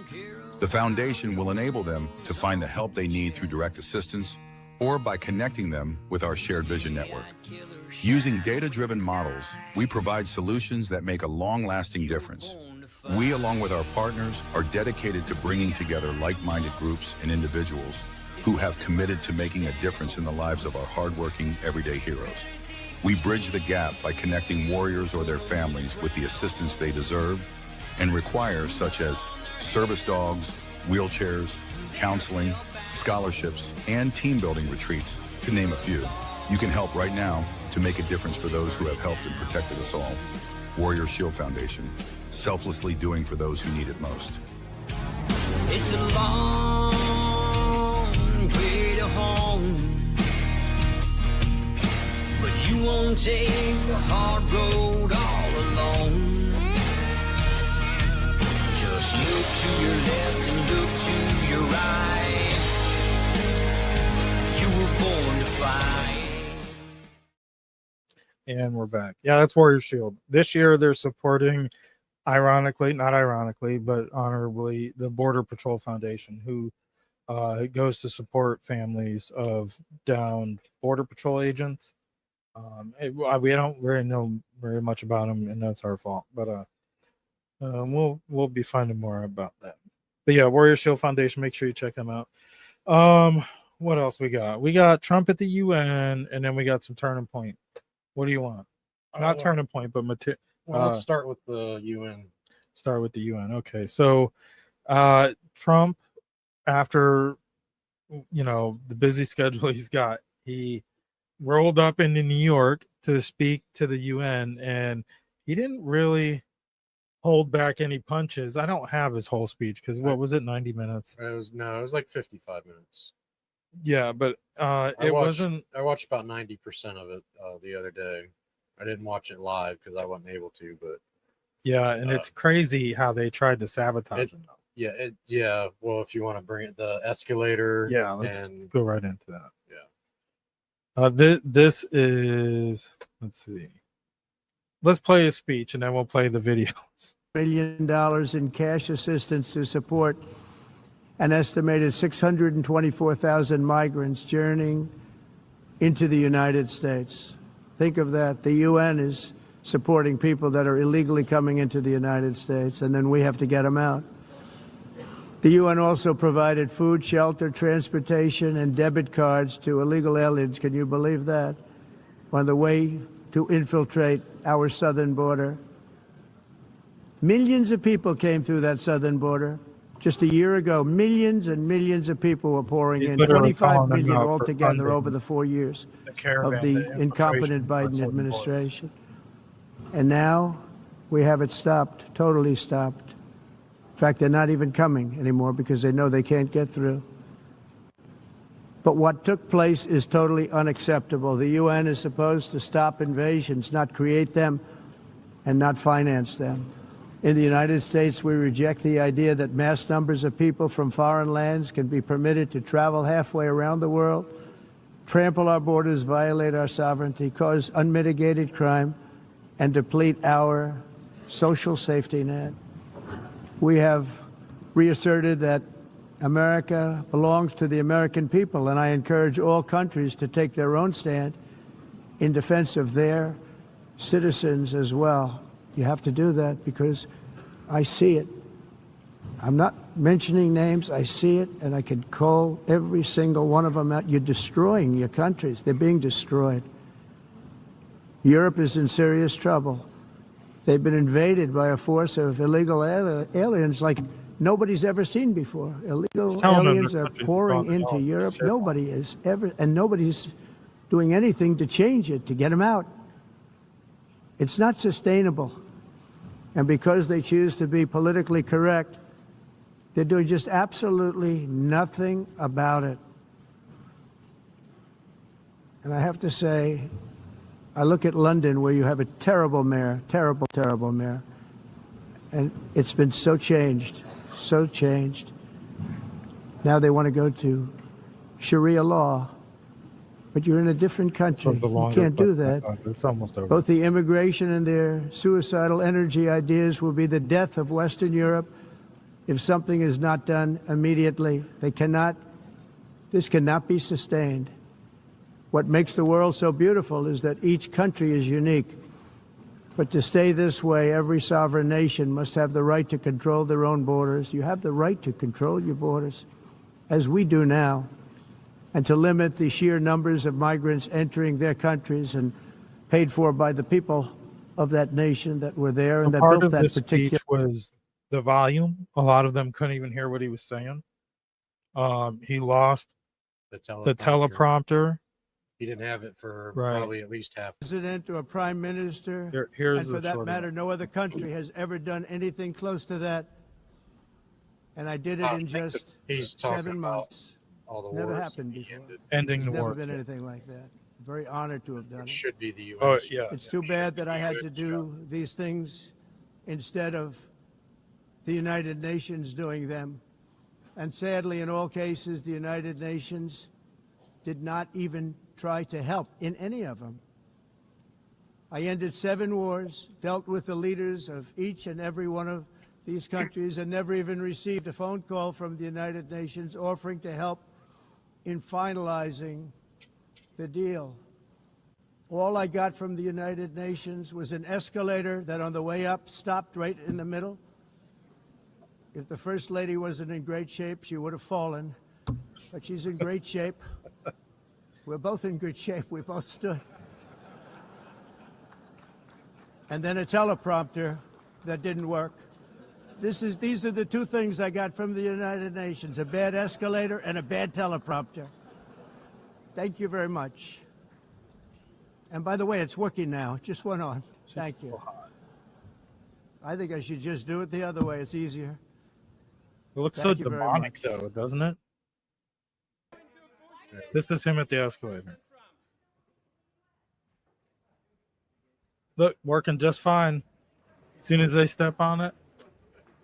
The foundation will enable them to find the help they need through direct assistance or by connecting them with our Shared Vision Network. Using data-driven models, we provide solutions that make a long-lasting difference. We, along with our partners, are dedicated to bringing together like-minded groups and individuals who have committed to making a difference in the lives of our hardworking, everyday heroes. We bridge the gap by connecting warriors or their families with the assistance they deserve and require, such as service dogs, wheelchairs, counseling, scholarships, and team-building retreats, to name a few. You can help right now to make a difference for those who have helped and protected us all. Warrior Shield Foundation, selflessly doing for those who need it most. It's a long way to home, but you won't take the hard road all alone. Just look to your left and look to your right. You were born to fight. And we're back. Yeah, that's Warrior Shield. This year they're supporting, ironically, not ironically, but honorably, the Border Patrol Foundation, who goes to support families of downed Border Patrol agents. We don't really know very much about them, and that's our fault. But we'll be finding more about that. But yeah, Warrior Shield Foundation. Make sure you check them out. What else we got? We got Trump at the UN, and then we got some Turning Point. What do you want? Not Turning Point, but let's start with the UN. Start with the UN. Okay, so Trump, after the busy schedule he's got, he rolled up into New York to speak to the UN, and he didn't really hold back any punches. I don't have his whole speech because what was it, 90 minutes? It was like 55 minutes. Yeah, but I watched about 90% of it the other day. I didn't watch it live because I wasn't able to, but yeah, and it's crazy how they tried to sabotage him. Yeah. Well, if you want to bring it, the escalator. Yeah, let's go right into that. Yeah. This is, let's see. Let's play his speech and then we'll play the videos. $1 million in cash assistance to support an estimated 624,000 migrants journeying into the United States. Think of that. The UN is supporting people that are illegally coming into the United States, and then we have to get them out. The UN also provided food, shelter, transportation, and debit cards to illegal aliens. Can you believe that? On the way to infiltrate our southern border. Millions of people came through that southern border. Just a year ago, millions and millions of people were pouring in, 25 million altogether over the 4 years of the incompetent Biden administration. And now we have it stopped, totally stopped. In fact, they're not even coming anymore because they know they can't get through. But what took place is totally unacceptable. The UN is supposed to stop invasions, not create them and not finance them. In the United States, we reject the idea that mass numbers of people from foreign lands can be permitted to travel halfway around the world, trample our borders, violate our sovereignty, cause unmitigated crime, and deplete our social safety net. We have reasserted that America belongs to the American people, and I encourage all countries to take their own stand in defense of their citizens as well. You have to do that because I see it. I'm not mentioning names. I see it, and I can call every single one of them out. You're destroying your countries. They're being destroyed. Europe is in serious trouble. They've been invaded by a force of illegal aliens like nobody's ever seen before. Illegal aliens are pouring into Europe. Nobody is ever, and nobody's doing anything to change it, to get them out. It's not sustainable. And because they choose to be politically correct, they're doing just absolutely nothing about it. And I have to say, I look at London where you have a terrible mayor, terrible, terrible mayor. And it's been so changed, so changed. Now they want to go to Sharia law. But you're in a different country. You can't do that. It's almost over. Both the immigration and their suicidal energy ideas will be the death of Western Europe if something is not done immediately. This cannot be sustained. What makes the world so beautiful is that each country is unique. But to stay this way, every sovereign nation must have the right to control their own borders. You have the right to control your borders, as we do now, and to limit the sheer numbers of migrants entering their countries and paid for by the people of that nation that were there and that part built of that this particular. speech was the volume. A lot of them couldn't even hear what he was saying. He lost the teleprompter. He didn't have it for Right. probably at least half. President or a prime minister, here's and for the that short matter, no other country has ever done anything close to that. And I did it in just He's talking 7 about months. all the It's never wars happened he before. Ending There's the never war. been anything like that. Very honored to have done it. Should be the UN. Oh, yeah. It's too bad that I had to do these things instead of the United Nations doing them. And sadly, in all cases, the United Nations did not even try to help in any of them. I ended 7 wars, dealt with the leaders of each and every one of these countries, and never even received a phone call from the United Nations offering to help in finalizing the deal. All I got from the United Nations was an escalator that on the way up stopped right in the middle. If the First Lady wasn't in great shape, she would have fallen. But she's in great shape. We're both in good shape. We both stood. And then a teleprompter that didn't work. These are the two things I got from the United Nations, a bad escalator and a bad teleprompter. Thank you very much. And by the way, it's working now. It just went on. Thank you. I think I should just do it the other way. It's easier. It looks so demonic, though, doesn't it? This is him at the escalator. Look, working just fine. As soon as they step on it,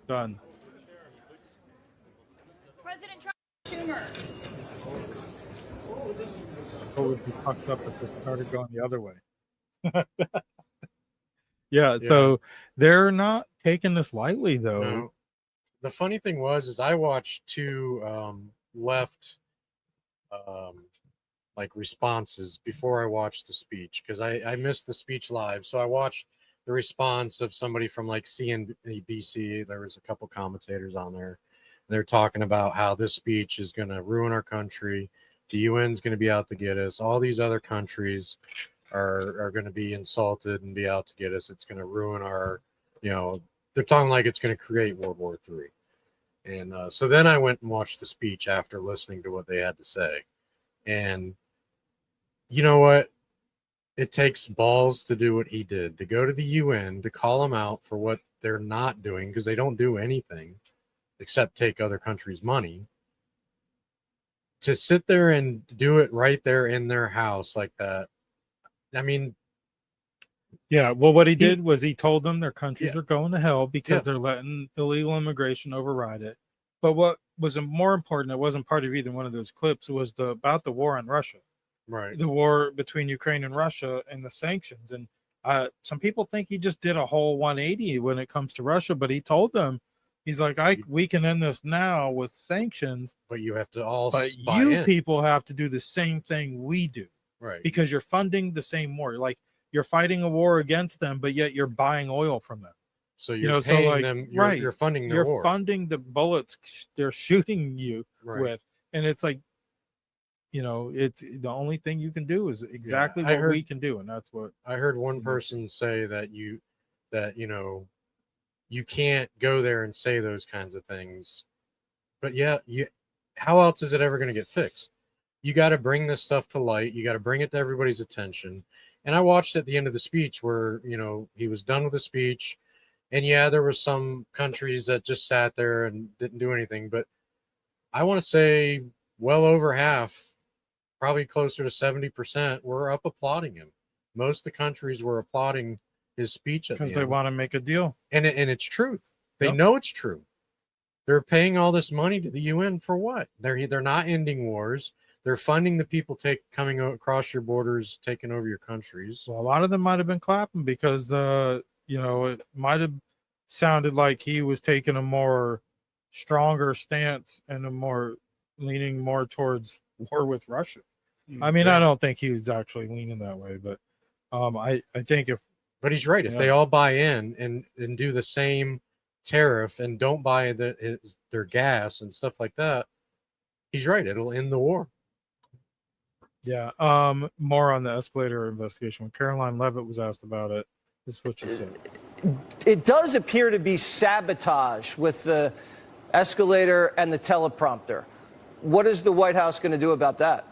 done. President Trump, Schumer. What would be fucked up if it started going the other way? Yeah, so they're not taking this lightly, though. No. The funny thing is I watched two left like responses before I watched the speech, because I missed the speech live. So I watched the response of somebody from like CNBC. There was a couple commentators on there. They're talking about how this speech is going to ruin our country. The UN's going to be out to get us. All these other countries are going to be insulted and be out to get us. It's going to ruin our, they're talking like it's going to create World War III. And so then I went and watched the speech after listening to what they had to say. And you know what? It takes balls to do what he did, to go to the UN, to call them out for what they're not doing, because they don't do anything except take other countries' money. To sit there and do it right there in their house like that. I mean, yeah, well, what he did was he told them their countries are going to hell because they're letting illegal immigration override it. But what was more important, it wasn't part of either one of those clips, was about the war in Russia. Right. The war between Ukraine and Russia and the sanctions. And some people think he just did a whole 180 when it comes to Russia, but he told them, he's like, we can end this now with sanctions, but you have to all people have to do the same thing we do. Right. Because you're funding the same war. Like, you're fighting a war against them, but yet you're buying oil from them. So you're paying them, you're funding their war. You're funding the bullets they're shooting you with. And it's like, it's the only thing you can do is exactly what we can do. And that's what I heard one person say, that you can't go there and say those kinds of things. But how else is it ever going to get fixed? You got to bring this stuff to light. You got to bring it to everybody's attention. And I watched at the end of the speech where, he was done with the speech. And there were some countries that just sat there and didn't do anything. But I want to say well over half, probably closer to 70%, were up applauding him. Most of the countries were applauding his speech because they want to make a deal. And it's truth. They know it's true. They're paying all this money to the UN for what? They're not ending wars. They're funding the people coming across your borders, taking over your countries. Well, a lot of them might have been clapping because it might have sounded like he was taking a more stronger stance and leaning more towards war with Russia. I mean, I don't think he was actually leaning that way, but I think but he's right. If they all buy in and do the same tariff and don't buy their gas and stuff like that, he's right. It'll end the war. Yeah. More on the escalator investigation. When Caroline Leavitt was asked about it, this is what she said. It does appear to be sabotage with the escalator and the teleprompter. What is the White House going to do about that?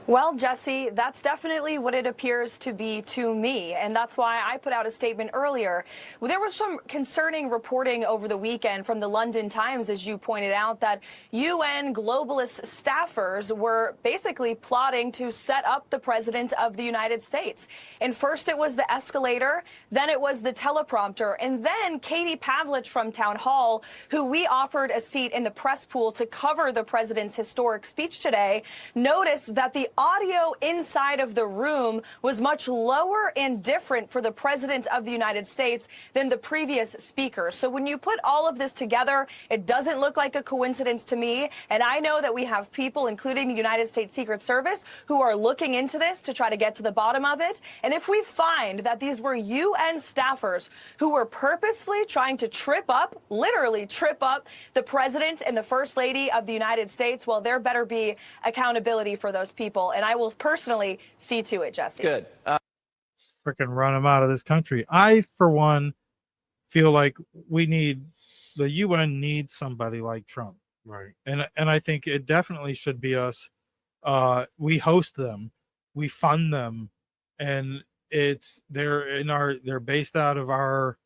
Well, Jesse, that's definitely what it appears to be to me. And that's why I put out a statement earlier. There was some concerning reporting over the weekend from the London Times, as you pointed out, that UN globalist staffers were basically plotting to set up the president of the United States. And first it was the escalator, then it was the teleprompter, and then Katie Pavlich from Town Hall, who we offered a seat in the press pool to cover the president's historic speech today, noticed that the audio inside of the room was much lower and different for the President of the United States than the previous speaker. So when you put all of this together, it doesn't look like a coincidence to me. And I know that we have people, including the United States Secret Service, who are looking into this to try to get to the bottom of it. And if we find that these were UN staffers who were purposefully trying to trip up, literally trip up, the President and the First Lady of the United States, well, there better be accountability for those people. And I will personally see to it, Jesse. Good. Freaking run them out of this country. I, for one, feel like the UN needs somebody like Trump. Right. And I think it definitely should be us. We host them, we fund them, and they're based out of our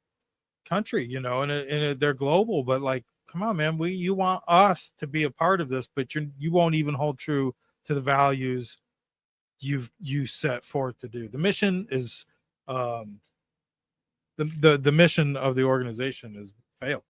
country, you know, and they're global, but like, come on, man, you want us to be a part of this, but you won't even hold true to the values you set forth to do. The mission is the mission of the organization is failed.